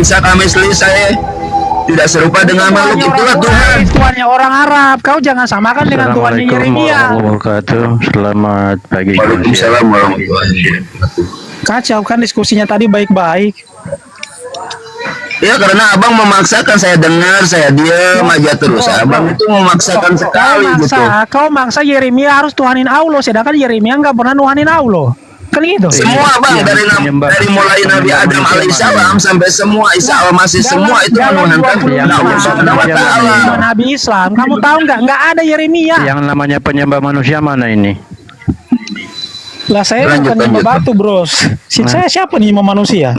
bisa kami selesai. Tidak serupa dengan makhluk, itulah Tuhan. Tuhannya orang Arab. Kau jangan samakan dengan Tuhannya Yeremia. Selamat pagi. Waalaikumsalam warahmatullahi wabarakatuh. Kacau kan diskusinya tadi baik-baik. Ya karena abang memaksakan, saya dengar, saya diam aja terus. Abang itu memaksakan sekali gitu. Kau maksa Yeremia harus tuhanin Allah, sedangkan Yeremia nggak pernah nuhanin Allah. Kan gitu. Semua bang, dari mulai Nabi Adam alaihissalam sampai semua Isa al-Masih, semua itu menuhankan Allah Subhanahu wa taala. Nabi Islam, kamu tahu nggak ada Yeremia. Yang namanya penyembah manusia mana ini? Lah saya bukan nyembah batu, bros. Saya siapa nih nyembah manusia?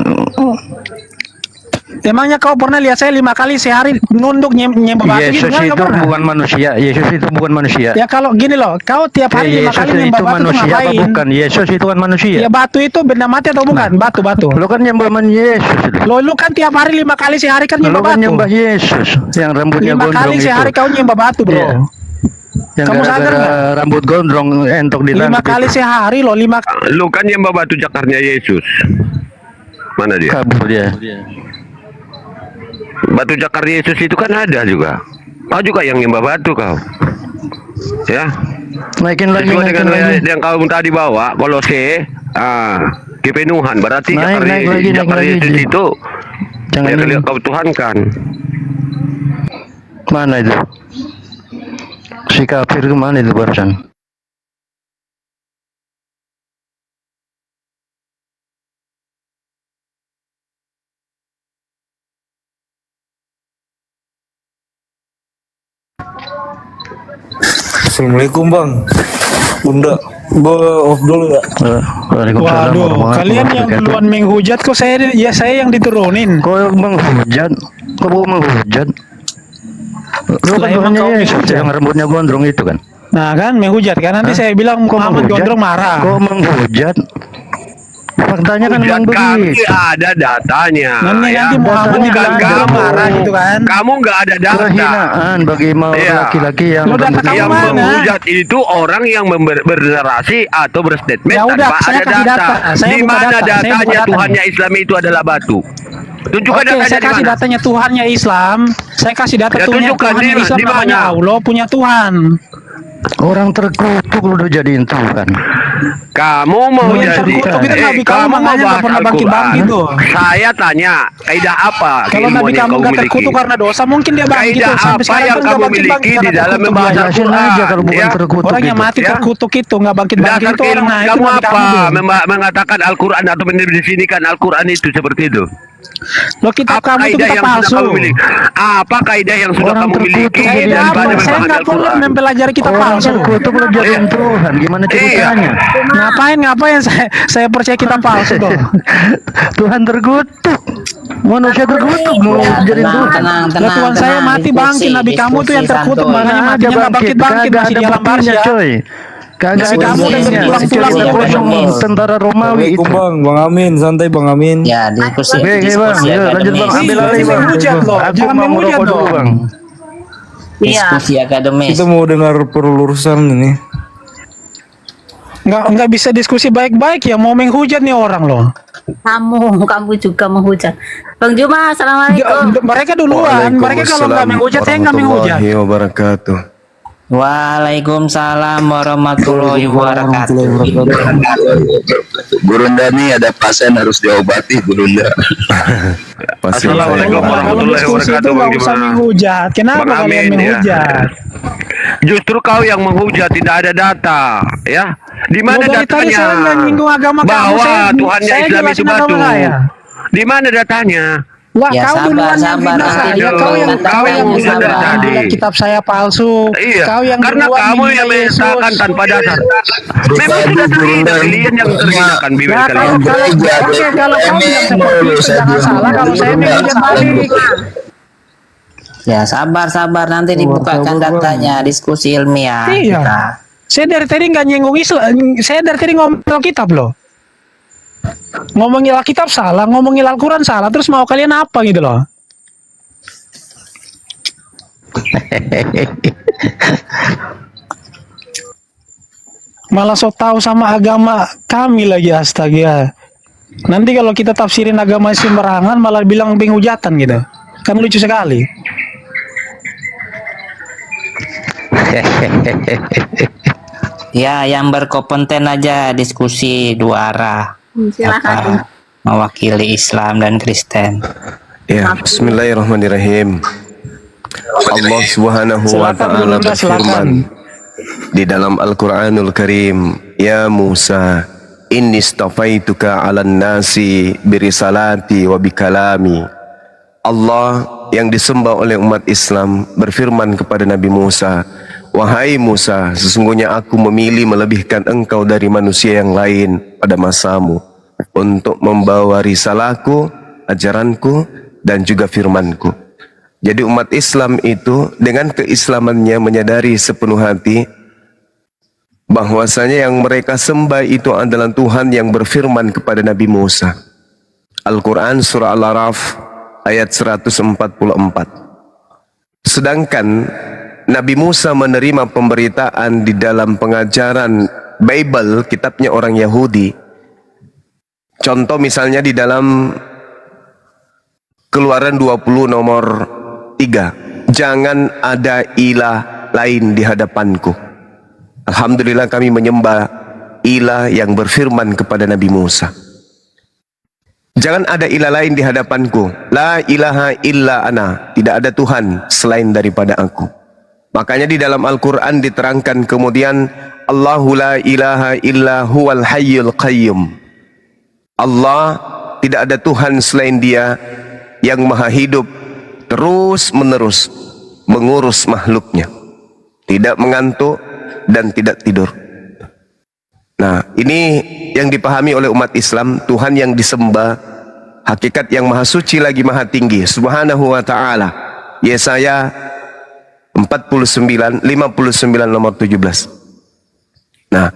Emangnya kau pernah lihat saya 5 kali sehari nunduk nyembah batu gitu? Yesus itu bukan manusia. Yesus itu bukan manusia. Ya kalau gini loh, kau tiap hari 5 kali nyembah batu manusia ngapain? Bukan. Yesus itu kan manusia. Ya batu itu benda mati atau bukan? Batu-batu. Lo kan nyembah Yesus. Lu kan tiap hari 5 kali sehari kan nyembah batu. Lo kan batu. nyembah Yesus yang rambutnya 5 gondrong kali sehari itu. kau nyembah batu, bro. Iya. Yang Kamu sadar nggak? Rambut gondrong entok di 5 kali sehari loh, 5 Lu kan nyembah batu cakarnya Yesus. Mana dia? kabur dia. Batu cakar Yesus itu kan ada juga. Kau juga yang nyembah batu kau. Ya. Naikin lagi, Sesuai naikin dengan lagi. yang kau tadi bawa, Kolose, kepenuhan. Berarti Naik lagi, cakar naik Yesus lagi. itu Jangan yang ini. kau tuhankan. Mana itu? Si kafir kemana itu barusan? Assalamualaikum bang, Bunda, off dulu ya. Waalaikumsalam. Waduh, kalian yang duluan menghujat kok saya yang diturunin. Kau menghujat? Kau menghujat? Lu kan Emang kau Tuhannya Yesus menghujat? yang rambutnya gondrong itu kan? Nah kan menghujat kan, nanti saya bilang Muhammad Gondrong marah. Kau menghujat? Faktanya kan memang Kami begitu. ada datanya. Nanti Muhammad Bukan bilang kamu. marah gitu kan. Kamu nggak ada data. Kehinaan bagi Iya. laki-laki yang Lu data kamu Yang mana? menghujat itu orang yang bernarasi atau berstatement Ya udah, tanpa saya ada kasih data. data. Saya Di buka mana data. Saya buka datanya data Tuhannya nih. Islam itu adalah batu? Tunjukkan Oke, datanya saya di kasih mana? datanya Tuhannya Islam. Saya kasih data Ya, Tuhannya tunjukkan di Islam mana? namanya Allah punya Tuhan. orang terkutuk lu udah jadiin Tuhan. Kamu mau Yang jadi terkutuk itu Nabi kamu, kamu mau makanya nggak bahas pernah bangkit-bangkit Al-Quran. tuh. Saya tanya, kaidah apa Kalau keilmuan Nabi yang kamu kau nggak miliki? terkutuk karena dosa, mungkin dia bangkit Kaidah tuh. Sampai apa sekarang yang kan nggak kamu bangkit-bangkit miliki karena di dalam terkutuk. membaca Jelasin Al-Quran? aja kalau bukan Ya. terkutuk Orang yang itu. mati Ya. terkutuk itu nggak bangkit-bangkit Dasar itu orang. Nah, itu kamu Nabi apa? kamu tuh. Mengatakan Al-Quran atau mendefinisikan Al-Quran itu seperti itu? Lo kitab Apa kamu itu kaidah kitab yang sudah palsu. kamu miliki? Apa kaidah yang sudah Orang kamu terkutuk miliki jadi Kaidah daripada apa? Saya memahami nggak pernah Al-Quran? mempelajari kitab Orang palsu. terkutuk lu jadiin Tuhan. Gimana ceritanya? Ngapain saya percaya kitab palsu tuh. Tuhan terkutuk. Manusia terkutuk mau jadiin Tuhan. Lah Tuhan saya mati bangkit, Nabi kamu tuh yang terkutuk, makanya Mana matinya nggak bangkit-bangkit, kagak masih ada di alam buktinya, barzah. coy. Kagak Nabi ada kamu udah buktinya. bertulang-tulang Cerita tuh. kosong tentara Romawi itu. Assalamualaikum bang Amin, santai bang Amin. Ya, diskusi Oke, bang, ya, lanjut bang, ambil alih bang. Menghujat loh, Aku jangan mau menghujat merokok dulu dong. bang. diskusi akademis. Kita mau dengar pelurusan ini. Nggak bisa diskusi baik-baik ya, mau menghujat nih orang loh. Kamu juga menghujat. Bang Juma, assalamualaikum. Mereka duluan, mereka kalau nggak menghujat saya nggak menghujat. Warahmatullahi wabarakatuh. Waalaikumsalam warahmatullahi wabarakatuh. Gurunda nih ada pasien harus diobati Gurunda. Pasti Assalamualaikum Kalau warahmatullahi diskusi itu wabarakatuh, nggak Bang usah Juma. menghujat. Kenapa Bang kalian Amin, ya. menghujat? Justru kau yang menghujat, tidak ada data, ya. Di mana Loh, dari tadi datanya? saya nggak nyinggung agama kamu, Bahwa saya Tuhannya Islam itu jelasin batu. agama saya. Di mana datanya? Wah, Ya, kau sabar, duluan yang sabar, fitnah nanti saya, dulu. kau yang Kau yang bilang udah tadi. kitab saya palsu. Iya, Kau yang karena duluan kamu menghina yang Yesus. menyatakan tanpa dasar. Memang sudah terhina, kalian yang terhinakan bibir Nah, kalian. kalau kalau kau bilang seperti itu jangan salah kalau saya menghujat balik. Ya, sabar nanti dibukakan datanya, diskusi ilmiah. Iya. Kita. Saya dari tadi nggak nyinggung Islam. Saya dari tadi ngomong kitab loh. Ngomongin Alkitab salah, ngomongin Al-Quran salah. Terus mau kalian apa gitu loh? Malah so tahu sama agama kami lagi, astaga. Nanti kalau kita tafsirin agama sembarangan malah bilang penghujatan gitu. Kan lucu sekali. Ya, yang berkompeten aja diskusi dua arah. Silakan. Apa, mewakili Islam dan Kristen. Ya, bismillahirrahmanirrahim. Allah Subhanahu wa Silakan taala dulu, Bunda, berfirman di dalam Al-Qur'anul Karim, "Ya Musa, inni istafaituka 'alan nasi birisalati wa bikalami." Allah yang disembah oleh umat Islam berfirman kepada Nabi Musa, "Wahai Musa, sesungguhnya aku memilih melebihkan engkau dari manusia yang lain pada masamu untuk membawa risalahku, ajaranku, dan juga firmanku." Jadi umat Islam itu dengan keislamannya menyadari sepenuh hati bahwasanya yang mereka sembah itu adalah Tuhan yang berfirman kepada Nabi Musa. Al-Quran surah Al-Araf ayat 144. Sedangkan Nabi Musa menerima pemberitaan di dalam pengajaran Bible, kitabnya orang Yahudi. Contoh misalnya di dalam Keluaran 20 nomor 3, jangan ada ilah lain di hadapanku. Alhamdulillah kami menyembah ilah yang berfirman kepada Nabi Musa. Jangan ada ilah lain di hadapanku. La ilaha illa ana. Tidak ada Tuhan selain daripada aku. Makanya di dalam Al-Quran diterangkan kemudian, Allahu la ilaha illa huwal hayyul qayyum. Allah, tidak ada Tuhan selain Dia yang maha hidup, terus menerus mengurus makhluknya, tidak mengantuk dan tidak tidur. Nah, ini yang dipahami oleh umat Islam, Tuhan yang disembah, hakikat yang maha suci lagi maha tinggi, subhanahu wa ta'ala. Yesaya 59 nomor 17. Nah,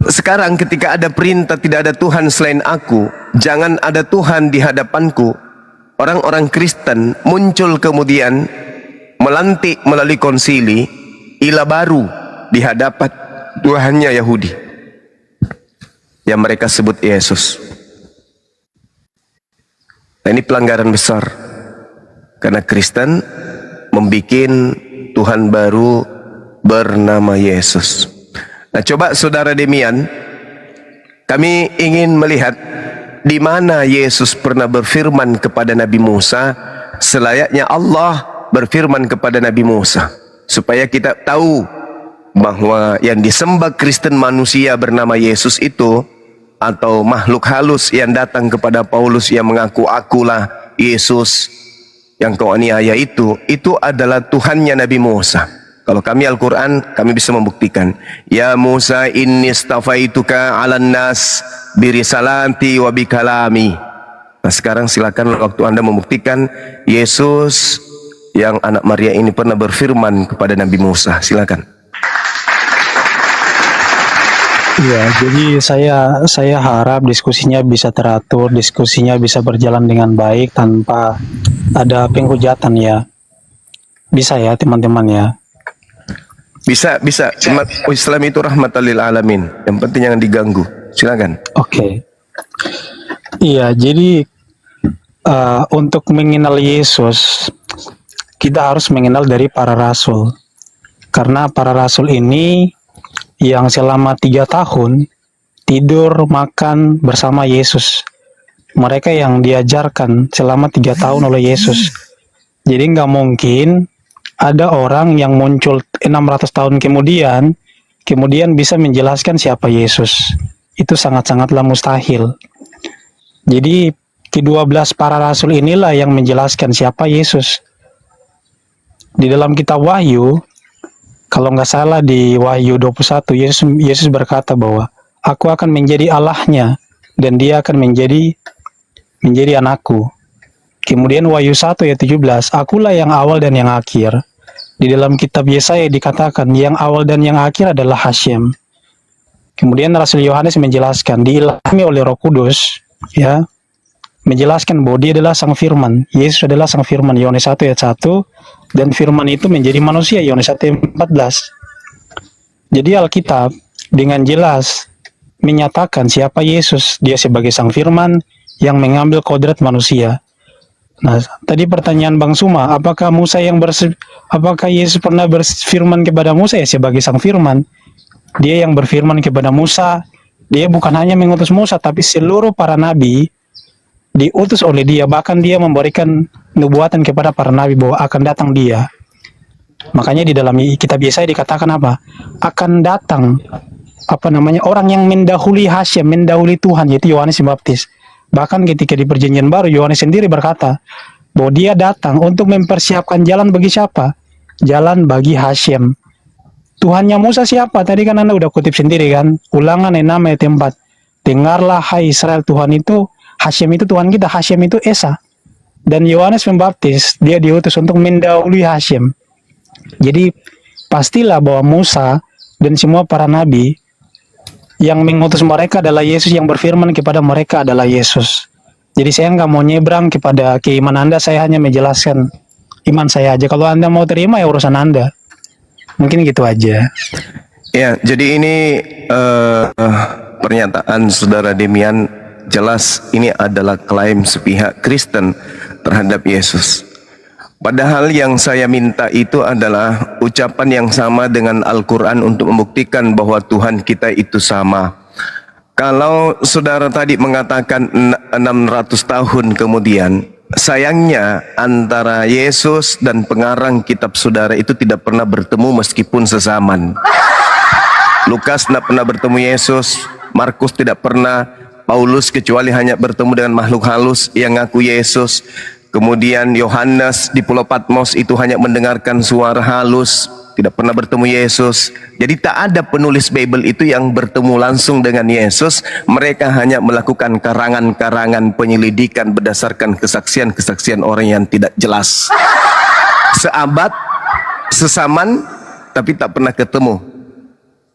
sekarang ketika ada perintah tidak ada Tuhan selain aku, jangan ada Tuhan di hadapanku, orang-orang Kristen muncul kemudian melantik melalui konsili ilah baru di hadapan Tuhannya Yahudi yang mereka sebut Yesus. Nah, ini pelanggaran besar karena Kristen membuat Tuhan baru bernama Yesus. Nah, coba saudara Demian, kami ingin melihat di mana Yesus pernah berfirman kepada Nabi Musa selayaknya Allah berfirman kepada Nabi Musa, supaya kita tahu bahwa yang disembah Kristen manusia bernama Yesus itu, atau makhluk halus yang datang kepada Paulus yang mengaku akulah Yesus yang kau aniaya itu adalah Tuhannya Nabi Musa. Kalau kami Al-Quran, kami bisa membuktikan. Ya Musa inni istafaituka 'alan nas birisalati wa bikalami. Nah, sekarang silakan waktu Anda membuktikan Yesus yang anak Maria ini pernah berfirman kepada Nabi Musa. Silakan. Iya, jadi saya harap diskusinya bisa teratur, diskusinya bisa berjalan dengan baik tanpa ada penghujatan ya. Bisa ya teman-teman ya. Bisa. Umat Islam itu rahmatan lil alamin. Yang penting jangan diganggu. Silakan. Oke. Iya, jadi untuk mengenal Yesus, kita harus mengenal dari para rasul. Karena para rasul ini yang selama 3 tahun tidur makan bersama Yesus. Mereka yang diajarkan selama 3 tahun oleh Yesus. Jadi nggak mungkin ada orang yang muncul 600 tahun kemudian bisa menjelaskan siapa Yesus. Itu sangat-sangatlah mustahil. Jadi ke-12 para rasul inilah yang menjelaskan siapa Yesus. Di dalam kitab Wahyu, kalau nggak salah di Wahyu 21, Yesus berkata bahwa aku akan menjadi Allahnya dan dia akan menjadi anakku. Kemudian Wahyu 1 ayat 17, akulah yang awal dan yang akhir. Di dalam kitab Yesaya dikatakan yang awal dan yang akhir adalah Hashem. Kemudian Rasul Yohanes menjelaskan, diilhami oleh Roh Kudus, ya, menjelaskan bahwa dia adalah Sang Firman. Yesus adalah Sang Firman, Yohanes 1 ayat 1, dan Firman itu menjadi manusia, Yohanes 1 ayat 14. Jadi Alkitab dengan jelas menyatakan siapa Yesus. Dia sebagai Sang Firman yang mengambil kodrat manusia. Nah, tadi pertanyaan Bang Suma, apakah Yesus pernah berfirman kepada Musa? Ya, sebagai Sang Firman. Dia yang berfirman kepada Musa. Dia bukan hanya mengutus Musa, tapi seluruh para nabi diutus oleh dia. Bahkan dia memberikan nubuatan kepada para nabi bahwa akan datang dia. Makanya di dalam kitab Yesaya dikatakan apa? Akan datang orang yang mendahului Hasyim, mendahului Tuhan, yaitu Yohanes Pembaptis. Bahkan ketika di Perjanjian Baru, Yohanes sendiri berkata bahwa dia datang untuk mempersiapkan jalan bagi siapa? Jalan bagi Hasyim. Tuhannya Musa siapa? Tadi kan Anda udah kutip sendiri kan? Ulangan 6 ayat 4. Dengarlah hai Israel, Tuhan itu, Hasyim itu Tuhan kita, Hasyim itu Esa. Dan Yohanes Pembaptis, dia diutus untuk mendahului Hasyim. Jadi pastilah bahwa Musa dan semua para nabi yang mengutus mereka adalah Yesus, yang berfirman kepada mereka adalah Yesus. Jadi saya nggak mau nyebrang kepada keimanan Anda, saya hanya menjelaskan iman saya aja. Kalau Anda mau terima ya urusan Anda. Mungkin gitu aja. Ya, jadi ini pernyataan Saudara Demian jelas ini adalah klaim sepihak Kristen terhadap Yesus. Padahal yang saya minta itu adalah ucapan yang sama dengan Al-Quran untuk membuktikan bahwa Tuhan kita itu sama. Kalau saudara tadi mengatakan 600 tahun kemudian, sayangnya antara Yesus dan pengarang kitab saudara itu tidak pernah bertemu meskipun sezaman. Lukas tidak pernah bertemu Yesus, Markus tidak pernah, Paulus kecuali hanya bertemu dengan makhluk halus yang ngaku Yesus. Kemudian Yohanes di Pulau Patmos itu hanya mendengarkan suara halus, tidak pernah bertemu Yesus. Jadi tak ada penulis Bible itu yang bertemu langsung dengan Yesus. Mereka hanya melakukan karangan-karangan penyelidikan berdasarkan kesaksian-kesaksian orang yang tidak jelas. Seabad, sesaman, tapi tak pernah ketemu.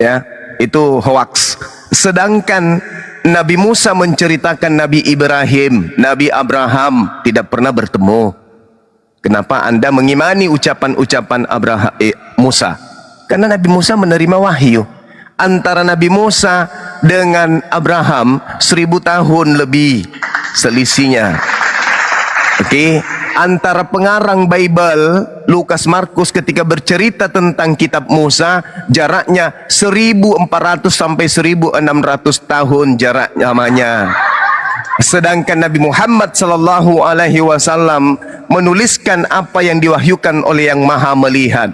Ya, itu hoax. Sedangkan Nabi Musa menceritakan Nabi Ibrahim, Nabi Abraham tidak pernah bertemu. Kenapa Anda mengimani ucapan-ucapan Musa? Karena Nabi Musa menerima wahyu. Antara Nabi Musa dengan Abraham 1000 tahun lebih selisihnya. Oke, antara pengarang Bible Lukas Markus ketika bercerita tentang kitab Musa jaraknya 1400 sampai 1600 tahun jarak namanya. Sedangkan Nabi Muhammad sallallahu alaihi wasallam menuliskan apa yang diwahyukan oleh Yang Maha Melihat.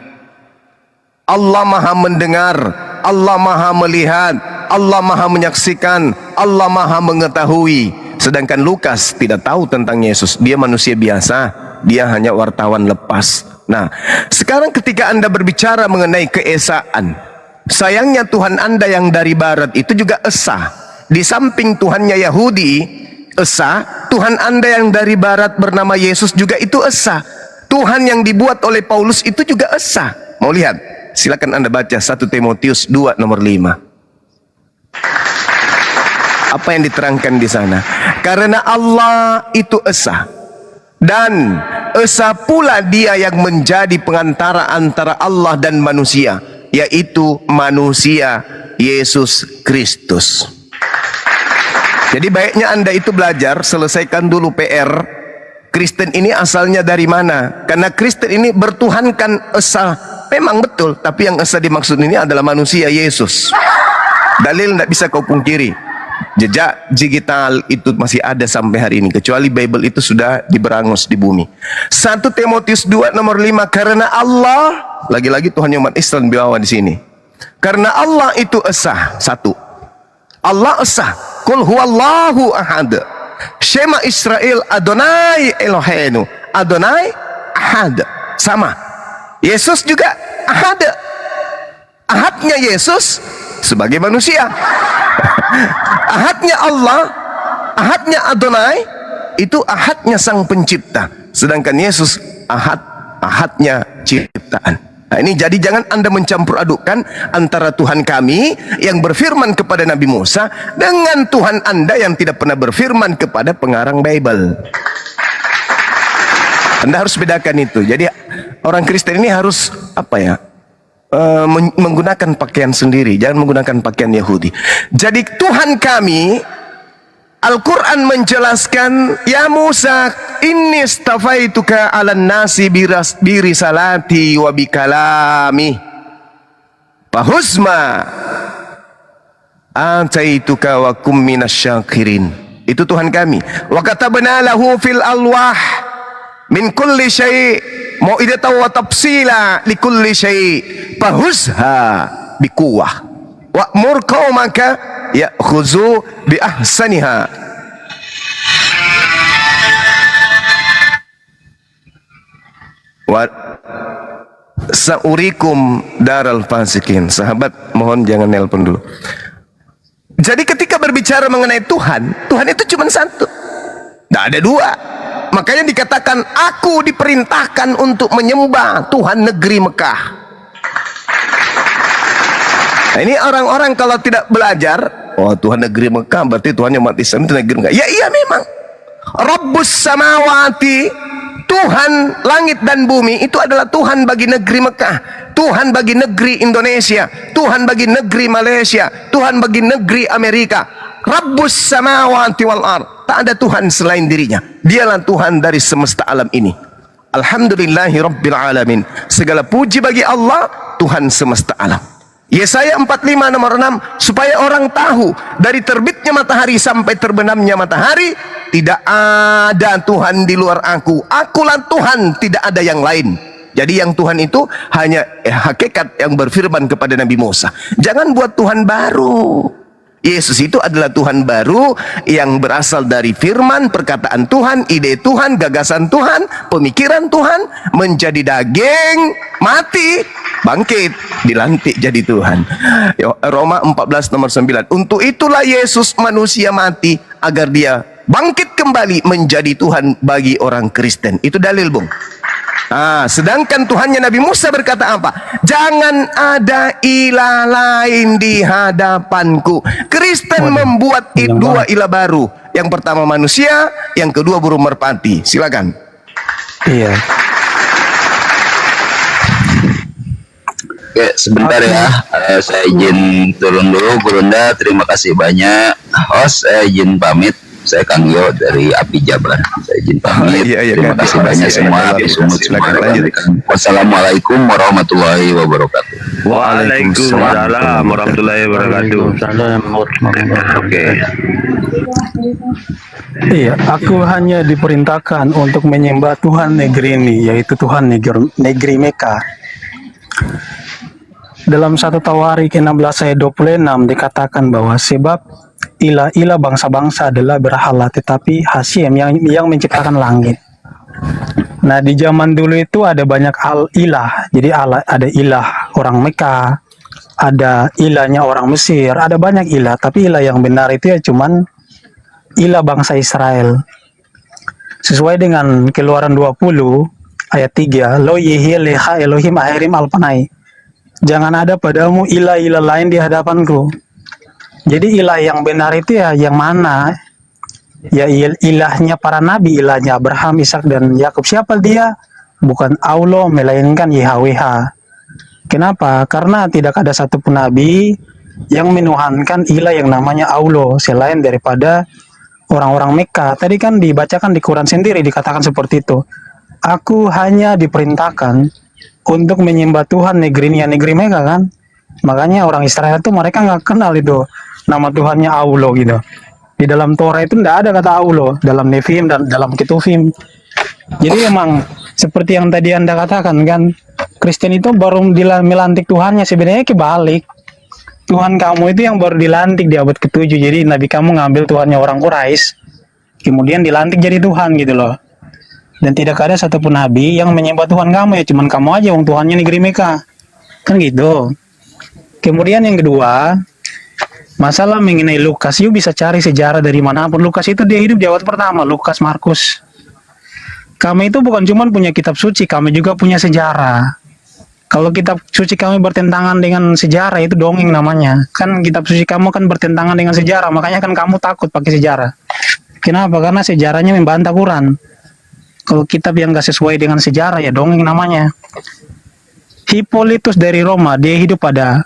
Allah Maha mendengar, Allah Maha melihat, Allah Maha menyaksikan, Allah Maha mengetahui. Sedangkan Lukas tidak tahu tentang Yesus. Dia manusia biasa, dia hanya wartawan lepas. Nah, sekarang ketika Anda berbicara mengenai keesaan, sayangnya Tuhan Anda yang dari barat itu juga esa. Di samping Tuhannya Yahudi esa, Tuhan Anda yang dari barat bernama Yesus juga itu esa. Tuhan yang dibuat oleh Paulus itu juga esa. Mau lihat? Silakan Anda baca 1 Timotius 2 nomor 5. Apa yang diterangkan di sana? Karena Allah itu esa, dan esa pula Dia yang menjadi pengantara antara Allah dan manusia, yaitu manusia Yesus Kristus. Jadi baiknya Anda itu belajar, selesaikan dulu PR. Kristen ini asalnya dari mana? Karena Kristen ini bertuhankan esa. Memang betul, tapi yang esa dimaksud ini adalah manusia Yesus. Dalil tidak bisa kau pungkiri. Jejak digital itu masih ada sampai hari ini, kecuali Bible itu sudah diberangus di bumi. 1 Timotius 2 nomor 5, karena Allah, lagi-lagi Tuhan umat Islam bawa di sini. Karena Allah itu esa, satu. Allah esa. Qul huwallahu ahad. Shema Israel Adonai Eloheinu. Adonai ahad. Sama. Yesus juga ahad. Ahadnya Yesus sebagai manusia. Ahadnya Allah, ahadnya Adonai, itu ahadnya sang pencipta. Sedangkan Yesus ahadnya ciptaan. Nah ini jadi jangan Anda mencampur adukkan antara Tuhan kami yang berfirman kepada Nabi Musa dengan Tuhan Anda yang tidak pernah berfirman kepada pengarang Bible. Anda harus bedakan itu. Jadi orang Kristen ini harus menggunakan pakaian sendiri, jangan menggunakan pakaian Yahudi. Jadi Tuhan kami, Al-Quran menjelaskan, ya Musa, inni stafaituka 'alan nasi birisalati wa bikalami fahuzma ataituka wa kum minasyakirin. Itu Tuhan kami. Wa katabna lahu fil alwah min kulli syai' mau'idatan wa tafsila li kulli syai' fahuzha biquwwah wa'mur qaumaka ya'khuzu bi ahsaniha. Wa saurikum daral fasikin. Sahabat, mohon jangan nelpon dulu. Jadi ketika berbicara mengenai Tuhan, Tuhan itu cuma satu, tidak ada dua. Makanya dikatakan, aku diperintahkan untuk menyembah Tuhan negeri Mekah. Nah, ini orang-orang kalau tidak belajar, oh Tuhan negeri Mekah berarti Tuhannya umat Islam itu negeri Mekah. Ya iya memang. Rabbus samawati, Tuhan langit dan bumi itu adalah Tuhan bagi negeri Mekah, Tuhan bagi negeri Indonesia, Tuhan bagi negeri Malaysia, Tuhan bagi negeri Amerika. Rabbus samawati wal ard, tak ada Tuhan selain dirinya. Dialah Tuhan dari semesta alam ini. Alhamdulillahi rabbil alamin. Segala puji bagi Allah, Tuhan semesta alam. Yesaya 45 nomor 6, supaya orang tahu dari terbitnya matahari sampai terbenamnya matahari, tidak ada Tuhan di luar aku. Akulah Tuhan, tidak ada yang lain. Jadi yang Tuhan itu hanya hakikat yang berfirman kepada Nabi Musa. Jangan buat Tuhan baru. Yesus itu adalah Tuhan baru yang berasal dari firman, perkataan Tuhan, ide Tuhan, gagasan Tuhan, pemikiran Tuhan, menjadi daging, mati, bangkit, dilantik jadi Tuhan. Roma 14 nomor 9. Untuk itulah Yesus manusia mati, agar dia bangkit kembali menjadi Tuhan bagi orang Kristen. Itu dalil, Bung. Sedangkan Tuhannya Nabi Musa berkata apa? Jangan ada ilah lain di hadapanku. Kristen membuat dua ilah baru. Yang pertama manusia, yang kedua burung merpati. Silakan. Iya. Oke, sebentar ya. Saya izin turun dulu, Burunda. Terima kasih banyak. Host, saya izin pamit. Saya Kang Yo dari Api Jabar. Saya izin pamit. Terima kasih banyak semua. Wassalamualaikum warahmatullahi wabarakatuh. Waalaikumsalam warahmatullahi wabarakatuh. Oke. Iya, aku hanya diperintahkan untuk menyembah Tuhan negeri ini, yaitu Tuhan negeri Mekah. Dalam 1 Tawarik 16 ayat 26 dikatakan bahwa sebab ilah-ilah bangsa-bangsa adalah berhala, tetapi Hasyim yang menciptakan langit. Nah, di zaman dulu itu ada banyak ilah. Jadi ada ilah orang Mekah, ada ilahnya orang Mesir, ada banyak ilah. Tapi ilah yang benar itu ya cuman ilah bangsa Israel. Sesuai dengan Keluaran 20 ayat 3, Lo yehi leha Elohim ahirim alpanai. Jangan ada padamu ilah-ilah lain di hadapanku. Jadi ilah yang benar itu ya yang mana? Ya ilahnya para nabi, ilahnya Abraham, Ishak dan Yakub. Siapa dia? Bukan Allah, melainkan YHWH. Kenapa? Karena tidak ada satupun nabi yang menuhankan ilah yang namanya Allah selain daripada orang-orang Mekah. Tadi kan dibacakan di Quran sendiri dikatakan seperti itu. Aku hanya diperintahkan untuk menyembah Tuhan negeri ini, ya negeri Mekah kan. Makanya orang Israel itu mereka nggak kenal itu nama Tuhannya Allah gitu. Di dalam Torah itu tidak ada kata Allah, dalam Nefim dan dalam Ketuvim. Jadi emang seperti yang tadi Anda katakan kan, Kristen itu baru melantik Tuhannya, sebenarnya kebalik. Tuhan kamu itu yang baru dilantik di abad ke-7. Jadi Nabi kamu ngambil Tuhannya orang Quraisy, kemudian dilantik jadi Tuhan gitu loh. Dan tidak ada satupun nabi yang menyembah Tuhan kamu, ya cuman kamu aja yang Tuhannya negeri Mekah. Kan gitu. Kemudian yang kedua, masalah mengenai Lukas, you bisa cari sejarah dari manapun. Lukas itu dia hidup di abad pertama, Lukas, Markus. Kami itu bukan cuma punya kitab suci, kami juga punya sejarah. Kalau kitab suci kami bertentangan dengan sejarah, itu dongeng namanya. Kan kitab suci kamu kan bertentangan dengan sejarah, makanya kan kamu takut pakai sejarah. Kenapa? Karena sejarahnya membantah Quran. Kalau kitab yang gak sesuai dengan sejarah, ya dongeng namanya. Hippolytus dari Roma, dia hidup pada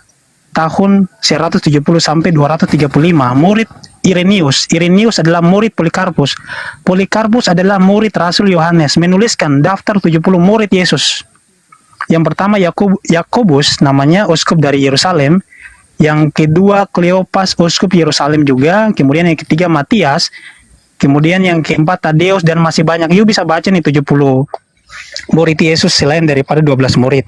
tahun 170 sampai 235, murid Irenaeus. Irenaeus adalah murid Polikarpus. Polikarpus adalah murid Rasul Yohanes, menuliskan daftar 70 murid Yesus. Yang pertama Yakobus, namanya uskup dari Yerusalem. Yang kedua Kleopas, uskup Yerusalem juga. Kemudian yang ketiga Matias. Kemudian yang keempat Tadeus, dan masih banyak. You bisa baca nih 70 murid Yesus selain daripada 12 murid.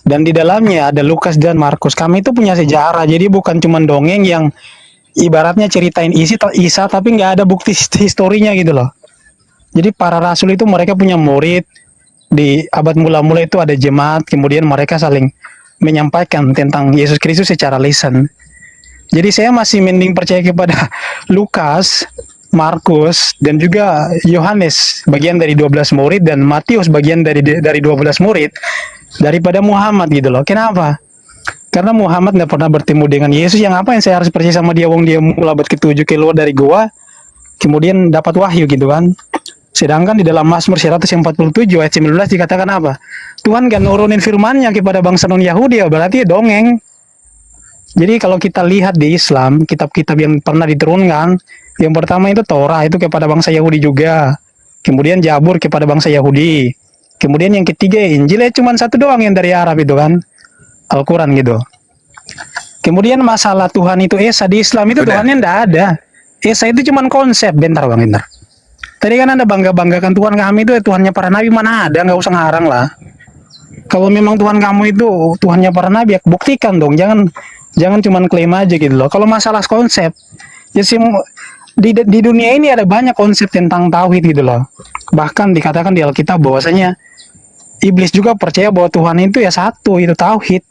Dan di dalamnya ada Lukas dan Markus. Kami itu punya sejarah, jadi bukan cuma dongeng yang ibaratnya ceritain Isa tapi nggak ada bukti historinya gitu loh. Jadi para rasul itu mereka punya murid, di abad mula-mula itu ada jemaat, kemudian mereka saling menyampaikan tentang Yesus Kristus secara lisan. Jadi saya masih mending percaya kepada Lukas, Markus, dan juga Yohanes bagian dari 12 murid, dan Matius bagian dari 12 murid daripada Muhammad gitu loh. Kenapa? Karena Muhammad nggak pernah bertemu dengan Yesus. Yang apa yang saya harus percaya sama dia, wong dia mulai abad ke-7 keluar dari gua, kemudian dapat wahyu gitu kan. Sedangkan di dalam Mazmur 147 ayat 19 dikatakan apa? Tuhan kan nurunin firman-Nya kepada bangsa non-Yahudi, berarti dongeng. Jadi kalau kita lihat di Islam, kitab-kitab yang pernah diturunkan, yang pertama itu Torah, itu kepada bangsa Yahudi juga. Kemudian Jabur kepada bangsa Yahudi. Kemudian yang ketiga Injilnya cuma satu doang yang dari Arab itu kan, Al-Quran gitu. Kemudian masalah Tuhan itu Esa di Islam itu Tuhannya ndak ada. Esa itu cuma konsep. Bentar. Tadi kan Anda bangga-banggakan Tuhan kami itu Tuhannya para nabi, mana ada, nggak usah ngarang lah. Kalau memang Tuhan kamu itu Tuhannya para nabi, ya buktikan dong. Jangan cuma klaim aja gitu loh. Kalau masalah konsep, ya di dunia ini ada banyak konsep tentang tauhid gitu loh. Bahkan dikatakan di Alkitab bahwasanya iblis juga percaya bahwa Tuhan itu ya satu, itu tauhid.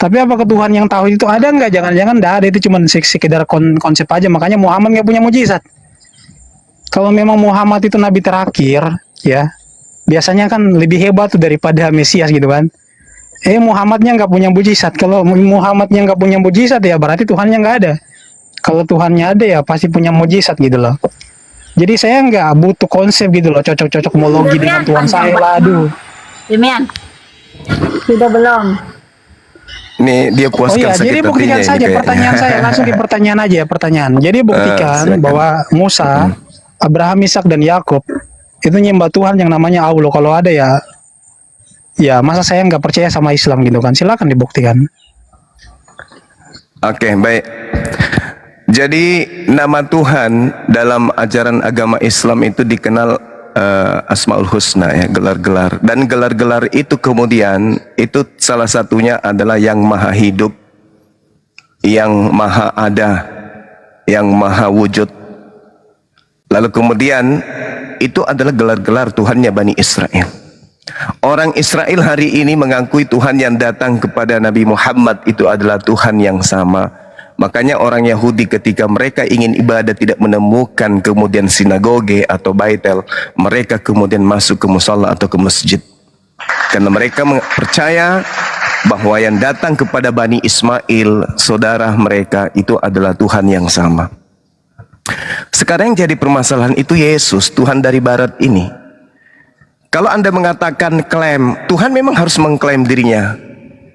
Tapi apakah Tuhan yang tauhid itu ada nggak? Jangan-jangan nggak ada, itu cuma sekedar konsep aja. Makanya Muhammad nggak punya mujizat. Kalau memang Muhammad itu nabi terakhir, ya biasanya kan lebih hebat tuh daripada Mesias gitu kan. Muhammadnya nggak punya mujizat. Kalau Muhammadnya nggak punya mujizat, ya berarti Tuhannya nggak ada. Kalau Tuhannya ada, ya pasti punya mujizat gitu loh. Jadi saya nggak butuh konsep gitu loh, cocok-cocok homologi dengan Tuhan saya lah, aduh. Demian. Sudah belum? Nih dia puaskan sakit jadi buktikan saja pertanyaan saya, langsung di pertanyaan aja, pertanyaan. Jadi buktikan bahwa Musa, Abraham, Ishak, dan Yakub itu nyembah Tuhan yang namanya Allah. Kalau ada ya masa saya nggak percaya sama Islam gitu kan? Silakan dibuktikan. Oke, baik. Jadi nama Tuhan dalam ajaran agama Islam itu dikenal Asmaul Husna, ya, gelar-gelar. Dan gelar-gelar itu kemudian itu salah satunya adalah yang maha hidup, yang maha ada, yang maha wujud. Lalu kemudian itu adalah gelar-gelar Tuhannya Bani Israel. Orang Israel hari ini mengakui Tuhan yang datang kepada Nabi Muhammad itu adalah Tuhan yang sama. Makanya orang Yahudi ketika mereka ingin ibadah tidak menemukan kemudian sinagoge atau baitel, mereka kemudian masuk ke musala atau ke masjid. Karena mereka percaya bahwa yang datang kepada Bani Ismail, saudara mereka, itu adalah Tuhan yang sama. Sekarang yang jadi permasalahan itu Yesus, Tuhan dari barat ini. Kalau Anda mengatakan klaim, Tuhan memang harus mengklaim dirinya.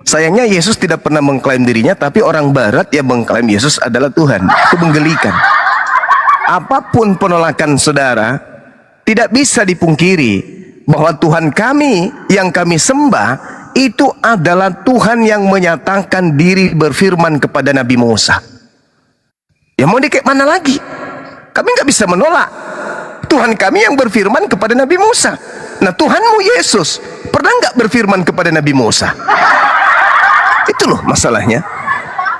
Sayangnya Yesus tidak pernah mengklaim dirinya, tapi orang barat yang mengklaim Yesus adalah Tuhan. Itu menggelikan. Apapun penolakan saudara, tidak bisa dipungkiri bahwa Tuhan kami yang kami sembah itu adalah Tuhan yang menyatakan diri berfirman kepada Nabi Musa. Ya mau kayak mana lagi? Kami nggak bisa menolak. Tuhan kami yang berfirman kepada Nabi Musa. Nah, Tuhanmu Yesus pernah nggak berfirman kepada Nabi Musa? Itu loh masalahnya.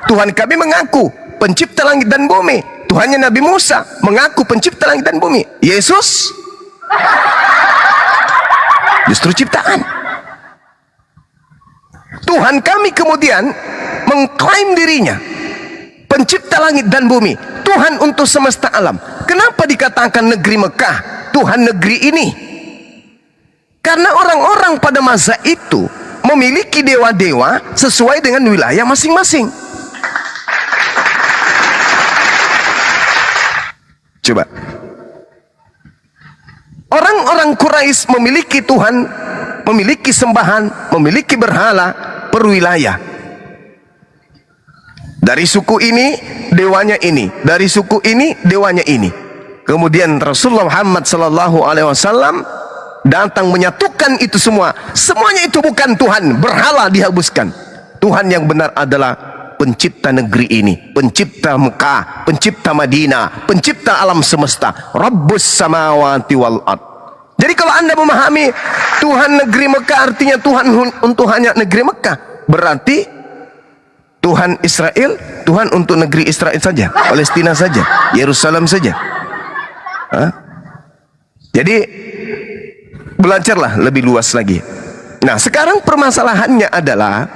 Tuhan kami mengaku pencipta langit dan bumi. Tuhannya Nabi Musa mengaku pencipta langit dan bumi. Yesus justru ciptaan. Tuhan kami kemudian mengklaim dirinya pencipta langit dan bumi, Tuhan untuk semesta alam. Kenapa dikatakan negeri Mekah Tuhan negeri ini? Karena orang-orang pada masa itu memiliki dewa-dewa sesuai dengan wilayah masing-masing. Coba. Orang-orang Quraisy memiliki Tuhan memiliki sembahan, memiliki berhala per wilayah. Dari suku ini, dewanya ini. Dari suku ini, dewanya ini. Kemudian Rasulullah Muhammad SAW datang menyatukan itu semua. Semuanya itu bukan Tuhan, berhala dihapuskan. Tuhan yang benar adalah pencipta negeri ini, pencipta Mekah, pencipta Madinah, pencipta alam semesta, Rabbus samawati wal ard. Jadi kalau Anda memahami Tuhan negeri Mekah artinya Tuhan untuk hanya negeri Mekah, berarti Tuhan Israel, Tuhan untuk negeri Israel saja, Palestina saja, Yerusalem saja. Hah? Jadi belajarlah lebih luas lagi. Nah, sekarang permasalahannya adalah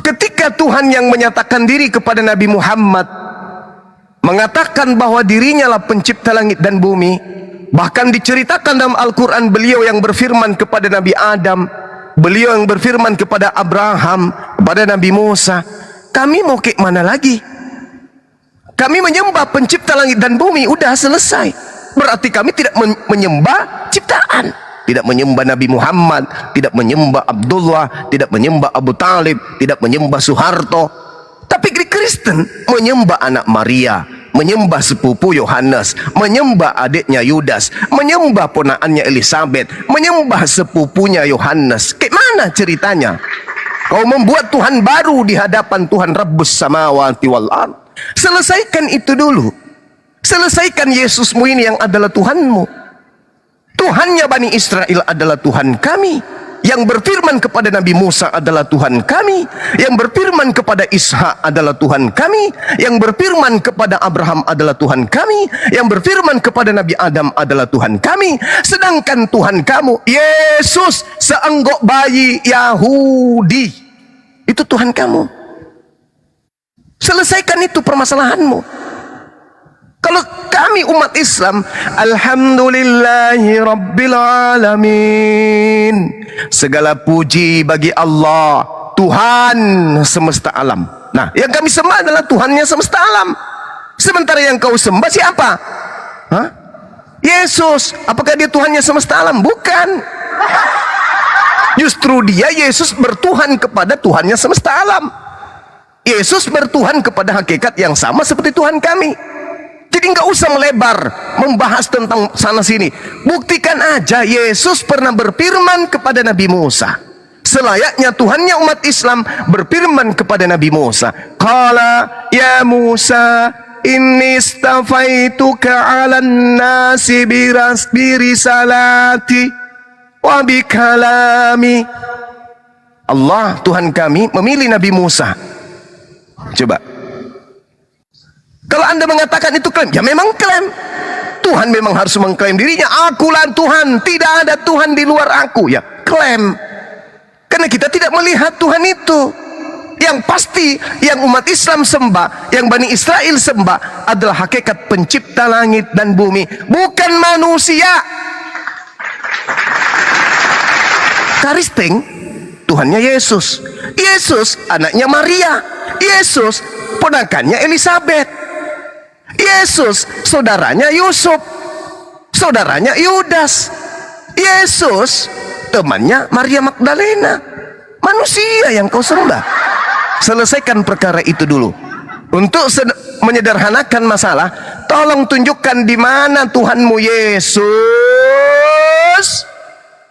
ketika Tuhan yang menyatakan diri kepada Nabi Muhammad, mengatakan bahwa dirinya lah pencipta langit dan bumi, bahkan diceritakan dalam Al-Quran beliau yang berfirman kepada Nabi Adam, beliau yang berfirman kepada Abraham, kepada Nabi Musa. Kami mau ke mana lagi? Kami menyembah pencipta langit dan bumi, udah selesai. Berarti kami tidak menyembah ciptaan, tidak menyembah Nabi Muhammad, tidak menyembah Abdullah, tidak menyembah Abu Talib, tidak menyembah Soeharto. Tapi di Kristen menyembah anak Maria, menyembah sepupu Yohanes, menyembah adiknya Yudas, menyembah ponakannya Elizabeth, menyembah sepupunya Yohanes. Kayak mana ceritanya? Kau membuat Tuhan baru di hadapan Tuhan Rabbus samawati wal ard. Selesaikan itu dulu. Selesaikan Yesusmu ini yang adalah Tuhanmu. Tuhannya Bani Israel adalah Tuhan kami. Yang berfirman kepada Nabi Musa adalah Tuhan kami. Yang berfirman kepada Ishak adalah Tuhan kami. Yang berfirman kepada Abraham adalah Tuhan kami. Yang berfirman kepada Nabi Adam adalah Tuhan kami. Sedangkan Tuhan kamu, Yesus, seanggok bayi Yahudi, itu Tuhan kamu. Selesaikan itu permasalahanmu. Kalau kami umat Islam, alhamdulillahi rabbil alamin, segala puji bagi Allah, Tuhan semesta alam. Nah, yang kami sembah adalah Tuhannya semesta alam. Sementara yang kau sembah siapa? Hah? Yesus. Apakah dia Tuhannya semesta alam? Bukan. Justru dia, Yesus, bertuhan kepada Tuhannya semesta alam. Yesus bertuhan kepada hakikat yang sama seperti Tuhan kami. Jadi nggak usah melebar membahas tentang sana sini. Buktikan aja Yesus pernah berfirman kepada Nabi Musa. Selayaknya Tuhannya umat Islam berfirman kepada Nabi Musa. Qala ya Musa inni istafaituka 'alan nasi birisalati wa bikalami. Allah Tuhan kami memilih Nabi Musa. Coba, kalau Anda mengatakan itu klaim, ya memang klaim. Tuhan memang harus mengklaim dirinya, akulah Tuhan, tidak ada Tuhan di luar aku. Ya klaim, karena kita tidak melihat Tuhan itu. Yang pasti yang umat Islam sembah, yang Bani Israel sembah adalah hakikat pencipta langit dan bumi, bukan manusia. Karisting Tuhannya Yesus. Yesus anaknya Maria. Yesus ponakannya Elizabeth. Yesus saudaranya Yusuf, saudaranya Yudas. Yesus temannya Maria Magdalena. Manusia yang kau sembah. Selesaikan perkara itu dulu. Untuk menyederhanakan masalah, tolong tunjukkan di mana Tuhanmu Yesus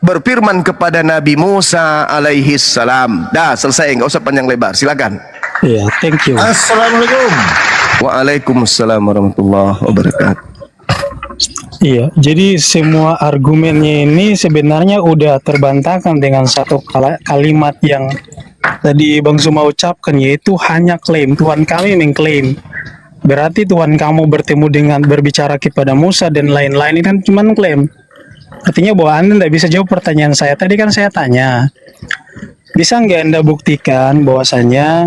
berfirman kepada Nabi Musa alaihi salam. Dah selesai, nggak usah panjang lebar. Silakan. Iya, thank you. Assalamualaikum. Waalaikumsalam warahmatullahi wabarakatuh. Iya, jadi semua argumennya ini sebenarnya udah terbantahkan dengan satu kalimat yang tadi Bang Suma ucapkan, yaitu hanya klaim. Tuhan kami mengklaim. Berarti Tuhan kamu bertemu dengan berbicara kepada Musa dan lain-lain, ini kan cuma klaim. Artinya bahwa Anda tidak bisa jawab pertanyaan saya. Tadi kan saya tanya, bisa nggak Anda buktikan bahwasanya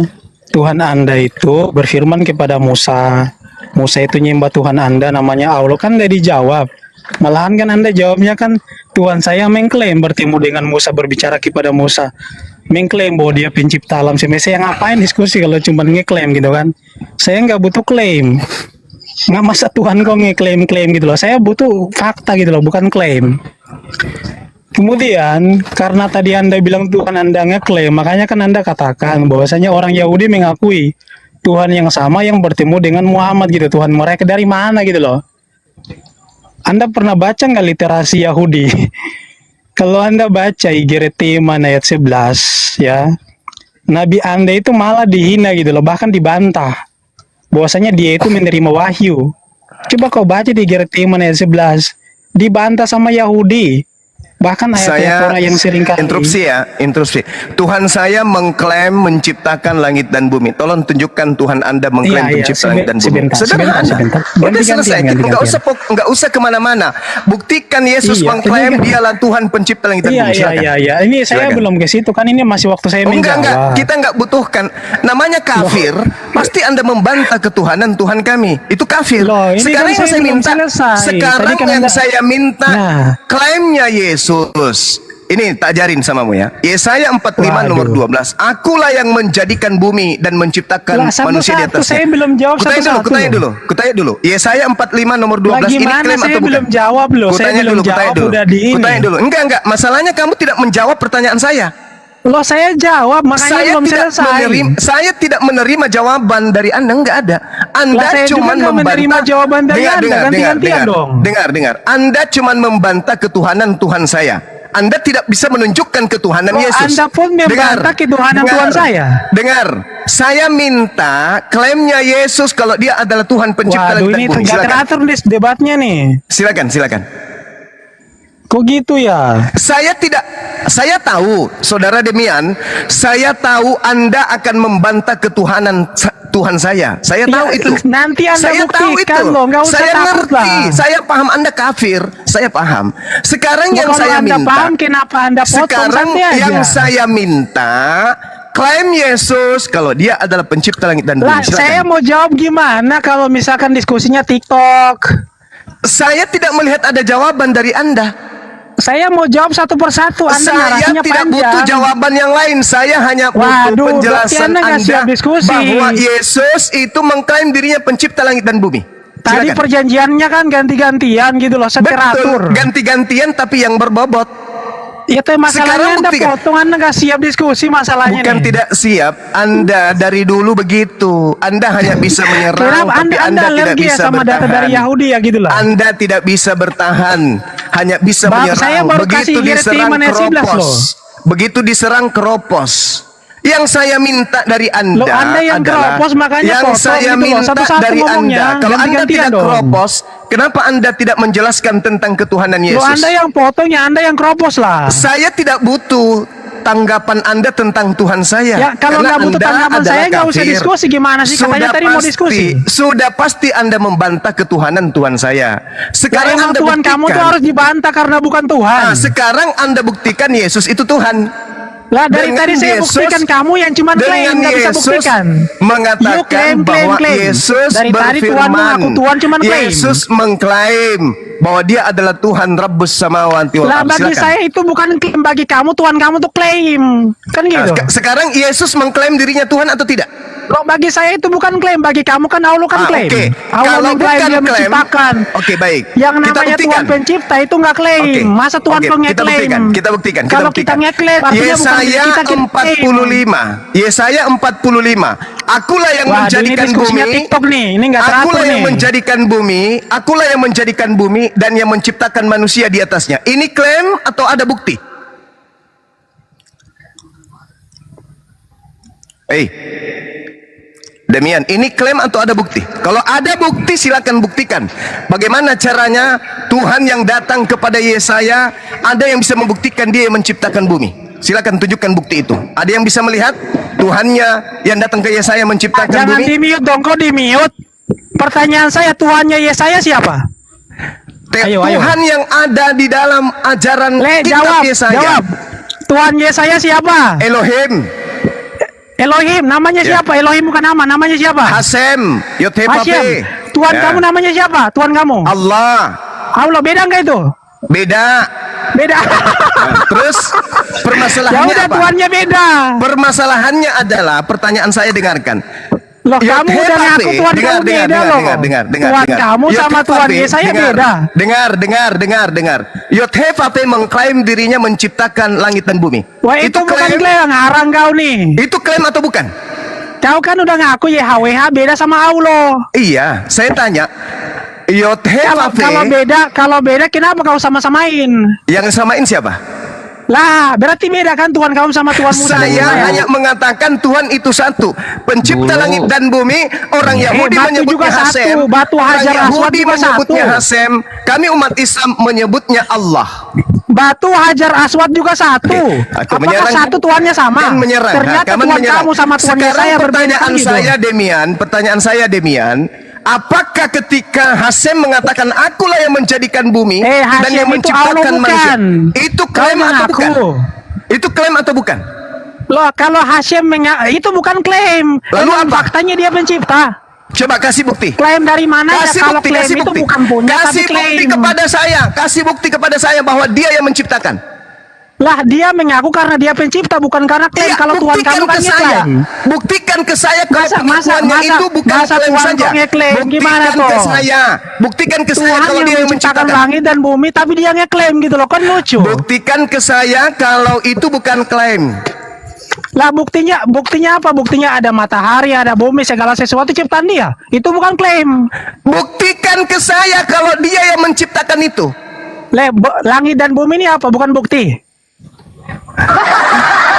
Tuhan Anda itu berfirman kepada Musa. Musa itu nyembah Tuhan Anda namanya Allah, kan tidak dijawab. Malahan kan Anda jawabnya kan Tuhan saya mengklaim bertemu dengan Musa, berbicara kepada Musa, mengklaim bahwa dia pencipta alam semesta. Yang ngapain diskusi kalau cuma ngeklaim gitu kan? Saya nggak butuh klaim. Nggak masa Tuhan kok ngeklaim-klaim gitu loh. Saya butuh fakta gitu loh, bukan klaim. Kemudian karena tadi Anda bilang Tuhan Anda ngeklaim, makanya kan Anda katakan bahwasanya orang Yahudi mengakui Tuhan yang sama yang bertemu dengan Muhammad gitu. Tuhan mereka dari mana gitu loh. Anda pernah baca nggak literasi Yahudi? Kalau Anda baca IGRT ayat 11 ya, Nabi Anda itu malah dihina gitu loh, bahkan dibantah bahwasanya dia itu menerima wahyu. Coba kau baca di IGRT ayat 11, dibantah sama Yahudi. Bahkan ayat Torah yang sering kali interupsi. Tuhan saya mengklaim menciptakan langit dan bumi. Tolong tunjukkan Tuhan Anda mengklaim pencipta langit dan bumi. Sederhana. Udah selesai. Nggak usah kemana-mana. Buktikan Yesus mengklaim dialah Tuhan pencipta langit dan bumi. Iya. Ini saya belum ke situ kan, ini masih waktu saya menjawab. Enggak. Kita nggak butuhkan. Namanya kafir. Pasti Anda membantah ketuhanan Tuhan kami. Itu kafir. Sekarang yang saya minta. Sekarang yang saya minta klaimnya Yesus. Ini tak ajarin samamu ya. Yesaya 45 nomor 12. Akulah yang menjadikan bumi dan menciptakan manusia di atasnya. Saya belum jawab Kutanya dulu. Yesaya 45 nomor 12. Ini klaim atau bukan? Belum jawab loh. Kutanya dulu. Enggak. Masalahnya kamu tidak menjawab pertanyaan saya. Loh, saya jawab, makanya saya belum selesai. Saya tidak menerima jawaban dari Anda, enggak ada. Anda cuma menerima jawaban dari Anda, ganti-gantian dong. Dengar. Anda cuma membantah ketuhanan Tuhan saya. Anda tidak bisa menunjukkan ketuhanan Yesus. Anda pun membantah ketuhanan Tuhan saya. Dengar, saya minta klaimnya Yesus kalau dia adalah Tuhan pencipta langit dan bumi. Waduh, ini nggak teratur nih debatnya nih. Silakan. Kok gitu ya? Saya tahu, Saudara Demian, saya tahu Anda akan membantah ketuhanan Tuhan saya. Saya tahu itu. Nanti Anda saya buktikan loh, nggak usah saya takut ngerti, lah. saya paham Anda kafir, saya paham. Sekarang yang saya Anda minta, paham, kenapa Anda potong? sekarang yang saya minta, klaim Yesus kalau dia adalah pencipta langit dan bumi. Saya mau jawab gimana kalau misalkan diskusinya TikTok? Saya tidak melihat ada jawaban dari Anda. Saya mau jawab satu persatu. Saya tidak butuh jawaban yang lain. Saya hanya butuh penjelasan Anda bahwa Yesus itu mengklaim dirinya pencipta langit dan bumi. Tadi perjanjiannya kan ganti-gantian gitu loh, seteratur. Ganti-gantian tapi yang berbobot. Itu masalahnya. Anda potong, Anda nggak siap diskusi masalahnya. Bukan tidak siap, Anda dari dulu begitu. Anda hanya bisa menyerang. Kenapa Anda tidak bisa sama bertahan. Data dari Yahudi ya gitu lah. Anda tidak bisa bertahan, hanya bisa menyerang. Saya baru begitu diserang keropos. Begitu diserang keropos. Yang saya minta dari Anda, Anda yang adalah keropos, makanya yang saya gitu minta dari Anda. Kalau Anda tidak keropos, kenapa Anda tidak menjelaskan tentang ketuhanan Yesus? Anda yang potongnya, Anda yang keropos lah. Saya tidak butuh tanggapan Anda tentang Tuhan saya. Ya, kalau nggak butuh tanggapan saya, nggak usah diskusi. Gimana sih? Katanya tadi mau diskusi. Sudah pasti Anda membantah ketuhanan Tuhan saya. Sekarang Anda Tuhan buktikan. Kamu tuh harus dibantah karena bukan Tuhan. Sekarang Anda buktikan Yesus itu Tuhan. Lah dari tadi saya buktikan, kamu yang cuma klaim, nggak bisa buktikan. Mengatakan bahwa Yesus dari tadi Tuhan mengaku Tuhan cuma klaim. Yesus mengklaim bahwa dia adalah Tuhan Rabbus Samawati wal Ardh. Bagi saya itu bukan klaim, bagi kamu Tuhan kamu tuh klaim. Kan gitu. Sekarang Yesus mengklaim dirinya Tuhan atau tidak? Loh, bagi saya itu bukan klaim, bagi kamu kan Allah kan klaim. Allah kalau klaim bukan dia klaim, menciptakan. baik. Yang namanya Tuhan pencipta itu nggak klaim. Masa Tuhan pengeklaim? Kita buktikan. Kalau kita ngeklaim, artinya bukan kita 45. Yesaya 45. Akulah yang menjadikan bumi. TikTok nih. Ini nggak teratur Akulah yang nih. menjadikan bumi. Akulah yang menjadikan bumi dan yang menciptakan manusia di atasnya. Ini klaim atau ada bukti? Demian, ini klaim atau ada bukti? Kalau ada bukti silakan buktikan. Bagaimana caranya Tuhan yang datang kepada Yesaya, ada yang bisa membuktikan dia yang menciptakan bumi? Silakan tunjukkan bukti itu. Ada yang bisa melihat Tuhannya yang datang ke Yesaya menciptakan bumi? Jangan di-mute dong, kok di-mute? Pertanyaan saya, Tuhannya Yesaya siapa? Tuhan yang ada di dalam ajaran kitab Yesaya. Jawab. Tuhan Yesaya siapa? Elohim, namanya siapa? Elohim bukan nama, namanya siapa? Hasem, Yod-Heh-Vah-Peh. Tuhan kamu namanya siapa? Tuhan kamu? Allah. Allah, beda nggak itu? Beda. Terus permasalahannya ya udah, apa? Tuhannya beda. Permasalahannya adalah, pertanyaan saya dengarkan. Loh, kamu udah ngaku Tuhan kamu beda loh. Tuhan kamu sama Tuhan Yesaya beda. Dengar. Yothevave mengklaim dirinya menciptakan langit dan bumi. Wah, itu bukan klaim, ngarang kau nih. Itu klaim atau bukan? Kau kan udah ngaku YHWH beda sama Allah. Iya, saya tanya. Kalau beda kenapa kau sama-samain? Yang samain siapa? Lah, berarti beda kan Tuhan kamu sama Tuhan Musa. Saya hanya mengatakan Tuhan itu satu, pencipta langit dan bumi. Orang Yahudi menyebutnya Hasem, Batu orang Hajar Aswad Yahudi juga menyebutnya satu. Hasem. Kami umat Islam menyebutnya Allah. Batu Hajar Aswad juga satu. Apakah satu Tuhannya sama? Dan menyerang. Ternyata Tuhan kamu sama Tuhan Yesaya berbeda. Pertanyaan saya Demian, apakah ketika Hasem mengatakan akulah yang menjadikan bumi dan yang menciptakan manusia, itu klaim atau bukan? Itu klaim atau bukan? Loh, kalau Hasem itu bukan klaim. Lalu apa? Faktanya dia pencipta. Coba kasih bukti. Klaim dari mana? Kalau klaim itu bukan punya, kasih tapi klaim. bukti kepada saya. Kasih bukti kepada saya bahwa dia yang menciptakan. Lah, dia mengaku karena dia pencipta, bukan karena klaim. Iya, kalau Tuhan kamu kan ngeklaim. Buktikan ke saya kalau Masa itu bukan klaim Tuhan saja. ngeklaim? Gimana Buktikan ke toh? saya. Buktikan ke saya Tuhan kalau dia yang menciptakan langit dan bumi, tapi dia ngeklaim gitu loh, kan lucu. Buktikan ke saya kalau itu bukan klaim. Lah, buktinya apa? Buktinya ada matahari, ada bumi, segala sesuatu ciptaan dia. Itu bukan klaim. Buktikan ke saya kalau dia yang menciptakan itu. Langit dan bumi ini apa? Bukan bukti.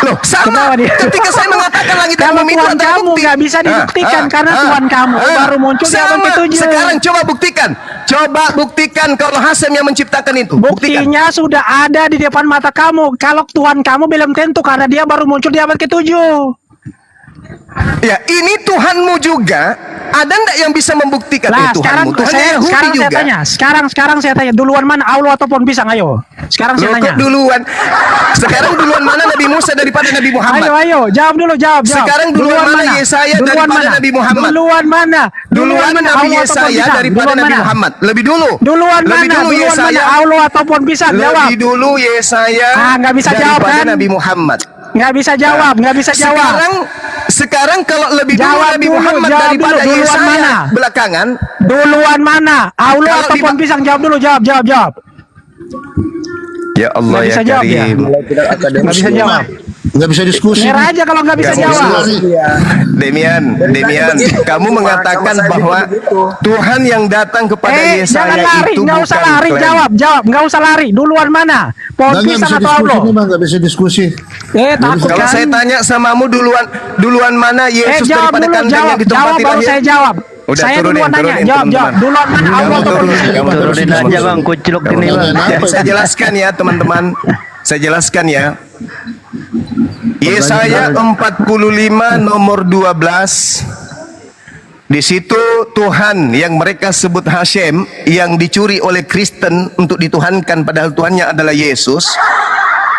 Loh, sama. Ketika saya mengatakan langit dan bumi itu Tuhan adalah kamu bukti. nggak bisa dibuktikan karena Tuhan kamu baru muncul di abad ke-7. Sekarang coba buktikan. Coba buktikan kalau Hasem yang menciptakan itu. Buktikan. Buktinya sudah ada di depan mata kamu. Kalau Tuhan kamu belum tentu karena dia baru muncul di abad ke-7. Ya, ini Tuhanmu juga. Ada enggak yang bisa membuktikan Tuhanmu? Sekarang saya tanya, duluan mana Allah ataupun pisang? Ayo. Sekarang saya tanya. Sekarang duluan mana Nabi Musa daripada Nabi Muhammad? Ayo, jawab dulu. Sekarang duluan mana Yesaya daripada Nabi Muhammad? Duluan mana Yesaya daripada Nabi Muhammad? Lebih dulu. Duluan mana Allah ataupun pisang? Jawab. Lebih dulu Yesaya nggak bisa jawab kan? Nabi Muhammad. Nggak bisa jawab. Sekarang kalau lebih dulu Nabi Muhammad daripada Yesaya belakangan. Duluan mana? Allah ataupun pisang? Jawab dulu. Jawab. Ya Allah ya Karim. Nggak bisa jawab. Nggak bisa diskusi. Merah aja kalau nggak bisa jawab. Demian, kamu mengatakan bahwa Tuhan yang datang kepada Yesaya itu nggak usah lari, jawab, nggak usah lari. Duluan mana? Pohon pisang atau Allah? Nggak bisa diskusi. Takut kalau kan? saya tanya samamu duluan mana Yesus daripada kandang yang ditempati baru lahir? saya jawab. Udah, saya duluan nanya, jawab. Duluan mana Allah atau Turunin aja bang, kuciluk ini bang. Saya jelaskan ya teman-teman. Saya jelaskan ya. Yesaya 45 nomor 12. Di situ Tuhan yang mereka sebut Hasem yang dicuri oleh Kristen untuk dituhankan padahal Tuhannya adalah Yesus.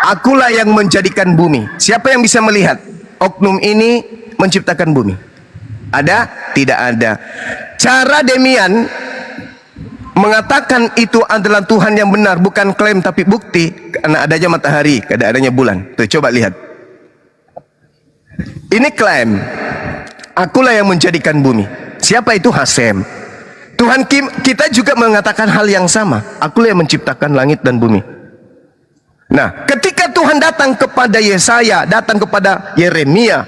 Akulah yang menjadikan bumi. Siapa yang bisa melihat oknum ini menciptakan bumi? Ada? Tidak ada. Cara Demian mengatakan itu adalah Tuhan yang benar, bukan klaim tapi bukti, karena adanya matahari, kada adanya bulan. Tuh, coba lihat. Ini klaim, akulah yang menjadikan bumi. Siapa itu? Hasem. Tuhan kita juga mengatakan hal yang sama, akulah yang menciptakan langit dan bumi. Nah, ketika Tuhan datang kepada Yesaya, datang kepada Yeremia,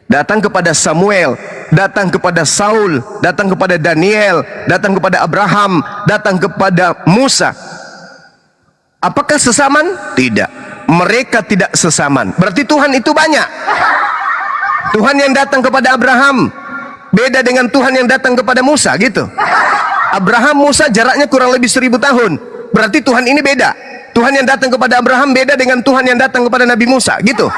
datang kepada Samuel, datang kepada Saul, datang kepada Daniel, datang kepada Abraham, datang kepada Musa. Apakah sesaman? Tidak. Mereka tidak sesaman. Berarti Tuhan itu banyak. Tuhan yang datang kepada Abraham beda dengan Tuhan yang datang kepada Musa, gitu. Abraham, Musa jaraknya kurang lebih 1000 tahun. Berarti Tuhan ini beda. Tuhan yang datang kepada Abraham beda dengan Tuhan yang datang kepada Nabi Musa, gitu.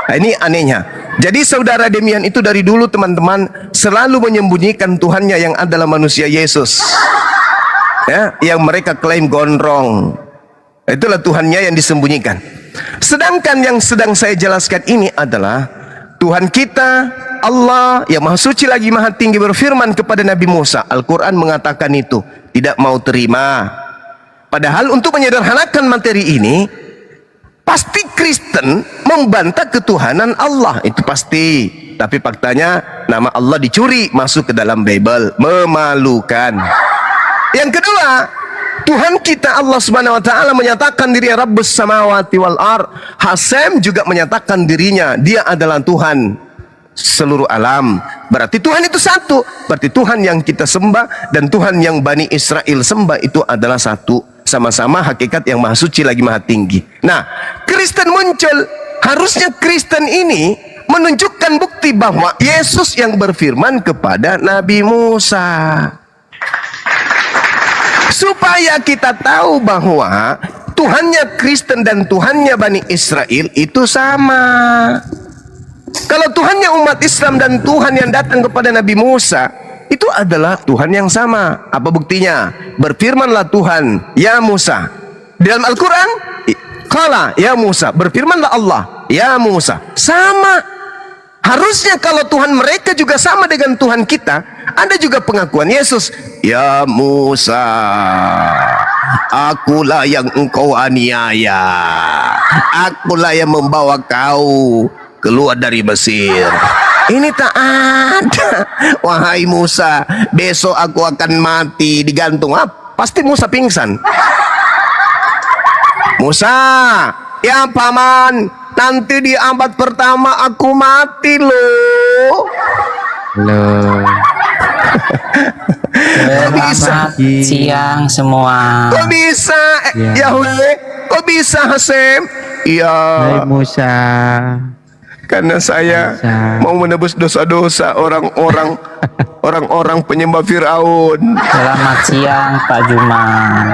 Nah, ini anehnya. Jadi saudara Demian itu dari dulu teman-teman selalu menyembunyikan Tuhannya yang adalah manusia Yesus, ya, yang mereka klaim gondrong. Itulah Tuhannya yang disembunyikan. Sedangkan yang sedang saya jelaskan ini adalah Tuhan kita Allah yang maha suci lagi maha tinggi berfirman kepada Nabi Musa. Al-Quran mengatakan itu, tidak mau terima. Padahal untuk menyederhanakan materi ini, pasti Kristen membantah ketuhanan Allah, itu pasti. tapi faktanya nama Allah dicuri masuk ke dalam Bible. Memalukan. Yang kedua, Tuhan kita Allah Subhanahu wa taala menyatakan dirinya Rabbus samawati wal ard. Hasem juga menyatakan dirinya dia adalah Tuhan seluruh alam. Berarti Tuhan itu satu. Berarti Tuhan yang kita sembah dan Tuhan yang Bani Israel sembah itu adalah satu. Sama-sama hakikat yang maha suci lagi maha tinggi. Nah, Kristen muncul. Harusnya Kristen ini menunjukkan bukti bahwa Yesus yang berfirman kepada Nabi Musa. Supaya kita tahu bahwa Tuhannya Kristen dan Tuhannya Bani Israel itu sama. Kalau Tuhannya umat Islam dan Tuhan yang datang kepada Nabi Musa itu adalah Tuhan yang sama. Apa buktinya? Berfirmanlah Tuhan, ya Musa. Di dalam Al-Quran, qala ya Musa. Berfirmanlah Allah, ya Musa. Sama. Harusnya kalau Tuhan mereka juga sama dengan Tuhan kita, ada juga pengakuan Yesus. Ya Musa, akulah yang engkau aniaya. Akulah yang membawa kau keluar dari Mesir. Ini tak ada. Wahai Musa, besok aku akan mati digantung. Pasti Musa pingsan. Musa, ya paman, nanti di abad pertama aku mati loh. Selamat siang semua. Kok bisa Yahweh? Kok bisa Hasem? Ya Musa. Karena saya mau menebus dosa-dosa orang-orang penyembah Firaun. Selamat siang Pak Juman.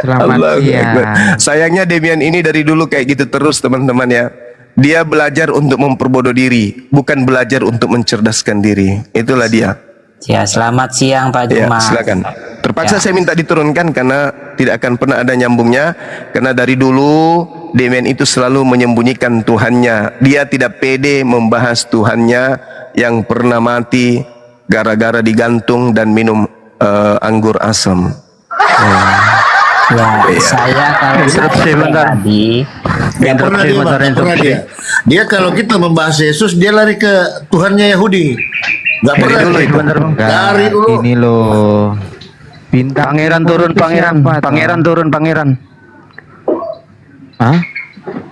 Selamat siang. Sayangnya Demian ini dari dulu kayak gitu terus teman-teman ya. Dia belajar untuk memperbodoh diri, bukan belajar untuk mencerdaskan diri. Itulah dia. Ya, selamat siang Pak Ya, Juman. silakan. Terpaksa Ya. saya minta diturunkan karena tidak akan pernah ada nyambungnya. Karena dari dulu Demian itu selalu menyembunyikan Tuhannya. Dia tidak pede membahas Tuhannya yang pernah mati gara-gara digantung dan minum anggur asam. Ya, saya kalau saya pribadi, Nggak pernah dia, Pak. Nggak pernah dia. Dia kalau kita membahas Yesus, dia lari ke Tuhannya Yahudi. Nggak pernah. dulu itu. Dari dulu. Ini loh. Bintang Pangeran turun, pangeran turun, pangeran. Hah?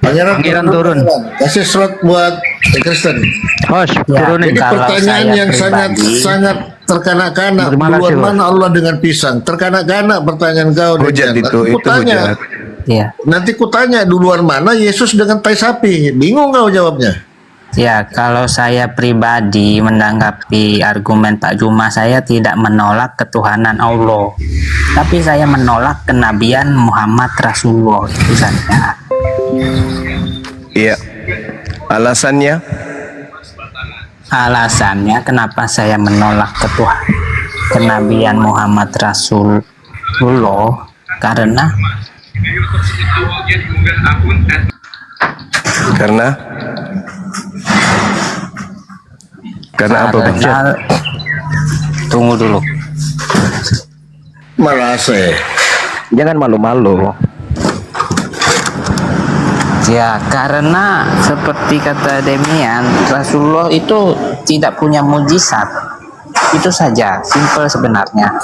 Pangeran turun. Kasih surat buat Kristen. Hosh, Ya, turunin. Jadi kalau pertanyaan saya yang pribadi- sangat terkanak-kanak. Terima kasih, Duluan Bos. mana Allah dengan pisang? Terkanak-kanak pertanyaan kau. Hujat Demian. itu Kutanya, hujat. ya, nanti kutanya duluan mana Yesus dengan tai sapi. Bingung kau jawabnya. ya kalau saya pribadi menanggapi argumen Pak Juma, saya tidak menolak ketuhanan Allah, tapi saya menolak kenabian Muhammad Rasulullah itu saja. Iya. Alasannya? Alasannya kenapa saya menolak kenabian Muhammad Rasulullah karena Karena apa, Bang? Tunggu dulu. Malah saya. Jangan malu-malu. Ya, karena seperti kata Demian, Rasulullah itu tidak punya mujizat. Itu saja, simple sebenarnya.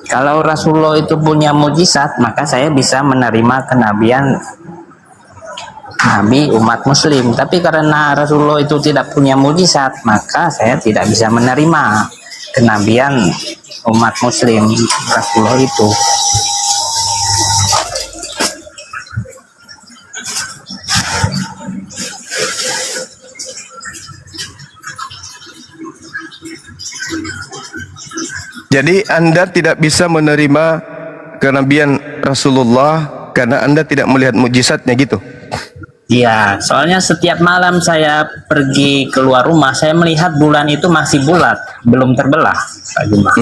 Kalau Rasulullah itu punya mujizat, maka saya bisa menerima kenabian Nabi umat muslim. Tapi karena Rasulullah itu tidak punya mujizat, maka saya tidak bisa menerima kenabian umat muslim Rasulullah itu. Jadi Anda tidak bisa menerima kenabian Rasulullah karena Anda tidak melihat mujizatnya gitu. Iya, soalnya setiap malam saya pergi keluar rumah, saya melihat bulan itu masih bulat, belum terbelah, Pak Juma.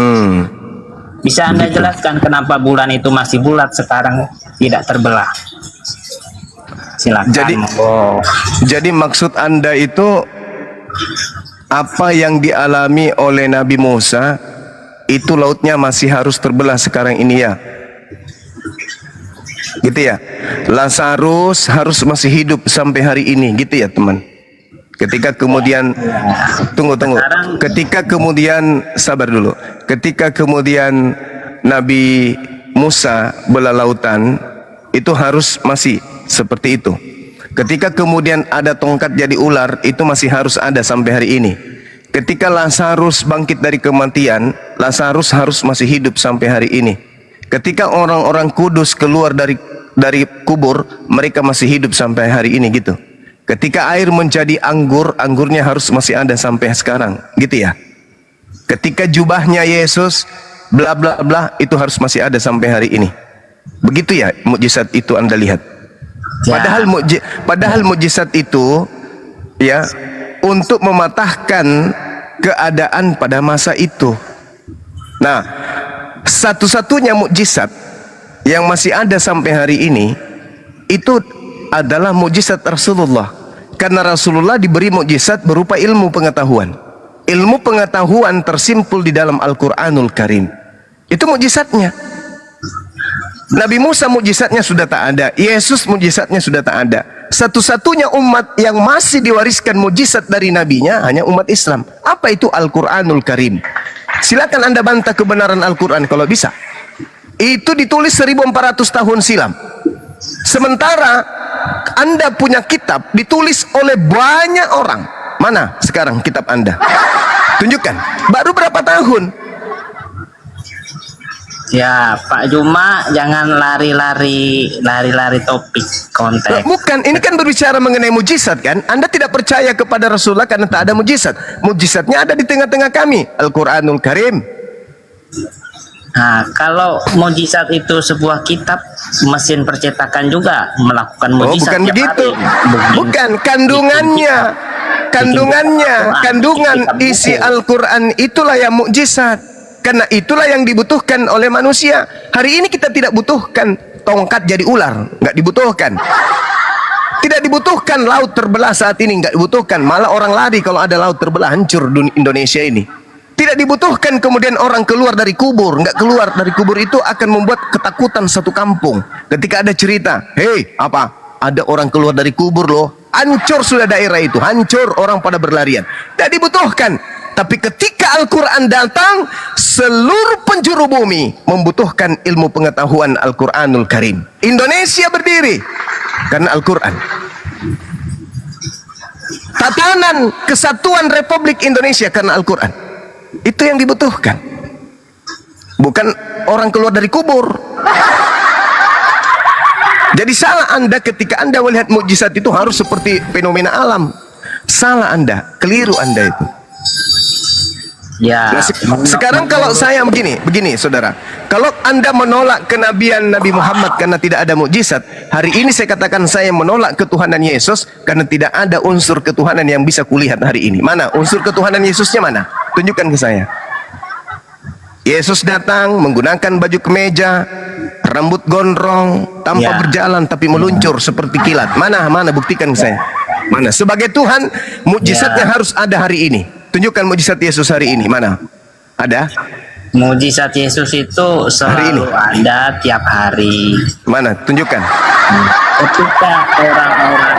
Bisa Anda jelaskan kenapa bulan itu masih bulat sekarang tidak terbelah? Silakan. Jadi maksud Anda itu apa yang dialami oleh Nabi Musa itu lautnya masih harus terbelah sekarang ini ya? Gitu ya. Lazarus harus masih hidup sampai hari ini, gitu ya teman. Ketika kemudian tunggu. Ketika kemudian sabar dulu. Ketika kemudian Nabi Musa belah lautan, itu harus masih seperti itu. Ketika kemudian ada tongkat jadi ular, itu masih harus ada sampai hari ini. Ketika Lazarus bangkit dari kematian, Lazarus harus masih hidup sampai hari ini. Ketika orang-orang kudus keluar dari kubur, mereka masih hidup sampai hari ini gitu. Ketika air menjadi anggur, anggurnya harus masih ada sampai sekarang, gitu ya. Ketika jubahnya Yesus, bla bla bla, itu harus masih ada sampai hari ini. Begitu ya mukjizat itu Anda lihat. Padahal mukjizat itu ya untuk mematahkan keadaan pada masa itu. Nah, satu-satunya mukjizat yang masih ada sampai hari ini itu adalah mukjizat Rasulullah. Karena Rasulullah diberi mukjizat berupa ilmu pengetahuan. Ilmu pengetahuan tersimpul di dalam Al-Quranul Karim. Itu mukjizatnya. Nabi Musa mukjizatnya sudah tak ada. Yesus mukjizatnya sudah tak ada. Satu-satunya umat yang masih diwariskan mukjizat dari nabinya hanya umat Islam. Apa itu Al-Quranul Karim? Silakan Anda bantah kebenaran Al-Quran kalau bisa. Itu ditulis 1400 tahun silam. Sementara Anda punya kitab ditulis oleh banyak orang. Mana sekarang kitab Anda? Tunjukkan. Baru berapa tahun? Ya, Pak Juma, jangan lari-lari topik konteks. Bukan, ini kan berbicara mengenai mujizat kan? Anda tidak percaya kepada Rasulullah karena tak ada mujizat. Mujizatnya ada di tengah-tengah kami, Al-Quranul Karim. Nah, kalau mujizat itu sebuah kitab, mesin percetakan juga melakukan mujizat. Bukan begitu. Bukan, kandungan isi Al-Quran itulah yang mukjizat. Karena itulah yang dibutuhkan oleh manusia. Hari ini kita tidak butuhkan tongkat jadi ular, nggak dibutuhkan. Tidak dibutuhkan laut terbelah saat ini, nggak dibutuhkan. Malah orang lari kalau ada laut terbelah, hancur Indonesia ini. Tidak dibutuhkan kemudian orang keluar dari kubur. Nggak keluar dari kubur itu akan membuat ketakutan satu kampung. Ketika ada cerita, hei apa? Ada orang keluar dari kubur loh. Hancur sudah daerah itu. Hancur, orang pada berlarian. Tidak dibutuhkan. Tapi ketika Al-Quran datang, seluruh penjuru bumi membutuhkan ilmu pengetahuan Al-Quranul Karim. Indonesia berdiri karena Al-Quran. Tatanan kesatuan Republik Indonesia karena Al-Quran. Itu yang dibutuhkan. Bukan orang keluar dari kubur. Jadi salah Anda ketika Anda melihat mukjizat itu harus seperti fenomena alam. Salah Anda, keliru Anda itu. Ya. Nah, sekarang kalau saya begini saudara. Kalau Anda menolak kenabian Nabi Muhammad karena tidak ada mukjizat, hari ini saya katakan saya menolak ketuhanan Yesus karena tidak ada unsur ketuhanan yang bisa kulihat hari ini. Mana unsur ketuhanan Yesusnya mana? Tunjukkan ke saya. Yesus datang menggunakan baju kemeja, rambut gondrong, tanpa berjalan tapi meluncur seperti kilat. Mana buktikan ke saya. Mana? Sebagai Tuhan, mukjizatnya harus ada hari ini. Tunjukkan mukjizat Yesus hari ini. Mana? Ada? Mukjizat Yesus itu selalu ada tiap hari. Mana? Tunjukkan. Ketika orang-orang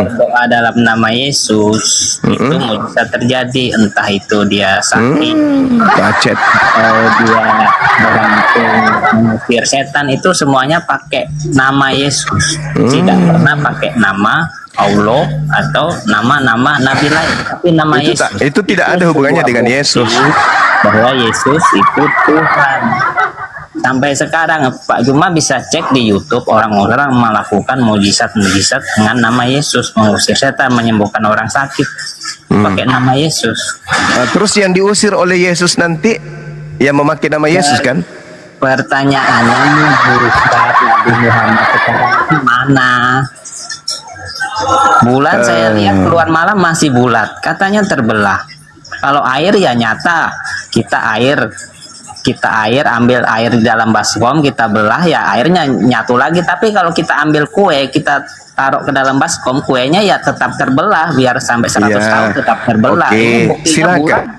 berdoa dalam nama Yesus, itu mukjizat terjadi. Entah itu dia sakit, bacet, atau dia itu mengusir setan, itu semuanya pakai nama Yesus. Tidak pernah pakai nama Allah atau nama-nama nabi lain, tapi nama itu Yesus. Itu tidak ada hubungannya dengan Yesus. Bahwa Yesus itu Tuhan. Sampai sekarang Pak Juma bisa cek di YouTube, orang-orang melakukan mujizat-mujizat dengan nama Yesus, mengusir setan, menyembuhkan orang sakit pakai nama Yesus. Nah, terus yang diusir oleh Yesus nanti yang memakai nama Yesus kan? Pertanyaannya, mujizat Nabi Muhammad sekarang mana? Bulan saya lihat keluar malam masih bulat, katanya terbelah. Kalau air ya nyata, kita air ambil air di dalam baskom, kita belah ya airnya nyatu lagi. Tapi kalau kita ambil kue, kita taruh ke dalam baskom, kuenya ya tetap terbelah, biar sampai 100 tahun tetap terbelah. Oke, silakan.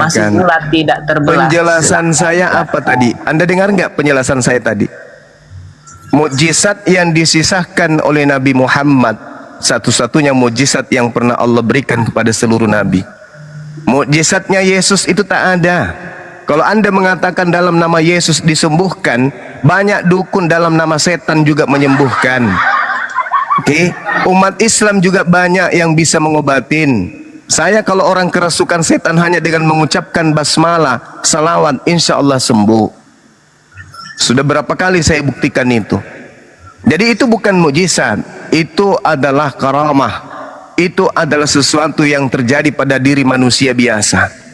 Masih bulat, tidak terbelah. Penjelasan saya apa tadi? Anda dengar nggak penjelasan saya tadi? Mukjizat yang disisahkan oleh Nabi Muhammad satu-satunya mukjizat yang pernah Allah berikan kepada seluruh nabi. Mukjizatnya Yesus itu tak ada. Kalau Anda mengatakan dalam nama Yesus disembuhkan, banyak dukun dalam nama setan juga menyembuhkan. Oke, umat Islam juga banyak yang bisa mengobatin. Saya kalau orang kerasukan setan hanya dengan mengucapkan basmalah, salawat, insya Allah sembuh. Sudah berapa kali saya buktikan itu. Jadi itu bukan mukjizat, itu adalah karamah. Itu adalah sesuatu yang terjadi pada diri manusia biasa.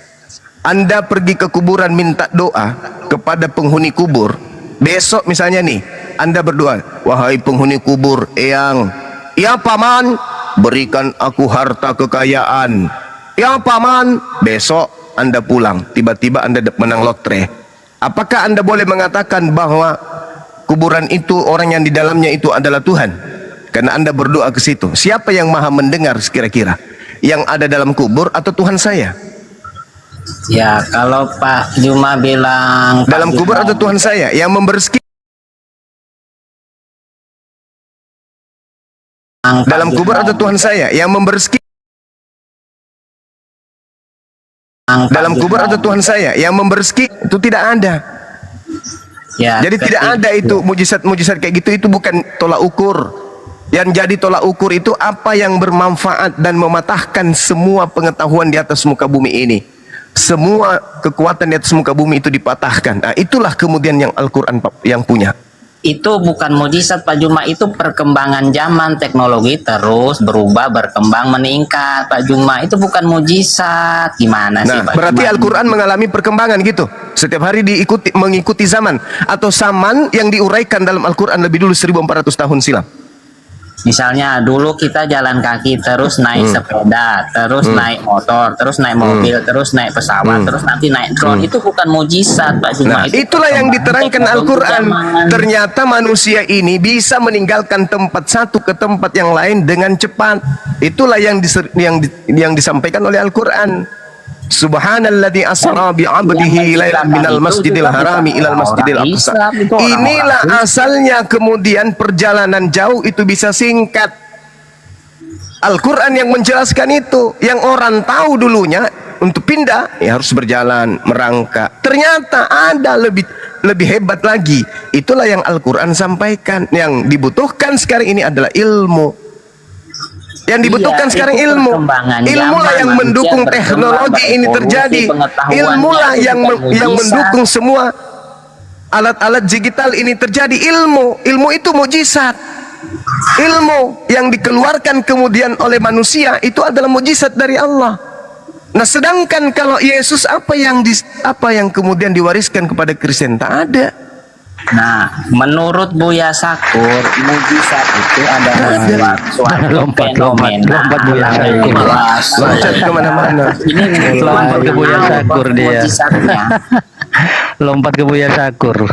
Anda pergi ke kuburan minta doa kepada penghuni kubur. Besok misalnya nih, Anda berdoa, wahai penghuni kubur, Eyang, ya paman, berikan aku harta kekayaan. Ya paman, besok Anda pulang, tiba-tiba Anda menang lotre. Apakah Anda boleh mengatakan bahwa kuburan itu, orang yang di dalamnya itu adalah Tuhan? Karena Anda berdoa ke situ. Siapa yang maha mendengar kira-kira? Yang ada dalam kubur atau Tuhan saya? Ya, kalau Pak Juma bilang Dalam kubur atau Tuhan saya yang memberi rezeki? Dalam kubur atau Tuhan saya yang memberi rezeki? Dalam kubur atau Tuhan saya yang memberi rezeki? Itu tidak ada. Ya, jadi tidak ada itu mujizat-mujizat kayak gitu, itu bukan tolak ukur. Yang jadi tolak ukur itu apa yang bermanfaat dan mematahkan semua pengetahuan di atas muka bumi ini. Semua kekuatan di atas muka bumi itu dipatahkan. Nah, itulah kemudian yang Al-Quran yang punya. Itu bukan mujizat Pak Juma, itu perkembangan zaman, teknologi terus berubah, berkembang, meningkat Pak Juma. Itu bukan mujizat. Gimana sih Pak berarti Juma? Al-Quran mengalami perkembangan gitu. Setiap hari mengikuti zaman. Atau zaman yang diuraikan dalam Al-Quran lebih dulu 1400 tahun silam. Misalnya dulu kita jalan kaki, terus naik sepeda, terus naik motor, terus naik mobil, terus naik pesawat, terus nanti naik drone. Itu bukan mujizat Pak Juma. Nah, itulah yang diterangkan Al-Quran. Ternyata manusia ini bisa meninggalkan tempat satu ke tempat yang lain dengan cepat. Itulah yang disampaikan oleh Al-Quran. Subhanalladzi asra bi 'abdihi lailan minal masjidil harami ilal masjidil aqsa. Inilah asalnya kemudian perjalanan jauh itu bisa singkat. Al-Quran yang menjelaskan itu. Yang orang tahu dulunya untuk pindah ya harus berjalan, merangkak. Ternyata ada lebih hebat lagi. Itulah yang Al-Quran sampaikan. Yang dibutuhkan sekarang ini adalah ilmu. Yang dibutuhkan sekarang ilmu. Ilmulah yang mendukung teknologi ini terjadi. Ilmulah yang mendukung semua alat-alat digital ini terjadi. Ilmu itu mukjizat. Ilmu yang dikeluarkan kemudian oleh manusia itu adalah mukjizat dari Allah. Nah, sedangkan kalau Yesus apa yang kemudian diwariskan kepada Kristen? Tak ada. Nah, menurut Buya Sakur, mujizat itu adalah suatu fenomena. Lompat Buya Sakur. Loncat kemana-mana. Ini Lompat ke Buya Sakur dia. mujizatnya. Lompat ke Buya Sakur.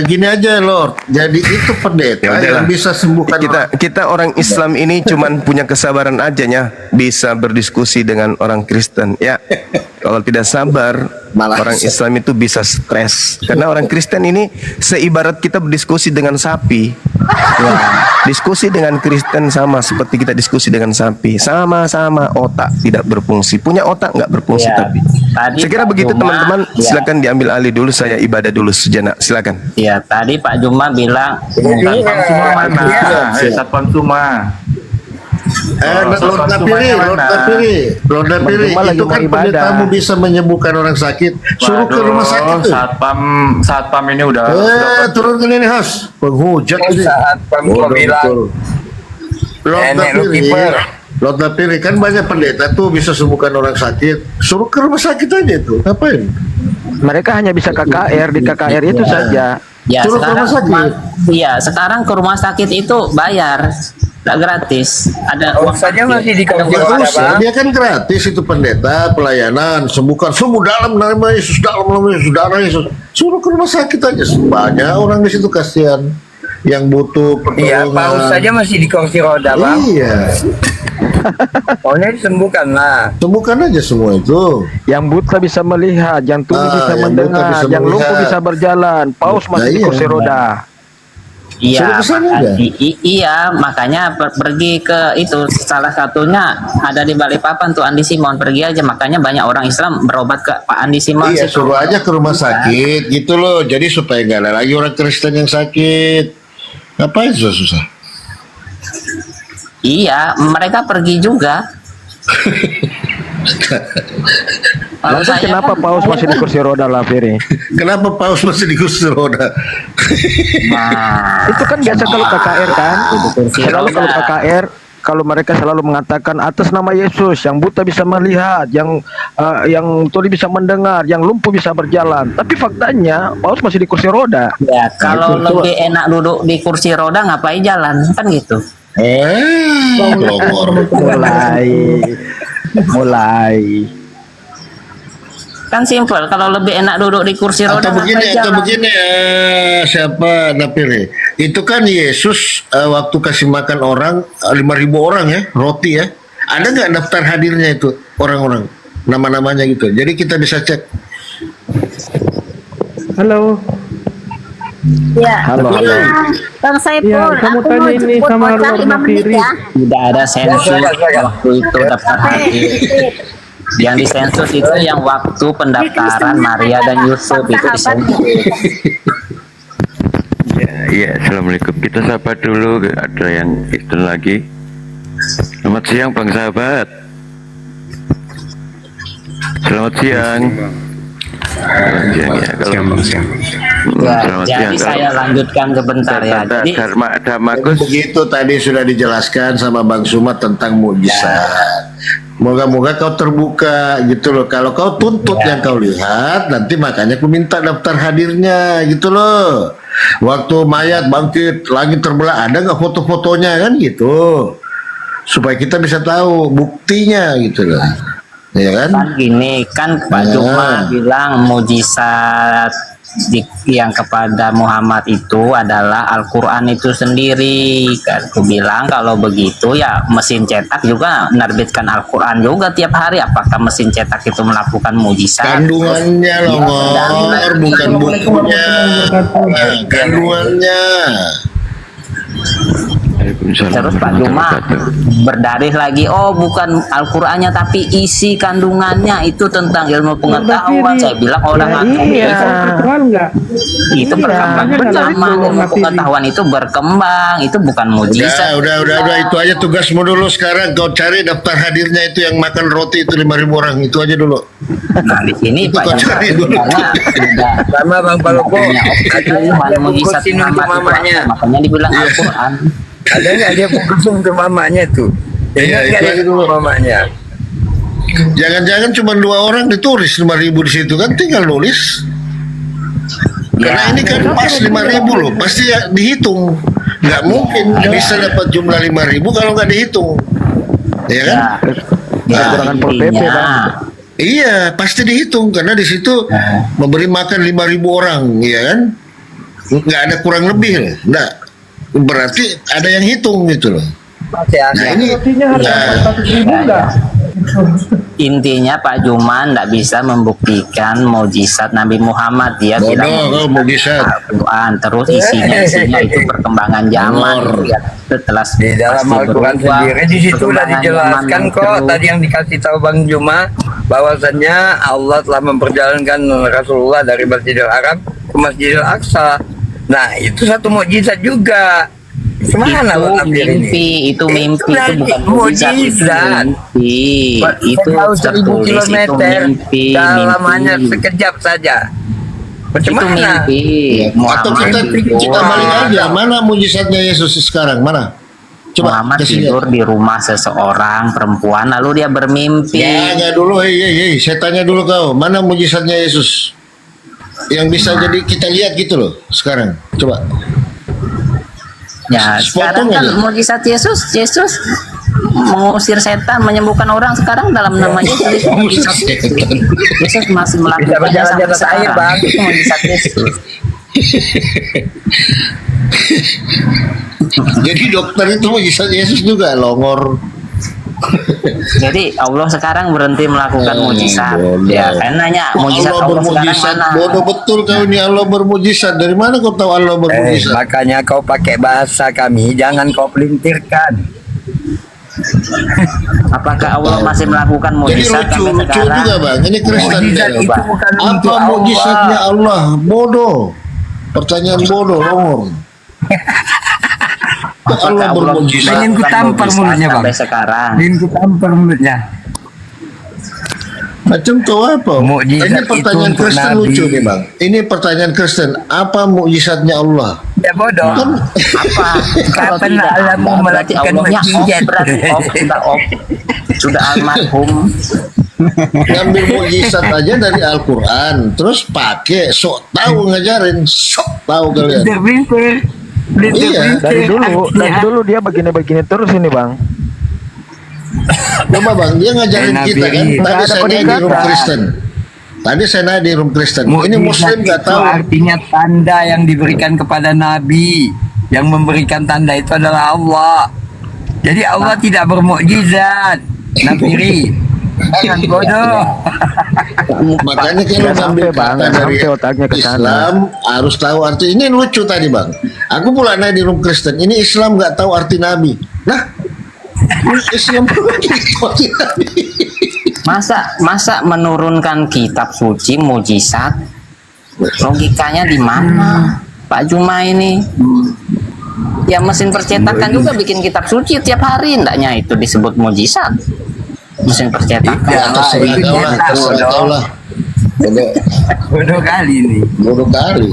Gini aja Lord. Jadi itu pendeta yang bisa sembuhkan kita orang Islam ini cuman punya kesabaran aja ya, bisa berdiskusi dengan orang Kristen ya. Kalau tidak sabar, orang Islam itu bisa stres. Karena orang Kristen ini seibarat kita berdiskusi dengan sapi. Ya, diskusi dengan Kristen sama seperti kita diskusi dengan sapi. Sama-sama otak tidak berfungsi. Punya otak nggak berfungsi Ya, tapi. Saya kira begitu teman-teman. Silakan diambil alih dulu, saya ibadah dulu sejenak. Silakan. Ya, tadi Pak Juma bilang semua mana? Satpam semua. Lord Dapiri, itu kan pendetamu bisa menyembuhkan orang sakit. Suruh ke rumah sakit tuh. Satpam ini udah turunkan ini Has. Penghujat ini. Lord Dapiri kan banyak pendeta tuh bisa sembuhkan orang sakit. Suruh ke rumah sakit aja tuh. Ngapain? Mereka hanya bisa KKR, di KKR itu saja. ya Suruh ke sekarang rumah sakit. sekarang ke rumah sakit itu bayar, tak gratis. Ada saja masih dikasih Bagus, dia kan gratis itu pendeta pelayanan sembuhkan semua dalam nama Yesus, dalam nama Yesus, darah Yesus. Suruh ke rumah sakit aja. Banyak orang di situ kasihan yang butuh pertolongan. Iya, paus saja masih di kursi roda, Bang. Iya. Pokoknya disembuhkan lah. Sembuhkan aja semua itu. Yang buta bisa melihat, yang tuli bisa yang buta mendengar, bisa yang lumpuh melihat. bisa berjalan. Paus masih di Iya. kursi roda. Iya, Suruh kesana aja. iya, makanya pergi ke itu, salah satunya ada di Balikpapan tuh Andi Simon, pergi aja, makanya banyak orang Islam berobat ke Pak Andi Simon. Iya, suruh aja ke rumah sakit gitu loh. Jadi supaya nggak ada lagi orang Kristen yang sakit. Ngapain susah-susah? Iya, mereka pergi juga. Kalau Lantas saya kenapa kan- Paus masih di kursi roda lah, Ferry? Kenapa Paus masih di kursi roda? Nah, Itu kan biasa kalau KKR kan. kursi Selalu roda. kalau KKR, kalau mereka selalu mengatakan atas nama Yesus, yang buta bisa melihat, yang tuli bisa mendengar, yang lumpuh bisa berjalan. Tapi faktanya Paus masih di kursi roda. Ya, kalau Nah, itu lebih enak duduk di kursi roda ngapain jalan, kan gitu. Longor. mulai. Kan simpel, kalau lebih enak duduk di kursi roda Atau begini, ngapain atau jalan. begini, siapa Napiri? Itu kan Yesus waktu kasih makan orang 5.000 orang ya, roti ya. Ada nggak daftar hadirnya itu orang-orang, nama-namanya gitu. Jadi kita bisa cek. Halo. Ya. Halo. Bang Saiful, Ya, kamu aku tanya mau ini jemput sama bocah Lord 5 menit Napiri. ya. Tidak ada sensus waktu itu daftar hadir. Yang disensus itu yang waktu pendaftaran Maria dan Yusuf itu disensus. Ya, assalamualaikum. Kita sapa dulu, ada yang itu lagi. Selamat siang, Bang Sahabat. Selamat siang. Selamat siang ya. Ya, Selamat jadi siang. saya lanjutkan sebentar ya. Jadi Jadi begitu tadi sudah dijelaskan sama Bang Sumat tentang mujizat. Moga-moga kau terbuka gitu loh. Kalau kau tuntut yang kau lihat, nanti makanya aku minta daftar hadirnya gitu loh. Waktu mayat bangkit, langit terbelah, ada nggak foto-fotonya kan gitu. Supaya kita bisa tahu buktinya gitu loh. Ya kan? kan gini, kan Pak Juma bilang mujizat yang kepada Muhammad itu adalah Al-Quran itu sendiri. Kan aku bilang kalau begitu ya mesin cetak juga menerbitkan Al-Quran juga tiap hari. Apakah mesin cetak itu melakukan mujizat? Kandungannya Longor, bukan bukunya. Kandungannya. Terus Pak Juma berdalih lagi, oh bukan Al-Qurannya tapi isi kandungannya itu tentang ilmu pengetahuan. Saya bilang orang itu berkembang bersama, ilmu pengetahuan itu berkembang, itu bukan mujizat. Udah, itu aja tugasmu dulu sekarang. Kau cari daftar hadirnya itu yang makan roti itu 5.000 orang, itu aja dulu. Nah di sini Itu Pak kau Juma cari dulu. sebenarnya Sama Bang Palopo, ada mujizat bungkusin untuk Muhammad itu, mamanya. makanya dibilang Al-Quran. Ada nggak dia bungkusin untuk mamanya tuh? Iya, Ingat itu nggak aja dia dulu. mamanya? Jangan-jangan cuma 2 orang ditulis 5.000 di situ kan, tinggal nulis. Karena ini kan pas 5.000 loh, pasti ya dihitung. Nggak mungkin bisa dapat jumlah 5.000 kalau nggak dihitung. Ya kan? Ya, Kekurangan Pol PP, intinya, Bang. Iya, pasti dihitung karena di situ memberi makan 5.000 orang, ya kan? Nggak ada kurang lebih loh. Nggak. Berarti ada yang hitung gitu loh. Nah ini intinya Pak Juma tidak bisa membuktikan mujizat Nabi Muhammad. Dia bilang bodoh kau mujizat. Al-Quran, terus isinya itu perkembangan zaman. Ya, setelah Di dalam pasti Al-Quran berubah, sendiri di situ udah perkembangan dijelaskan zaman kok terus. tadi yang dikasih tahu Bang Juma bahwasannya Allah telah memperjalankan Rasulullah dari Masjidil Haram ke Masjidil Aqsa. Nah itu satu mukjizat juga. Kemana Bang Abdir ini? itu mimpi, itu berarti bukan mujizat, itu mujizat. mimpi, itu Jauh 1.000 tertulis, itu kilometer, mimpi, dalamannya mimpi. sekejap saja. Itu Bagaimana? mimpi. Atau kita balik aja, mana mujizatnya Yesus sekarang, mana? Coba Muhammad kasih tidur lihat. di rumah seseorang perempuan lalu dia bermimpi. Ya nggak dulu, hei, saya tanya dulu kau, mana mujizatnya Yesus? Yang bisa jadi kita lihat gitu loh sekarang, coba. Ya, Sepotong sekarang kan aja. mujizat Yesus mengusir setan, menyembuhkan orang sekarang dalam nama Yesus. Mujizat Yesus. Yesus masih Bisa melakukannya berjalan di sampai atas air, sekarang. Bang. Itu mujizat Yesus. Jadi dokter itu mujizat Yesus juga, Longor. Jadi Allah sekarang berhenti melakukan mujizat. bodoh. Ya, kan nanya mujizat Allah Allah sekarang bermujizat. mana? Bodoh betul kau ini, Allah bermujizat. Dari mana kau tahu Allah bermujizat? Makanya kau pakai bahasa kami, jangan kau pelintirkan. Apakah Allah masih melakukan Jadi mujizat sampai lucu sekarang? juga bang. Ini Kristen. Mujizat itu bukan untuk Apa mujizatnya Allah. Allah? Bodoh. Pertanyaan bodoh, Longor. Apakah Allah bermujizat? Ingin ku tampar mujizat mulutnya, Bang. sampai sekarang? Ingin ku tampar mulutnya. Macam kau apa? Mukjizat Ini itu pertanyaan untuk Kristen Nabi. lucu nih bang. Ini pertanyaan Kristen. Apa mukjizatnya Allah? Ya bodoh. Apa? Kalau Kapan tidak Allahmu ada, berarti melakukan Allahnya off, mukjizat? berarti off, sudah almarhum. Ngambil mukjizat aja dari Al-Quran, terus pakai sok tahu ngajarin, sok tahu kalian. Pinter-pinter. Iya. Dari dulu dia begini-begini terus ini bang. Coba bang, dia ngajarin Nabi. kita kan. Nggak Tadi ada saya naik di peningkatan. room Kristen. Tadi saya naik di room Kristen. Ini Muslim nggak itu tahu. artinya tanda yang diberikan kepada Nabi. Yang memberikan tanda itu adalah Allah. Jadi Allah tidak bermukjizat. Nafiri. Jangan bodoh. Makanya kalau Nggak ngambil sampai, Bang. kata Nggak dari sampai otaknya ke sana. Islam harus tahu arti. Ini lucu tadi bang. Aku pula naik di room Kristen. Ini Islam nggak tahu arti Nabi. Nah, Islam tahu arti Nabi. Masa menurunkan kitab suci mujizat? Logikanya di mana, Pak Juma ini? Ya mesin percetakan juga bikin kitab suci tiap hari, ndaknya itu disebut mujizat. Mesin percetakan. Ya, Terserah itu kau lah, nyata, terserah bodoh. kau lah. Bodoh kali ini. Bodoh kali.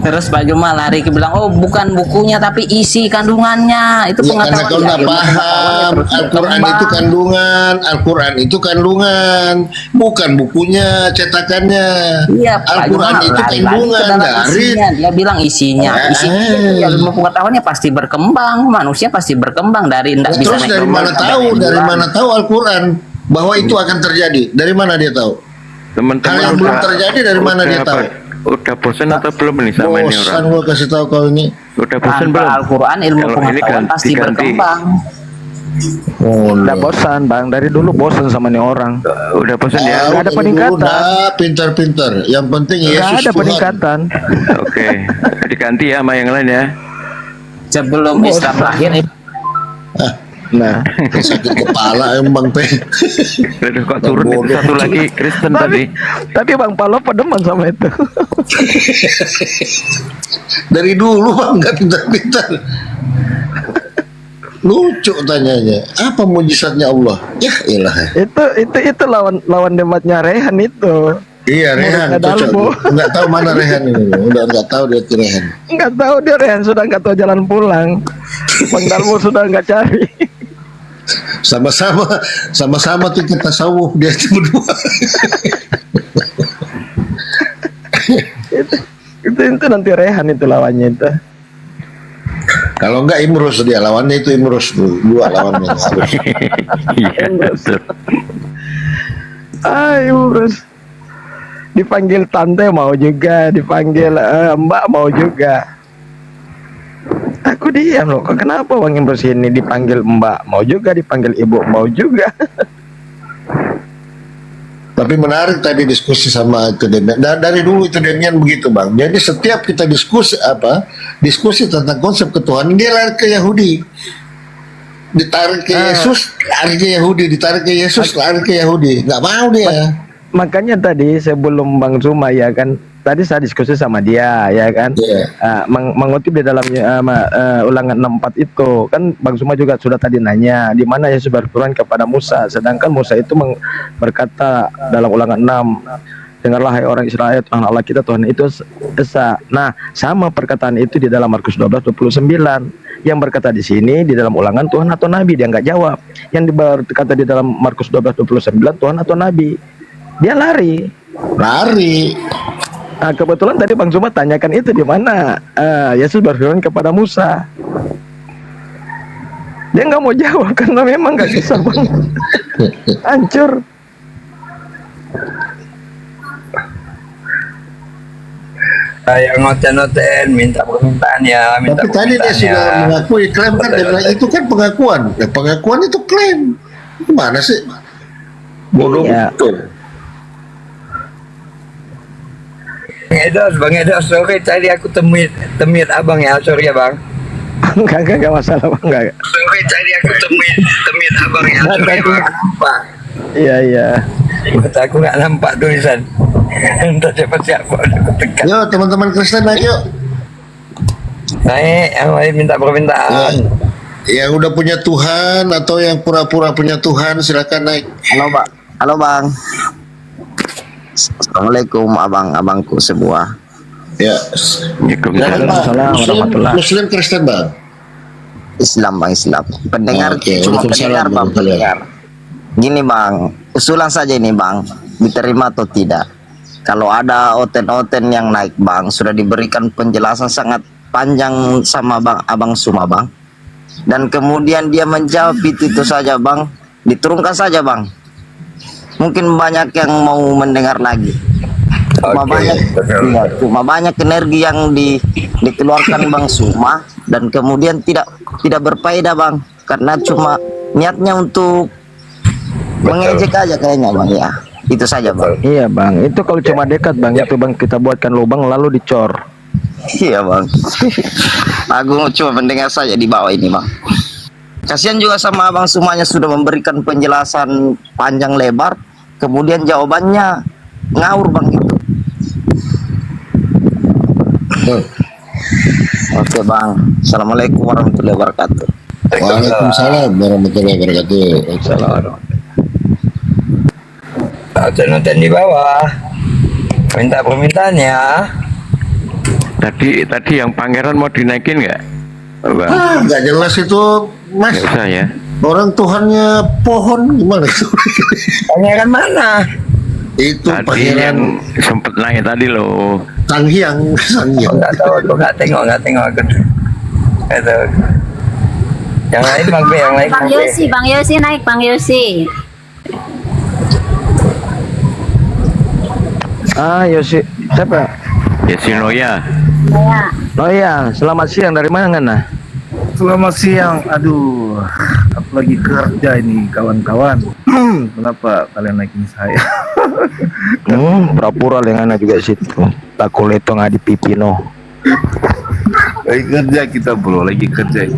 Terus Pak Juma lari ke bilang, oh bukan bukunya tapi isi kandungannya. Itu Ya, karena pengetahuan. kau nggak ilmu paham pengetahuannya terus Al-Quran berkembang. itu kandungan, Al-Quran itu kandungan, bukan bukunya, cetakannya. Iya, Pak Al-Quran Juma itu lari lagi ke kandungan dalam dari isinya. Dia bilang isinya. Isinya itu ya, ilmu pengetahuannya pasti berkembang. Manusia pasti berkembang dari ndak bisa terus naik dari domba mana sampai tahu? naik Dari bulan. mana tahu Al-Quran bahwa itu akan terjadi? Dari mana dia tahu? Hal Teman-teman yang belum terjadi dari mana dia apa? tahu? Udah bosan atau belum nih sama ini Bosan orang? gua kasih tahu kau ini. Udah bosan Tanpa belum? Al-Quran ilmu Kalau ini pengetahuan pasti ganti-ganti. berkembang. Udah bosan bang. Dari dulu bosan sama nih orang. Udah bosan ya? Nggak ada peningkatan. Udah pintar-pintar. Yang penting Nggak Yesus ada Tuhan. peningkatan. Oke, diganti ya sama yang lain ya. Sebelum Islam lahir Nah, Sakit kepala emang teh. Aduh, kok turun itu Bodoh. satu lagi Kristen tadi. tapi bang Palo pedeman sama itu. Dari dulu bang nggak pintar-pintar. Lucu tanyanya. Apa mujizatnya Allah? Ya ilah. itu lawan debatnya Rehan itu. Iya Rehan. Muridnya Dalbo. Cocok. Nggak tahu mana Rehan ini. Udah nggak tahu dia tuh Rehan. Nggak tahu dia Rehan sudah nggak tahu jalan pulang. Bang Dalmo sudah nggak cari. Sama-sama tuh kita tasawuf dia itu berdua. itu nanti Rehan itu lawannya itu. Kalau enggak Imrus dia lawannya itu Imrus dua lawannya harus. Iya, betul. Urus. Dipanggil tante mau juga, dipanggil mbak mau juga. Aku diam loh. Kok kenapa Bang Imrus ini dipanggil mbak mau juga, dipanggil ibu mau juga. Tapi menarik tadi diskusi sama itu Demian. Dari dulu itu Demian begitu bang. Jadi setiap kita diskusi tentang konsep ketuhanan dia lari ke Yahudi. Ditarik ke Yesus, lari ke Yahudi. Ditarik ke Yesus, lari ke Yahudi. Nggak mau dia. Makanya tadi sebelum Bang Zuma ya kan, tadi saya diskusi sama dia ya kan, Iya. mengutip di dalamnya ulangan 64 itu kan Bang Zuma juga sudah tadi nanya di mana Yesus berfirman kepada Musa, sedangkan Musa itu berkata dalam ulangan 6, dengarlah hai orang Israel, Tuhan Allah kita Tuhan itu esa. Nah sama perkataan itu di dalam Markus 12:29. Yang berkata di sini di dalam ulangan Tuhan atau Nabi, dia nggak jawab. Yang berkata di dalam Markus 12:29 Tuhan atau Nabi. Dia lari. Nah, kebetulan tadi Bang Zuma tanyakan itu di mana Yesus berfirman kepada Musa. Dia nggak mau jawab karena memang nggak bisa bang. Hancur. Yang ngoten-ngoten minta permintaan ya, minta Tapi tadi dia permintaannya. sudah mengakui klaim kan, dia bilang itu kan pengakuan. Ya, pengakuan itu klaim. Gimana sih? Bodoh Iya. betul. Bang Edos, sorry tadi aku temit abang ya, sorry ya bang. Enggak masalah bang, enggak. Sorry tadi aku temit abang ya, sorry ya bang. Nampak. Iya. Buat aku nggak nampak tulisan. Entah siapa aku tekan. Yo teman-teman Kristen naik yuk. Naik, yang lain minta permintaan. Yang udah punya Tuhan atau yang pura-pura punya Tuhan silakan naik. Halo bang. Assalamualaikum abang-abangku semua. Ya. Waalaikumsalam. Muslim Kristen bang. Islam bang, Islam. Pendengar Oke, cuma waalaikumsalam, pendengar bang, waalaikumsalam. pendengar. Gini bang, usulan saja ini bang, diterima atau tidak? Kalau ada oten-oten yang naik bang, sudah diberikan penjelasan sangat panjang sama bang Abang Suma bang, dan kemudian dia menjawab itu saja bang, diturunkan saja bang. Mungkin banyak yang mau mendengar lagi. Cuma banyak energi yang dikeluarkan bang Suma, dan kemudian tidak berfaedah bang, karena cuma niatnya untuk mengejek aja kayaknya bang ya. Itu saja bang. Iya bang, itu kalau cuma dekat bang, itu bang kita buatkan lubang lalu dicor. Iya bang. Aku cuma mendengar saja di bawah ini bang. Kasihan juga sama abang semuanya, sudah memberikan penjelasan panjang lebar, kemudian jawabannya ngawur bang gitu. Oke bang, assalamualaikum warahmatullahi wabarakatuh. Waalaikumsalam warahmatullahi wabarakatuh. Nonton di bawah. Minta permintaannya. Tadi yang pangeran mau dinaikin nggak? Bang? Nggak jelas itu mas. Nggak usah ya. Orang Tuhannya pohon gimana itu? Pangeran mana? Itu Tadi yang pangeran sempet naik tadi loh. Sanghyang. Nggak tahu, aku nggak tengok aku. Nggak tahu. Yang lain bang B, yang lain Bang Yosi naik Bang Yosi. Yosi, siapa? Yesinoya. Ya. Oh iya, selamat siang, dari mana Ngana? Selamat siang. Aduh, aku lagi kerja ini kawan-kawan. Kenapa kalian naikin saya? Pura-pura Ngana juga situ. Takuleto ngadi pipino. Lagi kerja kita bro, lagi kerja.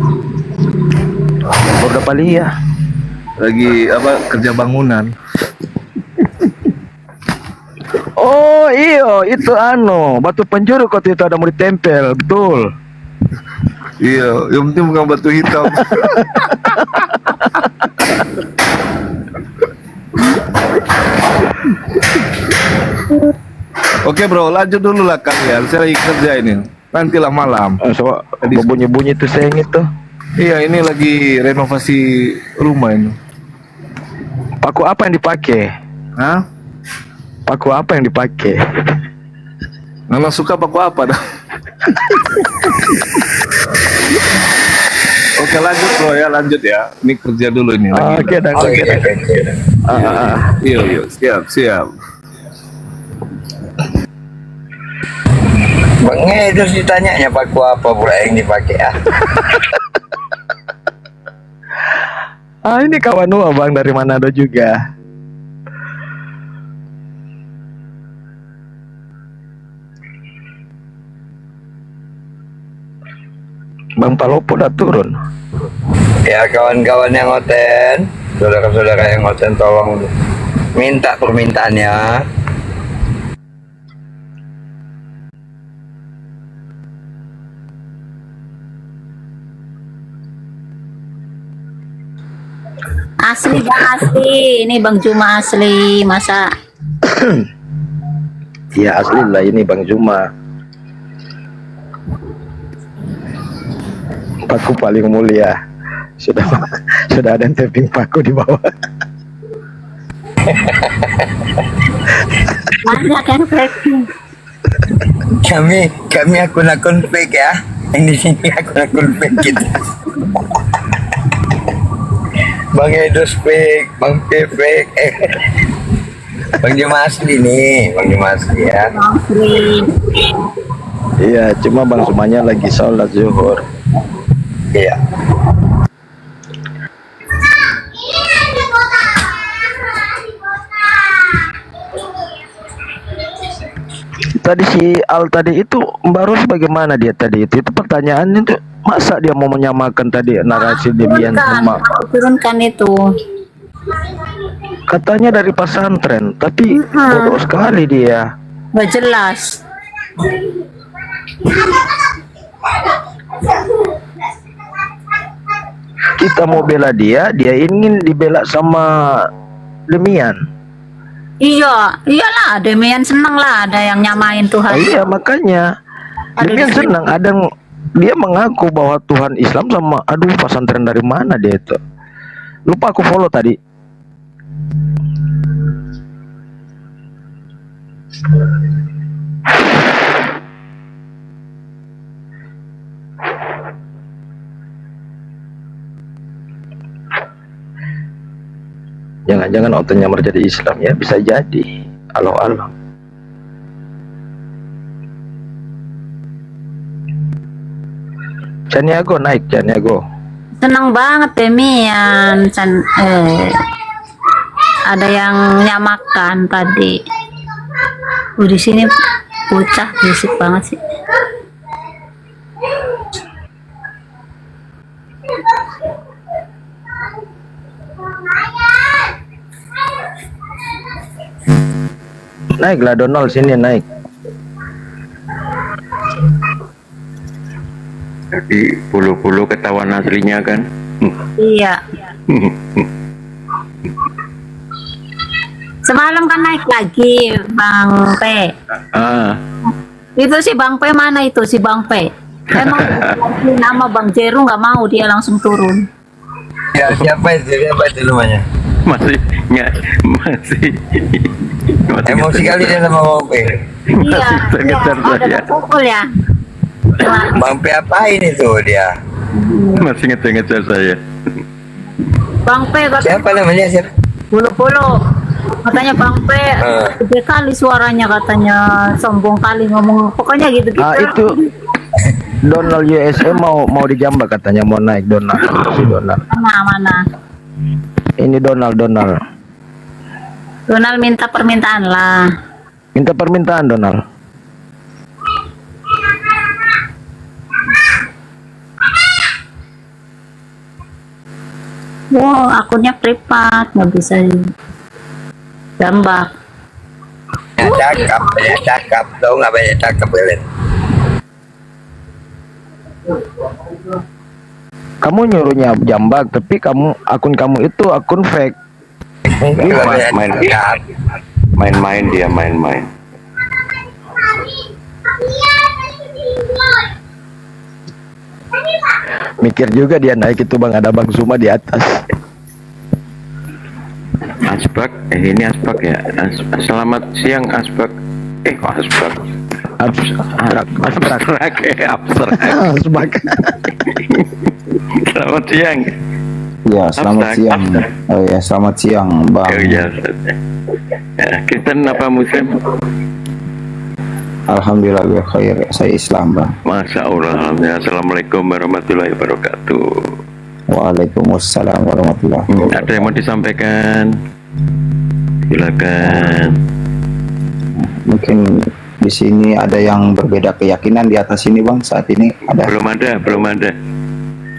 Udah paling ya. Lagi kerja bangunan. Oh iyo, itu batu penjuru kok itu ada mau ditempel, betul. Iya, yang penting bukan batu hitam. Oke bro, lanjut dulu lah kalian. Saya lagi kerja ini. Nantilah malam. So, bunyi-bunyi itu sayang itu. Iya, ini lagi renovasi rumah ini. Paku apa yang dipakai? Hah? Paku apa yang dipakai? Nggak suka paku apa dah? Oke lanjut bro ya, lanjut ya. Ini kerja dulu ini. Oke, dan Iya, siap. Bang terus ditanyanya paku apa pula yang dipakai ini kawan lu abang dari Manado juga. Bang Palopo udah turun. Ya kawan-kawan yang ngoten, saudara-saudara yang ngoten, tolong minta permintaannya. Asli Bang asli. Ini Bang Juma asli, masa Iya asli lah ini Bang Juma. Paku paling mulia. Sudah ada yang tapping paku di bawah. banyak yang fake. Kami akun-akun fake ya. Yang di sini akun-akun fake kita. Bang Edos fake, Bang P fake. Bang Juma asli nih, Bang Juma asli ya. Asli. Iya, cuma Bang Sumanya lagi sholat zuhur. Iya. Tadi si Al tadi itu Mbak Ros bagaimana dia tadi itu pertanyaannya tuh, masa dia mau menyamakan tadi narasi Demian sama Turunkan itu. katanya dari pesantren, tapi bodoh sekali dia. Gak jelas. Kita mau bela dia, dia ingin dibela sama Demian. Iya, iyalah, Demian seneng lah ada yang nyamain Tuhan. Iya, makanya Ada Demian di- senang ada dia mengaku bahwa Tuhan Islam sama aduh pesantren dari mana dia itu. Lupa aku follow tadi. Jangan-jangan otaknya mau jadi Islam ya, bisa jadi. Allah. Caniago naik, Caniago. Seneng banget Demian. Ada yang nyamakan tadi. Di sini bocah berisik banget sih. Naiklah Donald sini naik. Jadi puluh-puluh ketahuan aslinya kan. Iya. Semalam kan naik lagi Bang P. Itu si Bang P mana itu si Bang P? Emang nama Bang Jeru nggak mau, dia langsung turun. Ya, siapa itu namanya? masih Emosi kali dia sama Bang P. Iya, ngejar ada saya. pukul ya. Bang P apain itu dia? Masih ngejar saya. Bang P Siapa namanya? Siapa? Bulu-bulu katanya Bang P gede kali suaranya, katanya sombong kali ngomong, pokoknya gitu-gitu. Itu Donald USA mau dijambak katanya, mau naik Donald. Si Donald. Mana? Ini Donald. Donald minta permintaan lah. Minta permintaan Donald. Wow, akunnya privat, nggak bisa jambak. Ya cakap, tahu nggak banyak cakap kalian. Kamu nyuruhnya jambak, tapi akun kamu itu akun fake. Main-main dia main-main. Mikir juga dia naik itu Bang, ada Bang Zuma di atas. Asbak, ini Asbak ya. Selamat siang Asbak. Kok Asbak? Abstrak. Asbak. Selamat siang. Ya, selamat Abstrak. siang. Oh ya, selamat siang, Bang. Oh, iya. Kristen apa Muslim? Alhamdulillah gue khair. Saya Islam, Bang. Masya Allah. Alhamdulillah. Assalamualaikum warahmatullahi wabarakatuh. Waalaikumsalam warahmatullahi wabarakatuh. Ada yang mau disampaikan? Silakan. Mungkin di sini ada yang berbeda keyakinan di atas ini, Bang. Saat ini ada. Belum ada.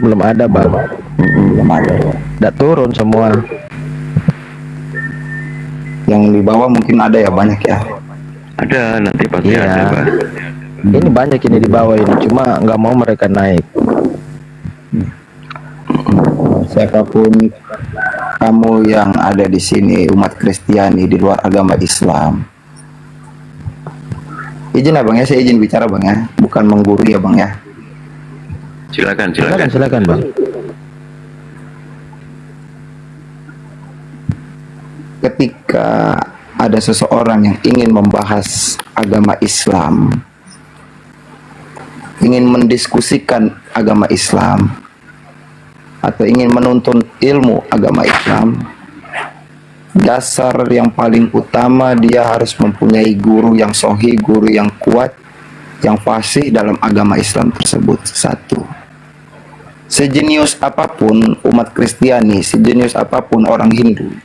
Belum ada Bang. Belum ada. Ya. Udah turun semua. Yang di bawah mungkin ada ya, banyak ya. Ada, nanti pasti Iya. ada, Pak. Ini banyak ini di bawah ini, cuma nggak mau mereka naik. Siapapun kamu yang ada di sini, umat Kristiani di luar agama Islam. Izin ya Bang ya, saya izin bicara Bang ya, bukan menggurui ya Bang ya. Silakan. Bang. Ketika ada seseorang yang ingin membahas agama Islam, ingin mendiskusikan agama Islam, atau ingin menuntun ilmu agama Islam, Dasar yang paling utama, dia harus mempunyai guru yang sahih, guru yang kuat, yang fasih dalam agama Islam tersebut. Satu, sejenius apapun umat Kristiani, sejenius apapun orang Hindu,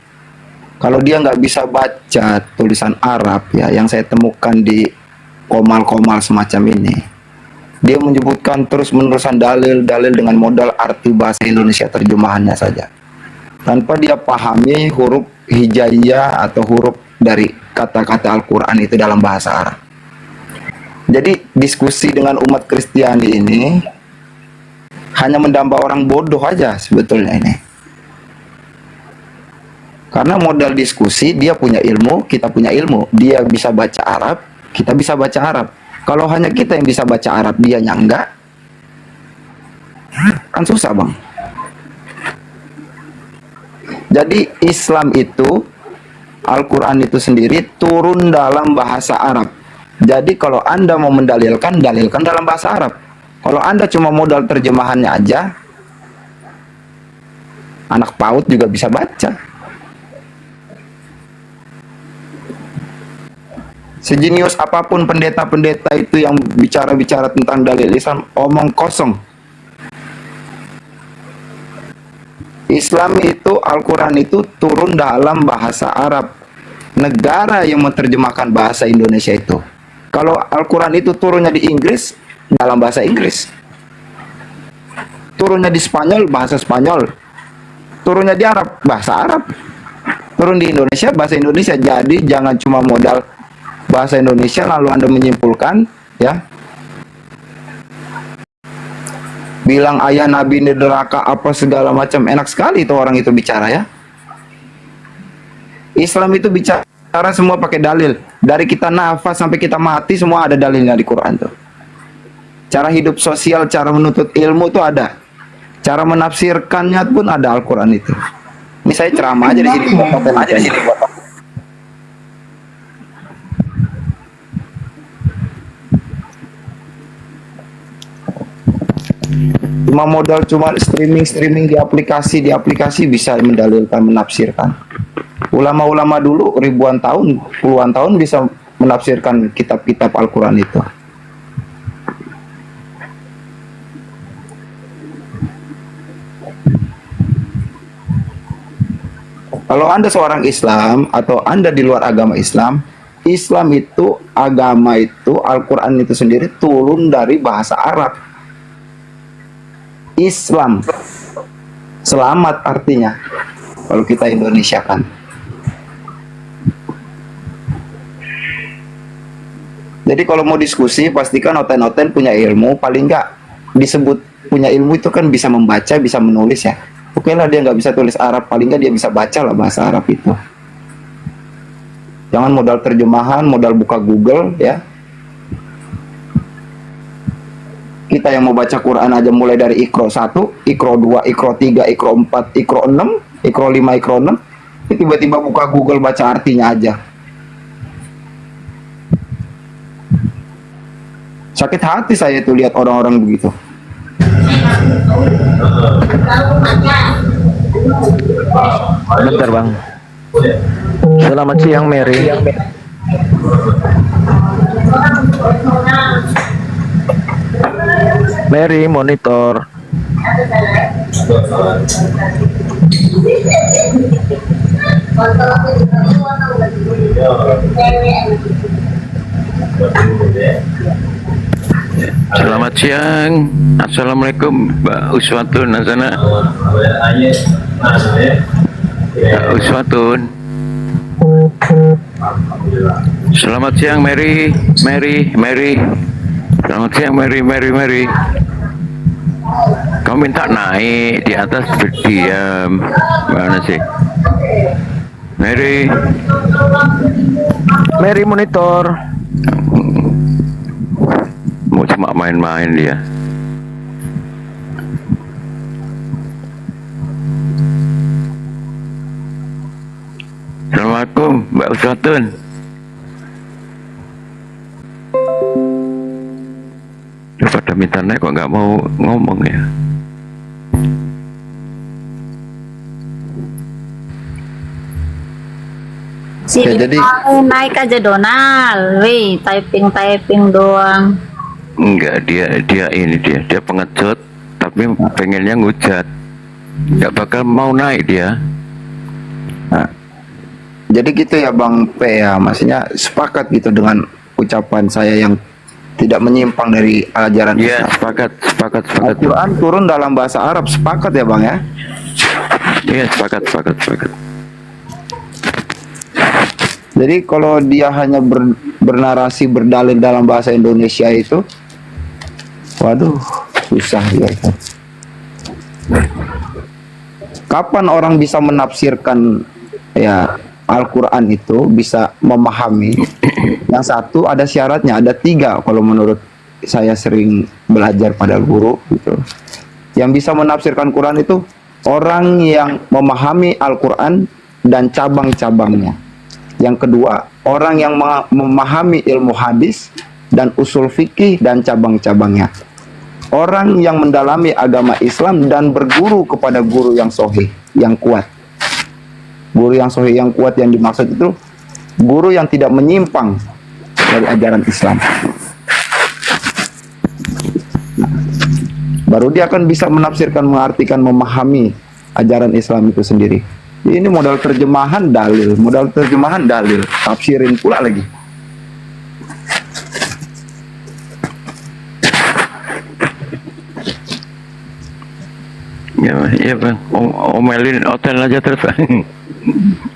kalau dia nggak bisa baca tulisan Arab ya, yang saya temukan di komal-komal semacam ini, dia menyebutkan terus-menerusan dalil-dalil dengan modal arti bahasa Indonesia terjemahannya saja, tanpa dia pahami huruf hijaiyah atau huruf dari kata-kata Al-Quran itu dalam bahasa Arab. Jadi diskusi dengan umat Kristiani ini hanya mendamba orang bodoh aja sebetulnya ini. Karena modal diskusi, dia punya ilmu, kita punya ilmu. Dia bisa baca Arab, kita bisa baca Arab. Kalau hanya kita yang bisa baca Arab, dia yang enggak, kan susah bang. Jadi Islam itu, Al-Quran itu sendiri turun dalam bahasa Arab. Jadi kalau Anda mau mendalilkan, dalilkan dalam bahasa Arab. Kalau Anda cuma modal terjemahannya aja, anak PAUD juga bisa baca. Sejenius apapun pendeta-pendeta itu yang bicara-bicara tentang dalil Islam, omong kosong. Islam itu, Al-Quran itu turun dalam bahasa Arab. Negara yang menerjemahkan bahasa Indonesia itu. Kalau Al-Quran itu turunnya di Inggris, dalam bahasa Inggris. Turunnya di Spanyol, bahasa Spanyol. Turunnya di Arab, bahasa Arab. Turun di Indonesia, bahasa Indonesia. Jadi jangan cuma modal bahasa Indonesia lalu Anda menyimpulkan, ya, bilang ayah Nabi ini neraka apa segala macam. Enak sekali itu orang itu bicara ya. Islam itu bicara semua pakai dalil. Dari kita nafas sampai kita mati semua ada dalilnya di Quran tuh. Cara hidup sosial, cara menuntut ilmu tuh ada. Cara menafsirkannya pun ada Al-Quran itu. Ini saya ceramah aja di sini, konten aja di sini. Cuma modal cuma streaming di aplikasi bisa mendalilkan, menafsirkan. Ulama-ulama dulu ribuan tahun, puluhan tahun bisa menafsirkan kitab-kitab Al-Quran itu. Kalau Anda seorang Islam atau Anda di luar agama Islam, Islam itu, agama itu, Al-Quran itu sendiri turun dari bahasa Arab. Islam, selamat artinya kalau kita Indonesia kan. Jadi kalau mau diskusi pastikan noten-noten punya ilmu, paling nggak disebut punya ilmu itu kan bisa membaca, bisa menulis ya. Oke lah dia nggak bisa tulis Arab, paling nggak dia bisa baca lah bahasa Arab itu. Jangan modal terjemahan, modal buka Google ya. Kita yang mau baca Quran aja mulai dari Iqra 1, Iqra 2, Iqra 3, Iqra 4, Iqra 6, Iqra 5, Iqra 6. Tiba-tiba buka Google baca artinya aja. Sakit hati saya tuh lihat orang-orang begitu. Bentar bang. Selamat siang Mary. Mary monitor. Selamat siang. Assalamualaikum Mbak Uswatun Nazana. Uswatun. Selamat siang Mary. Selamat siang Mary. Kamu minta naik di atas berdiam. Mana sih? Mary monitor. Mau cuma main-main dia. Assalamualaikum Mbak Uswatun. Pada minta naik kok nggak mau ngomong ya. Sini Ya, jadi naik aja Donald, wih typing doang. Enggak, dia pengecut tapi pengennya ngujat. Nggak bakal mau naik dia. nah, jadi gitu ya Bang P ya, maksudnya sepakat gitu dengan ucapan saya yang tidak menyimpang dari ajaran Iya, Islam. sepakat. Al-Quran turun dalam bahasa Arab, sepakat ya Bang ya. Iya, sepakat. Jadi kalau dia hanya bernarasi berdalil dalam bahasa Indonesia itu, waduh, susah dia itu. Kapan orang bisa menafsirkan ya Al-Quran itu, bisa memahami? Yang satu ada syaratnya, ada 3 kalau menurut saya sering belajar pada guru gitu. Yang bisa menafsirkan Quran itu orang yang memahami Al-Quran dan cabang-cabangnya. Yang kedua, orang yang memahami ilmu hadis dan usul fikih dan cabang-cabangnya. Orang yang mendalami agama Islam dan berguru kepada guru yang sahih, yang kuat. Guru yang sahih yang kuat yang dimaksud itu guru yang tidak menyimpang dari ajaran Islam. Baru dia akan bisa menafsirkan, mengartikan, memahami ajaran Islam itu sendiri. Ini modal terjemahan dalil, tafsirin pula lagi. Ya Bang, omelin hotel aja terus.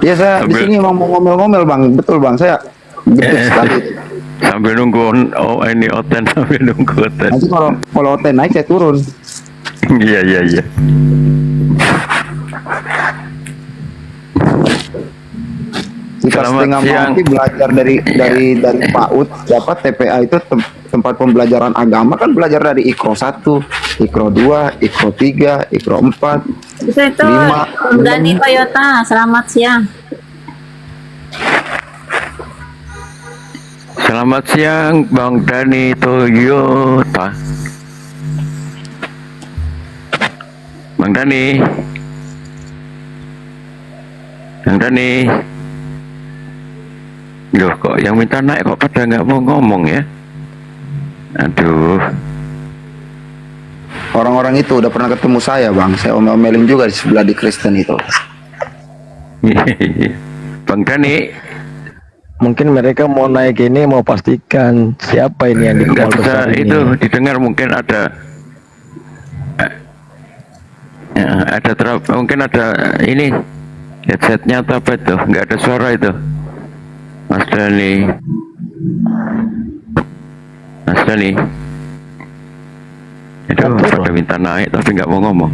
Ya saya di sini mau ngomel-ngomel Bang, betul Bang, saya gede sekali. Sambil nunggu ini hotel, sambil nunggu hotel. Nanti kalau hotel naik saya turun. Iya. Kita Selamat setengah siang. mati belajar dari PAUD, dapat TPA itu tempat pembelajaran agama kan, belajar dari Iqro 1, Iqro 2, Iqro 3, Iqro 4, Itu 5, Dani Toyota, selamat siang. Selamat siang Bang Dani Toyota. Bang Dani. Loh, kok yang minta naik kok pada nggak mau ngomong ya? Aduh. Orang-orang itu udah pernah ketemu saya Bang, saya omel-omelin juga di sebelah di Kristen itu. Bang Dani, Mungkin mereka mau naik ini, mau pastikan siapa ini yang di nggak mall bisa besar ini. itu didengar, mungkin ada mungkin ada ini headsetnya atau apa itu, nggak ada suara itu. Mas Dani, aduh, udah minta naik tapi nggak mau ngomong.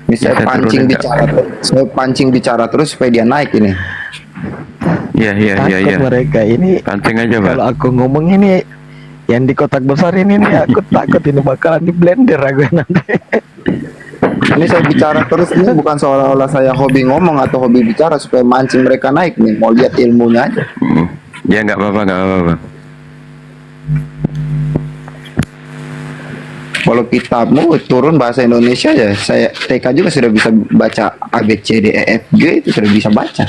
Bisa Ya, saya pancing turunin, bicara, saya pancing bicara terus supaya dia naik ini. Takut mereka ini. Pancing aja Pak. Kalau aku ngomong ini yang di kotak besar ini nih, aku takut ini bakalan di blender aku nanti. Ini saya bicara terus, ini bukan seolah-olah saya hobi ngomong atau hobi bicara, supaya mancing mereka naik nih, mau lihat ilmunya aja. Ya nggak apa-apa. Kalau kitabmu turun bahasa Indonesia ya, saya TK juga sudah bisa baca A B C D E F G, itu sudah bisa baca.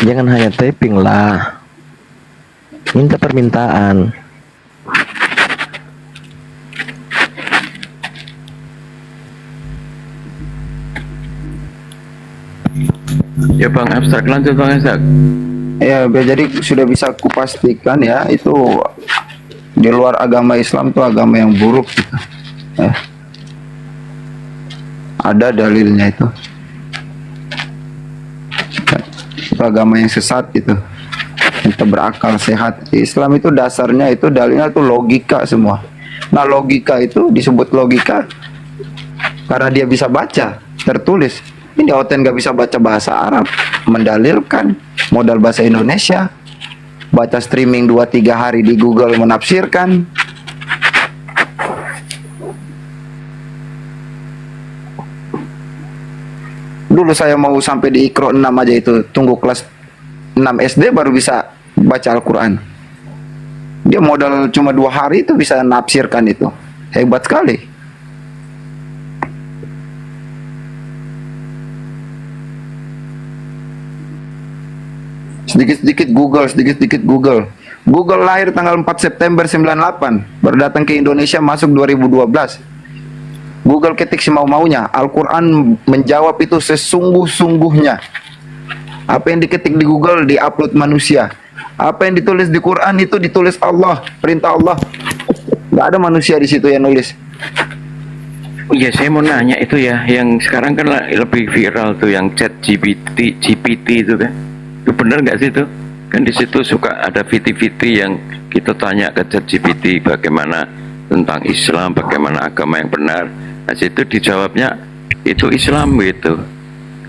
Jangan hanya typing lah, minta permintaan. Ya Bang, abstrak, lanjut Bang abstrak. Ya, jadi sudah bisa kupastikan ya, itu di luar agama Islam itu agama yang buruk gitu. Ada dalilnya itu. Itu agama yang sesat itu. Kita berakal sehat. Islam itu dasarnya itu dalilnya itu logika semua. Nah, logika itu disebut logika karena dia bisa baca, tertulis. Ini Oten gak bisa baca bahasa Arab, mendalilkan modal bahasa Indonesia, baca streaming 2-3 hari di Google menafsirkan. Dulu saya mau sampai di Iqro 6 aja itu, tunggu kelas 6 SD baru bisa baca Al-Quran. Dia modal cuma 2 hari itu bisa nafsirkan itu. Hebat sekali. Sedikit-sedikit Google. Google lahir tanggal 4 September 98, baru datang ke Indonesia masuk 2012. Google ketik semau-maunya, Al-Quran menjawab itu sesungguh-sungguhnya. Apa yang diketik di Google diupload manusia. Apa yang ditulis di Quran itu ditulis Allah, perintah Allah. Gak ada manusia di situ yang nulis. Iya, saya mau nanya itu ya, yang sekarang kan lebih viral tuh yang chat GPT itu kan. Itu benar nggak sih itu? Kan di situ suka ada VT-VT yang kita tanya ke chat GPT bagaimana tentang Islam, bagaimana agama yang benar. Nah, situ dijawabnya itu Islam gitu.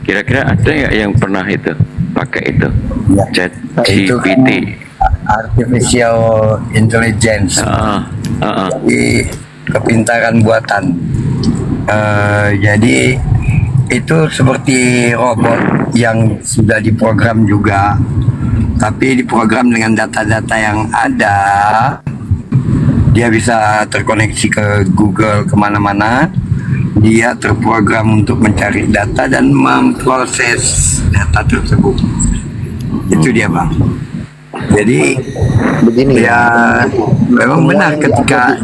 Kira-kira ada nggak yang pernah itu pakai itu Ya, chat itu kan GPT? artificial intelligence, jadi kepintaran buatan. Jadi itu seperti robot yang sudah diprogram juga, tapi diprogram dengan data-data yang ada. Dia bisa terkoneksi ke Google kemana-mana. Dia terprogram untuk mencari data dan memproses data tersebut. Itu dia, Bang. Jadi begini ya, memang benar ketika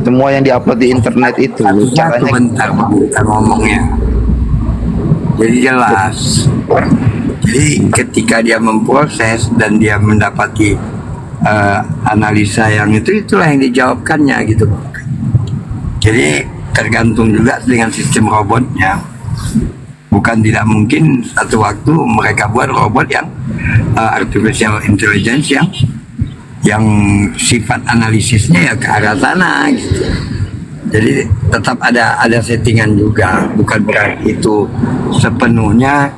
semua yang diupload di internet itu caranya bentar Bang, kita ngomongnya. Jadi jelas. Jadi ketika dia memproses dan dia mendapati analisa yang itulah yang dijawabkannya gitu. Jadi tergantung juga dengan sistem robotnya. Bukan tidak mungkin satu waktu mereka buat robot yang artificial intelligence yang sifat analisisnya ya ke arah sana gitu. Jadi tetap ada settingan juga, bukan berarti itu sepenuhnya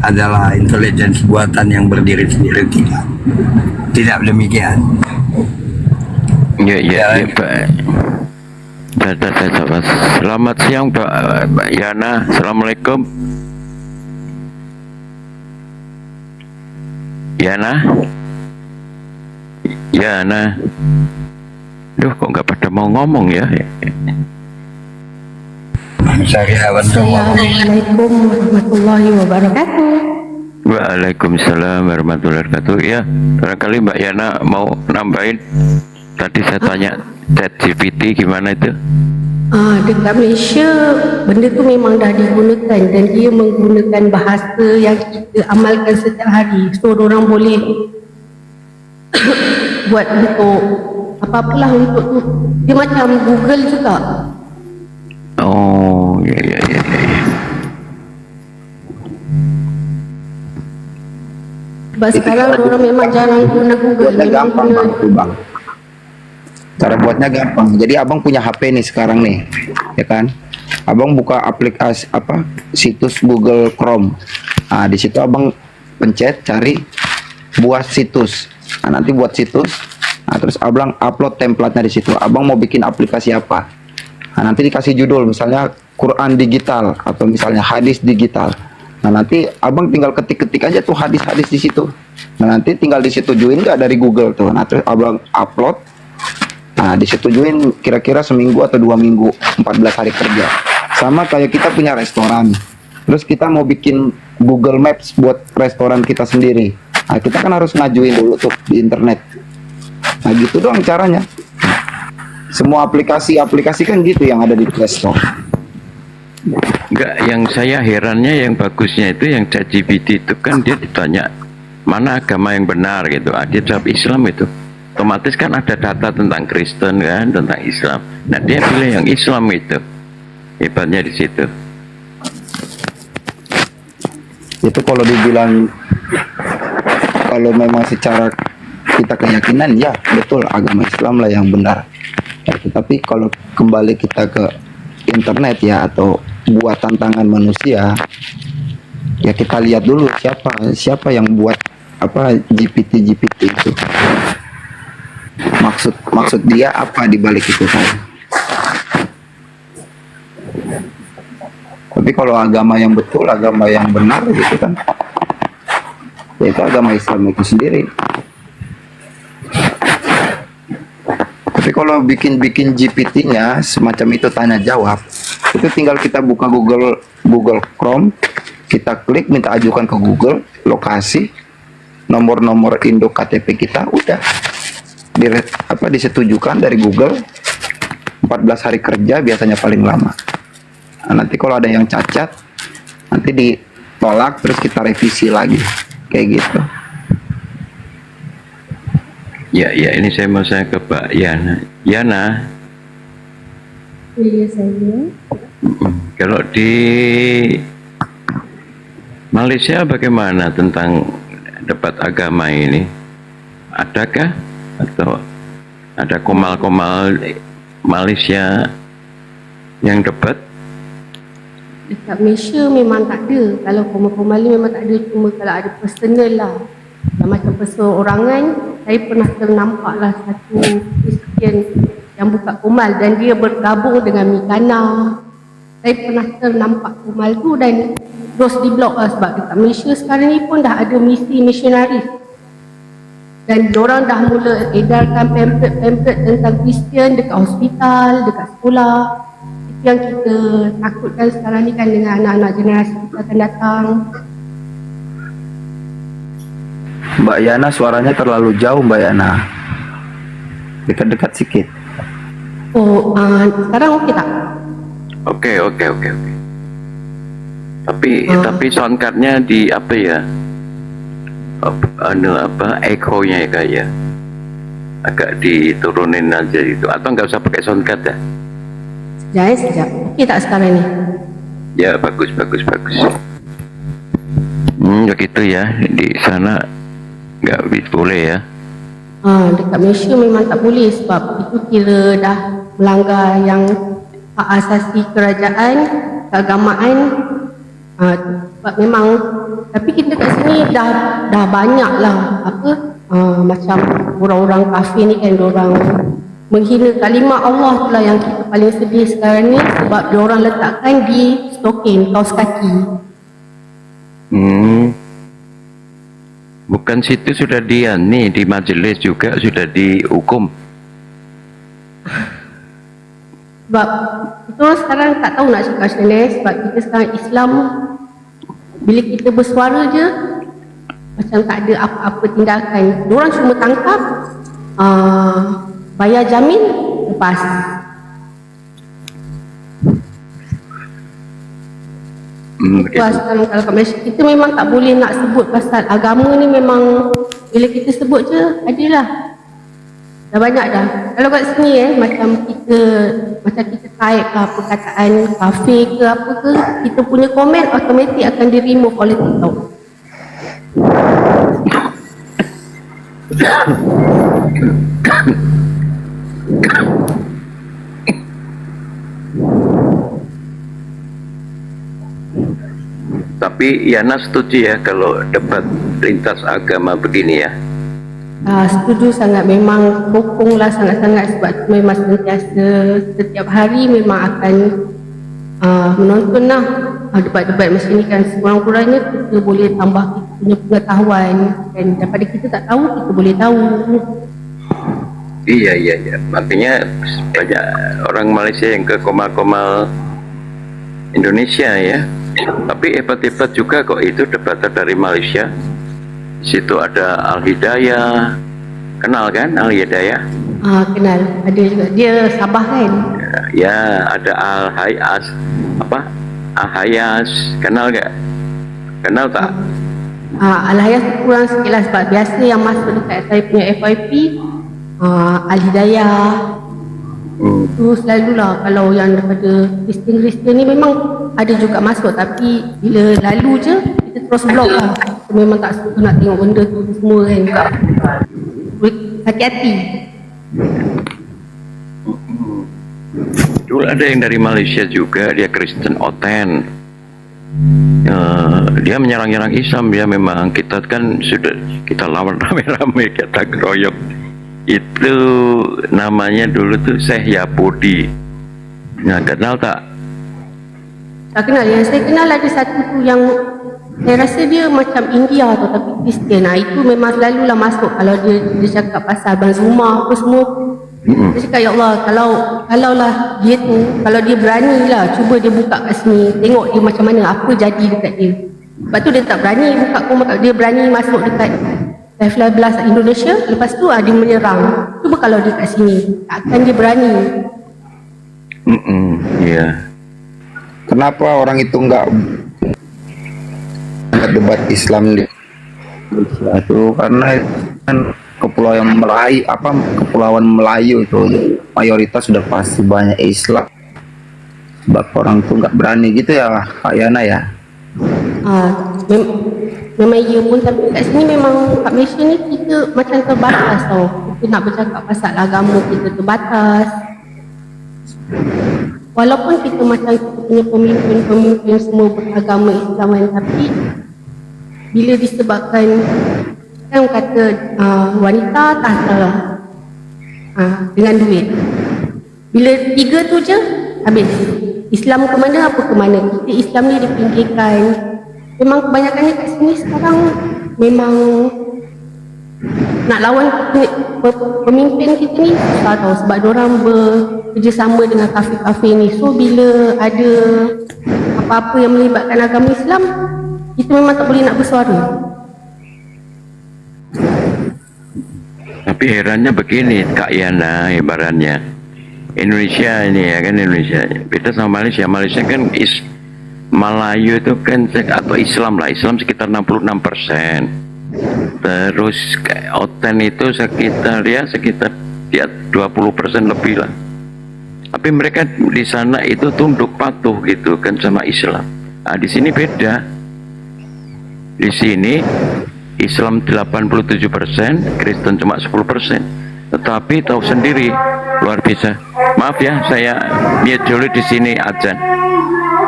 adalah intelligence buatan yang berdiri sendiri, tidak demikian. Ya, Pak. Selamat siang Mbak Yana. Assalamualaikum Yana. Duh, kok nggak pada mau ngomong ya? Assalamualaikum warahmatullahi wabarakatuh. Waalaikumsalam warahmatullahi wabarakatuh. Ya, barangkali Mbak Yana mau nambahin. Tadi saya tanya chat GPT gimana itu? Dekat Malaysia benda tu memang dah digunakan dan dia menggunakan bahasa yang kita amalkan setiap hari. So orang boleh buat untuk apa-apalah untuk tu. Dia macam Google juga. Oh, ya. Sebab sekarang orang memang jarang guna Google. Gampang bang. Cara buatnya gampang. Jadi abang punya HP nih sekarang nih, ya kan? Abang buka aplikasi situs Google Chrome. Nah, di situ abang pencet cari buat situs. Nah, nanti buat situs. Nah, terus abang upload template-nya di situ. Abang mau bikin aplikasi apa? Nah, nanti dikasih judul misalnya Quran digital atau misalnya hadis digital. Nah, nanti abang tinggal ketik-ketik aja tuh hadis-hadis di situ. Nah, nanti tinggal disetujuin nggak dari Google tuh. Nah, terus abang upload. Nah, disetujuin kira-kira seminggu atau 2 minggu, 14 hari kerja. Sama kayak kita punya restoran. Terus kita mau bikin Google Maps buat restoran kita sendiri. Nah, kita kan harus ngajuin dulu tuh di internet. Nah, gitu doang caranya. Semua aplikasi kan gitu yang ada di Play Store. Enggak, yang saya herannya yang bagusnya itu yang ChatGPT itu kan dia ditanya mana agama yang benar gitu. Dia jawab Islam itu. Otomatis kan ada data tentang Kristen kan, tentang Islam. Nah, dia pilih yang Islam itu. Hebatnya di situ. Itu kalau dibilang kalau memang secara kita keyakinan ya betul agama Islam lah yang benar. Ya, tetapi kalau kembali kita ke internet ya atau buatan tangan manusia, ya kita lihat dulu siapa yang buat GPT itu. Maksud dia apa di balik itu kan? Tapi kalau agama yang betul, agama yang benar gitu kan, ya itu agama Islam itu sendiri. Tapi kalau bikin GPT-nya semacam itu tanya jawab, itu tinggal kita buka Google Chrome, kita klik minta ajukan ke Google lokasi, nomor-nomor induk KTP kita, udah disetujukan dari Google. 14 hari kerja biasanya paling lama. Nah, nanti kalau ada yang cacat, nanti ditolak terus kita revisi lagi, kayak gitu. Ya, ini saya mau ke Pak Yana. Yana, Iya saya. kalau di Malaysia bagaimana tentang debat agama ini? Adakah atau ada komal-komal Malaysia yang debat? Dekat Malaysia memang tak ada. Kalau komal-komal ni memang tak ada. Cuma kalau ada personal lah. Yang macam perseorangan, saya pernah ternampak lah satu Kristian yang buka komal dan dia bergabung dengan Mikana. Saya pernah ternampak komal tu dan terus di-block lah sebab dekat Malaysia sekarang ni pun dah ada misi misionaris. Dan diorang dah mula edarkan pamphlet tentang Kristian dekat hospital, dekat sekolah. Itu yang kita takutkan sekarang ni kan dengan anak-anak generasi kita akan datang. Mbak Yana suaranya terlalu jauh Mbak Yana. Dekat-dekat sikit. Oh, sekarang okey tak? Oke. Tapi soundcardnya di apa ya? Echo-nya ya kayak agak diturunin aja itu, atau nggak usah pakai soundcard ya? Sekejap. Okey tak sekarang ni? Ya, bagus. Begitu ya, di sana nggak boleh ya? Dekat Malaysia memang tak boleh sebab itu kira dah melanggar yang hak asasi kerajaan, keagamaan. Sebab memang, tapi kita kat sini dah banyak lah macam orang-orang kafir ni kan, orang menghina kalimah Allah tu lah yang kita paling sedih sekarang ni sebab diorang letakkan di stokin, kaos kaki. Bukan situ sudah di majelis juga sudah dihukum. Sebab kita orang sekarang tak tahu nak cakap macam mana sebab kita sekarang Islam, bila kita bersuara je macam tak ada apa-apa tindakan. Diorang cuma tangkap, bayar jamin, lepas. Lepas sekarang kalau kat Malaysia kita memang tak boleh nak sebut pasal agama ni, memang bila kita sebut je adalah dah banyak dah. Kalau kat sini macam kita type lah perkataan kafir ke apa ke, kita punya komen automatik akan di remove oleh TikTok. Tapi Yana setuju ya kalau debat lintas agama begini ya? Setuju sangat, memang sokonglah sangat-sangat sebab memang sentiasa setiap hari memang akan menonton lah debat-debat macam ni kan. Sekurang-kurangnya kita boleh tambah kita punya pengetahuan dan daripada kita tak tahu kita boleh tahu. Iya. Makanya banyak orang Malaysia yang ke komal-komal Indonesia ya. Tapi hebat-hebat juga kok itu debater dari Malaysia. Di situ ada Al-Hidayah, kenal kan Al-Hidayah? Kenal, ada juga, dia Sabah kan? Ya, ada Al-Hayas, Al-Hayas, kenal gak? Kenal tak? Al-Hayas kurang sikit lah sebab biasa yang masuk dekat saya punya FYP Al-Hidayah. Itu selalulah kalau yang daripada Kristian ni memang ada juga masuk, tapi bila lalu je kita terus block lah. Kita memang tak suka nak tengok benda tu semua kan. Sakit hati. Dulu ada yang dari Malaysia juga, dia Kristen Oten. Dia menyerang-nyerang Islam, dia memang kita kan sudah kita lawan rame-rame, kita keroyok. Itu namanya dulu tuh Syekh Yapudi. Nah, kenal tak? Tak kenal. Yang saya kenal ada satu tu yang saya rasa dia macam India tu tapi Kristian. Itu memang selalulah masuk kalau dia cakap pasal Abang Zuma apa semua. Dia cakap, ya Allah, kalau lah dia tu, kalau dia berani lah cuba dia buka kat sini, tengok dia macam mana, apa jadi dekat dia. Lepas tu dia tak berani buka, dia berani masuk dekat Live Blast Indonesia, lepas tu dia menyerang. Cuba kalau dia kat sini, takkan dia berani. Kenapa orang itu enggak debat Islam di Indonesia itu? Karena kan kepulauan Melayu itu mayoritas sudah pasti banyak Islam. Sebab orang itu enggak berani gitu ya Kak Yana ya. Memang iya pun, tapi kat sini memang kat Malaysia ni kita macam terbatas tau. Kita nak bercakap pasal agama kita terbatas. Walaupun kita macam kita punya pemimpin semua beragama Islaman, tapi bila disebabkan kan kata wanita tahta dengan duit, bila 3 tu je habis. Islam ke mana apa ke mana, kita Islam ni dipinggirkan. Memang kebanyakannya kat sini sekarang memang nak lawan pemimpin kita ni susah tau, sebab diorang bekerjasama dengan kafe-kafe ni. So bila ada apa-apa yang melibatkan agama Islam, kita memang tak boleh nak bersuara. Tapi herannya begini Kak Yana, ibaratnya Indonesia ini ya kan, Indonesia beda sama Malaysia. Malaysia kan Melayu itu kan atau Islam lah, Islam sekitar 66%. Terus Oten itu sekitar 20% lebih lah. Tapi mereka di sana itu tunduk patuh gitu kan sama Islam. Nah, di sini beda. Di sini Islam 87%, Kristen cuma 10%. Tetapi tahu sendiri luar biasa. Maaf ya, saya mute dulu di sini azan.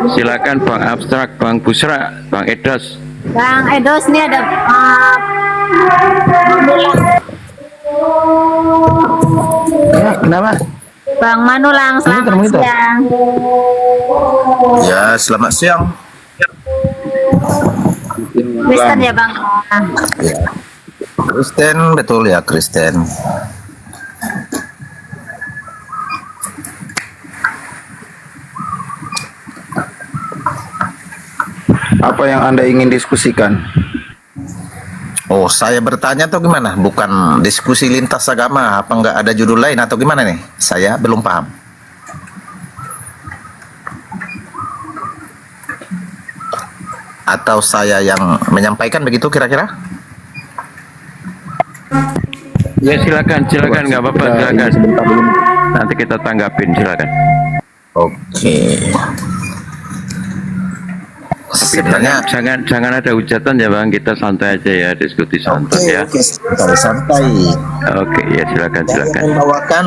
Silakan Bang Abstrak, Bang Busra, Bang Edos. Bang Edos ini ada Ya, kenapa? Bang Manulang, selamat siang. Ya, selamat siang. Kristen ya Bang? Ya. Kristen, betul ya Kristen. Apa yang Anda ingin diskusikan? Oh, saya bertanya atau gimana? Bukan diskusi lintas agama, apa nggak ada judul lain atau gimana nih? Saya belum paham. Atau saya yang menyampaikan begitu kira-kira? Ya silakan nggak apa-apa, silakan. Nanti kita tanggapin, silakan. Oke. Sebenarnya jangan ada hujatan ya Bang, kita santai aja ya, diskusi santai ya. Oke, santai. Oke, ya silakan. Saya membawakan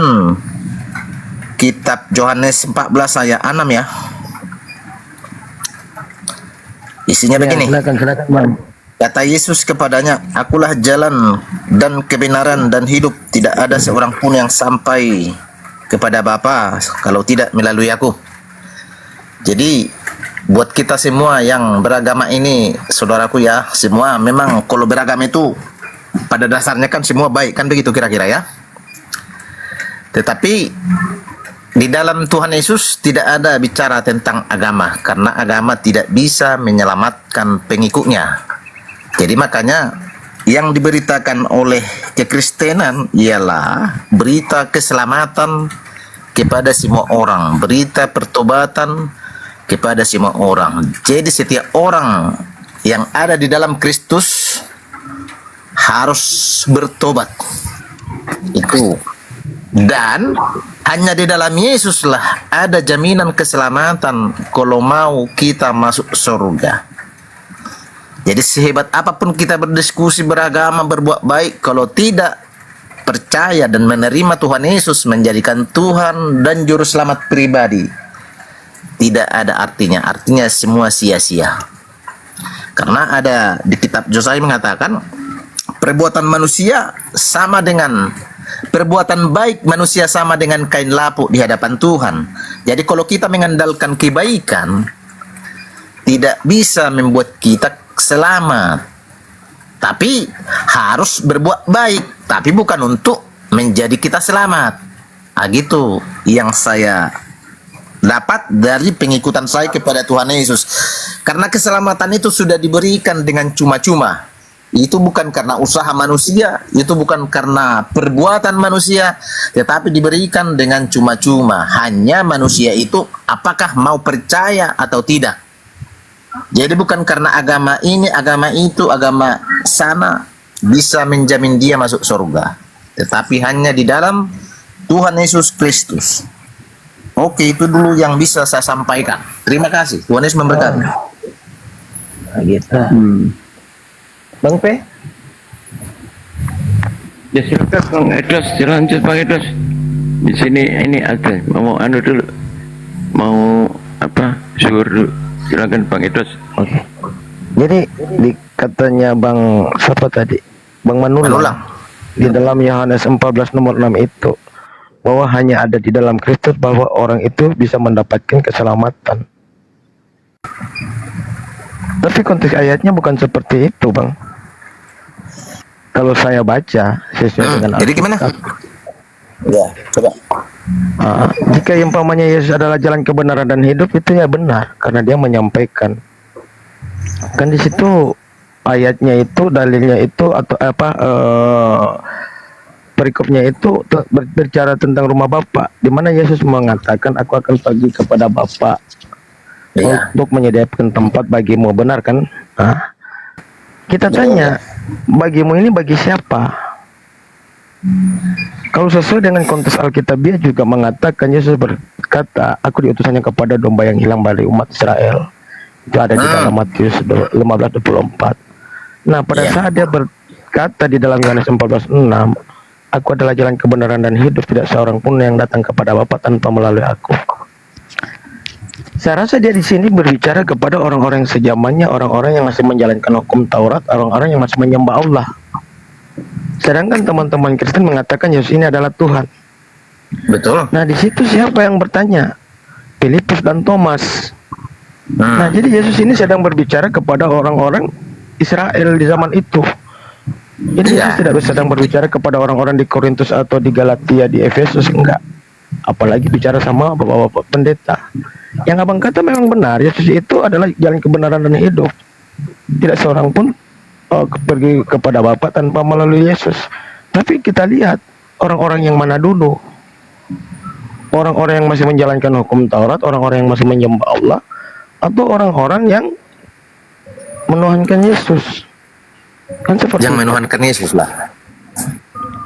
kitab Yohanes 14 ayat 6 ya. Isinya begini. Silakan Bang. Kata Yesus kepadanya, akulah jalan dan kebenaran dan hidup. Tidak ada seorang pun yang sampai kepada Bapa kalau tidak melalui aku. Jadi buat kita semua yang beragama ini, saudaraku ya, semua memang kalau beragama itu pada dasarnya kan semua baik, kan begitu kira-kira ya. Tetapi di dalam Tuhan Yesus tidak ada bicara tentang agama, karena agama tidak bisa menyelamatkan pengikutnya. Jadi makanya yang diberitakan oleh kekristenan ialah berita keselamatan kepada semua orang, berita pertobatan kepada semua orang. Jadi setiap orang yang ada di dalam Kristus harus bertobat. Itu. Dan hanya di dalam Yesuslah ada jaminan keselamatan kalau mau kita masuk surga. Jadi sehebat apapun kita berdiskusi, beragama, berbuat baik, kalau tidak percaya dan menerima Tuhan Yesus menjadikan Tuhan dan Juru Selamat pribadi, tidak ada artinya semua sia-sia. Karena ada di kitab Yesaya mengatakan perbuatan manusia sama dengan perbuatan baik manusia sama dengan kain lapuk di hadapan Tuhan. Jadi kalau kita mengandalkan kebaikan, tidak bisa membuat kita selamat, tapi harus berbuat baik, tapi bukan untuk menjadi kita selamat. Gitu yang saya dapat dari pengikutan saya kepada Tuhan Yesus. Karena keselamatan itu sudah diberikan dengan cuma-cuma. Itu bukan karena usaha manusia, itu bukan karena perbuatan manusia, tetapi diberikan dengan cuma-cuma. Hanya manusia itu apakah mau percaya atau tidak. Jadi bukan karena agama ini, agama itu, agama sana bisa menjamin dia masuk surga, tetapi hanya di dalam Tuhan Yesus Kristus. Oke, itu dulu yang bisa saya sampaikan. Terima kasih. Tuhan Yesus memberkati. Gitu. Bang P? Ya silakan Bang Edros, lanjut Bang Edros. Di sini ini ada mau anu dulu, mau apa? Zuhur dulu. Silakan Bang Edros. Oke. Jadi di katanya Bang siapa tadi? Bang Manulang. Di dalam Yohanes 14 nomor 6 itu bahwa hanya ada di dalam Kristus bahwa orang itu bisa mendapatkan keselamatan. Tapi konteks ayatnya bukan seperti itu, Bang. Kalau saya baca sesuai dengan jadi gimana? Ya, coba. Jika umpamanya Yesus adalah jalan kebenaran dan hidup, itu ya benar karena dia menyampaikan. Kan di situ ayatnya itu, dalilnya itu atau apa perikopnya itu berbicara tentang rumah Bapa, di mana Yesus mengatakan aku akan pergi kepada Bapa untuk menyediakan tempat bagimu, benar kan? Kita tanya, bagimu ini bagi siapa? Kalau sesuai dengan konteks Alkitabiah juga mengatakan, Yesus berkata, aku diutusannya kepada domba yang hilang dari umat Israel. Itu ada di dalam Matius 15:24. Nah, pada saat dia berkata di dalam Yohanes 14:6, aku adalah jalan kebenaran dan hidup, tidak seorang pun yang datang kepada Bapa tanpa melalui aku. Saya rasa dia di sini berbicara kepada orang-orang yang sejamannya, orang-orang yang masih menjalankan hukum Taurat, orang-orang yang masih menyembah Allah. Sedangkan teman-teman Kristen mengatakan Yesus ini adalah Tuhan. Betul. Nah, di situ siapa yang bertanya? Filipus dan Thomas. Nah, jadi Yesus ini sedang berbicara kepada orang-orang Israel di zaman itu. Jadi Yesus tidak sedang berbicara kepada orang-orang di Korintus atau di Galatia, di Efesus, enggak. Apalagi bicara sama bapak-bapak pendeta. Yang abang kata memang benar, Yesus itu adalah jalan kebenaran dan hidup. Tidak seorang pun pergi kepada Bapa tanpa melalui Yesus. Tapi kita lihat orang-orang yang mana dulu? Orang-orang yang masih menjalankan hukum Taurat, orang-orang yang masih menyembah Allah, atau orang-orang yang menuhankan Yesus? Kan seperti yang menuhankan Yesus lah.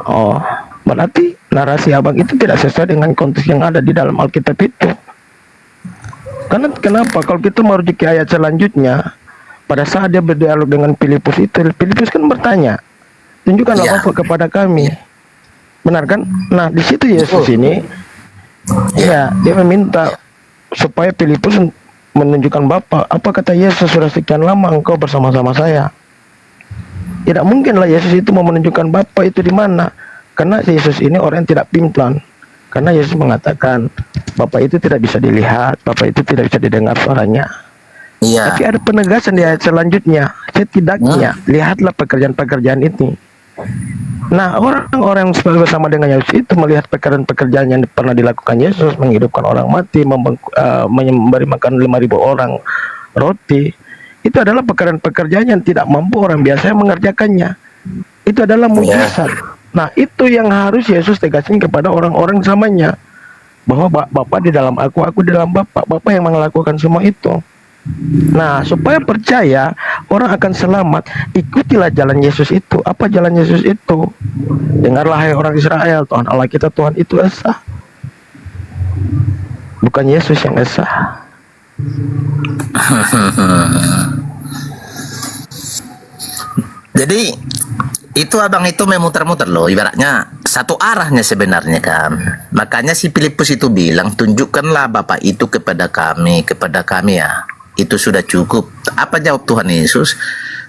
Oh, berarti narasi abang itu tidak sesuai dengan konteks yang ada di dalam Alkitab itu. Karena kenapa? Kalau kita merujuk ke ayat selanjutnya, pada saat dia berdialog dengan Filipus itu, Filipus kan bertanya, tunjukkanlah Bapa kepada kami. Benar kan? Nah, di situ Yesus ini, dia meminta supaya Filipus menunjukkan Bapa. Apa kata Yesus? Sudah sekian lama engkau bersama-sama saya. Tidak mungkinlah Yesus itu mau menunjukkan Bapa itu di mana. Karena Yesus ini orang yang tidak pimplan. Karena Yesus mengatakan Bapa itu tidak bisa dilihat, Bapa itu tidak bisa didengar suaranya. Tapi ada penegasan di ayat selanjutnya. Setidaknya lihatlah pekerjaan-pekerjaan ini. Nah, orang-orang yang bersama dengan Yesus itu melihat pekerjaan-pekerjaan yang pernah dilakukan Yesus, menghidupkan orang mati, memberi makan 5.000 orang roti. Itu adalah pekerjaan-pekerjaan yang tidak mampu orang biasa yang mengerjakannya. Itu adalah mujizat. Nah, itu yang harus Yesus tegaskan kepada orang-orang zamannya, bahwa Bapa di dalam aku di dalam Bapa. Bapa yang melakukan semua itu. Nah, supaya percaya orang akan selamat, ikutilah jalan Yesus itu. Apa jalan Yesus itu? Dengarlah hai orang Israel, Tuhan Allah kita Tuhan itu esa. Bukan Yesus yang esa. Jadi itu abang itu memutar-mutar loh, ibaratnya satu arahnya sebenarnya kan. Makanya si Filipus itu bilang, tunjukkanlah Bapa itu kepada kami ya. Itu sudah cukup. Apa jawab Tuhan Yesus?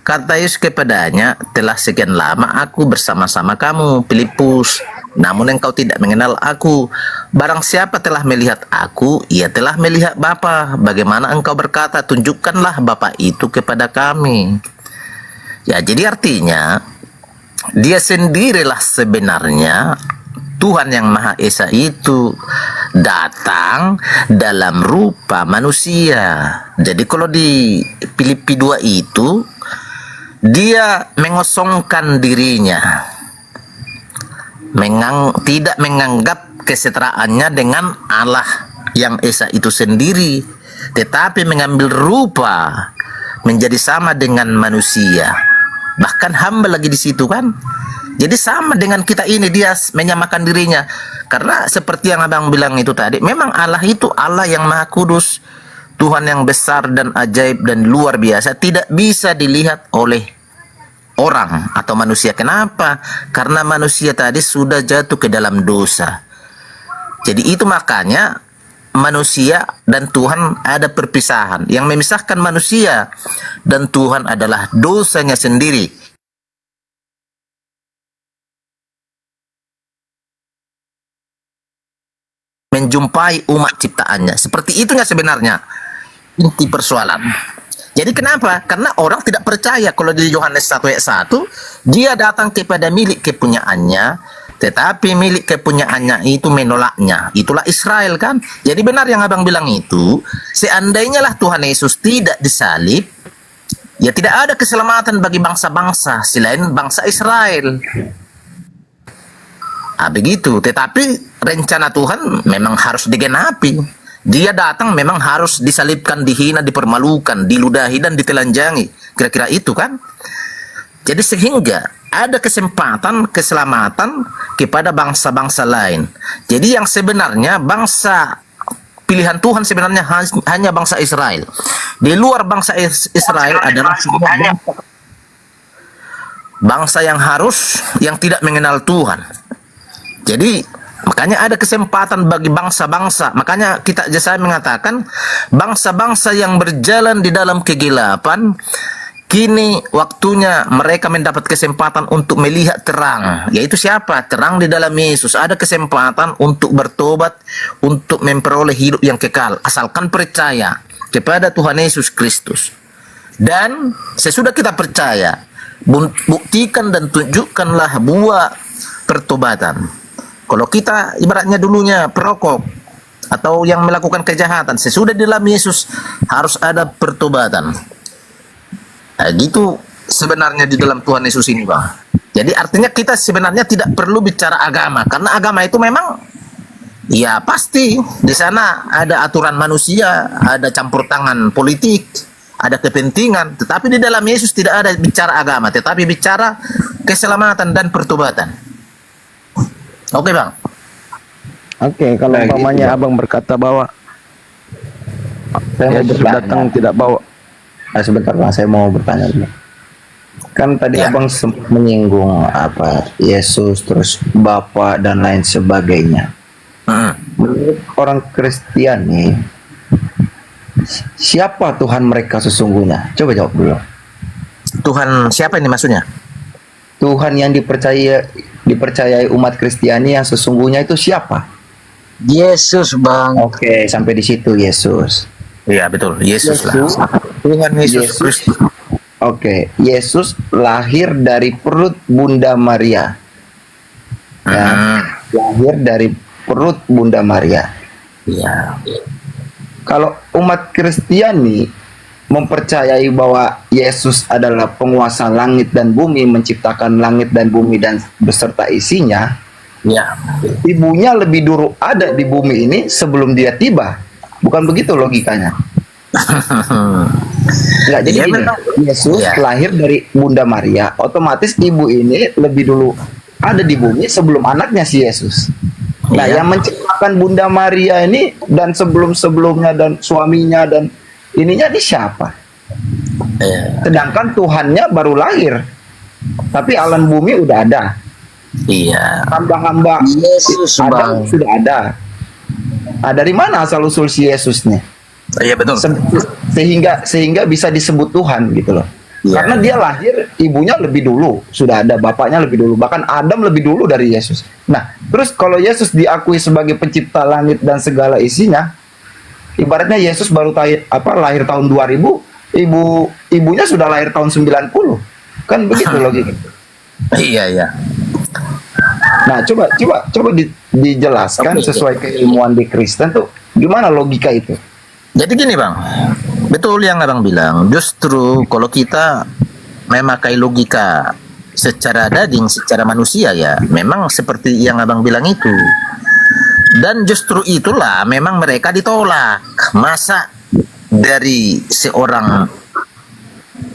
Kata Yesus kepadanya, telah sekian lama aku bersama-sama kamu, Filipus. namun engkau tidak mengenal aku. Barang siapa telah melihat aku, ia telah melihat Bapa. Bagaimana engkau berkata, tunjukkanlah Bapa itu kepada kami. Ya, jadi artinya dia sendirilah sebenarnya Tuhan yang Maha Esa itu datang dalam rupa manusia. Jadi kalau di Filipi 2 itu dia mengosongkan dirinya, tidak menganggap kesetaraannya dengan Allah yang Esa itu sendiri, tetapi mengambil rupa menjadi sama dengan manusia, bahkan hamba lagi di situ kan. Jadi sama dengan kita ini, dia menyamakan dirinya. Karena seperti yang abang bilang itu tadi, memang Allah itu Allah yang Maha Kudus, Tuhan yang besar dan ajaib dan luar biasa, tidak bisa dilihat oleh orang atau manusia. Kenapa? Karena manusia tadi sudah jatuh ke dalam dosa. Jadi itu makanya manusia dan Tuhan ada perpisahan. Yang memisahkan manusia dan Tuhan adalah dosanya sendiri. Menjumpai umat ciptaannya. Seperti itunya sebenarnya inti persoalan. Jadi kenapa? Karena orang tidak percaya. Kalau di Yohanes 1 ayat 1, dia datang kepada milik kepunyaannya, tetapi milik kepunyaannya itu menolaknya. Itulah Israel kan. Jadi benar yang abang bilang itu, seandainya lah Tuhan Yesus tidak disalib, ya tidak ada keselamatan bagi bangsa-bangsa selain bangsa Israel. Begitu. Tetapi rencana Tuhan memang harus digenapi. Dia datang memang harus disalibkan, dihina, dipermalukan, diludahi dan ditelanjangi. Kira-kira itu kan. Jadi sehingga ada kesempatan keselamatan kepada bangsa-bangsa lain. Jadi yang sebenarnya bangsa pilihan Tuhan sebenarnya hanya bangsa Israel. Di luar bangsa Israel adalah bangsa yang tidak mengenal Tuhan. Jadi makanya ada kesempatan bagi bangsa-bangsa. Makanya saya mengatakan bangsa-bangsa yang berjalan di dalam kegelapan, kini waktunya mereka mendapat kesempatan untuk melihat terang. Yaitu siapa? Terang di dalam Yesus. Ada kesempatan untuk bertobat, untuk memperoleh hidup yang kekal, asalkan percaya kepada Tuhan Yesus Kristus. Dan sesudah kita percaya, buktikan dan tunjukkanlah buah pertobatan. Kalau kita ibaratnya dulunya perokok atau yang melakukan kejahatan, sesudah di dalam Yesus harus ada pertobatan. Gitu sebenarnya di dalam Tuhan Yesus ini, Bang. Jadi artinya kita sebenarnya tidak perlu bicara agama, karena agama itu memang ya pasti di sana ada aturan manusia, ada campur tangan politik, ada kepentingan. Tetapi di dalam Yesus tidak ada bicara agama, tetapi bicara keselamatan dan pertobatan. Oke, Bang. Oke, kalau umpamanya abang berkata bahwa Yesus datang tidak bawa. Sebentar Bang, saya mau bertanya dulu. Kan tadi abang sempat menyinggung Yesus, terus Bapa dan lain sebagainya. Menurut orang Kristiani, siapa Tuhan mereka sesungguhnya? Coba jawab dulu. Tuhan siapa ini maksudnya? Tuhan yang dipercayai umat Kristiani yang sesungguhnya itu siapa? Yesus, Bang. Oke, sampai di situ Yesus. Iya, betul. Yesus lah. Tuhan Yesus Kristus. Oke, Yesus lahir dari perut Bunda Maria. Ya, lahir dari perut Bunda Maria. Iya. Kalau umat Kristiani mempercayai bahwa Yesus adalah penguasa langit dan bumi, menciptakan langit dan bumi dan beserta isinya. Ya. Ibunya lebih dulu ada di bumi ini sebelum dia tiba. Bukan begitu logikanya? Nggak, jadi Yesus lahir dari Bunda Maria, otomatis ibu ini lebih dulu ada di bumi sebelum anaknya si Yesus. Nah, yang menciptakan Bunda Maria ini dan sebelum-sebelumnya dan suaminya dan ininya di siapa? Sedangkan Tuhannya baru lahir, tapi alam bumi udah ada. Iya. Hamba-hamba Yesus Adam sudah ada. Dari mana asal usul si Yesusnya? Iya, betul. Sehingga bisa disebut Tuhan gitu loh. Karena dia lahir, ibunya lebih dulu, sudah ada bapaknya lebih dulu, bahkan Adam lebih dulu dari Yesus. Nah, terus kalau Yesus diakui sebagai pencipta langit dan segala isinya, ibaratnya Yesus baru lahir tahun 2000, ibunya sudah lahir tahun 90. Kan begitu logika. Iya. Nah, coba dijelaskan sesuai keilmuan di Kristen tuh, gimana logika itu? Jadi gini Bang, betul yang Abang bilang, justru kalau kita memakai logika secara daging, secara manusia ya, memang seperti yang Abang bilang itu. Dan justru itulah memang mereka ditolak. Masa dari seorang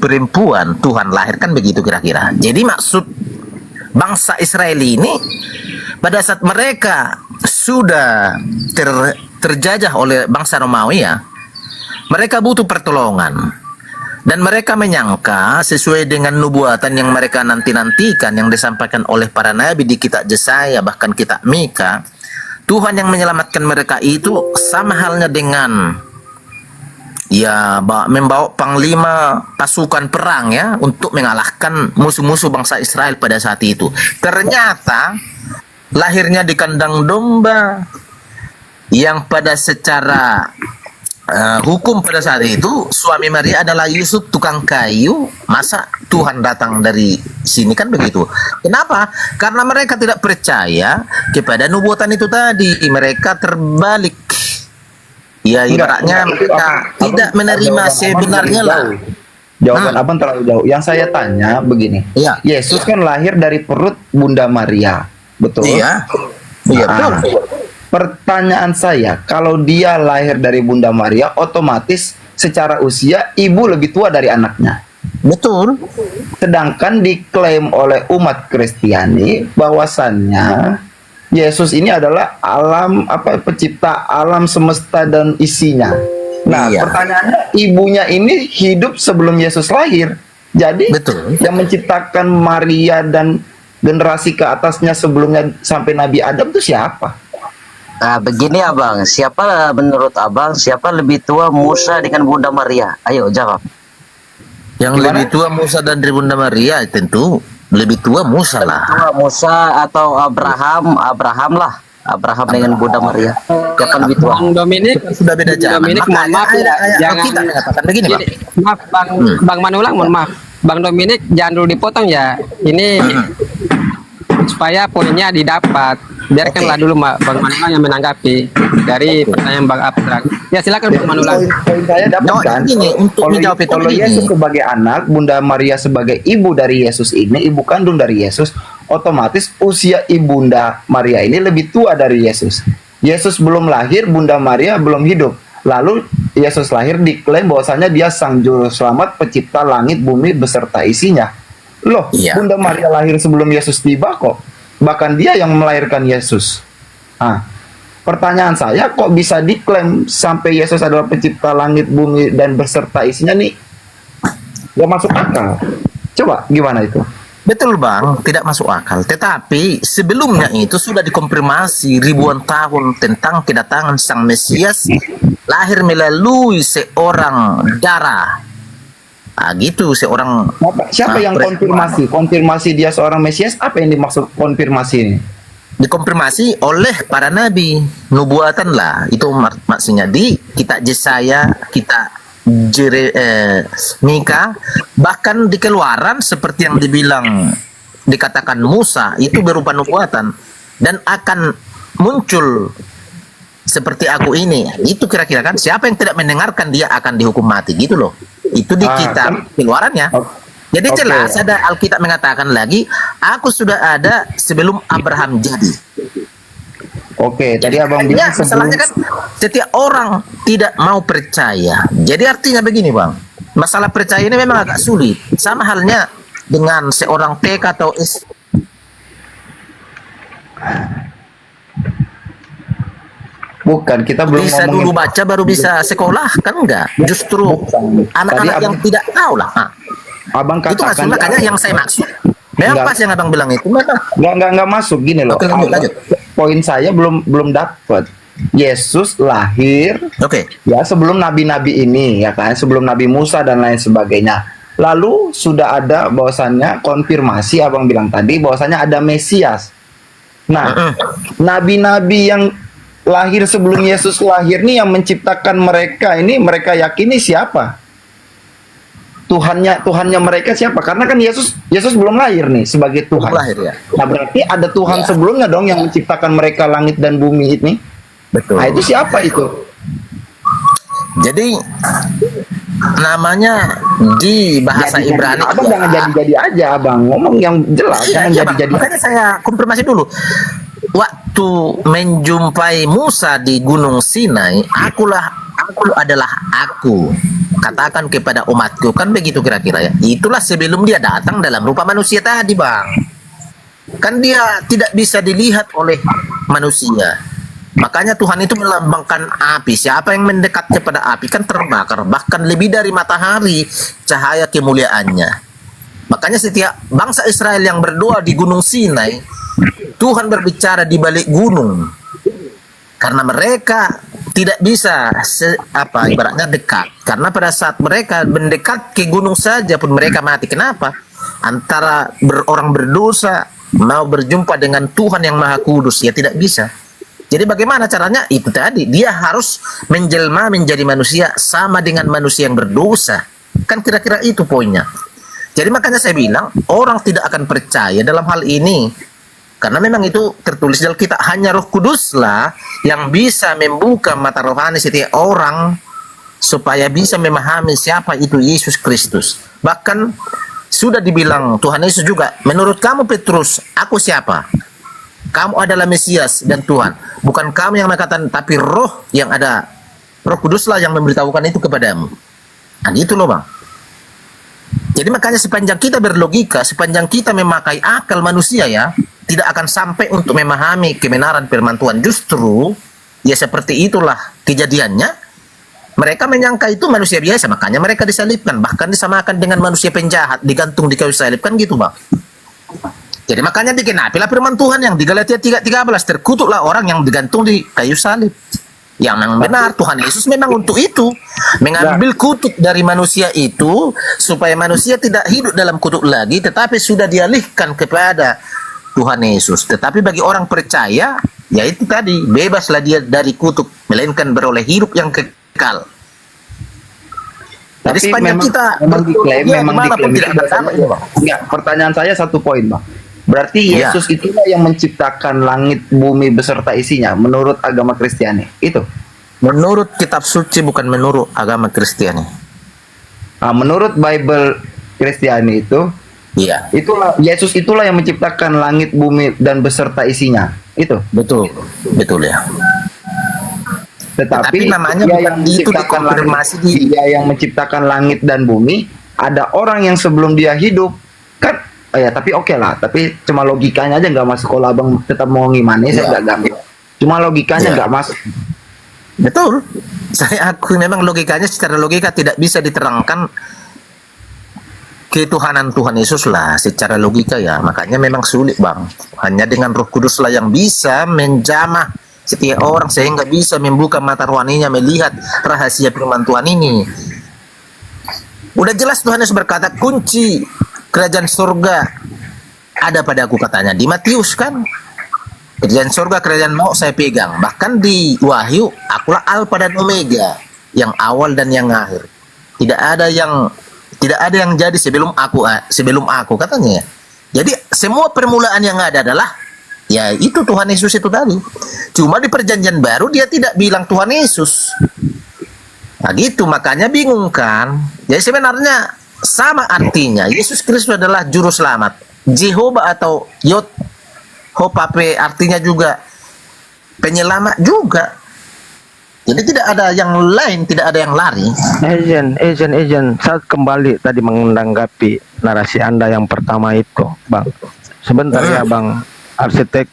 perempuan Tuhan lahirkan begitu kira-kira. Jadi maksud bangsa Israel ini pada saat mereka sudah terjajah oleh bangsa Romawi ya, mereka butuh pertolongan dan mereka menyangka sesuai dengan nubuatan yang mereka nanti-nantikan yang disampaikan oleh para nabi di kitab Yesaya bahkan kitab Mika, Tuhan yang menyelamatkan mereka itu sama halnya dengan ya membawa panglima pasukan perang ya untuk mengalahkan musuh-musuh bangsa Israel pada saat itu. Ternyata lahirnya di kandang domba yang pada secara hukum pada saat itu suami Maria adalah Yusuf tukang kayu. Masa Tuhan datang dari sini, kan begitu. Kenapa? Karena mereka tidak percaya kepada nubuatan itu tadi. Mereka terbalik. Ya ibaratnya mereka tidak menerima sebenarnya lah. Jawaban abang terlalu jauh. Yang saya tanya begini. Ya. Yesus kan lahir dari perut Bunda Maria, betul? Iya. Iya betul. Pertanyaan saya, kalau dia lahir dari Bunda Maria, otomatis secara usia ibu lebih tua dari anaknya. Betul. Sedangkan diklaim oleh umat Kristiani bahwasannya Yesus ini adalah pencipta alam semesta dan isinya. Nah, pertanyaannya, ibunya ini hidup sebelum Yesus lahir. Jadi, yang menciptakan Maria dan generasi ke atasnya sebelumnya sampai Nabi Adam itu siapa? Nah, begini abang, menurut abang siapa lebih tua, Musa dengan Bunda Maria? Ayo jawab. Yang lebih tua Musa dan Bunda Maria tentu lebih tua Musa lah. Tua Musa atau Abraham lah. Abraham dengan Bunda Maria. Siapa lebih tua? Bang Dominik sudah beda zaman. Dominik, mohon maaf ya, jangan kita mengatakan begini, Bang. Maaf Bang Manulang, mohon maaf. Bang Dominik jangan dulu dipotong ya. Ini supaya poinnya didapat. Biarkanlah dulu Bang Manulang yang menanggapi dari pertanyaan Bang Abstrak. Ya silakan Bang Manulang. Poin saya dapat kan? Kalau Yesus sebagai anak, Bunda Maria sebagai ibu dari Yesus ini, ibu kandung dari Yesus, otomatis usia ibunda Maria ini lebih tua dari Yesus. Yesus belum lahir, Bunda Maria belum hidup. Lalu Yesus lahir diklaim bahwasanya dia sang juru selamat, pencipta langit bumi beserta isinya. Loh, Bunda Maria lahir sebelum Yesus tiba kok. Bahkan dia yang melahirkan Yesus. Pertanyaan saya, kok bisa diklaim sampai Yesus adalah pencipta langit bumi dan beserta isinya nih? Gak masuk akal. Coba gimana itu? Betul Bang, tidak masuk akal. Tetapi sebelumnya itu sudah dikonfirmasi ribuan tahun tentang kedatangan Sang Mesias lahir melalui seorang darah. Gitu seorang. Siapa yang konfirmasi? Konfirmasi dia seorang Mesias, apa yang dimaksud konfirmasi ini? Dikonfirmasi oleh para nabi, nubuatan lah. Itu maksudnya di kitab Yesaya, kitab Mika, bahkan di Keluaran seperti yang dikatakan Musa itu berupa nubuatan dan akan muncul seperti aku ini. Itu kira-kira kan, siapa yang tidak mendengarkan dia akan dihukum mati gitu loh. Itu di kitab Keluarannya. Jadi jelas ada Alkitab mengatakan lagi, aku sudah ada sebelum Abraham jadi. Tadi abang bilang masalahnya kan setiap orang tidak mau percaya. Jadi artinya begini Bang, masalah percaya ini memang agak sulit. Sama halnya dengan seorang TK atau S. Bukan, kita belum bisa dulu baca baru bisa sekolah kan enggak? Justru anak-anak yang tidak tahu lah. Abang katakan itu maksudnya makanya yang saya maksud. Memang pas yang abang bilang itu nggak masuk gini loh. Oke, lanjut. Poin saya belum dapat. Yesus lahir ya sebelum nabi-nabi ini ya kan, sebelum Nabi Musa dan lain sebagainya. Lalu sudah ada bahwasannya konfirmasi abang bilang tadi bahwasannya ada Mesias. Nah, nabi-nabi yang lahir sebelum Yesus lahir nih yang menciptakan mereka ini, mereka yakini siapa? Tuhannya mereka siapa? Karena kan Yesus belum lahir nih sebagai Tuhan. Belum lahir, ya. Nah, berarti ada Tuhan Ya. sebelumnya dong yang menciptakan mereka langit dan bumi ini. Betul. Nah, itu siapa itu? Jadi namanya di bahasa Ibrani. Abang jangan jadi-jadi aja, abang. Ngomong yang jelas, jangan Iya, Bang. jadi-jadi. Makanya saya konfirmasi dulu. Waktu menjumpai Musa di Gunung Sinai, aku adalah aku. Katakan kepada umatku, kan begitu kira-kira ya. Itulah sebelum dia datang dalam rupa manusia tadi, Bang. Kan dia tidak bisa dilihat oleh manusia. Makanya Tuhan itu melambangkan api. Siapa yang mendekat kepada api kan terbakar. Bahkan lebih dari matahari cahaya kemuliaannya. Makanya setiap bangsa Israel yang berdoa di Gunung Sinai, Tuhan berbicara di balik gunung. Karena mereka tidak bisa ibaratnya dekat. Karena pada saat mereka mendekat ke gunung saja pun mereka mati. Kenapa? Antara orang berdosa mau berjumpa dengan Tuhan yang Maha Kudus, ya tidak bisa. Jadi bagaimana caranya? Itu tadi, dia harus menjelma menjadi manusia sama dengan manusia yang berdosa. Kan kira-kira itu poinnya. Jadi makanya saya bilang, orang tidak akan percaya dalam hal ini. Karena memang itu tertulis dalam kitab, hanya Roh Kuduslah yang bisa membuka mata rohani setiap orang supaya bisa memahami siapa itu Yesus Kristus. Bahkan sudah dibilang Tuhan Yesus juga, menurut kamu Petrus, aku siapa? Kamu adalah Mesias dan Tuhan. Bukan kamu yang mengatakan, tapi roh yang ada. Roh Kuduslah yang memberitahukan itu kepadamu. Nah itu loh, Bang. Jadi makanya sepanjang kita berlogika, sepanjang kita memakai akal manusia ya, tidak akan sampai untuk memahami kebenaran firman Tuhan. Justru, ya seperti itulah kejadiannya. Mereka menyangka itu manusia biasa, makanya mereka disalibkan. Bahkan disamakan dengan manusia penjahat, digantung di kayu salib. Kan gitu, Bang. Jadi makanya dikenapilah firman Tuhan yang di Galatia 3:13, terkutuklah orang yang digantung di kayu salib. Yang memang benar, Tuhan Yesus memang untuk itu. Mengambil kutuk dari manusia itu, supaya manusia tidak hidup dalam kutuk lagi, tetapi sudah dialihkan kepada Tuhan Yesus. Tetapi bagi orang percaya, ya itu tadi, bebaslah dia dari kutuk, melainkan beroleh hidup yang kekal. Jadi sepanjang kita diklaim tidak ada sama, ya, Bang. Enggak, pertanyaan saya satu poin, Bang. Berarti Yesus itulah yang menciptakan langit, bumi beserta isinya menurut agama Kristiani. Itu. Menurut kitab suci, bukan menurut agama Kristiani. Nah, menurut Bible Kristiani itu, iya. Itulah Yesus itulah yang menciptakan langit, bumi dan beserta isinya. Itu. Betul. Betul ya. Tetapi namanya dia yang itu menciptakan dikonfirmasi dia yang menciptakan langit dan bumi, ada orang yang sebelum dia hidup kan ya, tapi oke lah, tapi cuma logikanya aja nggak masuk. Kalau abang tetap mau gimana, saya nggak gambir. Cuma logikanya nggak masuk. Betul. Saya akui memang logikanya secara logika tidak bisa diterangkan ketuhanan Tuhan Yesus lah secara logika ya. Makanya memang sulit, Bang. Hanya dengan Roh Kudus lah yang bisa menjamah setiap orang sehingga bisa membuka mata rohaninya melihat rahasia firman Tuhan ini. Udah jelas Tuhan Yesus berkata, kunci kerajaan surga ada pada aku, katanya di Matius kan. Kerajaan surga, kerajaan mau saya pegang. Bahkan di Wahyu, akulah Alfa dan Omega, yang awal dan yang akhir. Tidak ada yang jadi sebelum aku katanya. Jadi semua permulaan yang ada adalah ya itu Tuhan Yesus itu tadi. Cuma di perjanjian baru dia tidak bilang Tuhan Yesus. Nah gitu, makanya bingung kan. Jadi sebenarnya sama artinya, Yesus Kristus adalah juru selamat. Jehovah atau Yod Hopape artinya juga penyelamat juga. Jadi tidak ada yang lain, tidak ada yang lari. Agent, saat kembali tadi menanggapi narasi Anda yang pertama itu, Bang. Sebentar ya, Bang Arsitek.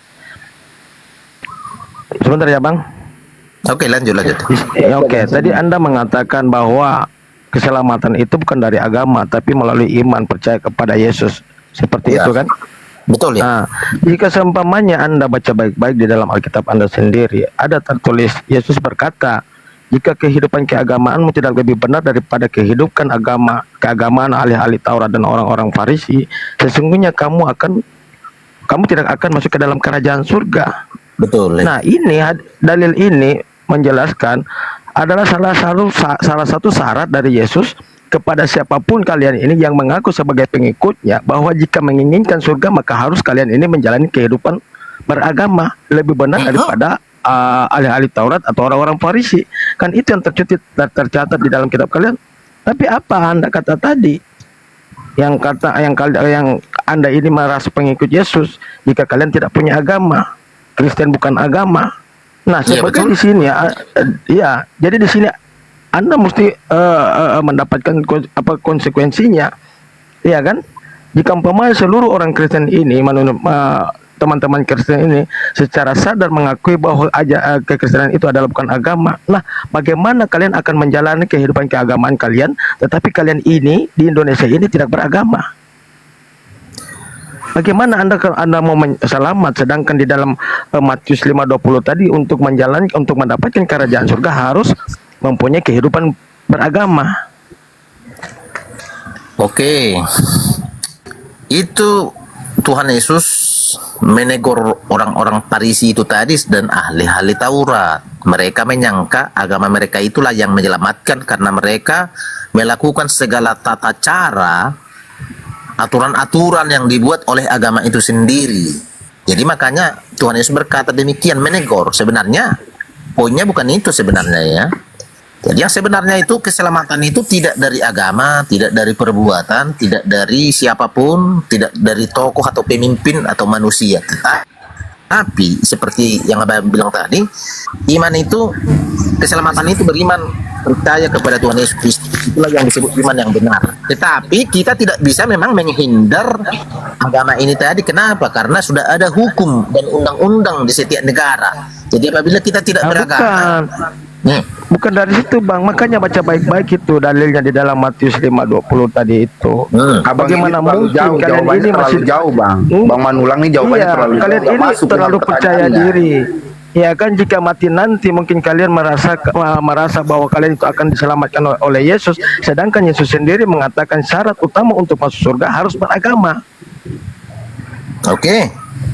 Sebentar ya, Bang. Oke, lanjut. Oke, tadi Anda mengatakan bahwa keselamatan itu bukan dari agama, tapi melalui iman percaya kepada Yesus. Seperti itu kan? Betul ya. Nah, jika seumpamanya Anda baca baik-baik di dalam Alkitab Anda sendiri, ada tertulis Yesus berkata, jika kehidupan keagamaanmu tidak lebih benar daripada keagamaan ahli-ahli Taurat dan orang-orang Farisi, sesungguhnya kamu tidak akan masuk ke dalam kerajaan surga. Betul. Nah, dalil ini menjelaskan adalah salah satu syarat dari Yesus kepada siapapun kalian ini yang mengaku sebagai pengikutnya, bahwa jika menginginkan surga maka harus kalian ini menjalani kehidupan beragama lebih benar daripada ahli-ahli Taurat atau orang-orang Farisi. Kan itu yang tercatat di dalam kitab kalian. Tapi apa Anda kata tadi? Yang Anda ini merasa pengikut Yesus jika kalian tidak punya agama. Kristen bukan agama. Nah, sebagai di sini ya, jadi di sini Anda mesti mendapatkan konsekuensinya. Ya kan? Jika umpamanya seluruh orang Kristen ini teman-teman Kristen ini secara sadar mengakui bahwa kekristenan itu adalah bukan agama. Nah, bagaimana kalian akan menjalani kehidupan keagamaan kalian, tetapi kalian ini di Indonesia ini tidak beragama? Bagaimana Anda mau selamat, sedangkan di dalam Matius 5:20 tadi untuk mendapatkan kerajaan surga harus mempunyai kehidupan beragama. Oke. Itu Tuhan Yesus menegur orang-orang Farisi itu tadi dan ahli-ahli Taurat. Mereka menyangka agama mereka itulah yang menyelamatkan karena mereka melakukan segala tata cara, aturan-aturan yang dibuat oleh agama itu sendiri. Jadi makanya Tuhan Yesus berkata demikian, menegur. Sebenarnya poinnya bukan itu sebenarnya ya. Jadi yang sebenarnya itu keselamatan itu tidak dari agama, tidak dari perbuatan, tidak dari siapapun, tidak dari tokoh atau pemimpin atau manusia. Tapi seperti yang Abang bilang tadi, iman itu, keselamatan itu beriman, percaya kepada Tuhan Yesus Kristus. Itulah yang disebut iman yang benar. Tetapi kita tidak bisa memang menghindar agama ini tadi. Kenapa? Karena sudah ada hukum dan undang-undang di setiap negara. Jadi apabila kita tidak beragama, bukan dari situ Bang, makanya baca baik-baik itu dalilnya di dalam Matius 5:20 tadi itu. Bagaimana mungkin jauh, kalian ini masih jauh Bang? Bang Manulang nih jawabannya terlalu kalian jauh. ini terlalu percaya diri. Ya kan, jika mati nanti mungkin kalian merasa bahwa kalian itu akan diselamatkan oleh Yesus, sedangkan Yesus sendiri mengatakan syarat utama untuk masuk surga harus beragama. Oke.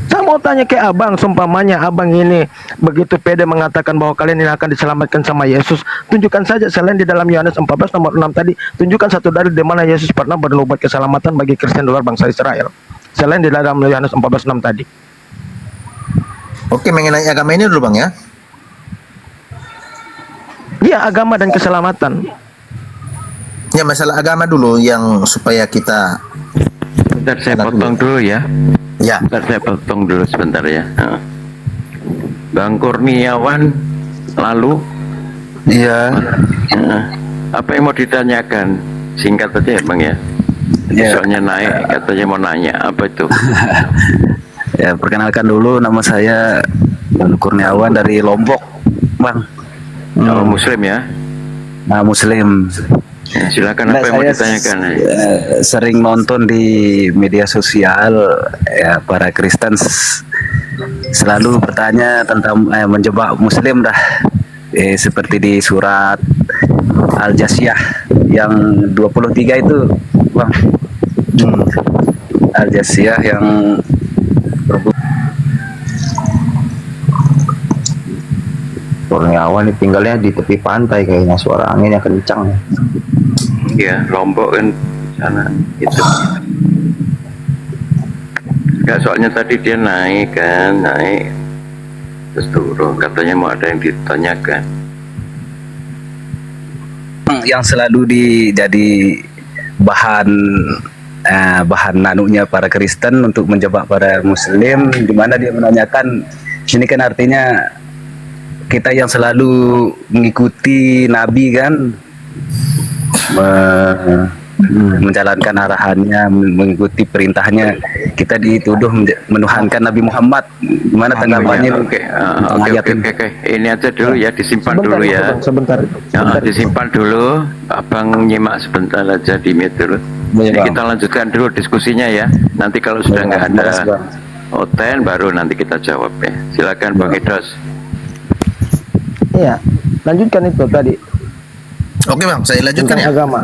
Saya mau tanya ke Abang, seumpamanya Abang ini begitu pede mengatakan bahwa kalian ini akan diselamatkan sama Yesus, tunjukkan saja selain di dalam Yohanes 14 nomor 6 tadi, tunjukkan satu dalil di mana Yesus pernah bernubuat keselamatan bagi Kristen luar bangsa Israel. Selain di dalam Yohanes 14:6 tadi. Oke, mengenai agama ini dulu Bang ya. Iya, agama dan keselamatan. Ya, masalah agama dulu yang supaya kita. Bentar saya potong dulu ya. Ya. Bentar saya potong dulu sebentar ya. Bang Kurniawan lalu. Iya. Apa yang mau ditanyakan? Singkat aja ya Bang ya. Soalnya naik katanya mau nanya apa itu? Ya, perkenalkan dulu, nama saya Bang Kurniawan dari Lombok, Bang. Oh, Muslim ya? Nah, Muslim. Ya, silakan, apa yang mau ditanyakan? Sering nonton di media sosial ya, para Kristen selalu bertanya tentang menjebak Muslim dah. Seperti di surat Al-Jasiyah yang 23 itu, Bang. Al-Jasiyah yang Kurniawan ini tinggalnya di tepi pantai, kayaknya suara anginnya kencang. Iya, Lombok kan sana itu. Enggak, soalnya tadi dia naik terus turun, katanya mau ada yang ditanyakan. Yang selalu jadi bahan nanunya para Kristen untuk menjebak para Muslim, di mana dia menanyakan, ini kan artinya kita yang selalu mengikuti Nabi kan, menjalankan arahannya, mengikuti perintahnya, kita dituduh menuhankan Nabi Muhammad. Gimana tanggapannya? Oke. Ini aja dulu ya, disimpan dulu ya. Sebentar. Disimpan dulu, Abang nyimak sebentar aja di mute dulu. Jadi kita lanjutkan dulu diskusinya ya. Nanti kalau sudah nggak ada Oten baru nanti kita jawab ya. Silakan Bang Edos. Iya. Lanjutkan itu tadi. Oke bang, saya lanjutkan Tentang ya. agama.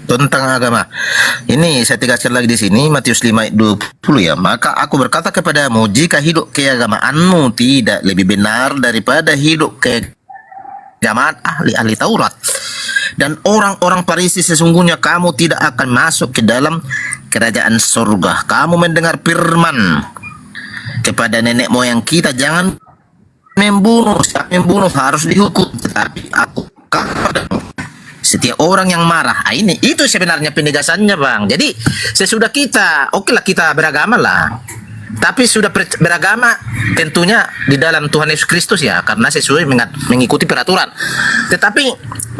Tentang agama. Ini saya tegaskan lagi di sini Matius 5 ayat 20 ya. Maka aku berkata kepadamu, jika hidup keagamaanmu tidak lebih benar daripada hidup keagamaan ahli-ahli Taurat dan orang-orang Farisi, sesungguhnya kamu tidak akan masuk ke dalam kerajaan surga. Kamu mendengar firman kepada nenek moyang kita, jangan membunuh, siapa membunuh harus dihukum. Tetapi aku katakan setiap orang yang marah, ini itu sebenarnya penegasannya bang. Jadi sesudah kita, oke lah kita beragama lah, tapi sudah beragama tentunya di dalam Tuhan Yesus Kristus ya, karena sesuai mengikuti peraturan. Tetapi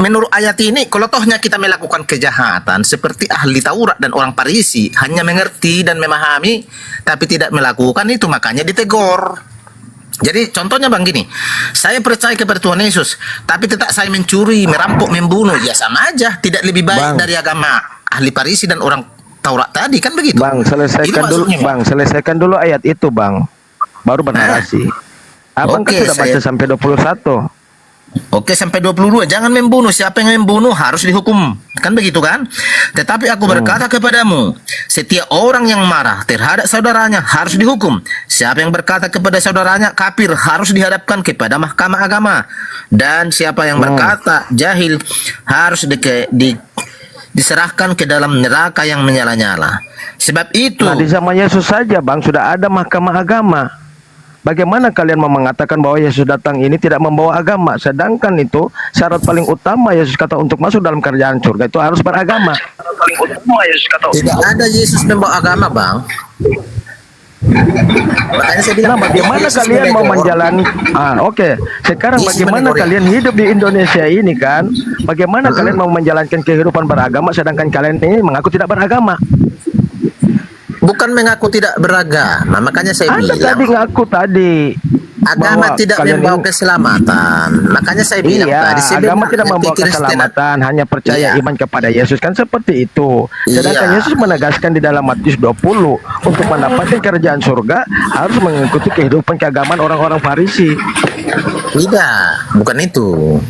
menurut ayat ini, kalau tohnya kita melakukan kejahatan seperti ahli Taurat dan orang Farisi, hanya mengerti dan memahami tapi tidak melakukan, itu makanya ditegur. Jadi contohnya bang gini, saya percaya kepada Tuhan Yesus, tapi tetap saya mencuri, merampok, membunuh, ya sama aja, tidak lebih baik dari agama ahli Farisi dan orang Taurat tadi, kan begitu? Bang, selesaikan dulu ayat itu bang, baru bernarasi. Abang kan sudah baca sampai 21. Oke, sampai 22. Jangan membunuh. Siapa yang membunuh harus dihukum. Kan begitu kan? Tetapi aku berkata kepadamu, setiap orang yang marah terhadap saudaranya harus dihukum. Siapa yang berkata kepada saudaranya kafir harus dihadapkan kepada mahkamah agama. Dan siapa yang berkata jahil harus diserahkan ke dalam neraka yang menyala-nyala. Sebab itu, nah, di zaman Yesus saja bang sudah ada mahkamah agama. Bagaimana kalian mau mengatakan bahwa Yesus datang ini tidak membawa agama, sedangkan itu syarat paling utama Yesus kata untuk masuk dalam kerajaan surga itu harus beragama. Tidak ada Yesus membawa agama bang. Makanya saya bilang, bagaimana kalian mau menjalani? Sekarang bagaimana kalian hidup di Indonesia ini kan? Bagaimana kalian mau menjalankan kehidupan beragama sedangkan kalian ini mengaku tidak beragama? Bukan mengaku tidak beragama, makanya saya bilang. Anda tadi ngaku tadi. Agama tidak membawa keselamatan. Makanya saya bilang tadi, agama tidak membawa keselamatan, hanya percaya iman kepada Yesus, kan seperti itu. Sedangkan Yesus menegaskan di dalam Matius 20, untuk mendapatkan kerajaan surga harus mengikuti kehidupan keagamaan orang-orang Farisi. Tidak, bukan itu.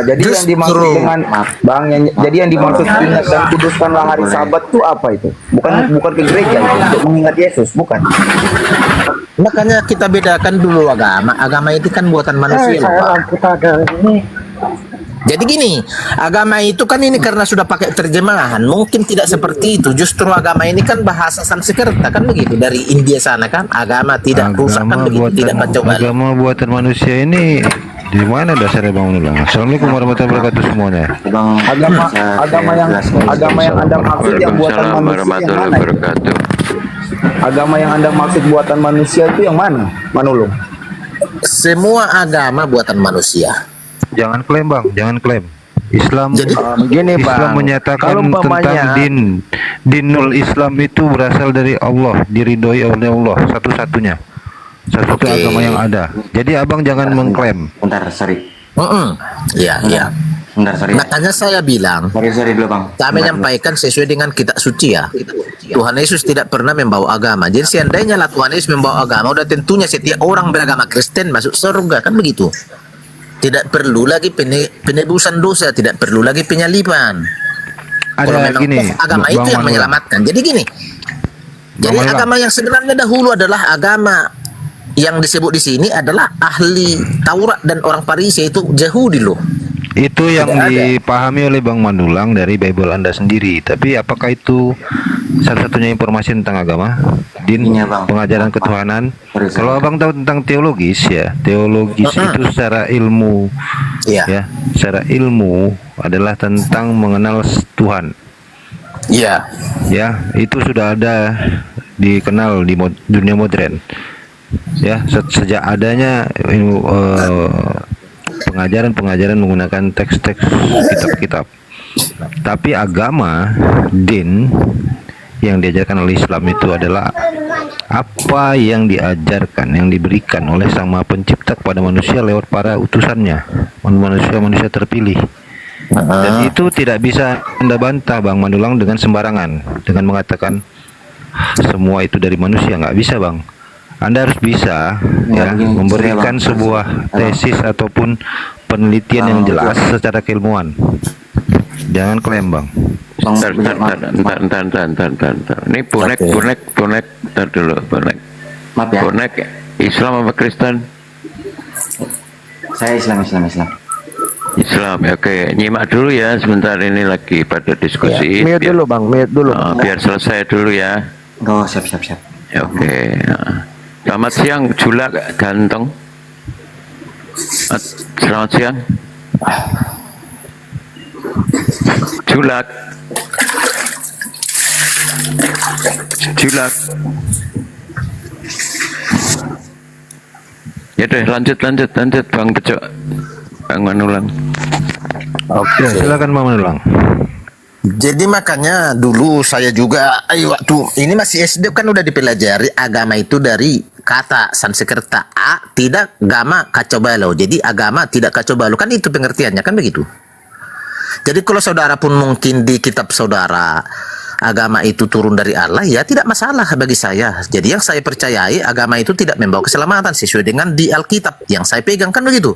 Jadi yang dimaksud dengan bang, jadi yang dimaksud ingat dan kuduskanlah hari Sabat itu apa itu? Bukan ke gereja untuk mengingat Yesus, bukan? Makanya kita bedakan dulu agama. Agama itu kan buatan manusia. Jadi gini, agama itu kan ini karena sudah pakai terjemahan, mungkin tidak seperti itu. Justru agama ini kan bahasa Sanskerta kan begitu, dari India sana kan. Agama tidak rusak kan begitu, tidak kacau balau. Agama buatan manusia ini di mana dasarnya Bang Ulang? Assalamualaikum warahmatullahi wabarakatuh semuanya. Agama yang Anda maksud yang buatan manusia yang mana? Agama yang Anda maksud buatan manusia itu yang mana? Manulung. Semua agama buatan manusia. Jangan klaim Bang, jangan klaim. Islam, jadi begini Islam Bang, menyatakan tentang dinul Islam itu berasal dari Allah, diridhoi oleh Allah, satu-satunya, satu agama yang ada. Jadi abang jangan mengklaim. Bentar, sorry. Iya. Bentar, sorry. Makanya saya bilang, sorry dulu Bang. saya menyampaikan sesuai dengan kitab suci ya. Tuhan Yesus tidak pernah membawa agama. Jadi seandainya lah Tuhan Yesus membawa agama, udah tentunya setiap orang beragama Kristen masuk surga, kan begitu. Tidak perlu lagi penebusan dosa, tidak perlu lagi penyaliban. Kalau memang agama itu yang menyelamatkan. Jadi gini, jadi agama yang sebenarnya dahulu adalah agama yang disebut di sini adalah ahli Taurat dan orang Farisi, itu Yahudi loh. Itu yang dipahami oleh Bang Mandulang dari Bible Anda sendiri. Tapi apakah itu satu-satunya informasi tentang agama? Pengajaran ketuhanan. Kalau abang tahu tentang teologis ya, teologis itu secara ilmu, ya, secara ilmu adalah tentang mengenal Tuhan. Ya, itu sudah ada dikenal di dunia modern. Ya, sejak adanya pengajaran menggunakan teks-teks kitab-kitab. Tapi agama, din yang diajarkan oleh Islam itu adalah apa yang diajarkan, yang diberikan oleh Sang Maha Pencipta kepada manusia lewat para utusannya, manusia-manusia terpilih. Dan itu tidak bisa Anda bantah Bang Mandulang dengan sembarangan, dengan mengatakan semua itu dari manusia. Nggak bisa Bang. Anda harus bisa memberikan sebuah tesis ataupun penelitian yang jelas secara keilmuan. Jangan klaim, Bang. Ntar. Ini bonek, ntar dulu, bonek. Maaf ya. Bonek Islam apa Kristen? Saya Islam. Islam, ya, oke. Nyimak dulu ya, sebentar ini lagi pada diskusi. Mute dulu bang, mute dulu. Biar selesai dulu ya. Oh, siap. Ya, oke. Selamat siang, Julak ganteng. Selamat siang. Julak. Ya deh, lanjut Bang Bejo. Bang Manulang. Oke, silakan Bang Manulang. Jadi makanya dulu saya juga waktu ini masih SD kan udah dipelajari agama itu dari kata Sanskerta tidak gama kacau balau. Jadi agama tidak kacau balau, kan itu pengertiannya, kan begitu. Jadi kalau saudara pun mungkin di kitab saudara agama itu turun dari Allah, ya tidak masalah bagi saya. Jadi yang saya percayai agama itu tidak membawa keselamatan sesuai dengan di Alkitab yang saya pegang, kan begitu.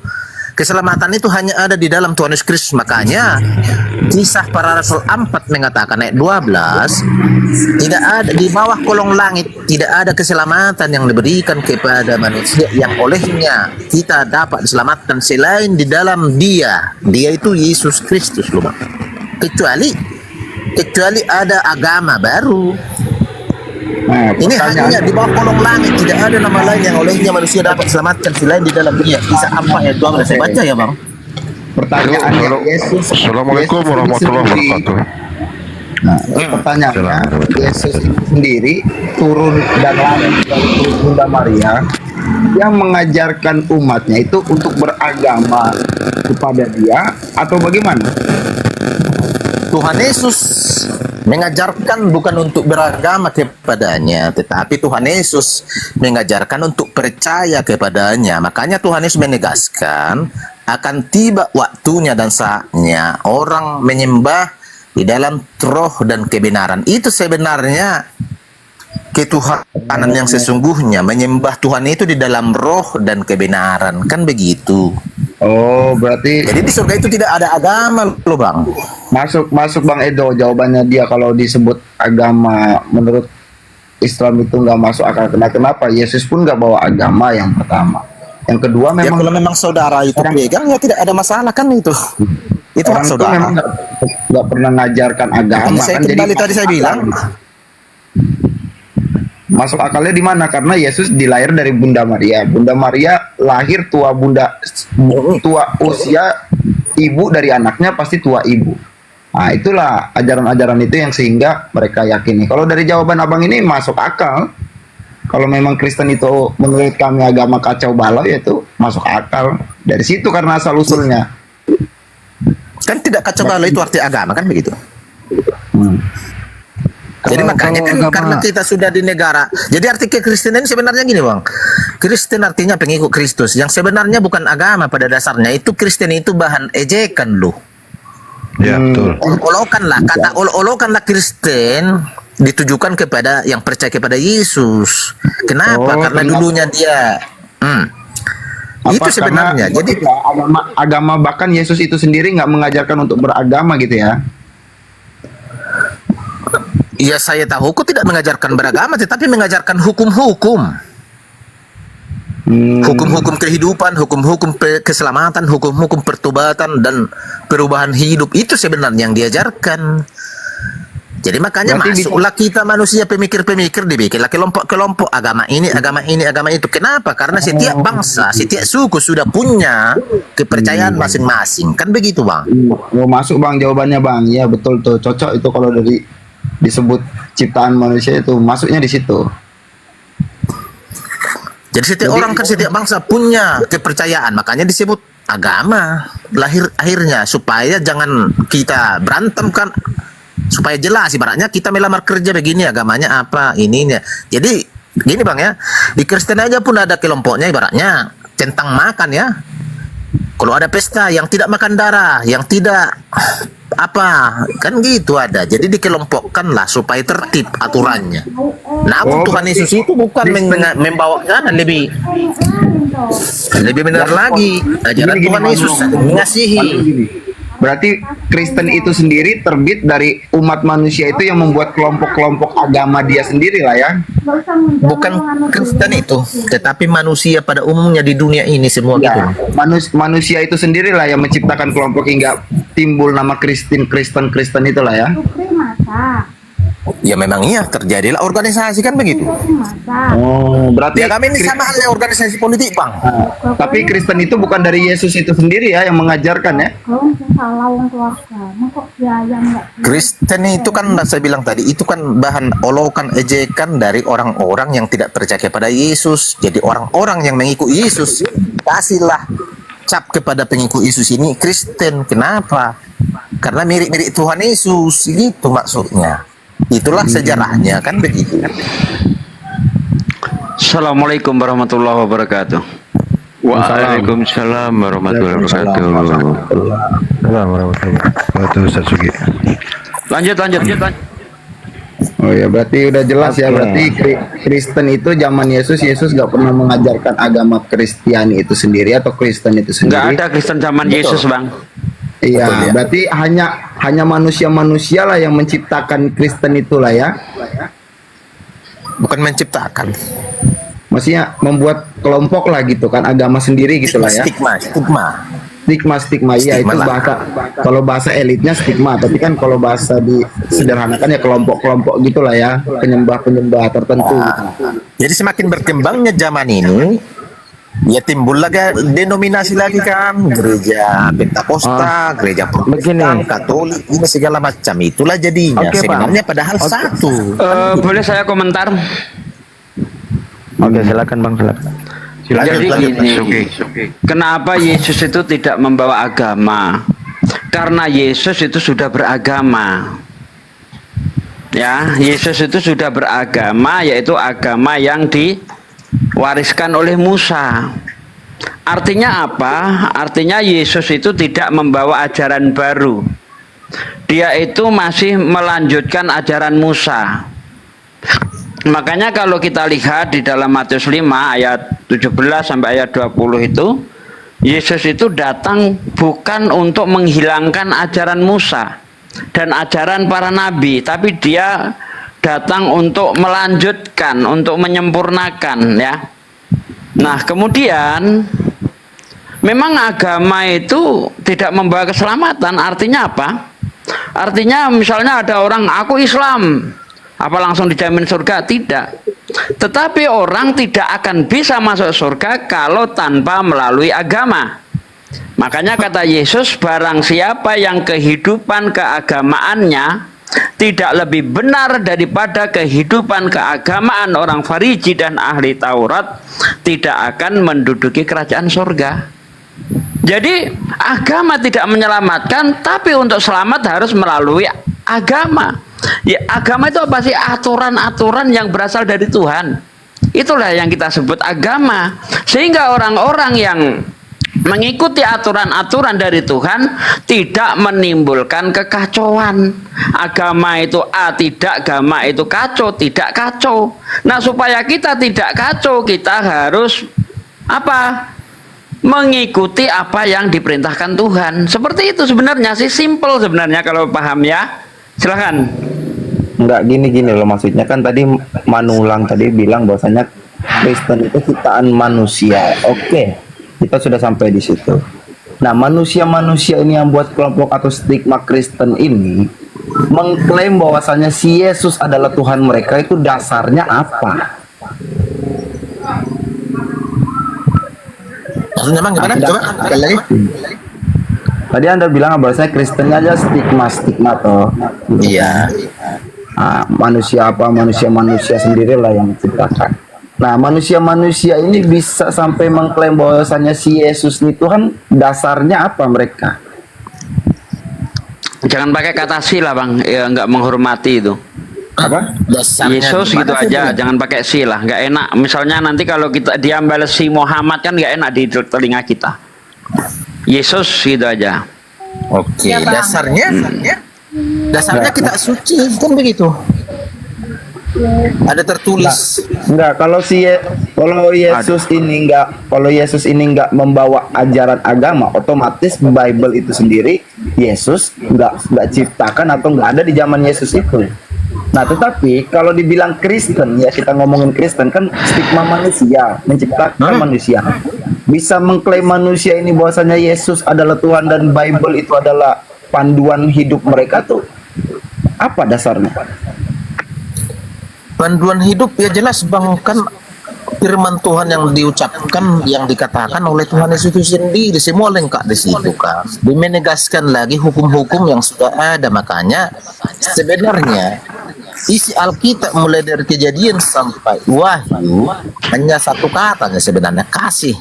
Keselamatan itu hanya ada di dalam Tuhan Yesus Kristus. Makanya Kisah Para Rasul 4 mengatakan ayat 12, tidak ada di bawah kolong langit, tidak ada keselamatan yang diberikan kepada manusia yang olehnya kita dapat diselamatkan selain di dalam Dia itu Yesus Kristus loh, Bang. Kecuali ada agama baru. Ini hanya di bawah kolong langit, tidak ada nama lain yang olehnya manusia dapat selamatkan selain di dalam Dia. Kisah 4 ayat 12 saya baca ya, Bang. Pertanyaannya, Yesus. Assalamualaikum warahmatullahi wabarakatuh. Nah, pertanyaannya, Yesus itu sendiri turun dan lahir dari Bunda Maria yang mengajarkan umatnya itu untuk beragama kepada Dia atau bagaimana? Tuhan Yesus mengajarkan bukan untuk beragama kepadanya, tetapi Tuhan Yesus mengajarkan untuk percaya kepadanya. Makanya Tuhan Yesus menegaskan akan tiba waktunya dan saatnya orang menyembah di dalam roh dan kebenaran. Itu sebenarnya ketuhanan yang sesungguhnya, menyembah Tuhan itu di dalam roh dan kebenaran, kan begitu. Oh, berarti jadi di surga itu tidak ada agama loh, Bang. Masuk Bang Edo, jawabannya dia kalau disebut agama menurut Islam itu nggak masuk akal. Kenapa? Yesus pun nggak bawa agama, yang pertama. Yang kedua memang kalau memang saudara itu pegang ya tidak ada masalah, kan itu. Itu orang saudara. memang nggak pernah mengajarkan agama. Saya kan, kembali tadi saya bilang. Masuk akalnya di mana? Karena Yesus dilahir dari Bunda Maria. Bunda Maria lahir tua usia ibu dari anaknya pasti tua ibu. Nah, itulah ajaran-ajaran itu yang sehingga mereka yakini. Kalau dari jawaban abang ini masuk akal. Kalau memang Kristen itu menurut kami agama kacau balau, yaitu masuk akal. Dari situ karena asal usulnya. Kan tidak kacau balau itu arti agama, kan begitu. Jadi makanya kan karena kita sudah di negara. Jadi arti kekristenan sebenarnya gini, Bang. Kristen artinya pengikut Kristus. Yang sebenarnya bukan agama pada dasarnya. Itu Kristen itu bahan ejekan loh. Ya, betul. Olokanlah, kata olokanlah Kristen ditujukan kepada yang percaya kepada Yesus. Kenapa? Karena dulunya dia itu sebenarnya. Jadi agama bahkan Yesus itu sendiri nggak mengajarkan untuk beragama gitu ya. Ya saya tahu kok tidak mengajarkan beragama, tetapi mengajarkan hukum-hukum. Hukum-hukum kehidupan, hukum-hukum keselamatan, hukum-hukum pertobatan dan perubahan hidup. Itu sebenarnya yang diajarkan. Jadi makanya masuklah kita manusia pemikir-pemikir, dibikinlah kelompok-kelompok agama ini, agama ini, agama itu. Kenapa? Karena setiap bangsa, setiap suku sudah punya kepercayaan masing-masing. Kan begitu, Bang? Oh, masuk Bang jawabannya, Bang. Ya betul tuh, cocok itu kalau dari disebut ciptaan manusia itu masuknya di situ. Jadi setiap orang kan, setiap bangsa punya kepercayaan, makanya disebut agama lahir akhirnya, supaya jangan kita berantem kan, supaya jelas ibaratnya kita melamar kerja begini agamanya apa ininya. Jadi gini, Bang ya, di Kristen aja pun ada kelompoknya ibaratnya tentang makan ya. Kalau ada pesta yang tidak makan darah, yang tidak apa kan gitu ada. Jadi dikelompokkan lah supaya tertib aturannya. Nah, Tuhan Yesus itu bukan membawa ke sana, lebih benar lagi ajaran Tuhan Yesus mengasihi. Berarti Kristen itu sendiri terbit dari umat manusia itu yang membuat kelompok-kelompok agama dia sendiri lah ya. Bukan Kristen itu, tetapi manusia pada umumnya di dunia ini semua gitu. Manusia itu sendiri lah yang menciptakan kelompok hingga timbul nama Kristen itulah ya. Ya memang iya, terjadilah organisasi kan begitu. Oh, berarti ya kami ini sama halnya organisasi politik, Bang. Tapi Kristen itu bukan dari Yesus itu sendiri ya yang mengajarkan ya. Kristen itu kan saya bilang tadi, itu kan bahan olokan ejekan dari orang-orang yang tidak percaya kepada Yesus. Jadi orang-orang yang mengikuti Yesus, kasihlah cap kepada pengikut Yesus ini Kristen. Kenapa? Karena mirip-mirip Tuhan Yesus, gitu maksudnya. Itulah sejarahnya kan begitu. Assalamualaikum warahmatullahi wabarakatuh. Waalaikumsalam warahmatullahi wabarakatuh. Assalamualaikum warahmatullahi wabarakatuh. Ustaz Sugi. Lanjut. Oh ya, berarti udah jelas ya. Berarti Kristen itu zaman Yesus gak pernah mengajarkan agama Kristiani itu sendiri atau Kristen itu sendiri. Nggak ada Kristen zaman Yesus, Bang. Iya, betul, ya. Berarti hanya manusia-manusia lah yang menciptakan Kristen itulah ya. Bukan menciptakan. Maksudnya membuat kelompok lah gitu kan, agama sendiri gitu lah ya. Stigma. Iya, itu lah. bahasa, kalau bahasa elitnya stigma, tapi kan kalau bahasa disederhanakan ya kelompok-kelompok gitulah ya, penyembah-penyembah tertentu. Jadi semakin berkembangnya zaman ini, ya timbul lagi denominasi lagi kan, gereja Pentakosta, gereja Protestan, Katolik, ini segala macam. Itulah jadinya. Sebenarnya padahal satu. Boleh saya komentar? Oke, silakan Bang, silakan. Jadi gini, kenapa Yesus itu tidak membawa agama? Karena Yesus itu sudah beragama. Ya, Yesus itu sudah beragama, yaitu agama yang diwariskan oleh Musa. Artinya apa? Artinya Yesus itu tidak membawa ajaran baru. Dia itu masih melanjutkan ajaran Musa. Makanya kalau kita lihat di dalam Matius 5 ayat 17 sampai ayat 20 itu, Yesus itu datang bukan untuk menghilangkan ajaran Musa dan ajaran para nabi, tapi dia datang untuk melanjutkan, untuk menyempurnakan ya. Nah, kemudian memang agama itu tidak membawa keselamatan. Artinya apa? Artinya misalnya ada orang, aku Islam, apa langsung dijamin surga? Tidak. Tetapi orang tidak akan bisa masuk surga kalau tanpa melalui agama. Makanya kata Yesus, barang siapa yang kehidupan keagamaannya tidak lebih benar daripada kehidupan keagamaan orang Farisi dan ahli Taurat, tidak akan menduduki kerajaan surga. Jadi agama tidak menyelamatkan, tapi untuk selamat harus melalui agama. Ya, agama itu apa sih? Aturan-aturan yang berasal dari Tuhan. Itulah yang kita sebut agama. Sehingga orang-orang yang mengikuti aturan-aturan dari Tuhan tidak menimbulkan kekacauan. Agama itu tidak, agama itu kacau, tidak kacau. Nah, supaya kita tidak kacau, kita harus apa? Mengikuti apa yang diperintahkan Tuhan. Seperti itu sebenarnya sih, simple sebenarnya kalau paham ya. Silahkan. Enggak, gini loh, maksudnya kan tadi Manulang tadi bilang bahwasanya Kristen itu ciptaan manusia. Oke, kita sudah sampai di situ. Nah, manusia-manusia ini yang buat kelompok atau stigma Kristen ini mengklaim bahwasanya si Yesus adalah Tuhan mereka, itu dasarnya apa? Memang gimana? Coba sekali lagi. Tadi Anda bilang bahwasanya Kristen aja stigma toh. Iya. Nah, manusia apa? Manusia sendirilah yang menciptakan. Nah, manusia ini bisa sampai mengklaim bahwasanya si Yesus ini Tuhan, dasarnya apa mereka? Jangan pakai kata si lah Bang, ya nggak menghormati itu. Apa? Dasarnya Yesus gitu aja, jangan pakai si lah, nggak enak. Misalnya nanti kalau kita diambil si Muhammad kan nggak enak di telinga kita. Yesus gitu aja. Oke, Ya, Bang. dasarnya kita suci kan begitu. Ada tertulis. Enggak, kalau Yesus ini enggak membawa ajaran agama, otomatis Bible itu sendiri Yesus enggak ciptakan atau enggak ada di zaman Yesus itu. Nah, tetapi kalau dibilang Kristen, ya kita ngomongin Kristen kan stigma manusia, menciptakan manusia. Bisa mengklaim manusia ini bahwasanya Yesus adalah Tuhan dan Bible itu adalah panduan hidup mereka tuh. Apa dasarnya? Panduan hidup ya jelas Bang, kan firman Tuhan yang diucapkan, yang dikatakan oleh Tuhan Yesus itu sendiri, semua lengkap di situ kan. Menegaskan lagi hukum-hukum yang sudah ada. Makanya sebenarnya isi Alkitab mulai dari Kejadian sampai Wahyu hanya satu katanya sebenarnya, kasih.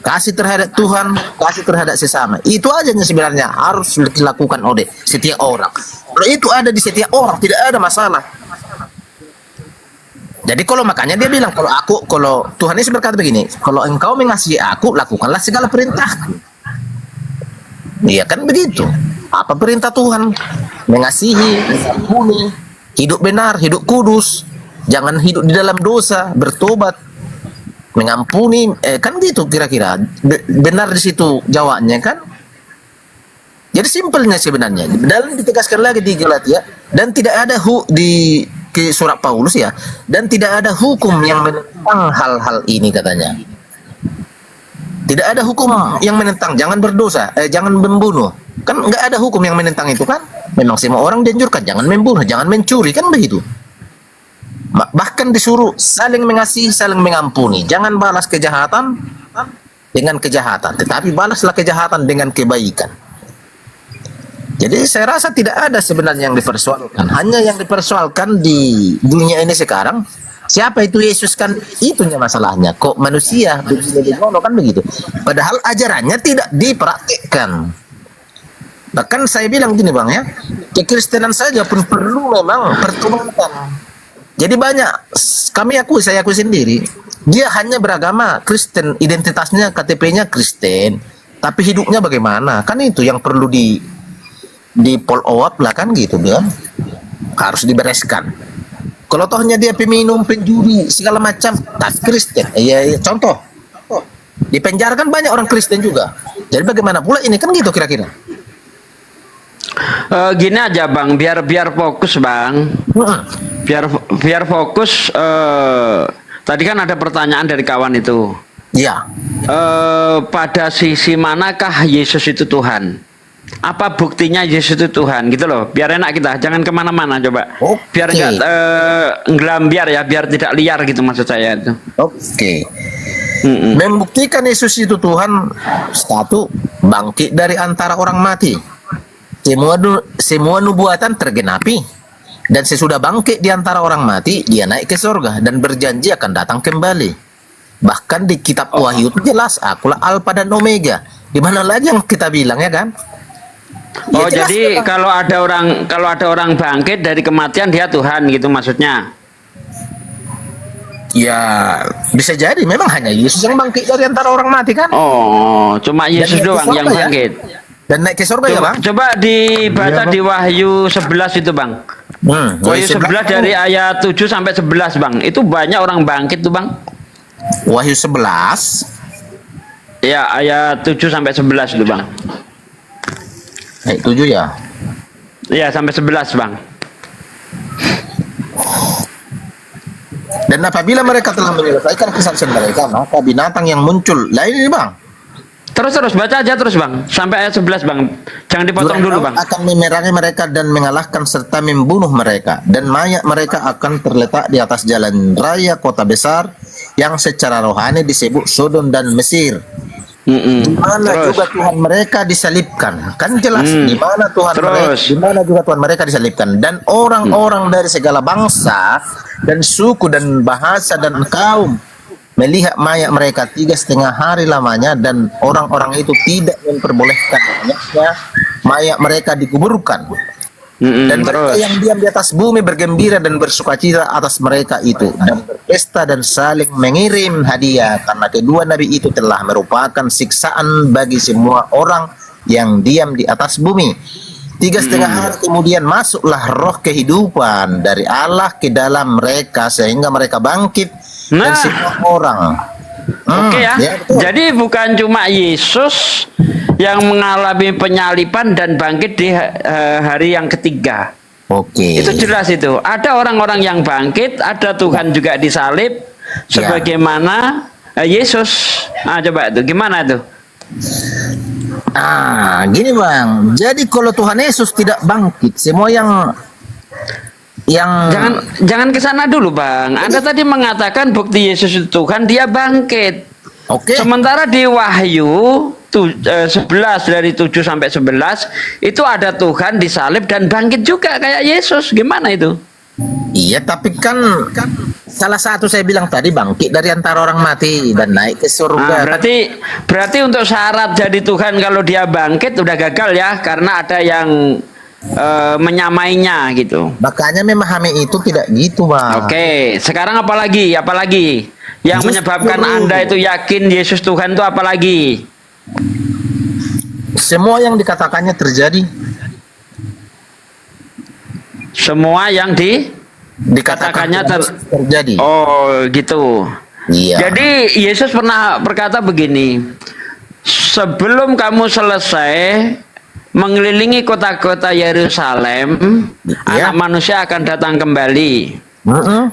Kasih terhadap Tuhan, kasih terhadap sesama. Itu aja sebenarnya harus dilakukan oleh setiap orang. Kalau itu ada di setiap orang, tidak ada masalah. Jadi makanya dia bilang, kalau Tuhan Yesus berkata begini, kalau engkau mengasihi aku, lakukanlah segala perintahku. Iya kan begitu. Apa perintah Tuhan? Mengasihi, mengampuni, hidup benar, hidup kudus, jangan hidup di dalam dosa, bertobat, mengampuni, kan gitu kira-kira. Benar di situ jawabannya kan? Jadi simpelnya sebenarnya. Dan ditegaskan lagi di Galatia, dan tidak ada di surat Paulus ya, dan tidak ada hukum yang menentang hal-hal ini katanya. Tidak ada hukum yang menentang jangan berdosa, jangan membunuh. Kan nggak ada hukum yang menentang itu kan? Memang semua orang dianjurkan jangan membunuh, jangan mencuri, kan begitu. Bahkan disuruh saling mengasihi, saling mengampuni. Jangan balas kejahatan dengan kejahatan, tetapi balaslah kejahatan dengan kebaikan. Jadi saya rasa tidak ada sebenarnya yang dipersoalkan. Hanya yang dipersoalkan di dunia ini sekarang, siapa itu Yesus, kan itunya masalahnya. Kok manusia begini kan begitu. Padahal ajarannya tidak dipraktikkan. Bahkan saya bilang gini Bang ya, kekristenan saja pun perlu memang pertobatan. Jadi banyak, saya akui sendiri, dia hanya beragama Kristen, identitasnya KTP-nya Kristen, tapi hidupnya bagaimana? Kan itu yang perlu di follow up lah kan gitu dia. Harus dibereskan. Kalau tohnya dia peminum, penjuri, segala macam, tak Kristen. Contoh. Di penjara kan banyak orang Kristen juga. Jadi bagaimana pula ini kan gitu kira-kira. Gini aja Bang, biar fokus Bang. Biar fokus. Tadi kan ada pertanyaan dari kawan itu. Iya. Pada sisi manakah Yesus itu Tuhan? Apa buktinya Yesus itu Tuhan gitu loh, biar enak kita, jangan kemana-mana coba. Biar enggak ngelambiar ya, biar tidak liar gitu maksud saya itu. Oke. Membuktikan Yesus itu Tuhan, satu, bangkit dari antara orang mati. Semua nubuatan tergenapi. Dan sesudah bangkit di antara orang mati, dia naik ke surga dan berjanji akan datang kembali. Bahkan di kitab Wahyu itu jelas, akulah Alfa dan Omega. Di mana lagi yang kita bilang ya kan? Oh ya, jadi kalau ada orang bangkit dari kematian dia Tuhan gitu maksudnya? Ya bisa jadi memang hanya Yesus yang bangkit dari antara orang mati kan? Oh, cuma Yesus doang yang bangkit. Dan naik ke surga ya Bang? Coba dibaca di Wahyu 11 itu Bang. Wahyu 11 dari ayat 7 sampai 11 Bang. Itu banyak orang bangkit tuh Bang. Wahyu 11? Ya ayat 7 sampai 11 itu Bang. Ayat 7 ya? Iya sampai 11 Bang. Dan apabila mereka telah menyelesaikan kesaksian mereka, maka binatang yang muncul. Lah ini Bang. Terus baca aja terus Bang. Sampai ayat 11 Bang. Jangan dipotong dulu Bang. Akan memerangi mereka dan mengalahkan serta membunuh mereka. Dan mayat mereka akan terletak di atas jalan raya kota besar yang secara rohani disebut Sodom dan Mesir. Di mana juga Tuhan mereka disalibkan, kan jelas di mana Tuhan mereka, di mana juga Tuhan mereka disalibkan, dan orang-orang dari segala bangsa dan suku dan bahasa dan kaum melihat mayat mereka 3,5 hari lamanya, dan orang-orang itu tidak memperbolehkan mayat mereka dikuburkan. Dan mereka yang diam di atas bumi bergembira dan bersukacita atas mereka itu, dan berpesta dan saling mengirim hadiah, karena kedua nabi itu telah merupakan siksaan bagi semua orang yang diam di atas bumi. 3,5 hari kemudian masuklah roh kehidupan dari Allah ke dalam mereka sehingga mereka bangkit dan semua orang. Oke ya. Jadi bukan cuma Yesus yang mengalami penyaliban dan bangkit di hari yang ketiga. Oke. Itu jelas itu. Ada orang-orang yang bangkit, ada Tuhan juga disalib sebagaimana Yesus. Nah, coba itu gimana tuh? Gini Bang. Jadi kalau Tuhan Yesus tidak bangkit, semua yang jangan ke sana dulu Bang. Anda tadi mengatakan bukti Yesus itu Tuhan, dia bangkit. Oke. Sementara di Wahyu 11 dari 7 sampai 11 itu ada Tuhan disalib dan bangkit juga kayak Yesus. Gimana itu? Iya, tapi kan salah satu saya bilang tadi bangkit dari antara orang mati dan naik ke surga. Berarti untuk syarat jadi Tuhan kalau dia bangkit udah gagal ya, karena ada yang menyamainya gitu. Makanya memahami itu tidak gitu Bang. Oke, sekarang apalagi yang menyebabkan Anda itu yakin Yesus Tuhan itu apalagi? Semua yang dikatakannya terjadi. Semua yang dikatakannya terjadi. Oh gitu. Iya. Jadi Yesus pernah berkata begini, sebelum kamu selesai mengelilingi kota-kota Yerusalem, Anak Manusia akan datang kembali.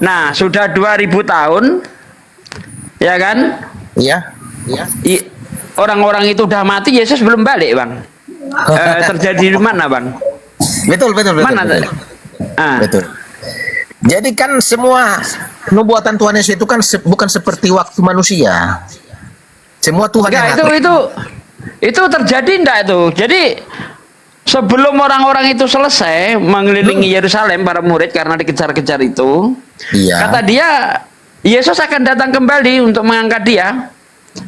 Nah, sudah 2000 tahun, ya kan? Iya. Orang-orang itu udah mati, Yesus belum balik, Bang. Terjadi di mana, Bang? Betul. Mana? Betul. Jadi kan semua nubuatan Tuhan Yesus itu kan bukan seperti waktu manusia. Semua Tuhan itu terjadi enggak itu? Jadi sebelum orang-orang itu selesai mengelilingi Yerusalem, para murid karena dikejar-kejar itu, kata dia Yesus akan datang kembali untuk mengangkat dia.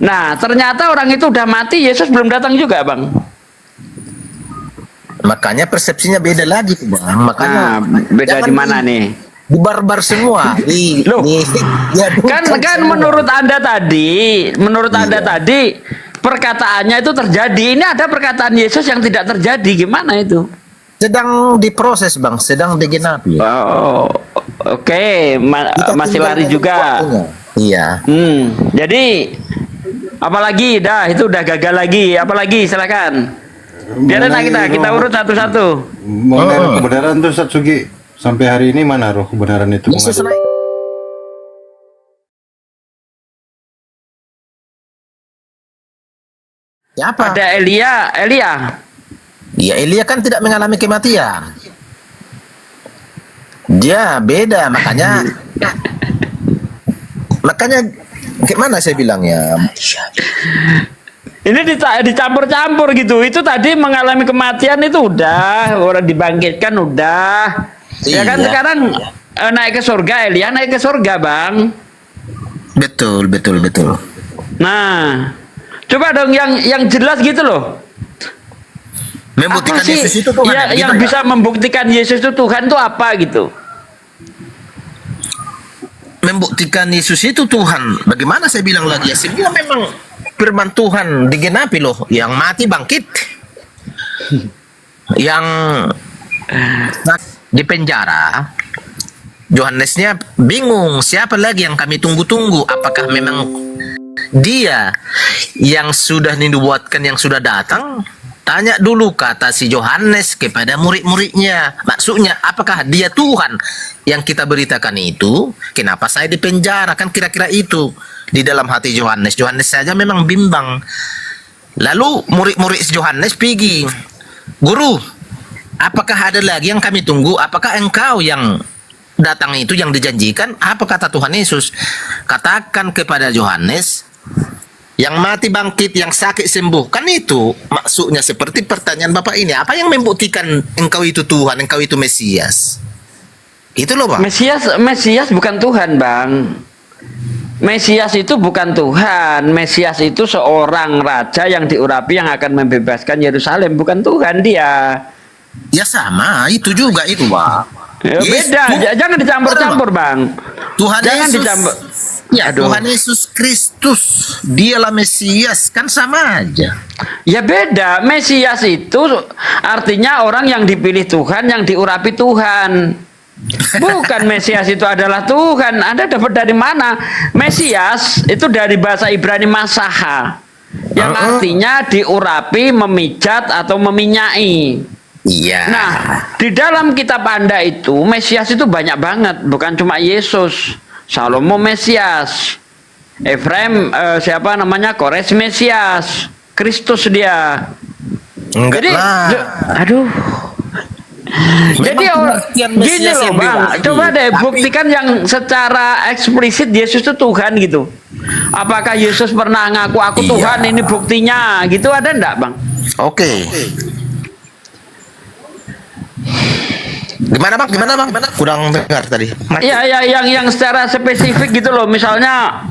Nah, ternyata orang itu udah mati, Yesus belum datang juga, Bang. Makanya persepsinya beda lagi, Bang. Makanya beda di mana nih? Di barbar semua. Kan menurut Anda tadi, perkataannya itu terjadi. Ini ada perkataan Yesus yang tidak terjadi. Gimana itu? Sedang diproses, Bang. Sedang digenapi. Oh, oke. Masih lari juga. Iya. Jadi apalagi itu udah gagal lagi. Apalagi silakan. Biar enak kita urut satu-satu. Mengenai kebenaran tuh Satsugi, sampai hari ini mana roh kebenaran itu? Siapa? Ada Elia. Ya, Elia kan tidak mengalami kematian. Dia beda, makanya gimana saya bilangnya? Ini dicampur-campur gitu. Itu tadi mengalami kematian itu udah, orang dibangkitkan udah. Ya kan sekarang naik ke surga, Elia naik ke surga, Bang. Betul. Nah, coba dong yang jelas gitu loh. Membuktikan Yesus itu Tuhan. Yang bisa membuktikan Yesus itu Tuhan itu apa gitu? Membuktikan Yesus itu Tuhan. Bagaimana saya bilang lagi ya? Semua memang firman Tuhan digenapi loh. Yang mati bangkit. Yang di penjara, Yohanesnya bingung, siapa lagi yang kami tunggu-tunggu? Apakah memang dia yang sudah dinubuatkan, yang sudah datang? Tanya dulu, kata si Yohanes kepada murid-muridnya. Maksudnya, apakah dia Tuhan yang kita beritakan itu? Kenapa saya di penjara? Kan kira-kira itu di dalam hati Yohanes. Yohanes saja memang bimbang. Lalu murid-murid Yohanes pergi, Guru, apakah ada lagi yang kami tunggu? Apakah engkau yang datang itu yang dijanjikan? Apa kata Tuhan Yesus? Katakan kepada Yohanes, yang mati bangkit, yang sakit sembuh. Kan itu maksudnya seperti pertanyaan Bapak ini. Apa yang membuktikan engkau itu Tuhan, engkau itu Mesias? Itu loh, Bang. Mesias bukan Tuhan, Bang. Mesias itu bukan Tuhan. Mesias itu seorang raja yang diurapi yang akan membebaskan Yerusalem, bukan Tuhan dia. Ya sama, itu juga itu, Bang. Ya, beda, jangan dicampur-campur, Bang. Tuhan jangan Yesus. dicampur. Ya, Tuhan Yesus Kristus, dialah Mesias, kan sama aja. Ya beda, Mesias itu artinya orang yang dipilih Tuhan, yang diurapi Tuhan. Bukan Mesias itu adalah Tuhan. Anda dapat dari mana? Mesias itu dari bahasa Ibrani masaha, yang artinya diurapi, memijat atau meminyai. Iya. Nah, di dalam kitab Anda itu Mesias itu banyak banget, bukan cuma Yesus. Salomo Mesias, Efraim siapa namanya, Kores Mesias, Kristus dia. Enggak Jadi, lah. aduh. Jadi gini loh Bang, coba deh buktikan yang secara eksplisit Yesus itu Tuhan gitu. Apakah Yesus pernah ngaku aku Tuhan, ini buktinya gitu, ada enggak Bang? Oke. Gimana bang? Kurang dengar tadi. Ya, yang secara spesifik gitu loh. Misalnya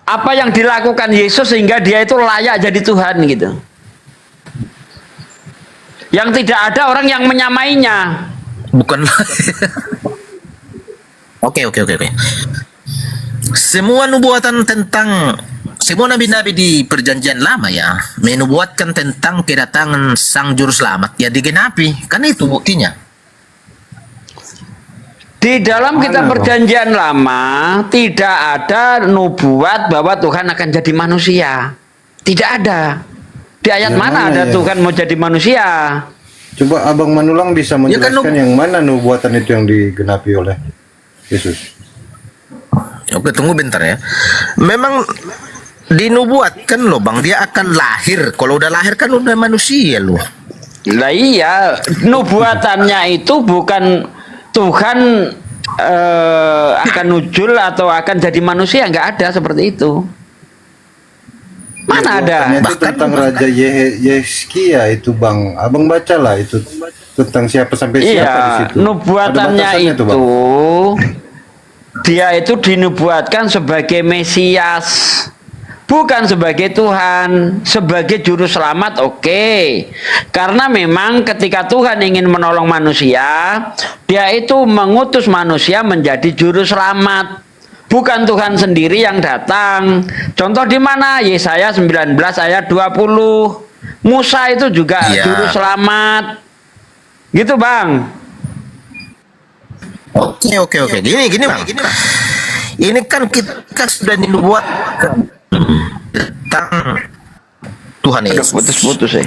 apa yang dilakukan Yesus sehingga dia itu layak jadi Tuhan gitu. Yang tidak ada orang yang menyamainya. Bukan. Oke. Semua nabi-nabi di perjanjian lama ya menubuatkan tentang kedatangan sang juru selamat, ya digenapi. Kan itu buktinya. Di dalam kitab perjanjian lama tidak ada nubuat bahwa Tuhan akan jadi manusia. Tidak ada. Di ayat mana ada Tuhan mau jadi manusia? Coba Abang Manulang bisa menjelaskan yang mana nubuatan itu yang digenapi oleh Yesus? Oke, tunggu bentar ya. Memang dinubuatkan loh Bang, dia akan lahir. Kalau udah lahir kan udah manusia loh. Lah iya, nubuatannya itu bukan Tuhan akan nujul atau akan jadi manusia, nggak ada seperti itu. Mana ada? Itu tentang Raja Yeskia itu Bang. Abang bacalah itu tentang siapa sampai siapa di situ. Nubuatannya itu dia itu dinubuatkan sebagai Mesias, bukan sebagai Tuhan, sebagai juru selamat. Oke. Karena memang ketika Tuhan ingin menolong manusia, dia itu mengutus manusia menjadi juru selamat. Bukan Tuhan sendiri yang datang. Contoh di mana? Yesaya 19 ayat 20. Musa itu juga juru selamat. Gitu, Bang. Oke. Gini Bang. Ini kan kita sudah dinubuat tentang Tuhan Yesus. Putus-putus ya.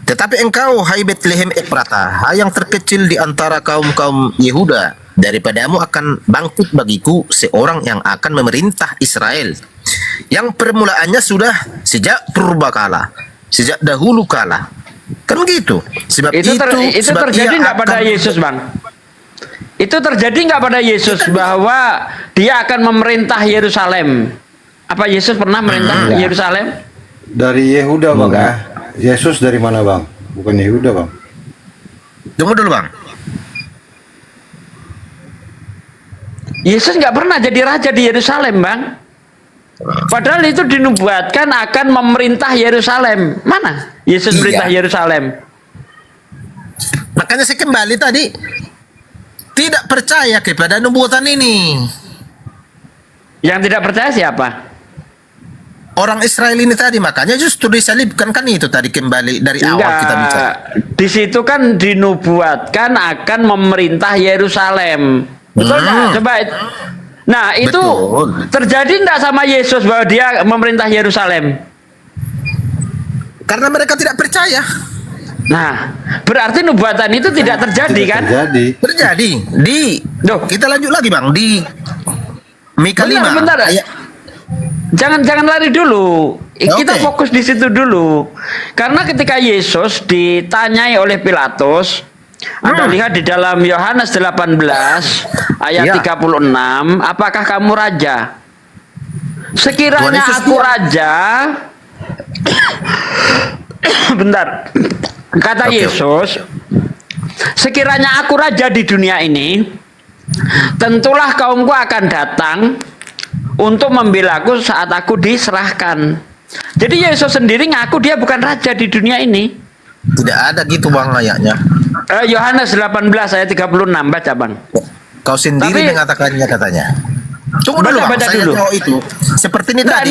Tetapi engkau, hai Betlehem Efrata, hai yang terkecil di antara kaum-kaum Yehuda, daripadamu akan bangkit bagiku seorang yang akan memerintah Israel, yang permulaannya sudah sejak purbakala, sejak dahulu kala. Kan gitu. Sebab itu terjadi nggak pada Yesus, Bang? Itu terjadi nggak pada Yesus bahwa dia akan memerintah Yerusalem? Apa Yesus pernah merintah Yerusalem? Dari Yehuda Bang. Yesus dari mana Bang? Bukan Yehuda Bang. Tunggu dulu Bang. Yesus nggak pernah jadi raja di Yerusalem Bang. Padahal itu dinubuatkan akan memerintah Yerusalem. Mana Yesus perintah Yerusalem? Makanya saya kembali tadi, tidak percaya kepada nubuatan ini. Yang tidak percaya siapa? Orang Israel ini tadi, makanya justru disalibkan kan itu tadi kembali dari awal kita bicara. Di situ kan dinubuatkan akan memerintah Yerusalem. Betul nggak? Coba. Nah itu terjadi nggak sama Yesus bahwa dia memerintah Yerusalem? Karena mereka tidak percaya. Nah, berarti nubuatan itu tidak terjadi kan? Terjadi. Kita lanjut lagi Bang di Mika 5. Bentar. Jangan lari dulu. Kita fokus di situ dulu. Karena ketika Yesus ditanyai oleh Pilatus, Anda lihat di dalam Yohanes 18 ayat 36, apakah kamu raja? Sekiranya aku raja, bentar. Kata Yesus, sekiranya aku raja di dunia ini, tentulah kaumku akan datang untuk membelaku saat aku diserahkan. Jadi Yesus sendiri ngaku dia bukan raja di dunia ini. Tidak ada gitu Bang ayatnya. Yohanes 18 ayat 36, baca Bang. Kau sendiri mengatakannya katanya. Tunggu dulu, baca saya dulu. tahu itu. Seperti ini Nggak, tadi.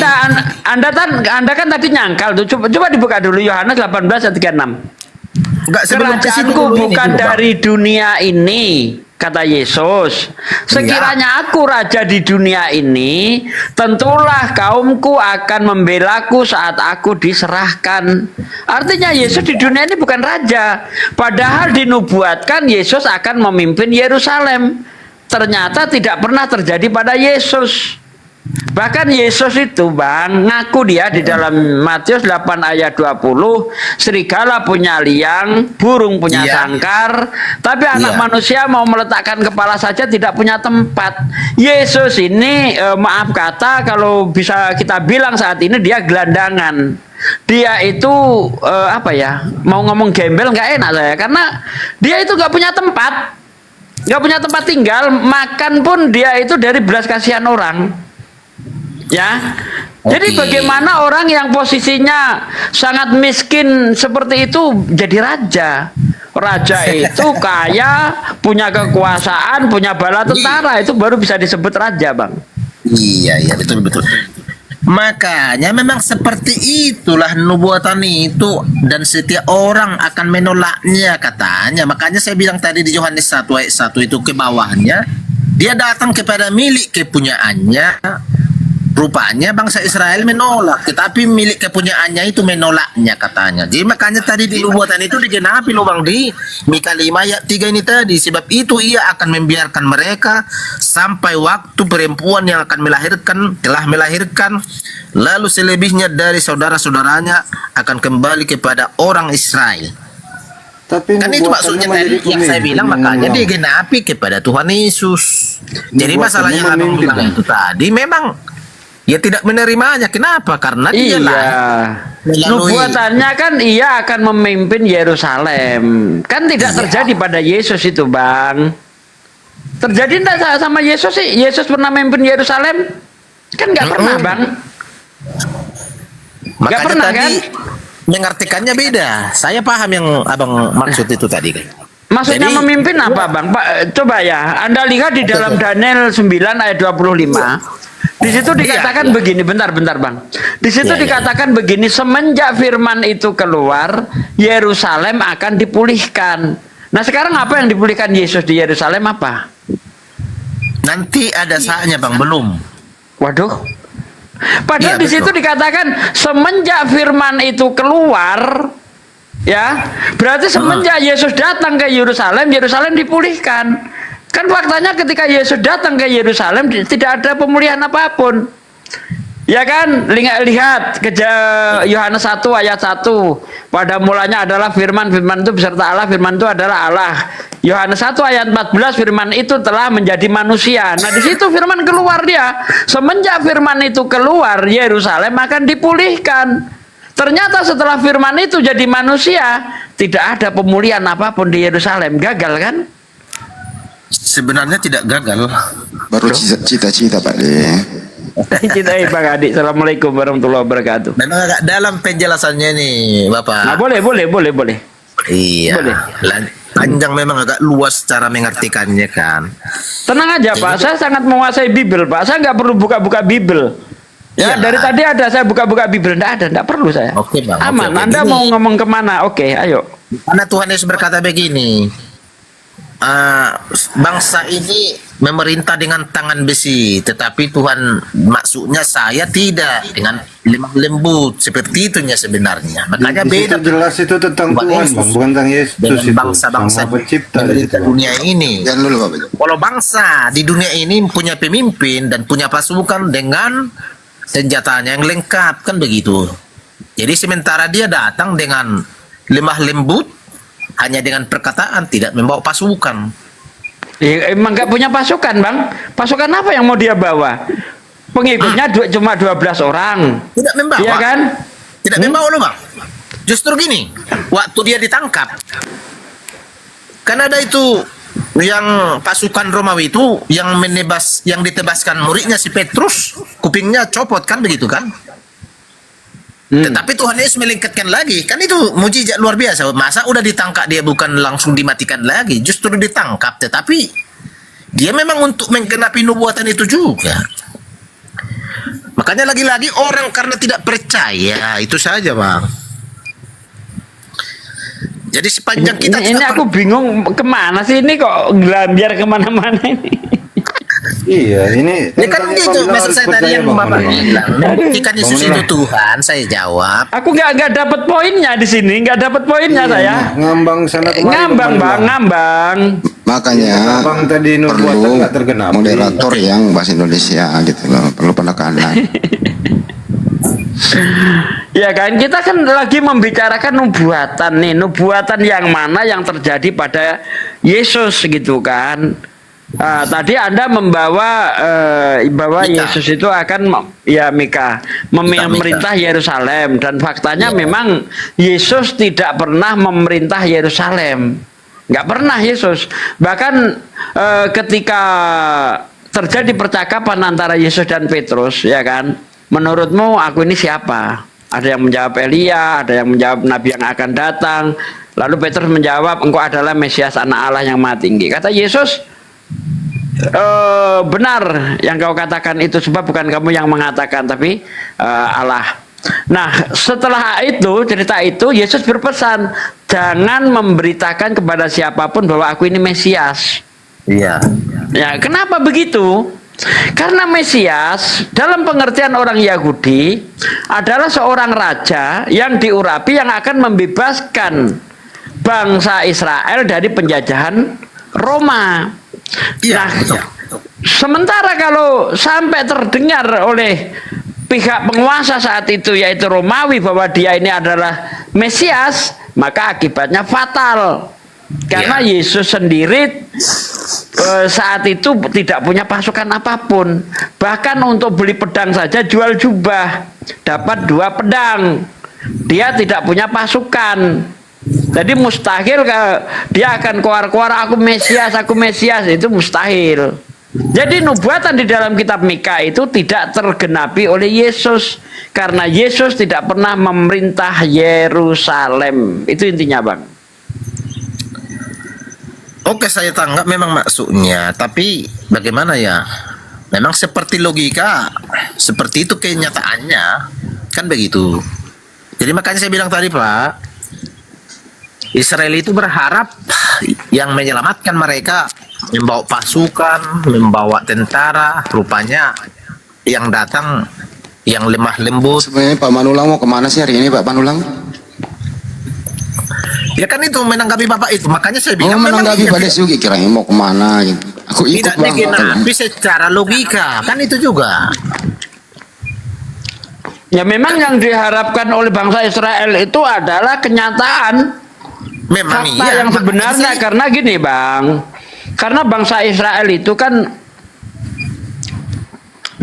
Anda kan tadi nyangkal tuh. Coba dibuka dulu Yohanes 18 ayat 36. Enggak, sebelum ke situ Kerajaanku dulu ini bukan dulu, Bang. dari dunia ini, kata Yesus. Sekiranya aku raja di dunia ini, tentulah kaumku akan membelaku saat aku diserahkan. Artinya Yesus di dunia ini bukan raja. Padahal dinubuatkan Yesus akan memimpin Yerusalem. Ternyata tidak pernah terjadi pada Yesus. Bahkan Yesus itu Bang ngaku dia di dalam Matius 8 ayat 20, serigala punya liang, burung punya sangkar, tapi anak manusia mau meletakkan kepala saja tidak punya tempat. Yesus ini maaf kata kalau bisa kita bilang saat ini dia gelandangan. Dia itu apa ya, mau ngomong gembel nggak enak saya, karena dia itu nggak punya tempat, nggak punya tempat tinggal, makan pun dia itu dari belas kasihan orang. Ya, jadi bagaimana orang yang posisinya sangat miskin seperti itu jadi raja? Raja itu kaya, punya kekuasaan, punya bala tentara, itu baru bisa disebut raja, Bang. Iya, betul. Makanya memang seperti itulah nubuatan itu, dan setiap orang akan menolaknya katanya. Makanya saya bilang tadi di Yohanes 1 ayat 1 itu ke bawahnya, dia datang kepada milik kepunyaannya. Rupanya bangsa Israel menolak, tetapi milik kepunyaannya itu menolaknya katanya. Jadi makanya tadi di nubuatan itu digenapi loh Bang di Mika 5 ayat 3 ini tadi. Sebab itu ia akan membiarkan mereka sampai waktu perempuan yang akan melahirkan telah melahirkan, lalu selebihnya dari saudara-saudaranya akan kembali kepada orang Israel. Tapi kan itu maksudnya tadi yang saya bilang, makanya digenapi kepada Tuhan Yesus. Jadi masalahnya yang abang bilang itu tadi memang ya tidak menerimanya. Kenapa? Karena dia nubuatannya kan ia akan memimpin Yerusalem. Kan tidak terjadi pada Yesus itu, Bang. Terjadi enggak sama Yesus sih? Yesus pernah memimpin Yerusalem? Kan nggak pernah, Bang. Nggak pernah kan? Mengartikannya beda. Saya paham yang abang maksud itu tadi kan. Maksudnya memimpin apa, Bang? Pak, coba ya, Anda lihat di dalam Daniel 9 ayat 25. Di situ dikatakan begini, bentar Bang. Di situ dikatakan begini, semenjak firman itu keluar, Yerusalem akan dipulihkan. Nah, sekarang apa yang dipulihkan Yesus di Yerusalem apa? Nanti ada saatnya, Bang, belum. Waduh. Padahal di situ dikatakan semenjak firman itu keluar, ya, berarti semenjak Yesus datang ke Yerusalem, Yerusalem dipulihkan. Kan faktanya ketika Yesus datang ke Yerusalem tidak ada pemulihan apapun. Ya kan? Lihat ke Yohanes 1 ayat 1. Pada mulanya adalah firman, firman itu beserta Allah, firman itu adalah Allah. Yohanes 1 ayat 14, firman itu telah menjadi manusia. Nah, di situ firman keluar dia. Semenjak firman itu keluar, Yerusalem akan dipulihkan. Ternyata setelah firman itu jadi manusia, tidak ada pemulihan apapun di Yerusalem. Gagal kan? Sebenarnya tidak gagal. Baru cita-cita Pak De. Cita Pak Adik. Assalamualaikum warahmatullahi wabarakatuh. Memang agak dalam penjelasannya nih Bapak. Nah, boleh. Iya. Boleh. Panjang, memang agak luas cara mengartikannya kan. Tenang aja Pak, saya sangat menguasai Bible Pak. Saya nggak perlu buka-buka Bible. Ya, dari tadi ada saya buka-buka Bible, nggak perlu saya. Oke Bang. Aman. Oke. Anda mau ngomong kemana? Oke, ayo. Karena Tuhan Yesus berkata begini, bangsa ini memerintah dengan tangan besi, tetapi Tuhan maksudnya saya tidak dengan lemah lembut, seperti itunya sebenarnya. Makanya beda. Jelas itu tentang Tuhan, Bang, bukan tentang Yesus. Dengan bangsa-bangsa pencipta di dunia ini. Kalau bangsa di dunia ini punya pemimpin dan punya pasukan dengan senjatanya yang lengkap, kan begitu. Jadi sementara dia datang dengan lemah lembut, hanya dengan perkataan, tidak membawa pasukan. Emang nggak punya pasukan Bang? Pasukan apa yang mau dia bawa? Pengikutnya cuma 12 orang. Tidak membawa. Iya kan? Tidak membawa loh Bang. Justru gini, waktu dia ditangkap, kan ada itu yang pasukan Romawi itu yang ditebaskan muridnya si Petrus, kupingnya copot kan begitu kan? Tetapi Tuhan Yesus melengketkan lagi, kan itu mujizat luar biasa. Masa udah ditangkap dia bukan langsung dimatikan lagi, justru ditangkap, tetapi Dia memang untuk menggenapi nubuatan itu juga. Makanya lagi-lagi orang karena tidak percaya, itu saja Bang. Jadi sepanjang kita ini aku bingung kemana sih ini kok gelambiar kemana-mana ini. Iya, ini kan gitu, maksud saya tadi yang Bapak bilang, membuktikan Yesus itu Tuhan, saya jawab. Aku nggak dapat poinnya di sini, nggak dapat poinnya saya. Ngambang sana kemari. Ngambang bang, ngambang. Makanya Abang tadi nubuatan nggak tergenap. moderator yang bahasa Indonesia gitu loh, perlu penekanan. Ya kan, kita kan lagi membicarakan nubuatan nih, nubuatan yang mana yang terjadi pada Yesus gitu kan. Tadi Anda membawa bahwa Yesus itu akan memerintah Yerusalem, dan faktanya memang Yesus tidak pernah memerintah Yerusalem, nggak pernah Yesus. Bahkan ketika terjadi percakapan antara Yesus dan Petrus, ya kan, menurutmu aku ini siapa? Ada yang menjawab Elia, ada yang menjawab Nabi yang akan datang. Lalu Petrus menjawab, engkau adalah Mesias, anak Allah yang Maha Tinggi. Kata Yesus, benar yang kau katakan itu, sebab bukan kamu yang mengatakan, tapi Allah. Nah, setelah itu, cerita itu, Yesus berpesan, jangan memberitakan kepada siapapun bahwa aku ini Mesias. Iya. Ya, kenapa begitu? Karena Mesias dalam pengertian orang Yahudi adalah seorang raja yang diurapi, yang akan membebaskan bangsa Israel dari penjajahan Roma. Nah, sementara kalau sampai terdengar oleh pihak penguasa saat itu, yaitu Romawi, bahwa dia ini adalah Mesias, maka akibatnya fatal. Karena Yesus sendiri saat itu tidak punya pasukan apapun. Bahkan untuk beli pedang saja jual jubah, dapat 2 pedang. Dia tidak punya pasukan. Jadi mustahil dia akan keluar-keluar aku Mesias, itu mustahil. Jadi nubuatan di dalam kitab Mika itu tidak tergenapi oleh Yesus, karena Yesus tidak pernah memerintah Yerusalem. Itu intinya, Bang. Oke, saya tanggap memang maksudnya, tapi bagaimana ya? Memang seperti logika, seperti itu kenyataannya, kan begitu. Jadi makanya saya bilang tadi Pak, Israel itu berharap yang menyelamatkan mereka membawa pasukan, membawa tentara, rupanya yang datang yang lemah lembut. Sebenarnya Pak Manulang mau kemana sih hari ini Pak Manulang? Ya kan itu menanggapi Bapak itu, makanya saya bilang menanggapi Pak Desugi, kirain mau kemana gitu. Aku ikut tidak Bang. digenapi secara logika, kan itu juga. Ya memang yang diharapkan oleh bangsa Israel itu adalah kenyataan, memang fakta yang sebenarnya. Karena gini Bang, karena bangsa Israel itu kan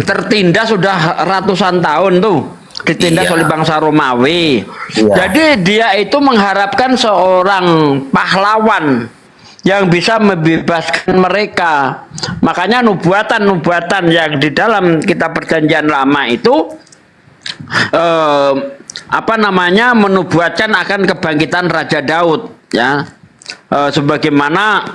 tertindas sudah ratusan tahun tuh, ditindas oleh bangsa Romawi. Jadi dia itu mengharapkan seorang pahlawan yang bisa membebaskan mereka. Makanya nubuatan-nubuatan yang di dalam kitab Perjanjian Lama itu menubuatkan akan kebangkitan Raja Daud, ya. Sebagaimana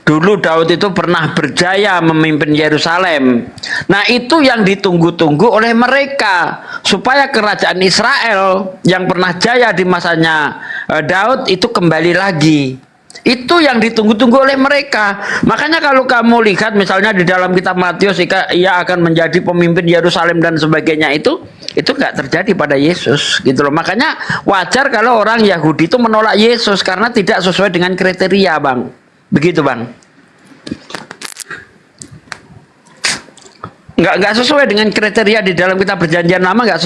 dulu Daud itu pernah berjaya memimpin Yerusalem. Nah, itu yang ditunggu-tunggu oleh mereka, supaya kerajaan Israel yang pernah jaya di masanya Daud itu kembali lagi. Itu yang ditunggu-tunggu oleh mereka. Makanya kalau kamu lihat misalnya di dalam kitab Matius, ia akan menjadi pemimpin Yerusalem dan sebagainya, itu nggak terjadi pada Yesus gitu loh. Makanya wajar kalau orang Yahudi itu menolak Yesus karena tidak sesuai dengan kriteria, Bang. Begitu, Bang. Nggak sesuai dengan kriteria di dalam kitab Perjanjian Lama, nggak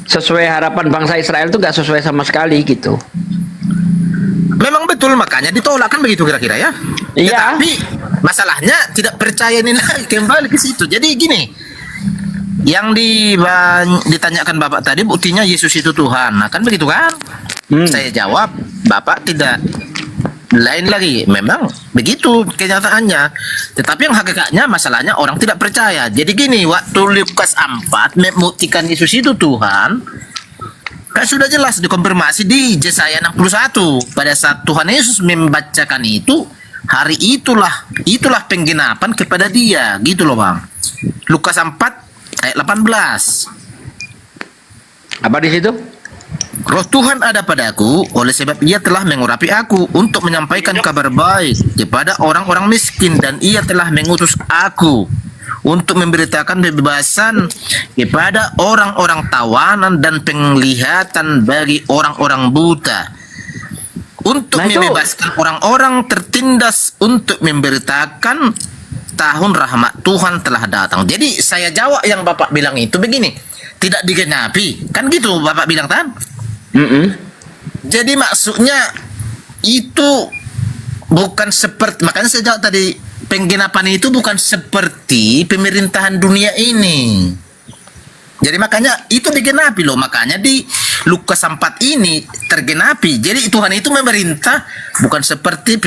sesuai harapan bangsa Israel, itu nggak sesuai sama sekali gitu. Memang betul, makanya ditolak kan begitu kira-kira ya. Iya. Tapi masalahnya tidak percaya ini lagi, kembali ke situ. Jadi gini, yang ditanyakan Bapak tadi, buktinya Yesus itu Tuhan. Nah kan begitu kan? Saya jawab, Bapak tidak. Lain lagi, memang begitu kenyataannya. Tetapi yang hakikatnya masalahnya orang tidak percaya. Jadi gini, waktu Lukas 4 membuktikan Yesus itu Tuhan, kan sudah jelas dikonfirmasi di Yesaya 61. Pada saat Tuhan Yesus membacakan itu, hari itulah penggenapan kepada dia, gitu loh Bang. Lukas 4 ayat 18. Apa di situ? Roh Tuhan ada padaku, oleh sebab ia telah mengurapi aku untuk menyampaikan kabar baik kepada orang-orang miskin, dan ia telah mengutus aku untuk memberitakan kebebasan kepada orang-orang tawanan dan penglihatan bagi orang-orang buta, untuk membebaskan orang-orang tertindas, untuk memberitakan tahun rahmat Tuhan telah datang. Jadi saya jawab yang Bapak bilang itu begini, tidak digenapi, kan gitu Bapak bilang kan? Jadi maksudnya itu bukan seperti, makanya saya jawab tadi, penggenapan itu bukan seperti pemerintahan dunia ini. Jadi makanya itu digenapi loh, makanya di Lukas 4 ini tergenapi. Jadi Tuhan itu memerintah bukan seperti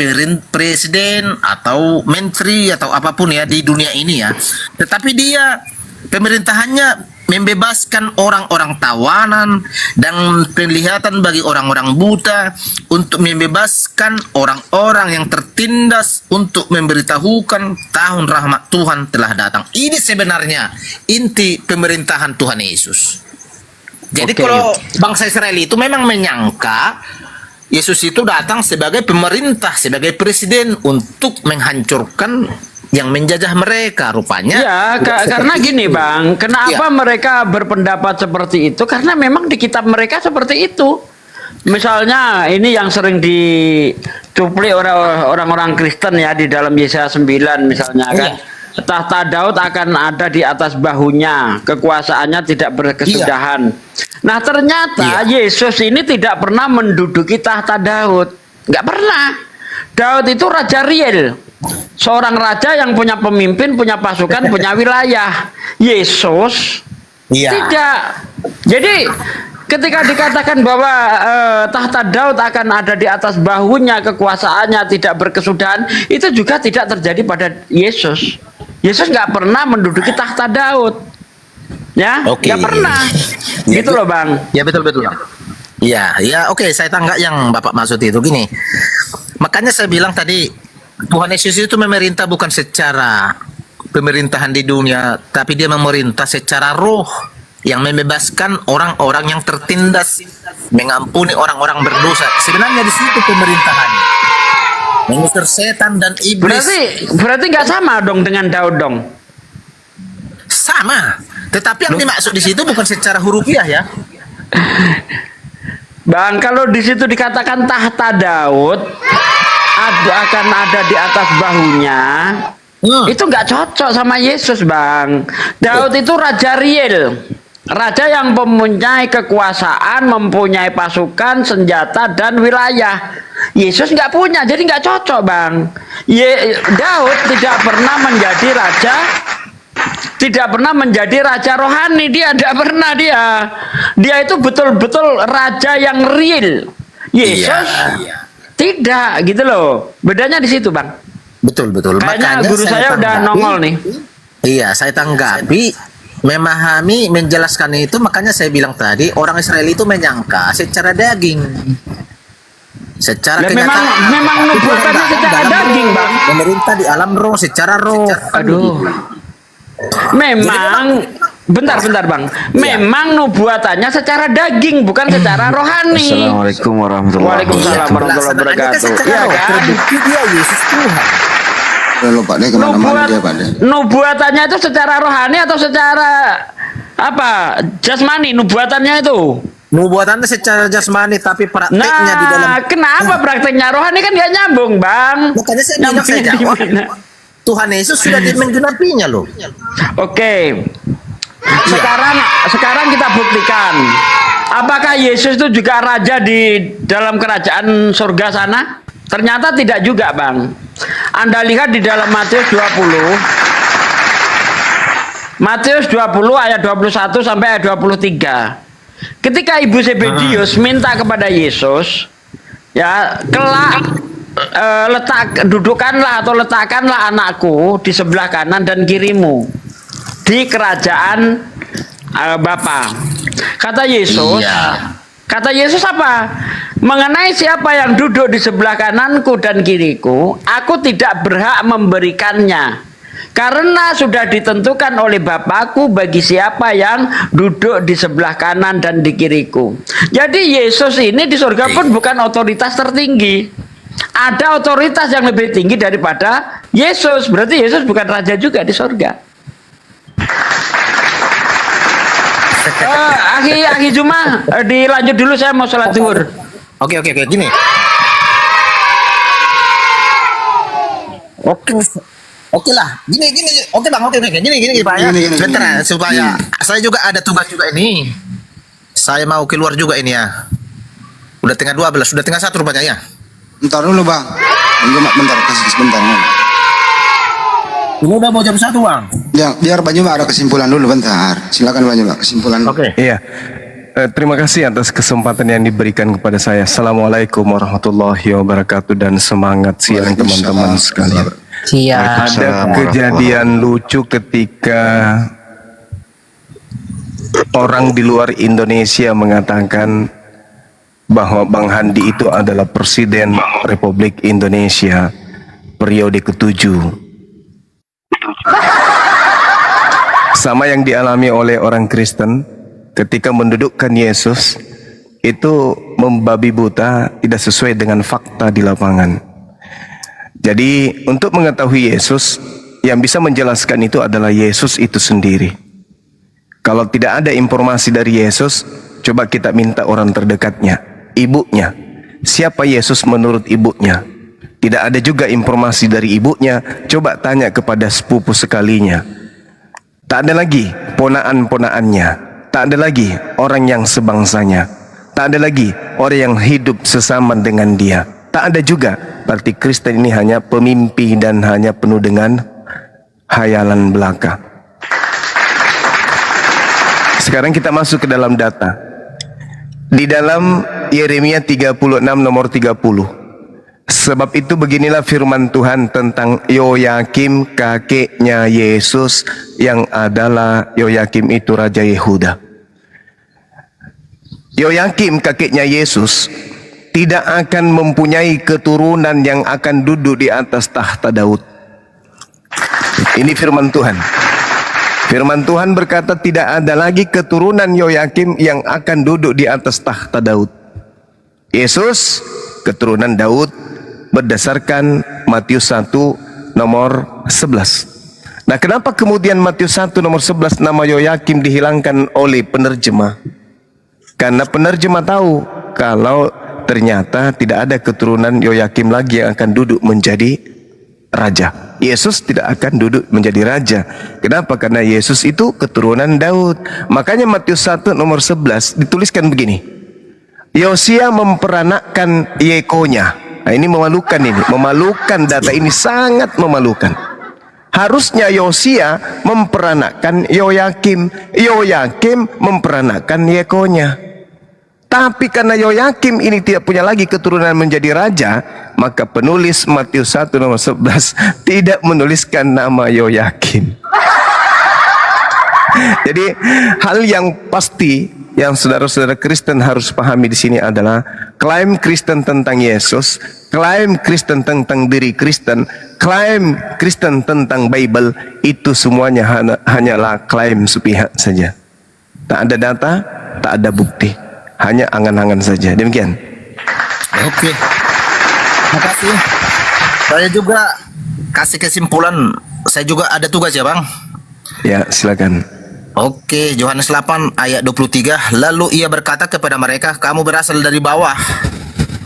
presiden atau menteri atau apapun ya di dunia ini ya, tetapi dia pemerintahannya membebaskan orang-orang tawanan dan penglihatan bagi orang-orang buta, untuk membebaskan orang-orang yang tertindas, untuk memberitahukan tahun rahmat Tuhan telah datang. Ini sebenarnya inti pemerintahan Tuhan Yesus. Jadi kalau bangsa Israel itu memang menyangka Yesus itu datang sebagai pemerintah, sebagai presiden untuk menghancurkan yang menjajah mereka, rupanya. Ya, karena gini Bang, kenapa mereka berpendapat seperti itu? Karena memang di kitab mereka seperti itu. Misalnya ini yang sering dicuplik orang-orang Kristen ya di dalam Yesaya 9 misalnya kan. Tahta Daud akan ada di atas bahunya, kekuasaannya tidak berkesudahan. Nah ternyata Yesus ini tidak pernah menduduki tahta Daud, nggak pernah. Daud itu raja real, seorang raja yang punya pemimpin, punya pasukan, punya wilayah. Yesus tidak. Jadi ketika dikatakan bahwa tahta Daud akan ada di atas bahunya, kekuasaannya tidak berkesudahan, itu juga tidak terjadi pada Yesus. Yesus nggak pernah menduduki tahta Daud, ya, nggak pernah. Gitu loh Bang. Ya betul. Ya, oke, saya tanggap yang Bapak maksud itu gini. Makanya saya bilang tadi, Tuhan Yesus itu memerintah bukan secara pemerintahan di dunia, tapi dia memerintah secara roh, yang membebaskan orang-orang yang tertindas, mengampuni orang-orang berdosa. Sebenarnya di situ pemerintahannya, mengusir setan dan iblis. Berarti nggak sama dong dengan Daud dong? Sama, tetapi yang dimaksud di situ bukan secara hurufiah ya. Bang, kalau di situ dikatakan tahta Daud akan ada di atas bahunya, itu nggak cocok sama Yesus Bang. Daud itu raja real, raja yang mempunyai kekuasaan, mempunyai pasukan, senjata dan wilayah. Yesus nggak punya, jadi nggak cocok Bang. Daud tidak pernah menjadi raja, tidak pernah menjadi raja rohani. Dia tidak pernah, dia itu betul-betul raja yang real. Yesus tidak, gitu loh. Bedanya di situ Bang. Betul. Kayaknya Makanya guru saya udah nongol nih. Iya, saya tanggapi, memahami, menjelaskan itu. Makanya saya bilang tadi, orang Israel itu menyangka secara daging, secara kenyataan. Memang nubuatannya secara daging Bang. Pemerintah di alam roh, secara roh. Aduh. Memang bentar Bang. Memang nubuatannya secara daging, bukan secara rohani. Assalamualaikum warahmatullahi wabarakatuh. Waalaikumsalam warahmatullahi wabarakatuh. Ya kan? Dia Yesus Tuhan. Nubuatannya itu secara rohani atau secara apa? Jasmani nubuatannya itu. Nubuatannya secara jasmani, tapi prakteknya di dalam. Kenapa prakteknya rohani kan nggak nyambung Bang? Makanya saya bilang, saya jawab, Tuhan Yesus sudah menggenapinya loh. Oke. Sekarang kita buktikan. Apakah Yesus itu juga raja di dalam kerajaan surga sana? Ternyata tidak juga Bang. Anda lihat di dalam Matius 20. Matius 20 ayat 21 sampai ayat 23. Ketika Ibu Zebedius minta kepada Yesus, ya, kelak letakkanlah anakku di sebelah kanan dan kirimu di kerajaan Bapa. Kata Yesus apa? Mengenai siapa yang duduk di sebelah kananku dan kiriku, aku tidak berhak memberikannya. Karena sudah ditentukan oleh Bapakku bagi siapa yang duduk di sebelah kanan dan di kiriku. Jadi Yesus ini di surga pun bukan otoritas tertinggi. Ada otoritas yang lebih tinggi daripada Yesus. Berarti Yesus bukan raja juga di surga. Akhi Juma, dilanjut dulu, saya mau sholat zuhur. Oke, gini. Oke lah, gini. Oke bang, gini Pak ya. Sebentar ya, supaya saya juga ada tugas juga ini. Saya mau keluar juga ini ya. Udah tengah 12, udah tengah 1 rupanya ya. Bentar dulu bang, bentar, kasih sebentar. Ini udah mau jam 1 bang. Ya, biar Pak Juma ada kesimpulan dulu bentar. Silakan Pak Juma, kesimpulan. Oke. Iya. Terima kasih atas kesempatan yang diberikan kepada saya. Assalamualaikum warahmatullahi wabarakatuh dan semangat siang teman-teman sekalian. Ada kejadian lucu ketika orang di luar Indonesia mengatakan bahwa Bang Handi itu adalah Presiden Republik Indonesia periode ke-7. Sama yang dialami oleh orang Kristen ketika mendudukkan Yesus itu membabi buta, tidak sesuai dengan fakta di lapangan. Jadi untuk mengetahui Yesus, yang bisa menjelaskan itu adalah Yesus itu sendiri. Kalau tidak ada informasi dari Yesus, coba kita minta orang terdekatnya, ibunya. Siapa Yesus menurut ibunya? Tidak ada juga informasi dari ibunya, coba tanya kepada sepupu sekalinya. Tak ada lagi ponaan-ponaannya, tak ada lagi orang yang sebangsanya, tak ada lagi orang yang hidup sesama dengan dia. Tak ada juga, berarti Kristen ini hanya pemimpi dan hanya penuh dengan hayalan belaka. Sekarang kita masuk ke dalam data. Di dalam Yeremia 36 nomor 30. Sebab itu beginilah firman Tuhan tentang Yoyakim, kakeknya Yesus, yang adalah Yoyakim itu Raja Yehuda. Yoyakim, kakeknya Yesus, tidak akan mempunyai keturunan yang akan duduk di atas tahta Daud. Ini firman Tuhan. Firman Tuhan berkata tidak ada lagi keturunan Yoyakim yang akan duduk di atas tahta Daud. Yesus keturunan Daud berdasarkan Matius 1 nomor 11. Nah, kenapa kemudian Matius 1 nomor 11 nama Yoyakim dihilangkan oleh penerjemah? Karena penerjemah tahu kalau ternyata tidak ada keturunan Yoyakim lagi yang akan duduk menjadi raja. Yesus tidak akan duduk menjadi raja. Kenapa? Karena Yesus itu keturunan Daud. Makanya Matius 1 nomor 11 dituliskan begini. Yosia memperanakkan Yekonya. Nah, ini memalukan ini. Memalukan, data ini sangat memalukan. Harusnya Yosia memperanakkan Yoyakim. Yoyakim memperanakkan Yekonya. Tapi karena Yoyakim ini tidak punya lagi keturunan menjadi raja, maka penulis Matius 1 nomor 11 tidak menuliskan nama Yoyakim. Jadi hal yang pasti yang saudara-saudara Kristen harus pahami di sini adalah klaim Kristen tentang Yesus, klaim Kristen tentang diri Kristen, klaim Kristen tentang Bible, itu semuanya hanyalah klaim sepihak saja. Tak ada data, tak ada bukti. Hanya angan-angan saja. Demikian. Oke. Terima kasih. Saya juga kasih kesimpulan. Saya juga ada tugas ya bang. Ya, silakan. Oke, Yohanes 8 ayat 23. Lalu ia berkata kepada mereka, kamu berasal dari bawah,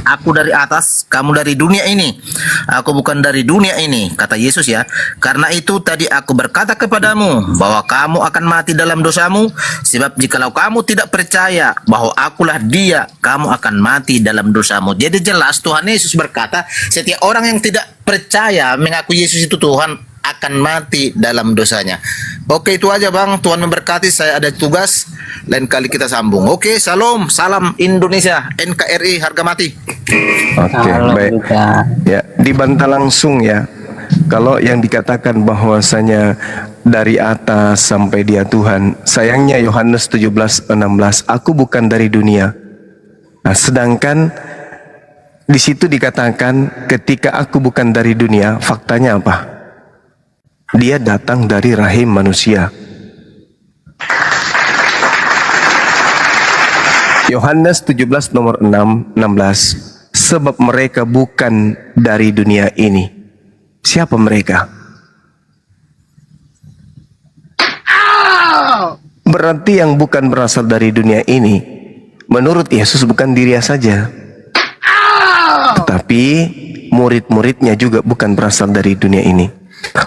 aku dari atas, kamu dari dunia ini, aku bukan dari dunia ini, kata Yesus ya. Karena itu tadi aku berkata kepadamu bahwa kamu akan mati dalam dosamu. Sebab jikalau kamu tidak percaya bahwa akulah dia, kamu akan mati dalam dosamu. Jadi jelas Tuhan Yesus berkata, setiap orang yang tidak percaya mengaku Yesus itu Tuhan akan mati dalam dosanya. Oke, itu aja bang. Tuhan memberkati. Saya ada tugas, lain kali kita sambung. Oke, salam, salam Indonesia, NKRI harga mati. Oke, baik. Ya, dibantah langsung ya. Kalau yang dikatakan bahwasanya dari atas sampai dia Tuhan, sayangnya Yohanes 17:16, aku bukan dari dunia. Nah, sedangkan Di situ dikatakan ketika aku bukan dari dunia, faktanya apa? Dia datang dari rahim manusia. Yohanes 17 nomor 16, sebab mereka bukan dari dunia ini. Siapa mereka? Berarti yang bukan berasal dari dunia ini, menurut Yesus bukan dirinya saja, tetapi murid-muridnya juga bukan berasal dari dunia ini.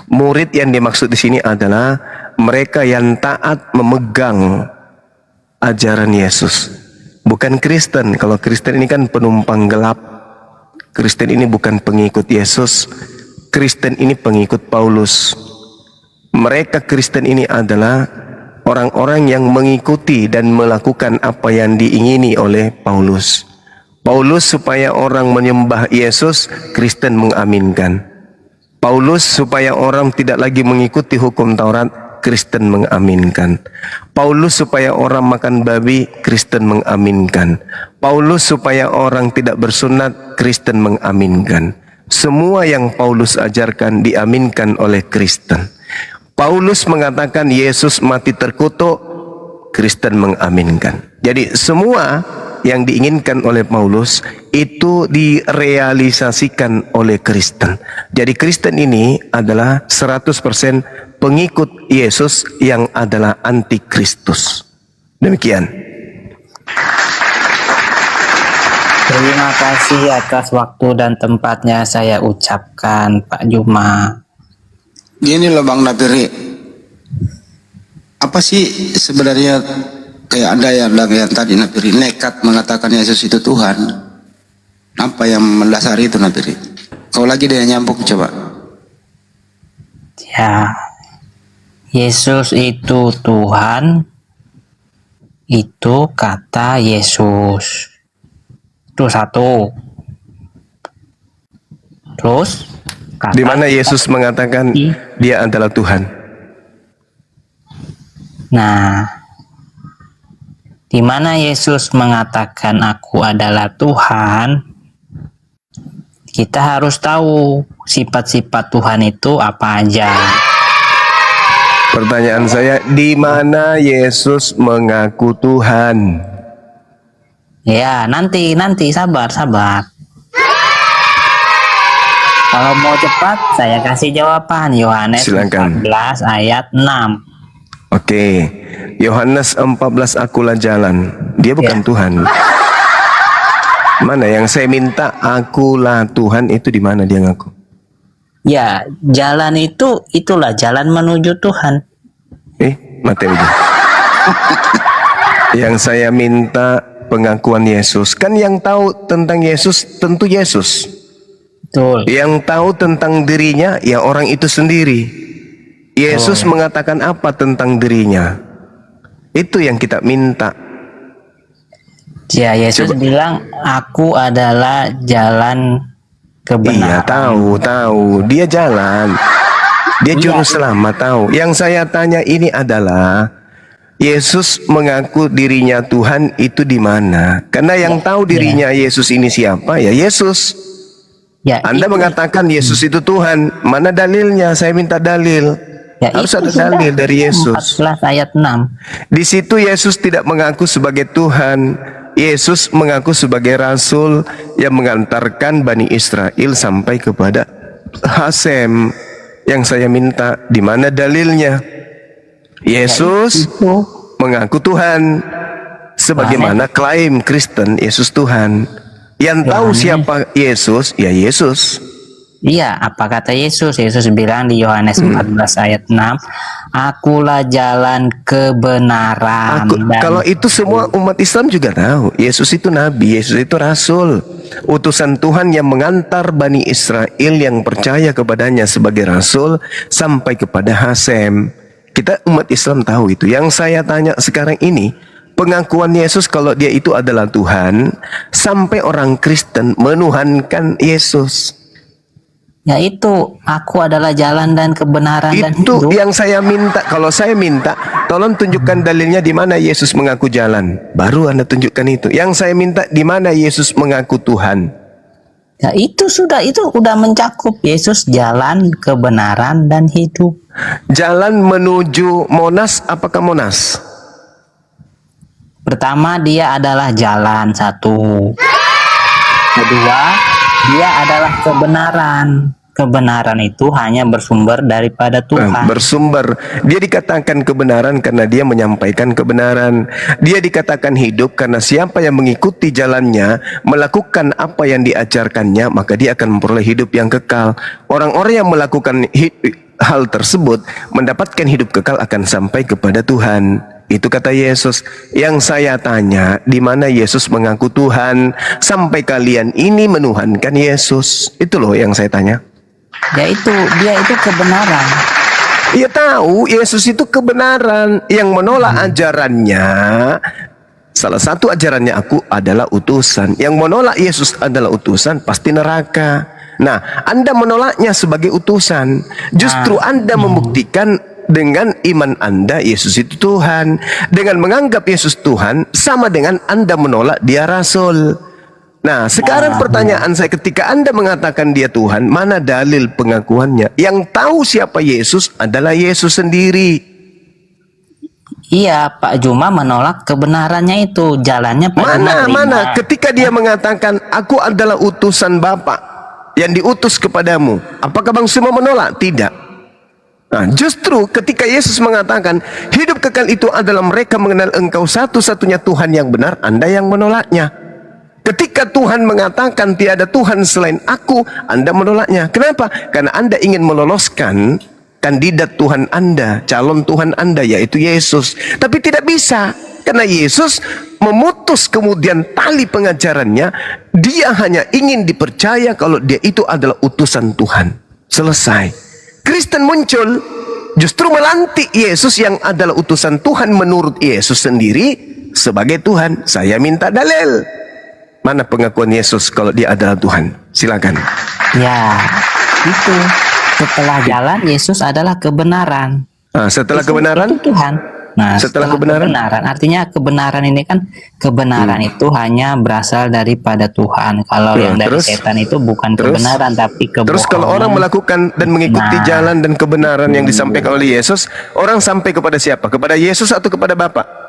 Murid yang dimaksud di sini adalah mereka yang taat memegang ajaran Yesus, bukan Kristen. Kalau Kristen ini kan penumpang gelap. Kristen ini bukan pengikut Yesus. Kristen ini pengikut Paulus. Mereka Kristen ini adalah orang-orang yang mengikuti dan melakukan apa yang diingini oleh Paulus. Paulus supaya orang menyembah Yesus, Kristen mengaminkan. Paulus supaya orang tidak lagi mengikuti hukum Taurat, Kristen mengaminkan. Paulus supaya orang makan babi, Kristen mengaminkan. Paulus supaya orang tidak bersunat, Kristen mengaminkan. Semua yang Paulus ajarkan diaminkan oleh Kristen. Paulus mengatakan Yesus mati terkutuk, Kristen mengaminkan. Jadi semua yang diinginkan oleh Paulus itu direalisasikan oleh Kristen. Jadi Kristen ini adalah 100% pengikut Yesus yang adalah antikristus. Demikian. Terima kasih atas waktu dan tempatnya saya ucapkan, Pak Juma. Gini loh Bang Napiri, apa sih sebenarnya kayak ada yang bilang yang tadi Napiri nekat mengatakan Yesus itu Tuhan? Apa yang mendasari itu Napiri? Kau lagi dia nyambung coba. Ya, Yesus itu Tuhan, itu kata Yesus. Itu satu. Terus di mana Yesus mengatakan dia adalah Tuhan? Nah, di mana Yesus mengatakan aku adalah Tuhan, kita harus tahu sifat-sifat Tuhan itu apa aja. Pertanyaan saya, di mana Yesus mengaku Tuhan? Ya, nanti sabar. Kalau mau cepat, saya kasih jawaban. Yohanes 14 ayat 6. Oke, Yohanes 14 akulah jalan. Dia bukan Tuhan. Mana yang saya minta akulah Tuhan itu di mana dia ngaku? Ya, jalan itulah jalan menuju Tuhan. Mateo. Yang saya minta pengakuan Yesus. Kan yang tahu tentang Yesus tentu Yesus. Betul. Yang tahu tentang dirinya ya orang itu sendiri. Yesus mengatakan apa tentang dirinya? Itu yang kita minta. Ya, Yesus bilang aku adalah jalan kebenaran. Iya, tahu. Dia jalan. Dia juru selamat, tahu. Yang saya tanya ini adalah Yesus mengaku dirinya Tuhan itu di mana? Karena yang tahu dirinya Yesus ini siapa ya Yesus. Ya, Anda mengatakan Yesus itu Tuhan, mana dalilnya? Saya minta dalil. Ya, harus ada dalil dari Yesus. 14 ayat 6. Di situ Yesus tidak mengaku sebagai Tuhan. Yesus mengaku sebagai rasul yang mengantarkan Bani Israel sampai kepada Hasem. Yang saya minta, di mana dalilnya? Yesus mengaku Tuhan, sebagaimana klaim Kristen Yesus Tuhan. Yang tahu siapa Yesus, ya Yesus. Iya, apa kata Yesus? Yesus bilang di Yohanes 14 ayat 6, akulah jalan kebenaran. Kalau itu semua umat Islam juga tahu. Yesus itu Nabi, Yesus itu Rasul. Utusan Tuhan yang mengantar Bani Israel yang percaya kepadanya sebagai Rasul sampai kepada Hasem. Kita umat Islam tahu itu. Yang saya tanya sekarang ini, pengakuan Yesus kalau dia itu adalah Tuhan, sampai orang Kristen menuhankan Yesus. Ya itu, aku adalah jalan dan kebenaran dan hidup. hidup. Yang saya minta, kalau saya minta, tolong tunjukkan dalilnya di mana Yesus mengaku jalan. Baru Anda tunjukkan itu. Yang saya minta, di mana Yesus mengaku Tuhan. Ya itu udah mencakup Yesus jalan, kebenaran dan hidup. Jalan menuju Monas, apakah Monas? Pertama, dia adalah jalan, satu. Kedua, dia adalah kebenaran. Kebenaran itu hanya bersumber daripada Tuhan. Bersumber. Dia dikatakan kebenaran karena dia menyampaikan kebenaran. Dia dikatakan hidup karena siapa yang mengikuti jalannya, melakukan apa yang diajarkannya, maka dia akan memperoleh hidup yang kekal. Orang-orang yang melakukan hal tersebut mendapatkan hidup kekal akan sampai kepada Tuhan. Itu kata Yesus. Yang saya tanya, di mana Yesus mengaku Tuhan sampai kalian ini menuhankan Yesus? Itu loh yang saya tanya. Dia itu kebenaran. Ia tahu Yesus itu kebenaran. Yang menolak ajarannya, salah satu ajarannya aku adalah utusan. Yang menolak Yesus adalah utusan pasti neraka. Nah, Anda menolaknya sebagai utusan. Justru Anda membuktikan dengan iman Anda Yesus itu Tuhan. Dengan menganggap Yesus Tuhan sama dengan Anda menolak dia Rasul. Nah, sekarang pertanyaan saya, ketika Anda mengatakan dia Tuhan, mana dalil pengakuannya? Yang tahu siapa Yesus adalah Yesus sendiri. Iya, Pak Juma menolak kebenarannya itu, jalannya Pak Juma terima. Mana? Ketika dia mengatakan, aku adalah utusan Bapa yang diutus kepadamu, apakah Bang semua menolak? Tidak. Nah, justru ketika Yesus mengatakan, hidup kekal itu adalah mereka mengenal Engkau satu-satunya Tuhan yang benar, Anda yang menolaknya. Ketika Tuhan mengatakan tiada Tuhan selain aku, Anda menolaknya. Kenapa? Karena Anda ingin meloloskan kandidat Tuhan Anda, calon Tuhan Anda, yaitu Yesus. Tapi tidak bisa, karena Yesus memutus kemudian tali pengajarannya. Dia hanya ingin dipercaya kalau dia itu adalah utusan Tuhan. Selesai. Kristen muncul justru melantik Yesus yang adalah utusan Tuhan menurut Yesus sendiri sebagai Tuhan. Saya minta dalil. Mana pengakuan Yesus kalau dia adalah Tuhan? Silakan. Ya, itu setelah jalan Yesus adalah kebenaran. Setelah Yesus kebenaran? itu Tuhan. Nah, setelah kebenaran? Artinya kebenaran ini kan kebenaran itu hanya berasal daripada Tuhan. Kalau yang dari setan itu bukan kebenaran tapi kebohongan. Terus kalau orang melakukan dan mengikuti jalan dan kebenaran yang disampaikan oleh Yesus, orang sampai kepada siapa? Kepada Yesus atau kepada Bapa?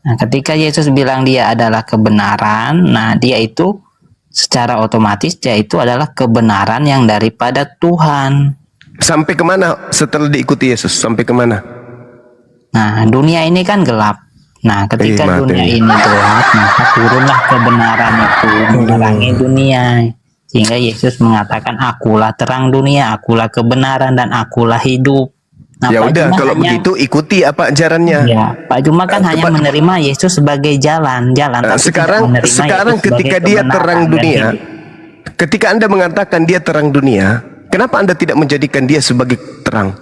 Nah, ketika Yesus bilang dia adalah kebenaran, nah dia itu secara otomatis dia itu adalah kebenaran yang daripada Tuhan. Sampai kemana setelah diikuti Yesus? Sampai kemana? Nah, dunia ini kan gelap. Nah, ketika dunia ini gelap, maka turunlah kebenaran itu menerangi dunia. Sehingga Yesus mengatakan, akulah terang dunia, akulah kebenaran, dan akulah hidup. Nah, ya udah, kalau begitu ikuti apa ajarannya. Ya, Pak Juma kan hanya menerima Yesus sebagai jalan. Sekarang ketika dia terang dunia, ketika Anda mengatakan dia terang dunia, kenapa Anda tidak menjadikan dia sebagai terang?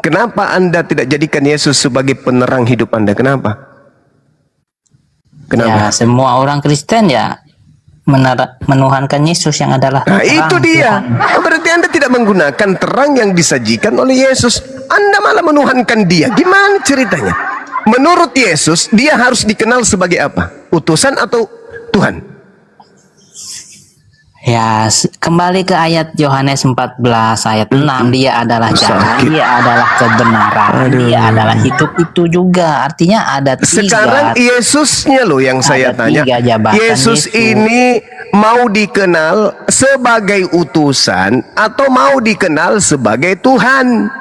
Kenapa Anda tidak jadikan Yesus sebagai penerang hidup Anda? Kenapa? Ya, semua orang Kristen ya menuhankan Yesus yang adalah terang. Nah, itu dia. Berarti Anda tidak menggunakan terang yang disajikan oleh Yesus. Anda malah menuhankan dia. Gimana ceritanya? Menurut Yesus, dia harus dikenal sebagai apa? Utusan atau Tuhan? Ya, kembali ke ayat Yohanes 14 ayat 6, dia adalah jalan, dia adalah kebenaran, dia adalah hidup. Itu juga artinya ada tiga. Sekarang Yesusnya loh yang saya tanya. Yesus ini mau dikenal sebagai utusan atau mau dikenal sebagai Tuhan?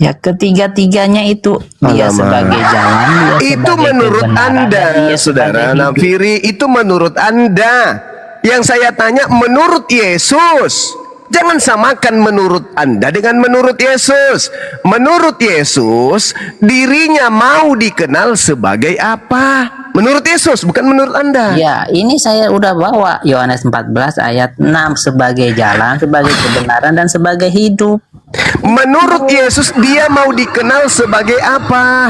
Ya, ketiga-tiganya itu. Dia sebagai jalan, dia itu sebagai menurut Anda, saudara Nafiri, itu menurut Anda. Yang saya tanya menurut Yesus. Jangan samakan menurut Anda dengan menurut Yesus. Menurut Yesus, dirinya mau dikenal sebagai apa? Menurut Yesus, bukan menurut Anda. Ya, ini saya udah bawa Yohanes 14 ayat 6, sebagai jalan, sebagai kebenaran, dan sebagai hidup. Menurut Yesus, dia mau dikenal sebagai apa?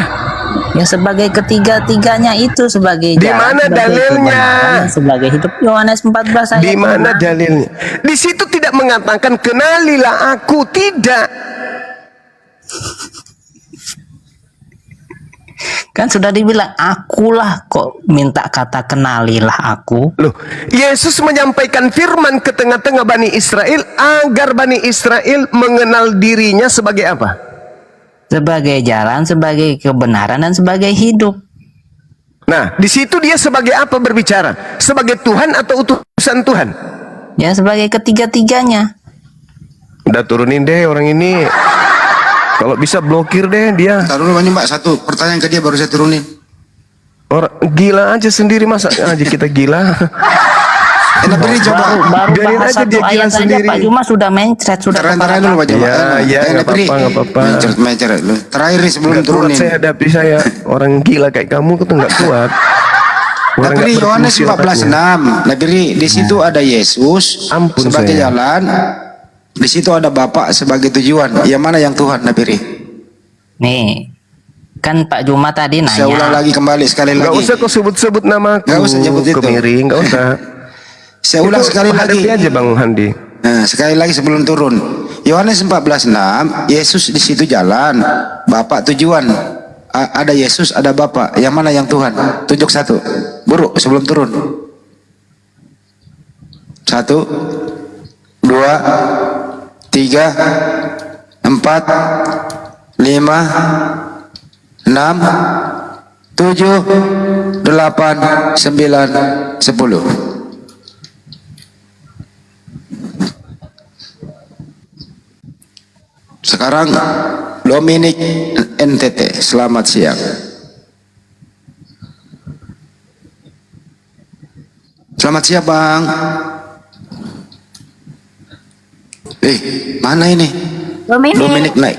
Ya, sebagai ketiga-tiganya itu, sebagai jalan. Di mana dalilnya? Sebagai hidup. Yohanes 14 ayat 6. Di mana dalilnya? Di situ tidak mengatakan kenalilah aku, tidak. Kan sudah dibilang, akulah kok minta kata kenalilah aku. Loh, Yesus menyampaikan firman ke tengah-tengah Bani Israel agar Bani Israel mengenal dirinya sebagai apa? Sebagai jalan, sebagai kebenaran, dan sebagai hidup. Nah, di situ dia sebagai apa berbicara? Sebagai Tuhan atau utusan Tuhan? Ya, sebagai ketiga-tiganya. Udah turunin deh orang ini. Kalau bisa blokir deh dia. Taruh dulu Mbak, satu pertanyaan ke dia baru saya turunin. Orang gila aja sendiri, masa aja kita gila. Tapi coba baru biarin bahas aja satu dia gila ayat saja sendiri. Pak Juma sudah mencret, sudah Terakhir dulu Pak Juma. Ya, nggak apa-apa. Mencret. Terakhir nih sebelum Nggak kuat turunin. saya hadapi saya. Orang gila kayak kamu itu nggak kuat. Orang Tapi nggak Yohanes berfungsi otaknya. 14:6, Nabiri di situ ada Yesus sebagai saya. jalan, di situ ada Bapak sebagai tujuan. Yang mana yang Tuhan, Nabiri? Nih, kan Pak Juma tadi nanya. Saya ulang lagi kembali sekali Nggak lagi. usah kau sebut-sebut nama aku. Nggak usah nyebut itu. Kemiri, nggak usah. Saya ulang sekali lagi. Hadapi aja Bang Handi. Nah, sekali lagi sebelum turun. Yohanes 14:6, Yesus di situ jalan, Bapak tujuan. Ada Yesus, ada Bapak. Yang mana yang Tuhan? Tunjuk satu. Buruk sebelum turun. 1, 2, 3, 4, 5, 6, 7, 8, 9, 10. Sekarang Dominic NTT, selamat siang. Selamat siang Bang. Mana ini? Dominic naik.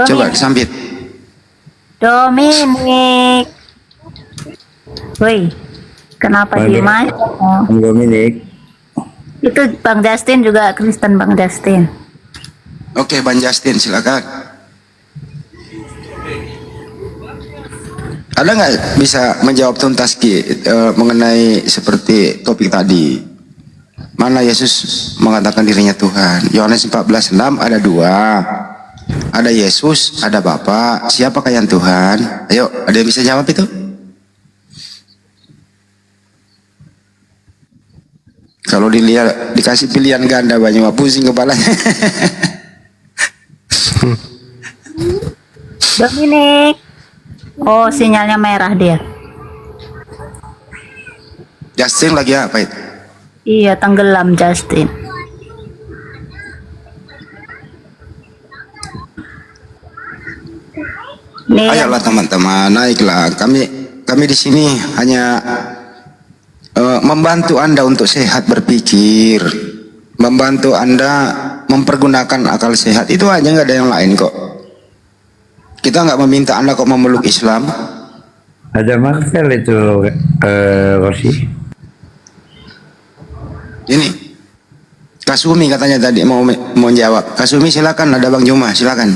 Coba disambit. Dominic. Woi, kenapa diem aja? Dominic. Itu Bang Justin juga Kristen, Bang Justin. Oke, Bang Justin silakan. Ada nggak bisa menjawab tuntas mengenai seperti topik tadi? Mana Yesus mengatakan dirinya Tuhan? Yohanes 14:6 ada dua. Ada Yesus, ada Bapa. Siapakah yang Tuhan? Ayo, ada yang bisa jawab itu? Kalau dilihat dikasih pilihan ganda banyak pusing kepalanya. Dominic. Oh, sinyalnya merah dia. Justin lagi apa itu? Iya, tenggelam Justin. Nih, Ayolah teman-teman, naiklah. Kami di sini hanya membantu Anda untuk sehat berpikir, membantu Anda mempergunakan akal sehat. Itu aja, nggak ada yang lain kok. Kita nggak meminta Anda kok memeluk Islam. Ada Marvel itu Rosi. Ini Kasumi katanya tadi mau jawab. Kasumi silakan, ada Bang Juma silakan.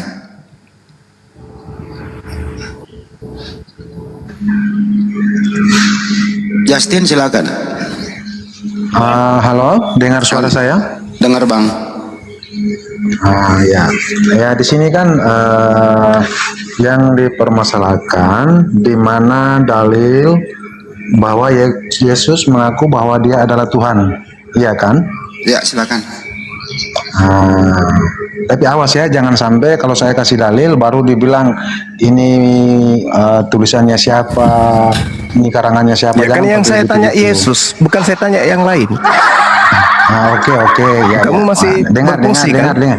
Justin silakan. Halo, dengar suara saya? Dengar Bang. Ya di sini kan yang dipermasalahkan di mana dalil bahwa Yesus mengaku bahwa dia adalah Tuhan, iya kan? Ya silakan. Tapi awas ya, jangan sampai kalau saya kasih dalil baru dibilang ini tulisannya siapa, ini karangannya siapa. Ya kan yang saya tanya Yesus, bukan saya tanya yang lain. Oke. Ya, kamu masih berfungsi kan? Dengar.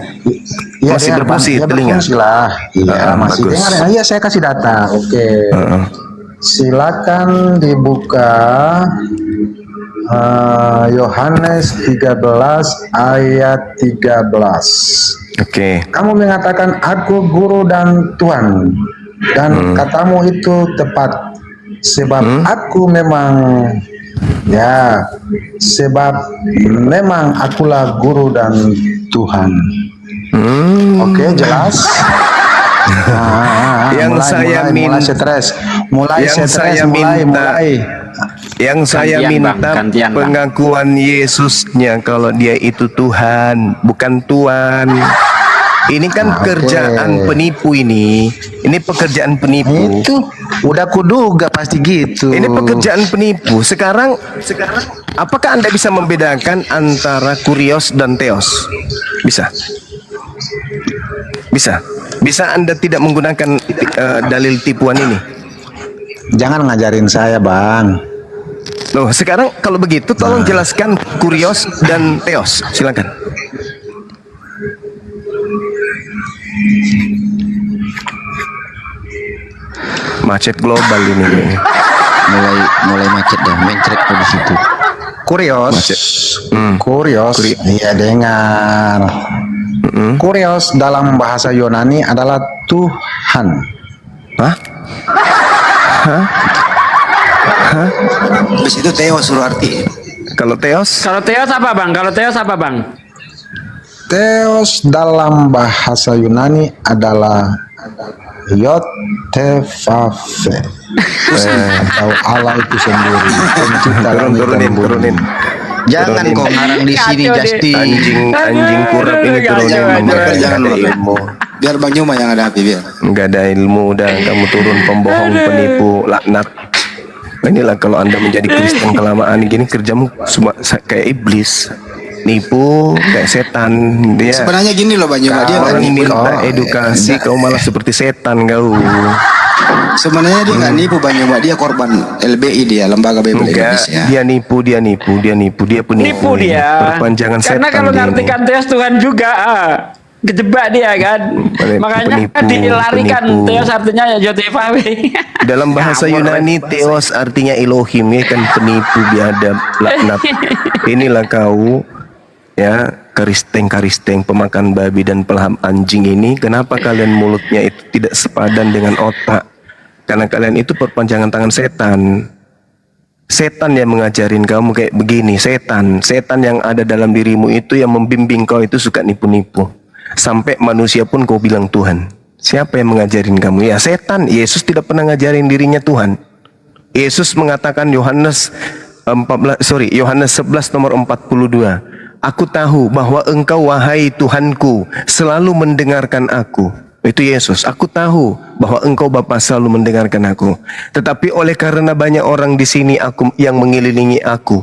Ya, masih berfungsi telinga. Berfungsi lah. Iya, masih bagus. dengar. Iya, saya kasih data. Oke. Silakan dibuka Yohanes 13 ayat 13. Oke. Kamu mengatakan aku guru dan Tuhan, dan katamu itu tepat, sebab aku memang akulah guru dan Tuhan. Oke, jelas. Mulai stres. Yang saya minta pengakuan Yesusnya kalau dia itu Tuhan, bukan Tuan. Ini kan kerjaan penipu ini. Ini pekerjaan penipu. Itu udah kuduga pasti gitu. Ini pekerjaan penipu. Sekarang apakah Anda bisa membedakan antara kurios dan teos? Bisa. Bisa Anda tidak menggunakan dalil tipuan ini? Jangan ngajarin saya, Bang. Loh, sekarang kalau begitu tolong jelaskan kurios dan teos. Silakan. Macet global ini. Mulai macet dah, mencret di situ. Kurios. Kurios. Iya, dengar. Kurios dalam bahasa Yunani adalah Tuhan. Hah? Terus itu teos suruh arti. Kalau teos? Kalau teos apa bang? Theos dalam bahasa Yunani adalah Yotevave atau Allah itu sendiri, pencipta langit dan bumi. Turunin. Jangan kau ngarang di sini, Justin. Anjing kurap ini turunin. Jangan ilmu. Biar Bang Yuma yang ada api biar. Enggak ada ilmu, udah kamu turun, pembohong, penipu, laknat. Inilah kalau Anda menjadi Kristen kelamaan gini, kerjamu semua kayak iblis. Nipu kayak setan dia. Sebenarnya gini loh Bang Yuma, dia orang minta edukasi, kau malah seperti setan kau. Sebenarnya dia nggak nipu Bang Yuma, dia korban LBI, dia Lembaga Bible Indonesia. Dia nipu, dia penipu. Nipu dia. Perpanjangan setan. Karena kalau ngartikan teos Tuhan juga, kejebak dia kan. Makanya dilarikan teos artinya ya Yotevave. Dalam bahasa Yunani teos artinya Elohim, ya kan, penipu, biadab, laknat. Inilah kau ya, karisteng, pemakan babi dan pelahap anjing ini. Kenapa kalian mulutnya itu tidak sepadan dengan otak? Karena kalian itu perpanjangan tangan setan. Setan yang mengajarin kamu kayak begini. Setan yang ada dalam dirimu itu yang membimbing kau itu suka nipu-nipu. Sampai manusia pun kau bilang Tuhan. Siapa yang mengajarin kamu? Ya setan. Yesus tidak pernah ngajarin dirinya Tuhan. Yesus mengatakan Yohanes 11 nomor 42. Aku tahu bahwa engkau wahai Tuhanku selalu mendengarkan aku. Itu Yesus. Aku tahu bahwa engkau Bapa selalu mendengarkan aku. Tetapi oleh karena banyak orang di sini yang mengelilingi aku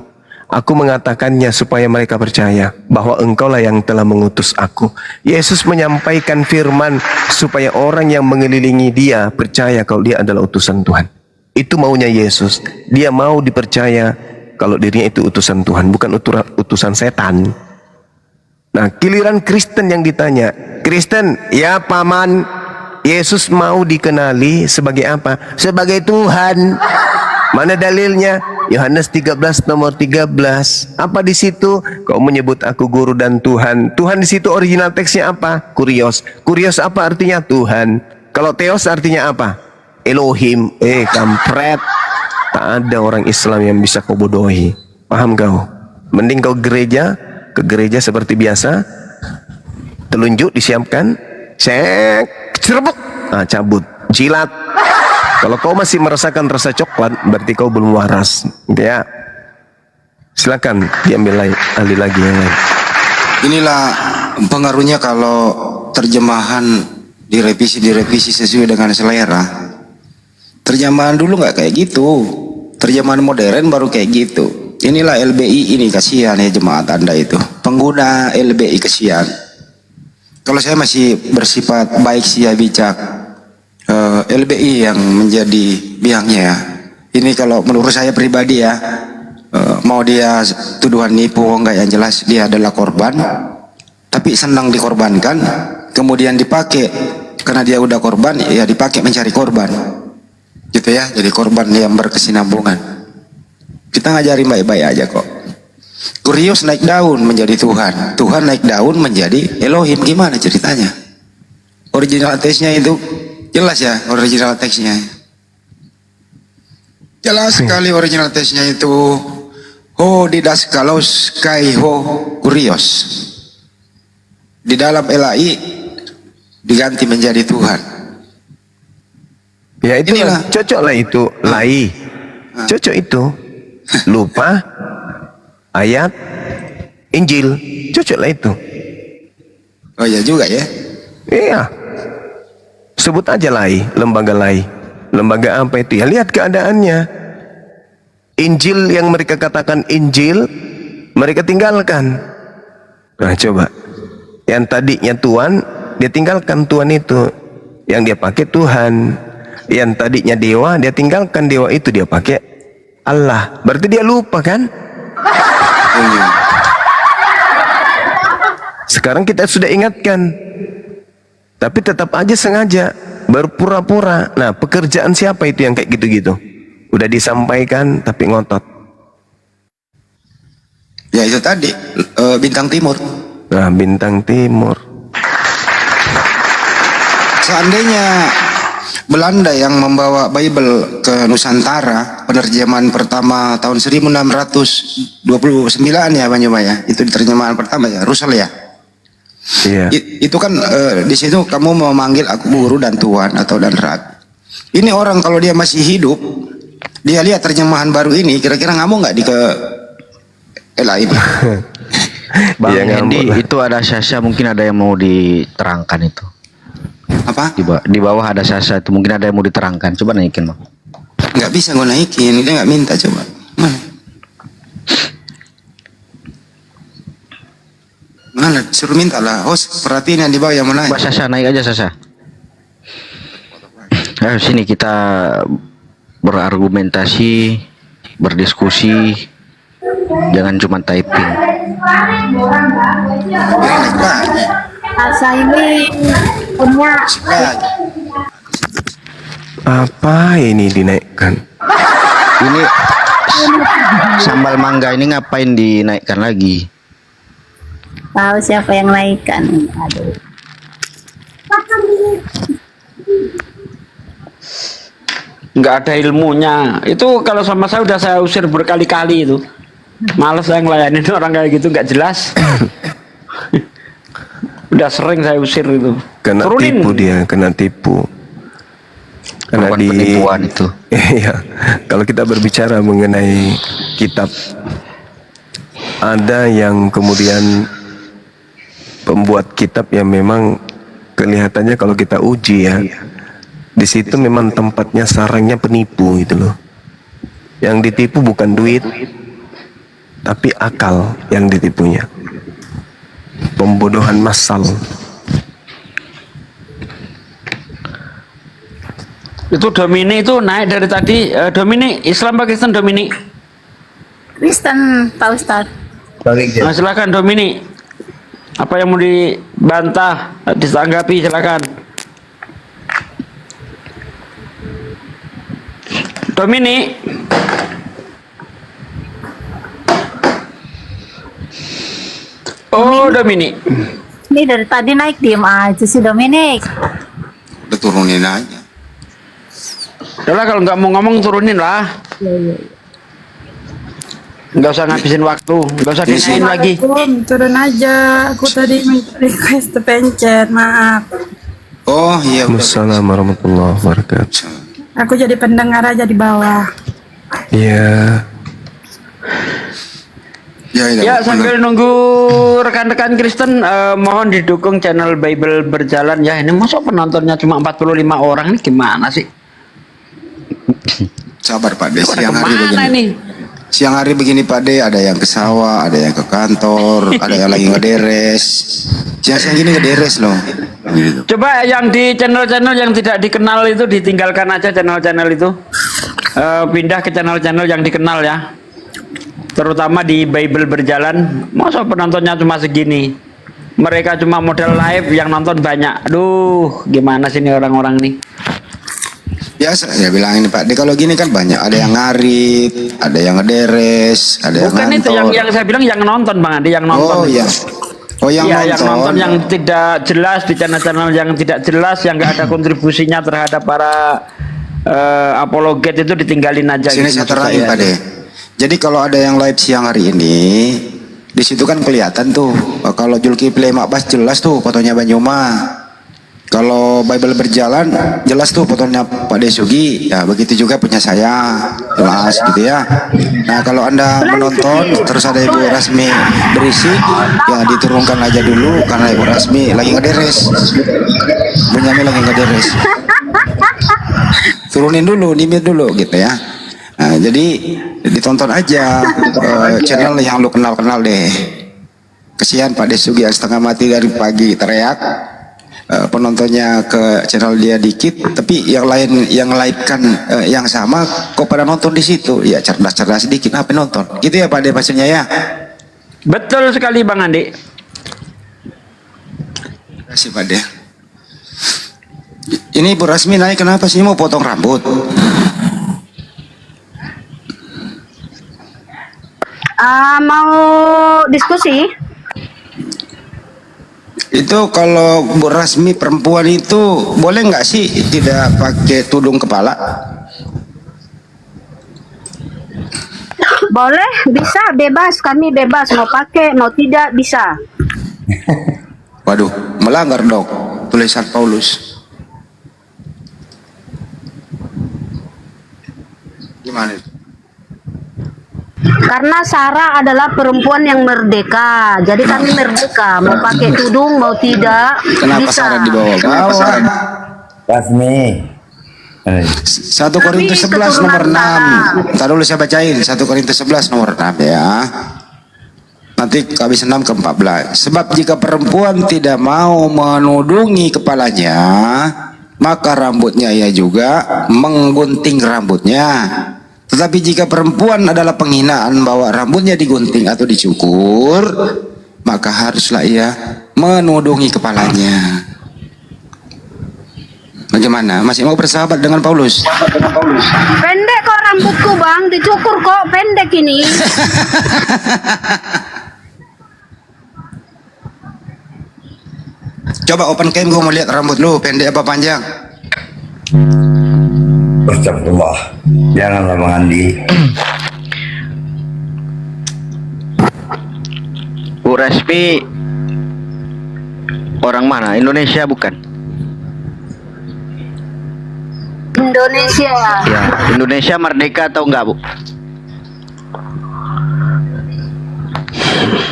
mengatakannya supaya mereka percaya bahwa engkaulah yang telah mengutus aku. Yesus menyampaikan firman supaya orang yang mengelilingi dia percaya kalau dia adalah utusan Tuhan. Itu maunya Yesus. Dia mau dipercaya kalau dirinya itu utusan Tuhan, bukan utusan setan. Nah, giliran Kristen yang ditanya, Kristen, ya paman, Yesus mau dikenali sebagai apa? Sebagai Tuhan. Mana dalilnya? Yohanes 13 nomor 13. Apa di situ? Kau menyebut aku guru dan Tuhan. Tuhan di situ original teksnya apa? Kurios. Kurios apa artinya? Tuhan. Kalau teos artinya apa? Elohim. Kampret. Tak ada orang Islam yang bisa kau bodohi. Paham kau? Mending kau ke gereja seperti biasa. Telunjuk disiapkan. Cek. Cerebuk. Cabut. Jilat. Kalau kau masih merasakan rasa coklat, berarti kau belum waras. Ya. Silakan diambil alih lagi yang lain. Inilah pengaruhnya kalau terjemahan direvisi sesuai dengan selera. Terjemahan dulu nggak kayak gitu. Terjemahan modern baru kayak gitu. Inilah LBI ini, kasihan ya jemaat Anda itu. Pengguna LBI kasihan. Kalau saya masih bersifat baik sia bijak, LBI yang menjadi biangnya ya. Ini kalau menurut saya pribadi ya, mau dia tuduhan nipu enggak, yang jelas dia adalah korban, tapi senang dikorbankan, kemudian dipakai karena dia udah korban, ya dipakai mencari korban. Gitu ya, jadi korban yang berkesinambungan. Kita ngajarin baik-baik aja kok. Kurios naik daun menjadi Tuhan, Tuhan naik daun menjadi Elohim, gimana ceritanya? Original teksnya itu jelas ya, original teksnya jelas sekali. Original teksnya itu didaskalos kai kurios, di dalam LAI diganti menjadi Tuhan. Ya itu cocoklah itu lai. Cocok itu. Lupa ayat Injil. Cocoklah itu. Oh ya juga ya. Iya. Sebut aja LAI, lembaga LAI. Lembaga apa itu? Ya lihat keadaannya. Injil yang mereka katakan Injil, mereka tinggalkan. Nah coba, yang tadinya Tuhan, dia tinggalkan Tuhan itu. Yang dia pakai Tuhan. Yang tadinya dewa, dia tinggalkan dewa itu, dia pakai Allah. Berarti dia lupa kan? Sekarang kita sudah ingatkan, tapi tetap aja sengaja berpura-pura. Nah, pekerjaan siapa itu yang kayak gitu-gitu? Udah disampaikan tapi ngotot. Ya itu tadi Bintang Timur. Nah, Bintang Timur. Seandainya Belanda yang membawa Bible ke Nusantara, penerjemahan pertama tahun 1629 ya Bang Juma ya, itu terjemahan pertama ya, Russell ya. Iya. Itu kan di situ kamu memanggil aku guru dan Tuhan atau dan rabi. Ini orang kalau dia masih hidup, dia lihat terjemahan baru ini, kira-kira ngamuk nggak di ke lain? Bang Hendy, itu ada Sasha, mungkin ada yang mau diterangkan itu. Apa? Di bawah ada Sasha itu, mungkin ada yang mau diterangkan. Coba naikin, Bang. Nggak bisa gue naikin, dia nggak minta, coba. Mana? Suruh minta lah. Host, perhatiin yang di bawah yang mana? Mbak Sasha, naik aja Sasha. Ayo sini kita berargumentasi, berdiskusi, jangan cuma typing. Asa ini punya Apa ini dinaikkan? Ini sambal mangga ini ngapain dinaikkan lagi? tahu siapa yang naikkan. Aduh. Nggak ada ilmunya. Itu kalau sama saya udah saya usir berkali-kali itu. Males saya ngelayanin orang kayak gitu, nggak jelas. Udah sering saya usir itu. Kena Turunin. tipu dia, kena tipu. Karena di penipuan itu. Iya. Kalau kita berbicara mengenai kitab, ada yang kemudian pembuat kitab yang memang kelihatannya kalau kita uji ya, di situ memang tempatnya sarangnya penipu gitu loh. Yang ditipu bukan duit, tapi akal yang ditipunya. Pembodohan massal. Itu Dominic itu naik dari tadi. Dominic Islam apa Kristen Dominic? Kristen, Pak Ustadz. Nah, silakan Dominic. Apa yang mau dibantah, ditanggapi silakan. Dominic. Oh, Dominic. Ini dari tadi naik diem aja sih Dominic. Udah turunin aja. Udah kalau nggak mau ngomong turunin lah. Nggak usah ngabisin waktu, nggak usah diisiin lagi. Turun aja, aku tadi minta request pencet, maaf. Oh iya. Assalamualaikum warahmatullahi wabarakatuh. Aku jadi pendengar aja di bawah. Iya. Ya, sambil nunggu rekan-rekan Kristen, mohon didukung channel Bible Berjalan ya. Ini masa penontonnya cuma 45 orang, ini gimana sih? Sabar Pak De, siang hari Kemana begini. ini? Siang hari begini Pak De, ada yang ke sawah, ada yang ke kantor, ada yang lagi ngederes. Siang-siang gini ngederes loh. Gitu. Coba yang di channel-channel yang tidak dikenal itu ditinggalkan aja channel-channel itu. Pindah ke channel-channel yang dikenal ya. Terutama di Bible Berjalan. Masa penontonnya cuma segini? Mereka cuma model live yang nonton banyak. Aduh, gimana sih ini orang-orang nih? Biasa ya bilang ini Pak De, kalau gini kan banyak, ada yang ngarit, ada yang ngederes, ada yang Bukan itu yang saya bilang yang nonton Bang Andi, yang nonton. Oh iya. Oh yang iya, nonton. yang nonton yang tidak jelas di channel-channel yang tidak jelas, yang nggak ada kontribusinya terhadap para apologet itu ditinggalin aja. Sini gitu, saya terangin Pak De. Jadi kalau ada yang live siang hari ini, di situ kan kelihatan tuh kalau Zulkifli Makbas jelas tuh fotonya Banyuma. Kalau Bible berjalan, jelas tuh fotonya Pak Desugi, ya begitu juga punya saya, jelas gitu ya. Nah kalau Anda menonton, terus ada Ibu Rasmi berisik, ya diturunkan aja dulu, karena Ibu Rasmi lagi ngederes. Bunyamin lagi ngederes. Turunin dulu, dimit dulu gitu ya. Nah, jadi ditonton aja channel yang lu kenal-kenal deh. Kesian Pak Desugi yang setengah mati dari pagi teriak. Penontonnya ke channel dia dikit, tapi yang lain yang live-kan yang sama kok pada nonton di situ. Ya cerdas-cerdas sedikit apa nonton. Gitu ya Pak De maksudnya ya. Betul sekali Bang Andi. Terima kasih Pak De. Ini Bu Rasmi naik kenapa sih, mau potong rambut? Mau diskusi? Itu kalau Bu Rasmi perempuan itu boleh nggak sih tidak pakai tudung kepala? Boleh, bisa, bebas. Kami bebas, mau pakai, mau tidak, bisa. Waduh, melanggar dong tulisan Paulus. Gimana itu? Karena Sarah adalah perempuan yang merdeka. Jadi kami merdeka, mau pakai tudung, mau tidak, Kenapa bisa. Sarah dibawa-bawa? Rasmi. 1 Korintus 11 nomor 6. Ntar dulu saya bacain 1 Korintus 11 nomor 6 ya. Nanti habis 6 ke 14. Sebab jika perempuan tidak mau menudungi kepalanya, maka rambutnya ia juga menggunting rambutnya. Tetapi jika perempuan adalah penghinaan bahwa rambutnya digunting atau dicukur, maka haruslah ia menudungi kepalanya. Bagaimana? Masih mau bersahabat dengan Paulus? Pendek kok rambutku bang, dicukur kok, pendek ini. Coba open cam, gue mau lihat rambut lu pendek apa panjang. Astagfirullah. Janganlah Bang Andi. Bu Rasmi orang mana? Indonesia bukan? Indonesia. Ya, Indonesia merdeka atau enggak, Bu?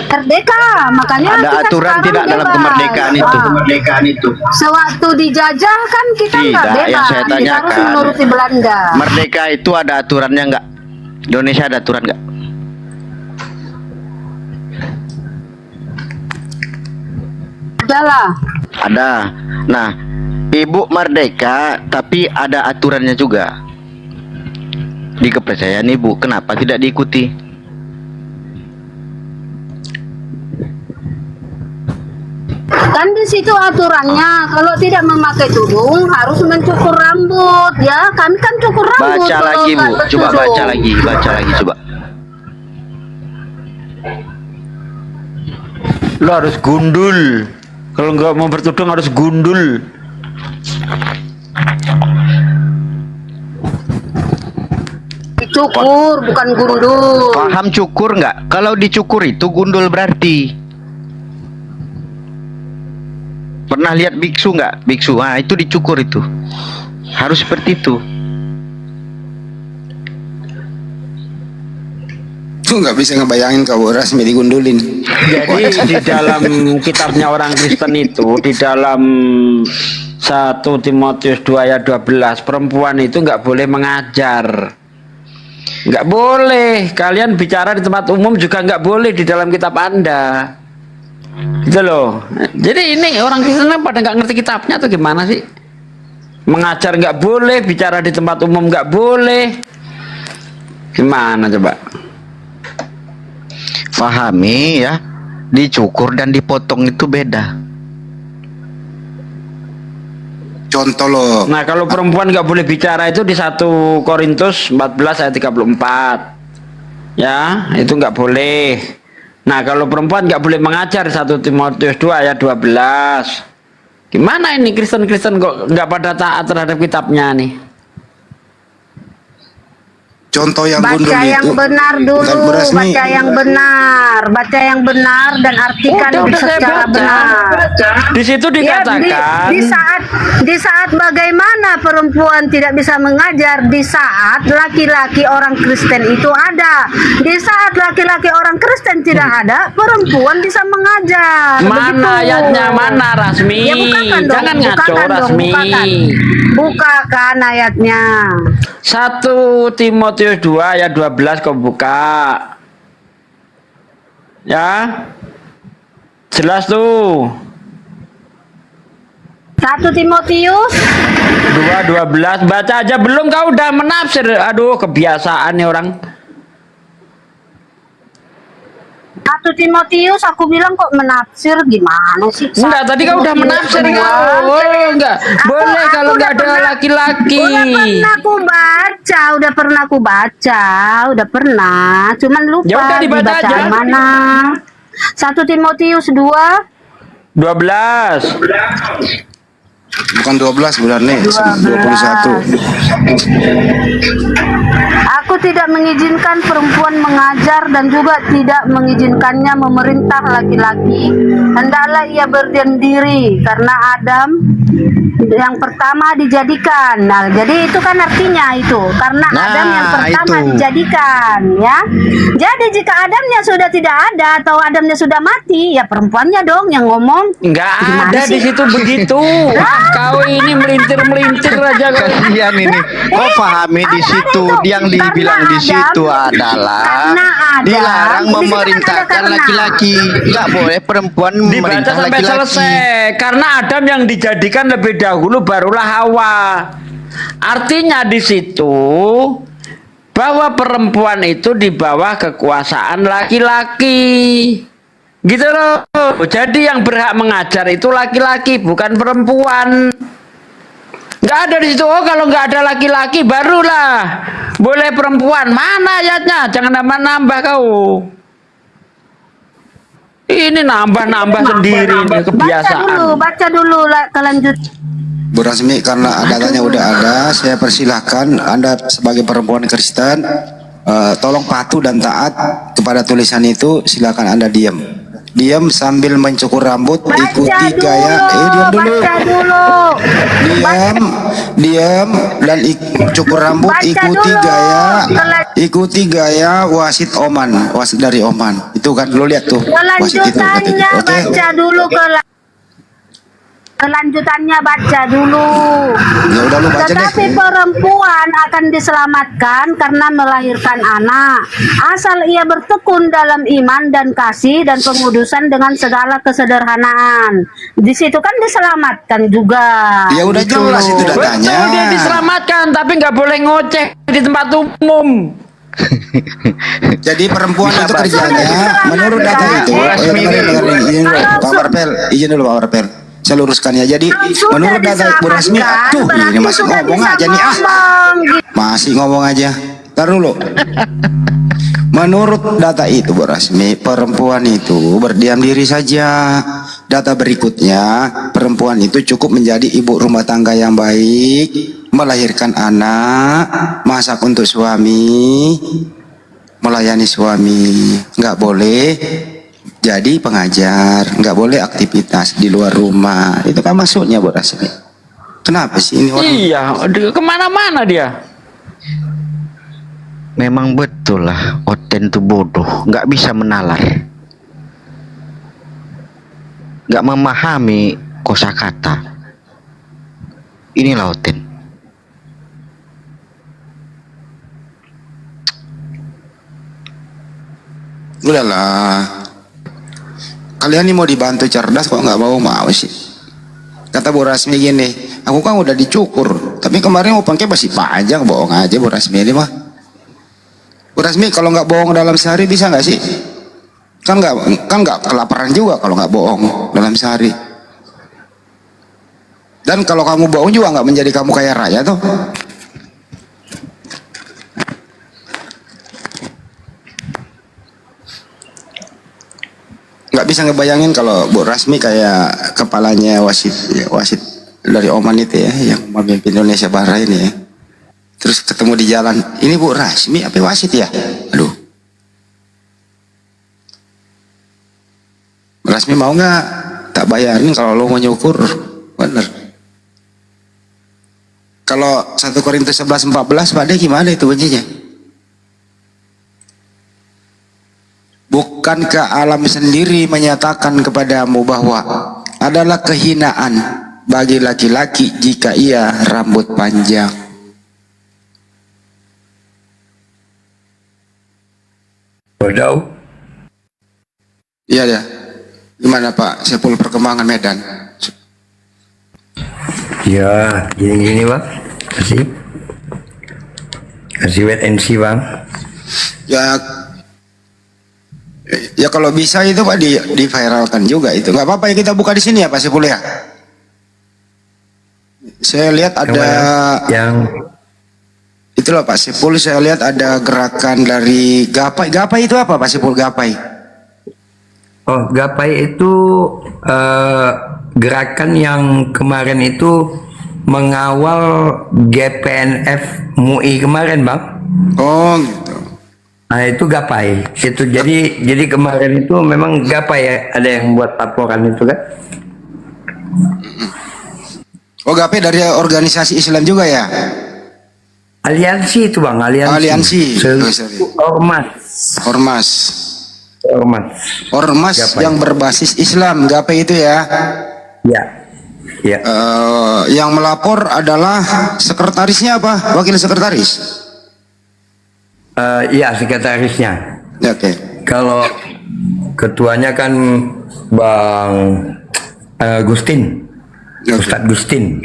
Merdeka, makanya Ada kita aturan sekarang tidak dalam bebas. kemerdekaan itu? Sewaktu dijajah kan kita nggak Tidak, bebas, yang saya kita harus tanyakan. menuruti Belanda. Merdeka itu ada aturannya enggak? Indonesia ada aturan enggak? Adalah. Ada. Nah, Ibu merdeka tapi ada aturannya juga. Di kepercayaan Ibu, kenapa tidak diikuti? Kan di situ aturannya, kalau tidak memakai tudung harus mencukur rambut, ya. Kami kan cukur rambut. Baca kalau lagi, Bu. nggak Coba bertudung. baca lagi coba. Lo harus gundul. Kalau nggak mau bertudung harus gundul. Dicukur, bukan gundul. Paham cukur nggak? Kalau dicukur itu gundul berarti. Pernah lihat biksu nggak? Biksu, ah itu dicukur itu. Harus seperti itu. Tuh nggak bisa ngebayangin kalau Rasmi digundulin. Jadi di dalam kitabnya orang Kristen itu, di dalam 1 Timotius 2 ayat 12, perempuan itu nggak boleh mengajar. Nggak boleh. Kalian bicara di tempat umum juga nggak boleh di dalam kitab Anda. Gitu loh. Jadi ini orang Kristen pada nggak ngerti kitabnya atau gimana sih? Mengajar nggak boleh, bicara di tempat umum nggak boleh. Gimana coba? Pahami ya, dicukur dan dipotong itu beda. Contoh loh. Nah kalau perempuan nggak boleh bicara itu di 1 Korintus 14 ayat 34. Ya, itu nggak boleh. Nah kalau perempuan nggak boleh mengajar 1 Timotius 2 ayat 12. Gimana ini Kristen-Kristen kok nggak pada taat terhadap kitabnya nih? Contoh yang gundul Baca yang itu. benar dulu, Bentar, Bu Rasmi. baca yang benar dan artikan Udah saya secara baca. benar. Di situ Ya, dikatakan di saat bagaimana perempuan tidak bisa mengajar, di saat laki-laki orang Kristen itu ada, di saat laki-laki orang Kristen tidak ada, perempuan bisa mengajar. mana Begitu. ayatnya, mana Rasmi? Ya, bukakan dong, Jangan ngaco bukakan dong, Rasmi. bukakan ayatnya. 1 Timotius 2 ayat 12 kau buka. Ya. Jelas tuh. 1 Timotius 2:12 baca aja belum kau udah menafsir. Aduh, kebiasaan nih orang. 1 Timotius aku bilang kok menafsir gimana sih? Enggak, tadi kau udah menafsir kau. Oh, enggak. Boleh kalau enggak ada laki-laki. Udah pernah aku baca, cuman lupa Ya udah dibaca aja. mana. 1 Timotius 12. Bukan 12 bulan nih, 21. Aku tidak mengizinkan perempuan mengajar dan juga tidak mengizinkannya memerintah laki-laki. Hendaklah ia berdiam diri karena Adam yang pertama dijadikan. Nah, jadi itu kan artinya itu karena Adam yang pertama dijadikan, ya. Jadi jika Adamnya sudah tidak ada atau Adamnya sudah mati, ya perempuannya dong yang ngomong. Enggak Gimana ada sih? di situ begitu. Kau ini melintir-melintir aja kau. Kasihan ini. Kau pahami di situ yang dibilang di situ adalah dilarang memerintahkan laki-laki. Enggak boleh perempuan Dibaca memerintah sampai laki-laki. selesai. Karena Adam yang dijadikan lebih dahulu barulah Hawa. Artinya di situ bahwa perempuan itu di bawah kekuasaan laki-laki. Gitu loh. Jadi yang berhak mengajar itu laki-laki, bukan perempuan. Nggak ada di situ. Oh, kalau nggak ada laki-laki barulah boleh perempuan. Mana ayatnya? Jangan nambah-nambah kau. Ini nambah-nambah sendiri nih kebiasaan. Baca dulu kelanjut. Bu Rasmi, karena datanya udah ada, saya persilahkan Anda sebagai perempuan Kristen, tolong patuh dan taat kepada tulisan itu. Silakan Anda diam sambil mencukur rambut, ikuti gaya. Diam dulu. Diam dan cukur rambut, ikuti gaya wasit Oman, wasit dari Oman. Itu kan lo lihat tuh wasit itu. Kelanjutannya baca dulu Kelanjutannya baca dulu. Ya udah lu baca Tetapi deh. perempuan akan diselamatkan karena melahirkan anak, asal ia bertekun dalam iman dan kasih dan pengudusan dengan segala kesederhanaan. Di situ kan diselamatkan juga. Ya udah Gitu. jelas itu datanya. Betul, dia diselamatkan, tapi nggak boleh ngoceh di tempat umum. Jadi perempuan itu kerjanya menurut data itu. Izin dulu Pak Warpel. Saya luruskan ya. Jadi menurut data Bu Rasmi, tuh ini masih ngomong aja nih masih ngomong aja. Ntar dulu. Menurut data itu Bu Rasmi, perempuan itu berdiam diri saja. Data berikutnya, perempuan itu cukup menjadi ibu rumah tangga yang baik, melahirkan anak, masak untuk suami, melayani suami. Nggak boleh jadi pengajar, nggak boleh aktivitas di luar rumah. Itu kan maksudnya Bu Rasmi. Kenapa sih ini orang? Iya, kemana-mana dia. Memang betul lah, Oten itu bodoh, nggak bisa menalar, nggak memahami kosakata. Inilah Oten. Udahlah, kalian ini mau dibantu cerdas kok nggak mau sih. Kata Bu Rasmi gini, aku kan udah dicukur, tapi kemarin mau pakai masih panjang, bohong aja Bu Rasmi ini mah. Bu Rasmi kalau nggak bohong dalam sehari bisa nggak sih? Kan nggak kelaparan juga kalau nggak bohong dalam sehari. Dan kalau kamu bohong juga nggak menjadi kamu kaya raya tuh. Nggak bisa ngebayangin kalau Bu Rasmi kayak kepalanya wasit dari Oman itu ya, yang memimpin Indonesia Barat ini ya. terus ketemu di jalan, ini Bu Rasmi apa wasit ya? Aduh, Rasmi mau nggak tak bayarin kalau lo mau nyukur? Bener. Kalau 1 Korintus 11:14 Pak De gimana itu bunyinya? Bukankah alam sendiri menyatakan kepadamu bahwa adalah kehinaan bagi laki-laki jika ia rambut panjang? Bodoh. Iya ya. Gimana Pak Sepul perkembangan Medan? Ya, gini-gini Bang. Kasih wait and see Bang. Ya kalau bisa itu Pak diviralkan juga itu. Nggak apa-apa ya kita buka di sini ya Pak Sepul ya. Saya lihat ada itu loh Pak Sepul, saya lihat ada gerakan dari Gapai. Gapai itu apa Pak Sepul, Gapai? Oh, Gapai itu gerakan yang kemarin itu mengawal GPNF MUI kemarin, Bang. Oh, gitu. Nah, itu Gapai. Itu jadi kemarin itu memang Gapai ya, ada yang buat laporan itu kan. Oh, Gapai dari organisasi Islam juga ya? Aliansi itu Bang, aliansi. Ormas yang berbasis Islam, Gapai itu ya? Ya. Ya. Yang melapor adalah sekretarisnya apa? Wakil sekretaris? Iya, sekretarisnya. Oke. Kalau ketuanya kan Bang Gustin, Ustadz Gustin.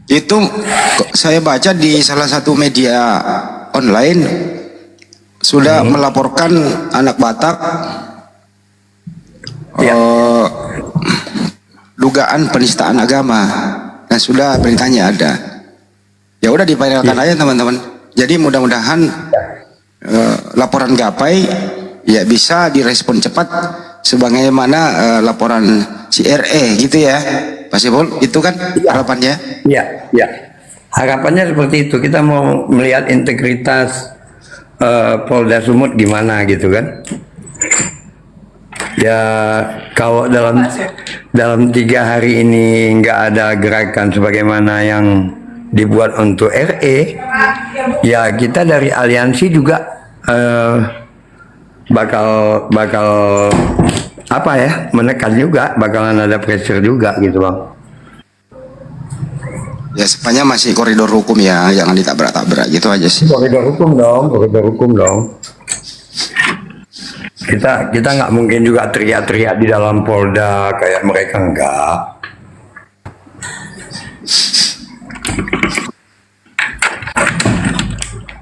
Itu saya baca di salah satu media online sudah melaporkan anak Batak dugaan penistaan agama. Nah, sudah beritanya ada. Ya udah diviralkan aja teman-teman. Jadi mudah-mudahan laporan Gapai ya bisa direspon cepat sebagaimana laporan si RE gitu ya. Pak Sepul, itu kan harapannya? Iya, ya. Harapannya seperti itu. Kita mau melihat integritas Polda Sumut gimana gitu kan. Ya, kalau dalam 3 hari ini nggak ada gerakan sebagaimana yang dibuat untuk RE, ya kita dari aliansi juga bakal apa ya, menekan juga, bakalan ada pressure juga gitu Bang. Ya sepanjang masih koridor hukum ya, jangan ditabrak-tabrak gitu aja sih. Koridor hukum dong. Kita nggak mungkin juga teriak-teriak di dalam Polda kayak mereka, enggak.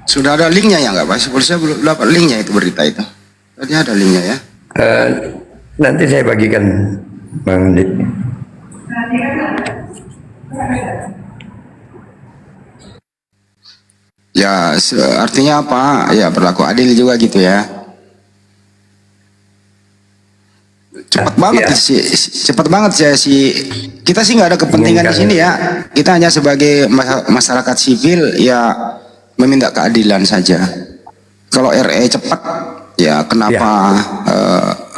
Sudah ada linknya ya nggak Pak? Saya belum dapat linknya itu berita itu. Tadi ada linknya ya? Nanti saya bagikan Bang Dik. Ya artinya apa? Ya berlaku adil juga gitu ya. Cepat banget sih, cepat banget sih. Kita sih nggak ada kepentingan di sini ya. Kita hanya sebagai masyarakat sivil ya meminta keadilan saja. Kalau RE cepat, ya kenapa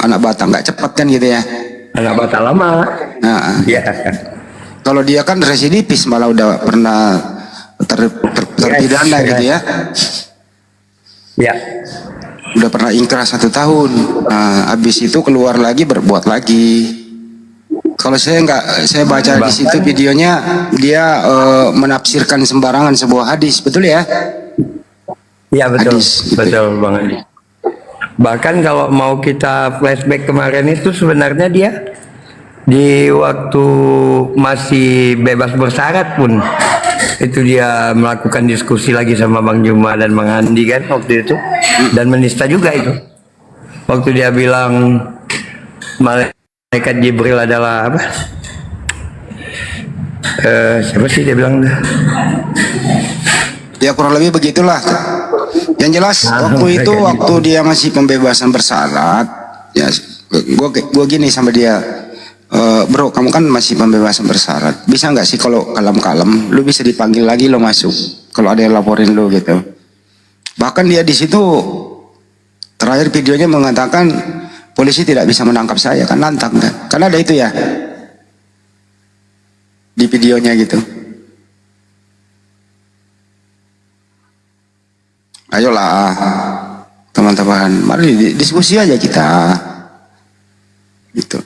anak Batak nggak cepat kan gitu ya? Anak Batak lama. Nah, kalau dia kan residivis malah udah pernah terpidana gitu ya? Ya. Udah pernah ingkrah 1 tahun. Nah, habis itu keluar lagi berbuat lagi. Kalau saya baca di situ videonya dia menafsirkan sembarangan sebuah hadis, betul ya? Iya betul, hadis, gitu. Betul Bang Andi. Bahkan kalau mau kita flashback kemarin itu sebenarnya dia di waktu masih bebas bersyarat pun itu dia melakukan diskusi lagi sama Bang Juma dan Bang Andi kan waktu itu, dan menista juga itu. Waktu dia bilang malaikat Jibril adalah apa? Siapa sih dia bilang? Ya kurang lebih begitulah. Yang jelas waktu dia masih pembebasan bersyarat, ya gua gini sama dia. Bro, kamu kan masih pembebasan bersyarat. Bisa nggak sih kalau kalem-kalem, lu bisa dipanggil lagi lo masuk. Kalau ada yang laporin lu gitu. Bahkan dia di situ terakhir videonya mengatakan polisi tidak bisa menangkap saya, kan nantang kan? Karena ada itu ya di videonya gitu. Ayolah teman-teman, mari diskusi aja kita. Gitu.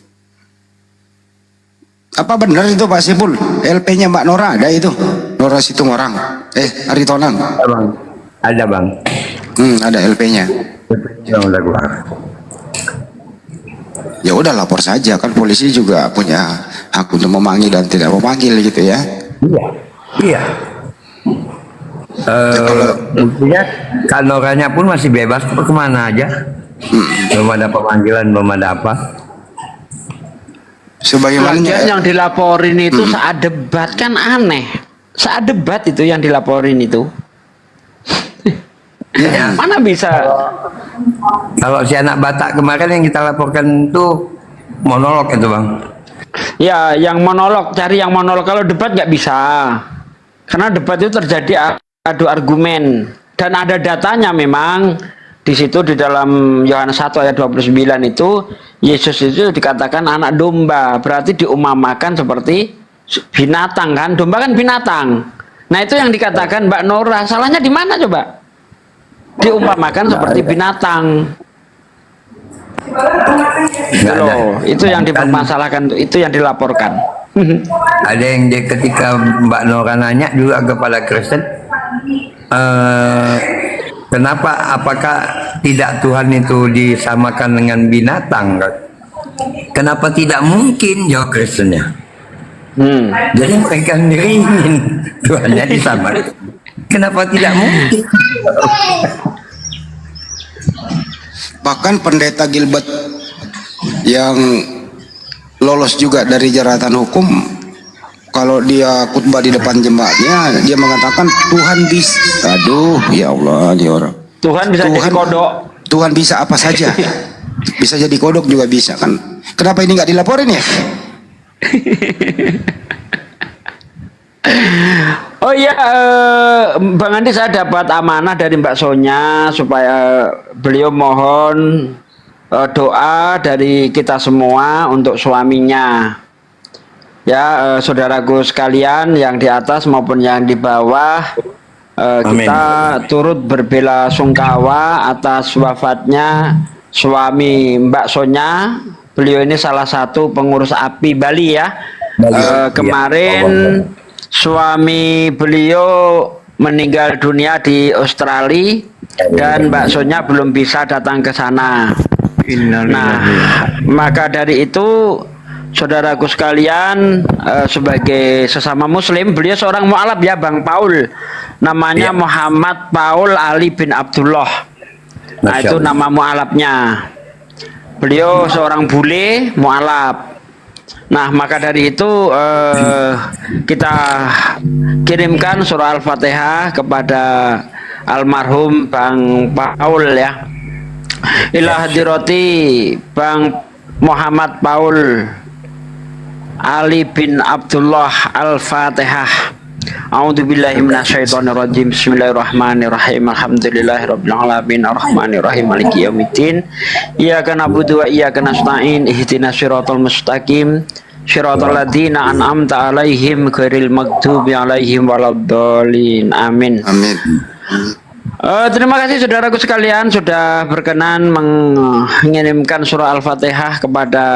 Apa benar itu Pak Sipul? LP-nya Mbak Nora ada itu? Nora Situmorang. Aritonang. Ada bang. Ada LP-nya. Ya udah lapor saja, kan polisi juga punya hak untuk memanggil dan tidak memanggil gitu ya. Iya. Buktinya Kak Noranya pun masih bebas kemana aja. Belum ada pemanggilan, belum ada apa. Lagian yang dilaporin itu saat debat kan aneh. Saat debat itu yang dilaporin itu. Mana bisa? Kalau si anak Batak kemarin yang kita laporkan itu monolog itu bang. Ya, yang monolog, cari yang monolog. Kalau debat nggak bisa. Karena debat itu terjadi adu argumen. Dan ada datanya memang. Di situ di dalam Yohanes 1 ayat 29 itu Yesus itu dikatakan anak domba, berarti diumamakan seperti binatang kan? Domba kan binatang. Nah itu yang dikatakan Mbak Nora, salahnya di mana coba? Diumpamakan seperti binatang. Loh, itu yang dipermasalahkan, itu yang dilaporkan. Ada yang dia ketika Mbak Nora nanya juga kepada Kristen, kenapa, apakah tidak Tuhan itu disamakan dengan binatang? Kenapa tidak mungkin, jawab Kristennya. Jadi mereka sendiri ingin Tuhannya disamakan. Kenapa tidak mungkin? Bahkan pendeta Gilbert yang lolos juga dari jeratan hukum, kalau dia khutbah di depan jemaatnya, dia mengatakan Tuhan bisa. Aduh, ya Allah, dia orang. Tuhan bisa jadi kodok. Tuhan bisa apa saja. Bisa jadi kodok juga bisa kan. Kenapa ini nggak dilaporin ya? Oh iya, Bang Andi, saya dapat amanah dari Mbak Sonya supaya beliau mohon doa dari kita semua untuk suaminya. Ya, saudaraku sekalian yang di atas maupun yang di bawah, kita turut berbela-sungkawa atas wafatnya suami Mbak Sonya. Beliau ini salah satu pengurus API Bali ya. Kemarin suami beliau meninggal dunia di Australia dan Mbak Sonya belum bisa datang ke sana. Nah, maka dari itu saudaraku sekalian, sebagai sesama muslim, beliau seorang mu'alaf ya Bang Paul, namanya Muhammad Paul Ali bin Abdullah. Nah itu nama mu'alafnya. Beliau seorang bule mu'alaf. Nah maka dari itu kita kirimkan surah Al-Fatihah kepada almarhum Bang Paul ya. Ila hadirati Bang Muhammad Paul Ali bin Abdullah Al-Fatihah. A'udzubillahi minasyaitonirrajim. Bismillahirrahmanirrahim. Alhamdulillahirabbil alamin arrahmanirrahim maliki yaumiddin. Iyyaka na'budu wa iyyaka nasta'in. Ihdinas siratal mustaqim. Shiratal ladzina an'amta 'alaihim ghairil maghdubi 'alaihim waladdallin. Amin. Amin. Terima kasih saudaraku sekalian sudah berkenan mengirimkan surah Al-Fatihah kepada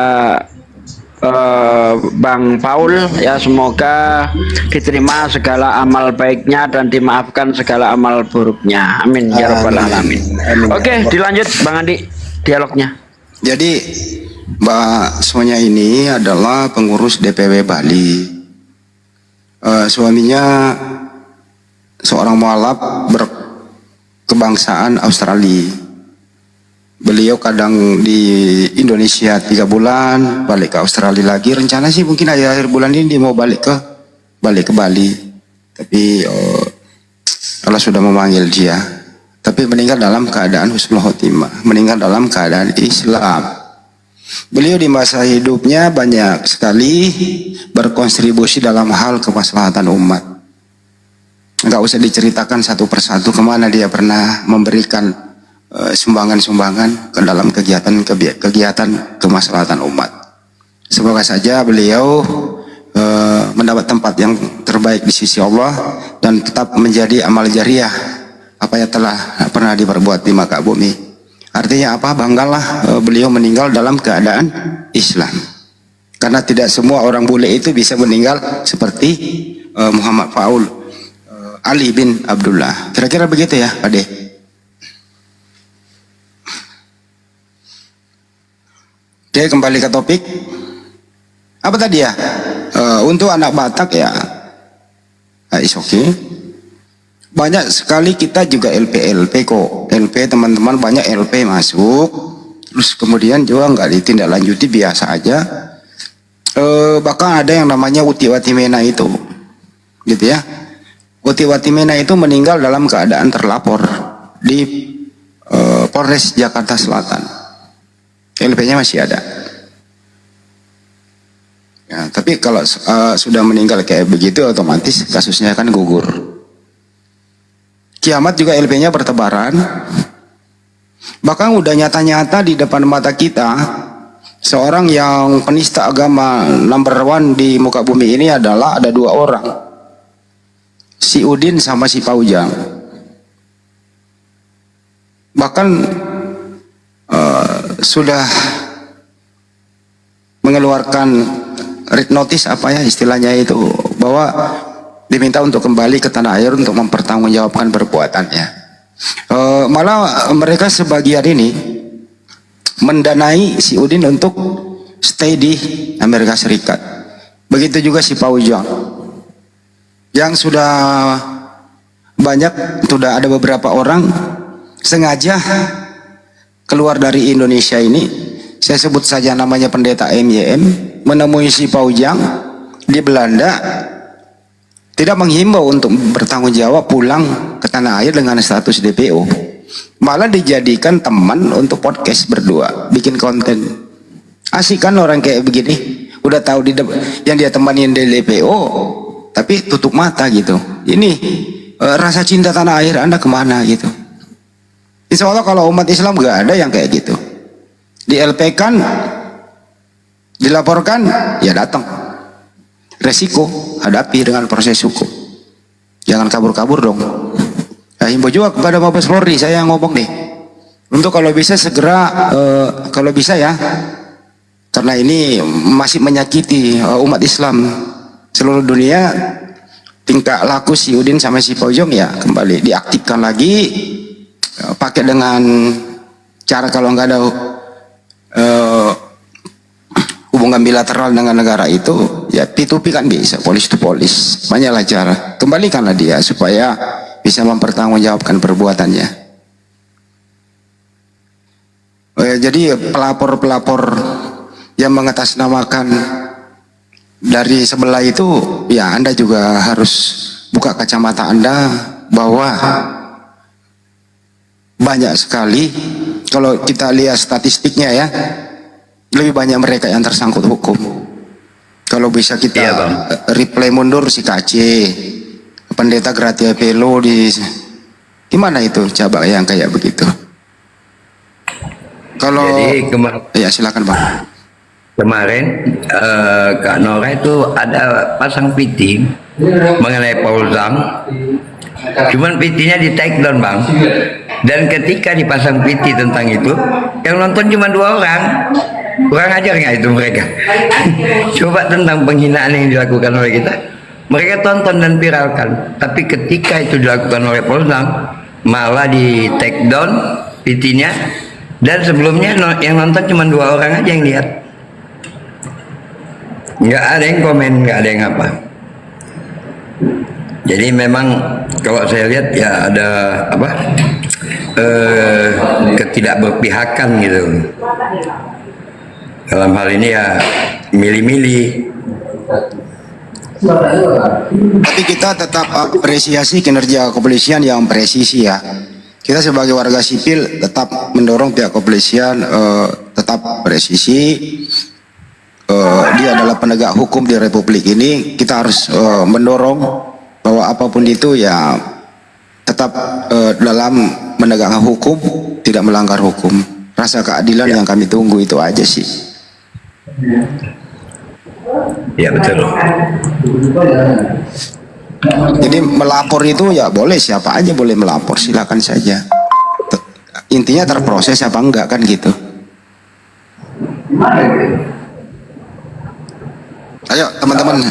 Bang Paul ya, semoga diterima segala amal baiknya dan dimaafkan segala amal buruknya. Amin ya rabbal alamin. Oke, dilanjut Bang Andi dialognya. Jadi Mbak Sonya ini adalah pengurus DPW Bali. Suaminya seorang mualaf berkebangsaan Australia. Beliau kadang di Indonesia 3 bulan, balik ke Australia lagi. Rencana sih mungkin akhir bulan ini dia mau balik ke Bali. Tapi Allah sudah memanggil dia. Tapi meninggal dalam keadaan husnul khotimah, meninggal dalam keadaan Islam. Beliau di masa hidupnya banyak sekali berkontribusi dalam hal kemaslahatan umat. Enggak usah diceritakan satu persatu kemana dia pernah memberikan sumbangan-sumbangan ke dalam kegiatan kemaslahatan umat. Semoga saja beliau mendapat tempat yang terbaik di sisi Allah dan tetap menjadi amal jariah apa yang telah pernah diperbuat di muka bumi. Artinya apa? Banggalah beliau meninggal dalam keadaan Islam. Karena tidak semua orang bule itu bisa meninggal seperti Muhammad Faul Ali bin Abdullah. Kira-kira begitu ya, Pak De? Oke, kembali ke topik. Apa tadi ya? Untuk anak Batak ya, is okay. Banyak sekali kita juga LP kok. LP teman-teman banyak LP masuk. Terus kemudian juga nggak ditindaklanjuti, biasa aja. Bahkan ada yang namanya Uti Watimena itu, gitu ya. Uti Watimena itu meninggal dalam keadaan terlapor di Polres Jakarta Selatan. LP-nya masih ada. Ya, tapi kalau sudah meninggal kayak begitu otomatis kasusnya kan gugur. Kiamat juga LP-nya bertebaran. Bahkan udah nyata-nyata di depan mata kita, seorang yang penista agama number one di muka bumi ini adalah ada dua orang, si Udin sama si Paujang. Bahkan sudah mengeluarkan red notice, apa ya istilahnya itu, bahwa diminta untuk kembali ke tanah air untuk mempertanggungjawabkan perbuatannya. Malah mereka sebagian ini mendanai si Udin untuk stay di Amerika Serikat. Begitu juga si Paujang, yang sudah ada beberapa orang sengaja keluar dari Indonesia ini. Saya sebut saja namanya pendeta MYM, menemui si Paujang di Belanda, tidak menghimbau untuk bertanggung jawab pulang ke tanah air dengan status DPO, malah dijadikan teman untuk podcast berdua, bikin konten. Asik kan orang kayak begini, udah tahu yang dia temanin di DPO, tapi tutup mata gitu. Ini rasa cinta tanah air Anda kemana gitu? Insya Allah kalau umat Islam gak ada yang kayak gitu. Di LP kan, dilaporkan, ya datang. Resiko hadapi dengan proses hukum. Jangan kabur-kabur dong. Nah, himbau juga kepada Mabes Polri, saya yang ngomong nih, untuk kalau bisa segera, kalau bisa ya, karena ini masih menyakiti umat Islam seluruh dunia, tingkah laku si Udin sama si Paujang ya kembali diaktifkan lagi, pakai dengan cara kalau nggak ada hubungan bilateral dengan negara itu, ya P2P kan bisa, polis to polis, banyaklah cara. Kembalikanlah dia supaya bisa mempertanggungjawabkan perbuatannya. Jadi pelapor-pelapor yang mengatasnamakan dari sebelah itu, ya Anda juga harus buka kacamata Anda bahwa banyak sekali, kalau kita lihat statistiknya ya, lebih banyak mereka yang tersangkut hukum. Kalau bisa kita replay mundur si KC, pendeta Gratia Pelo di mana itu cabang yang kayak begitu. Kalau ya silakan Bang. Kemarin Kak Nora itu ada pasang PT mengenai Paujang, cuman PT-nya di take down Bang. Dan ketika dipasang PT tentang itu, yang nonton cuma 2 orang. Kurang ajar nggak itu mereka? Coba tentang penghinaan yang dilakukan oleh kita, mereka tonton dan viralkan. Tapi ketika itu dilakukan oleh Paujang, malah di take down PT-nya. Dan sebelumnya yang nonton cuma 2 orang aja yang lihat. Nggak ada yang komen, nggak ada yang apa. Jadi memang kalau saya lihat ya ada apa ketidakberpihakan gitu. Dalam hal ini ya milih-milih. Tapi kita tetap apresiasi kinerja kepolisian yang presisi ya. Kita sebagai warga sipil tetap mendorong pihak kepolisian tetap tetap presisi. Dia adalah penegak hukum di Republik ini. Kita harus mendorong bahwa apapun itu ya tetap dalam menegakkan hukum, tidak melanggar hukum. Rasa keadilan yang kami tunggu itu aja sih. Ya betul. Jadi melapor itu ya boleh, siapa aja boleh melapor, silakan saja. Intinya terproses apa enggak kan gitu. Ayo teman-teman,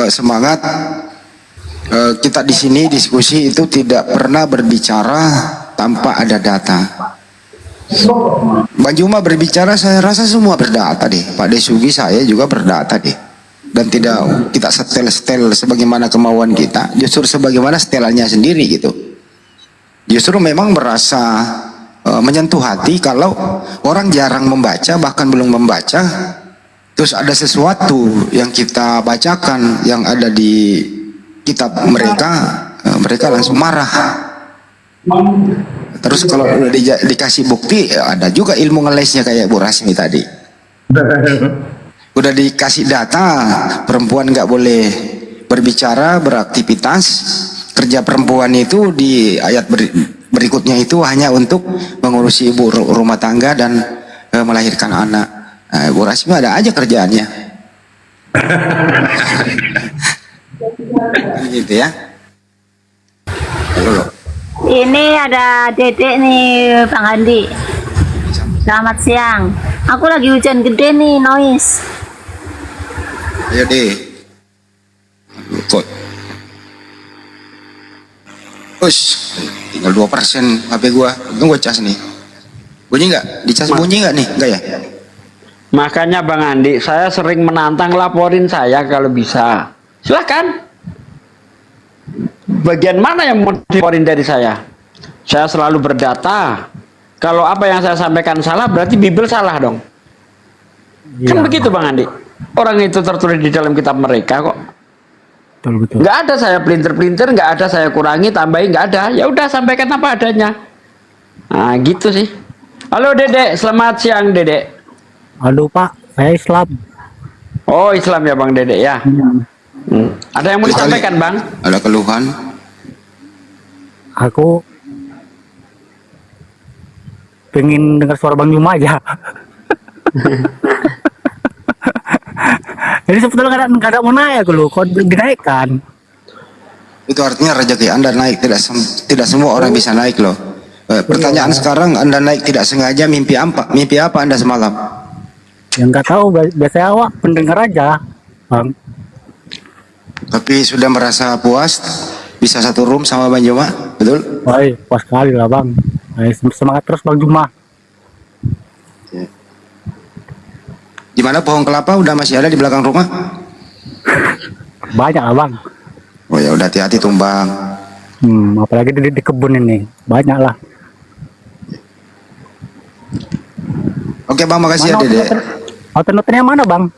semangat. Kita di sini diskusi itu tidak pernah berbicara tanpa ada data. Bang Juma berbicara, saya rasa semua berdata deh. Pak Desugi saya juga berdata deh. Dan tidak kita setel-setel sebagaimana kemauan kita, justru sebagaimana setelannya sendiri gitu. Justru memang merasa menyentuh hati kalau orang jarang membaca, bahkan belum membaca, terus ada sesuatu yang kita bacakan yang ada di kitab mereka, mereka langsung marah. Terus kalau udah dikasih bukti, ada juga ilmu ngelesnya kayak Bu Rasmi tadi. Udah dikasih data, perempuan nggak boleh berbicara, beraktivitas. Kerja perempuan itu di ayat berikutnya itu hanya untuk mengurusi ibu rumah tangga dan melahirkan anak. Bu Rasmi ada aja kerjaannya. Gitu ya. Halo. Ini ada Dedek nih Bang Andi. Selamat siang. Aku lagi hujan gede nih, noise. Ayo deh. Kok. Ush, tinggal 2% HP gua. Untung gua cas nih. Bunyi nggak? Dicas bunyi nggak nih? Enggak ya? Makanya Bang Andi, saya sering menantang laporin saya kalau bisa. Silahkan. Bagian mana yang mau dilaporin dari saya? Saya selalu berdata. Kalau apa yang saya sampaikan salah, berarti Bible salah dong. Kan begitu Bang Andi. Orang itu tertulis di dalam kitab mereka kok. Betul. Nggak ada saya pelintir-pelintir, nggak ada saya kurangi, tambahin, nggak ada. Ya udah sampaikan apa adanya. Nah gitu sih. Halo Dedek, selamat siang Dedek. Halo Pak, saya Islam. Oh Islam ya Bang Dedek ya. Ada yang mau disampaikan Bang? Ada keluhan? Aku pengen dengar suara Bang Juma aja. Jadi sebetulnya nggak ada mau naik loh, kok dinaikkan. Itu artinya rezeki Anda naik, tidak semua orang bisa naik loh. Pertanyaan sekarang, Anda naik tidak sengaja, mimpi apa? Mimpi apa Anda semalam? Yang nggak tahu, biasanya awak pendengar aja, Bang. Tapi sudah merasa puas bisa satu room sama Bang Juma, betul? Wah, puas sekali lah Bang. Semangat terus Bang Juma. Di mana pohon kelapa udah masih ada di belakang rumah? Banyak lah Bang. Oh ya udah, hati-hati tumbang. Apalagi di kebun ini, banyak lah. Oke Bang, makasih ya Dede. Hotel-hotelnya mana Bang?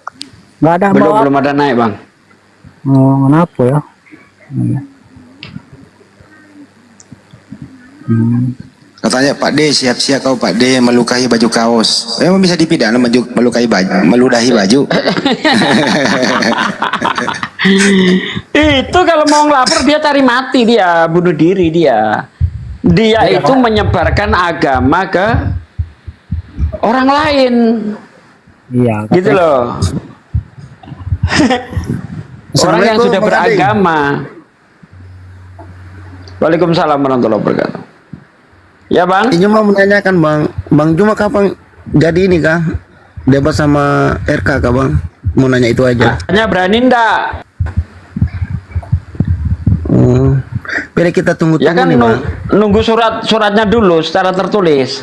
Nggak ada. Belum ada naik Bang. Oh, kenapa ya? Katanya Pak D, siap-siap kau Pak D melukai baju kaos. Emang bisa dipidana melukai baju, meludahi baju? Itu kalau mau ngelapor dia cari mati, dia bunuh diri dia. Dia itu menyebarkan agama ke orang lain. Iya. Gitu loh. Orang yang sudah beragama. Waalaikumsalam warahmatullahi wabarakatuh. Ya Bang. Ini mau menanyakan Bang Juma kapan jadi ini kah? Debat sama RK kah Bang? Mau nanya itu aja. Hanya berani ndak? Biar kita tunggu ya kan nih, Bang. Nunggu suratnya dulu secara tertulis.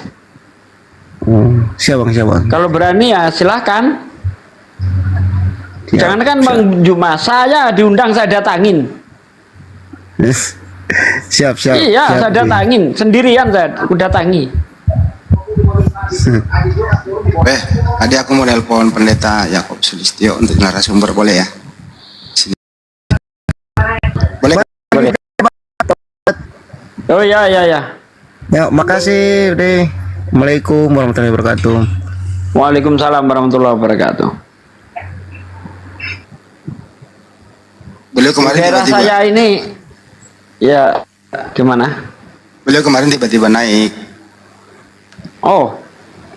Siap Bang. Kalau berani ya silahkan. Jangan kan Bang Juma, saya diundang saya datangin. Siap. Iya, saya datangin sendirian, saya datangi. Tadi aku mau nelpon Pendeta Yakob Sulistyo untuk narasumber, boleh ya? Sini. Boleh? Oh ya. Ya, makasih deh. Assalamualaikum warahmatullahi wabarakatuh. Waalaikumsalam warahmatullahi wabarakatuh. Beliau kemarin Daerah tiba-tiba. saya ini, ya gimana? Beliau kemarin tiba-tiba naik. Oh,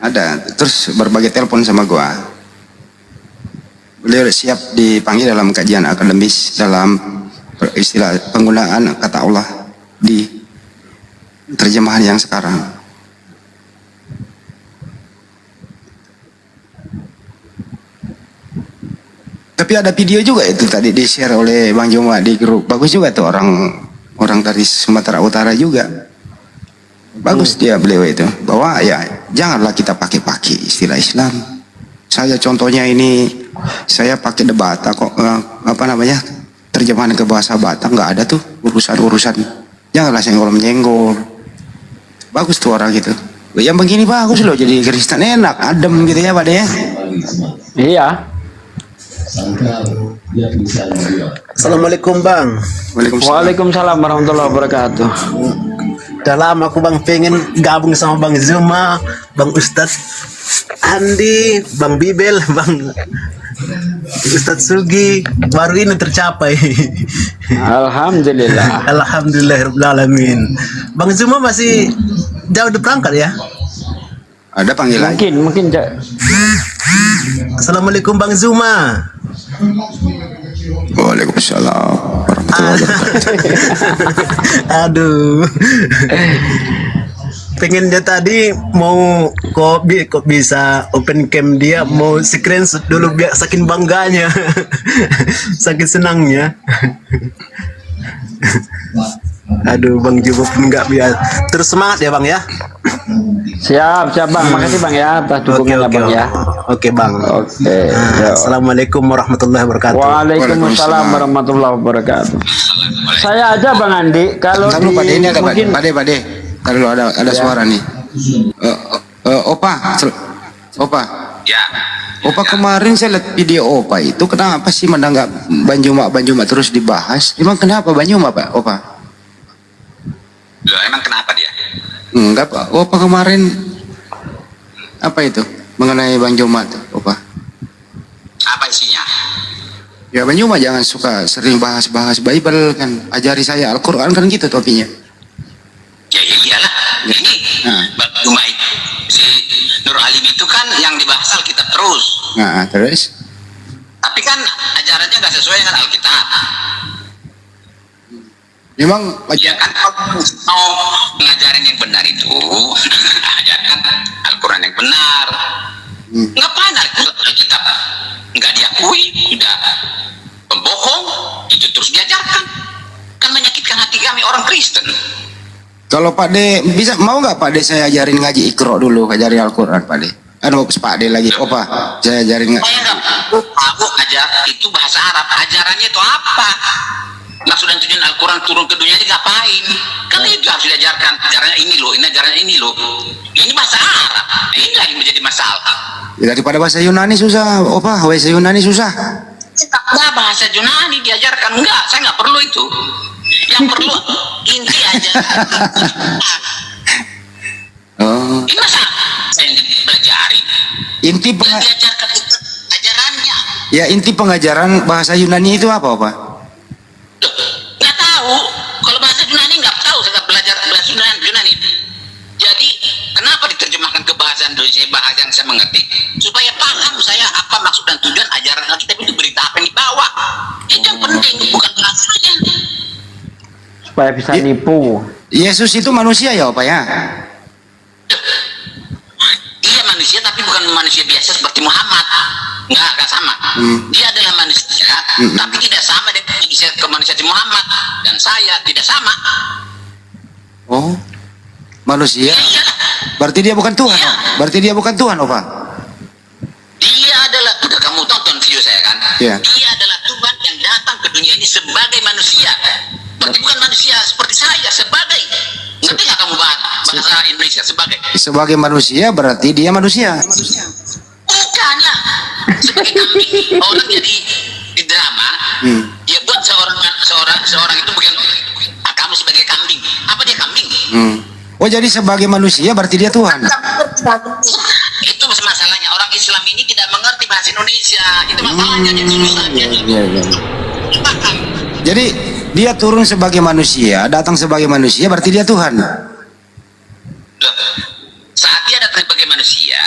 ada. Terus berbagai telepon sama gua. Beliau siap dipanggil dalam kajian akademis dalam istilah penggunaan kata Allah di terjemahan yang sekarang. Tapi ada video juga itu tadi di-share oleh Bang Joma di grup. Bagus juga tuh orang dari Sumatera Utara juga. Bagus dia beliau itu. Bahwa ya janganlah kita pakai istilah Islam. Saya contohnya ini, saya pakai debata kok terjemahan ke bahasa Batak nggak ada tuh urusan. Janganlah senggol-menyenggol. Bagus tuh orang gitu. Yang begini bagus loh, jadi Kristen enak, adem gitu ya Pak De. Iya. Assalamualaikum Bang. Waalaikumsalam warahmatullahi wabarakatuh. Udah lama aku Bang pengen gabung sama Bang Zuma, Bang Ustadz Andi, Bang Bibel, Bang Ustadz Sugi. Baru ini tercapai. Alhamdulillah. Alhamdulillahirrahmanirrahim. Bang Zuma masih jauh di perangkat ya? Ada panggilan. Mungkin. Assalamualaikum Bang Zuma. Waalaikumsalam warahmatullahi wabarakatuh. Aduh. Pengen dia tadi mau kok bisa open cam dia mau screenshot dulu biar saking bangganya. Saking senangnya. Aduh Bang Juba pun nggak biasa. Terus semangat ya Bang ya. Siap Bang. Makasih Bang ya atas dukungannya Bang ya. Oke Bang. Oke. Assalamualaikum warahmatullahi wabarakatuh. Waalaikumsalam warahmatullahi wabarakatuh. Saya aja Bang Andi kalau di Pak De ini ada mungkin Pak De. Kalau ada suara nih. Opa. Ya. Opa kemarin saya lihat video Opa itu kenapa sih menanggap Banjuma terus dibahas? Emang kenapa Banjuma Pak Opa? Loh, emang kenapa dia? Enggak Pak. Opa kemarin apa itu mengenai Banjuma tuh Opa? Apa isinya? Ya Banjuma jangan suka sering bahas Bible kan. Ajari saya Al-Quran kan gitu topinya. Ya iyalah. Ini Bang Juma itu si Nur Alim itu kan yang dibahas Alkitab terus. Nah terus? Tapi kan ajarannya nggak sesuai dengan Alkitab. Memang ya kan kalau mau ngajarin yang benar itu ajarkan Al-Quran yang benar. Ngapain Alkitab nggak diakui, udah pembohong itu terus diajarkan, kan menyakitkan hati kami orang Kristen. Kalau Pak De bisa mau nggak Pak De saya ajarin ngaji Iqra dulu, ajarin Al-Quran Pak De. Aduh Pak De lagi, Opa saya ajarin Saya nggak tahu aja itu bahasa Arab, ajarannya itu apa? Maksud dan tujuan Al-Quran turun ke dunia ini ngapain? Kan itu harus diajarkan. Ajarannya ini loh, ini ajarannya ini loh. Ini bahasa Arab, ini lagi menjadi masalah. Ya, daripada bahasa Yunani susah, Opa bahasa Yunani susah. Enggak, bahasa Yunani diajarkan, enggak, saya nggak perlu itu. Yang perlu inti aja. Oh. Ini masa saya pelajari. Inti diajarkan ajarannya. Ya inti pengajaran bahasa Yunani itu apa Opa? Nggak tahu. Kalau bahasa Yunani nggak tahu, saya nggak belajar bahasa Yunani. Jadi kenapa diterjemahkan ke bahasa Indonesia, bahasa yang saya mengerti, supaya paham saya apa maksud dan tujuan ajaran Alkitab itu, berita apa yang dibawa. Itu yang penting, bukan bahasanya. Supaya bisa nipu. Yesus itu manusia ya Opa ya? Dia manusia tapi bukan manusia biasa seperti Muhammad. Nggak sama. Dia adalah manusia, tapi tidak sama dengan manusia Muhammad. Dan saya tidak sama. Oh, manusia? Berarti dia bukan Tuhan? Berarti dia bukan Tuhan Opa? Dia adalah, udah kamu tonton video saya kan? Iya. Dia adalah Tuhan yang datang ke dunia ini sebagai manusia. Berarti bukan manusia seperti saya, sebagai. Ngerti nggak kamu bahasa Indonesia sebagai? Sebagai manusia berarti dia manusia. Bukan lah. Sebagai kambing, orang jadi di drama, dia buat seorang itu bukan kamu sebagai kambing. Apa dia kambing? Oh jadi sebagai manusia berarti dia Tuhan? Itu masalahnya, orang Islam ini tidak mengerti bahasa Indonesia. Itu masalahnya, jadi susahnya. Paham. Jadi dia turun sebagai manusia, datang sebagai manusia, berarti dia Tuhan. Saat dia datang sebagai manusia,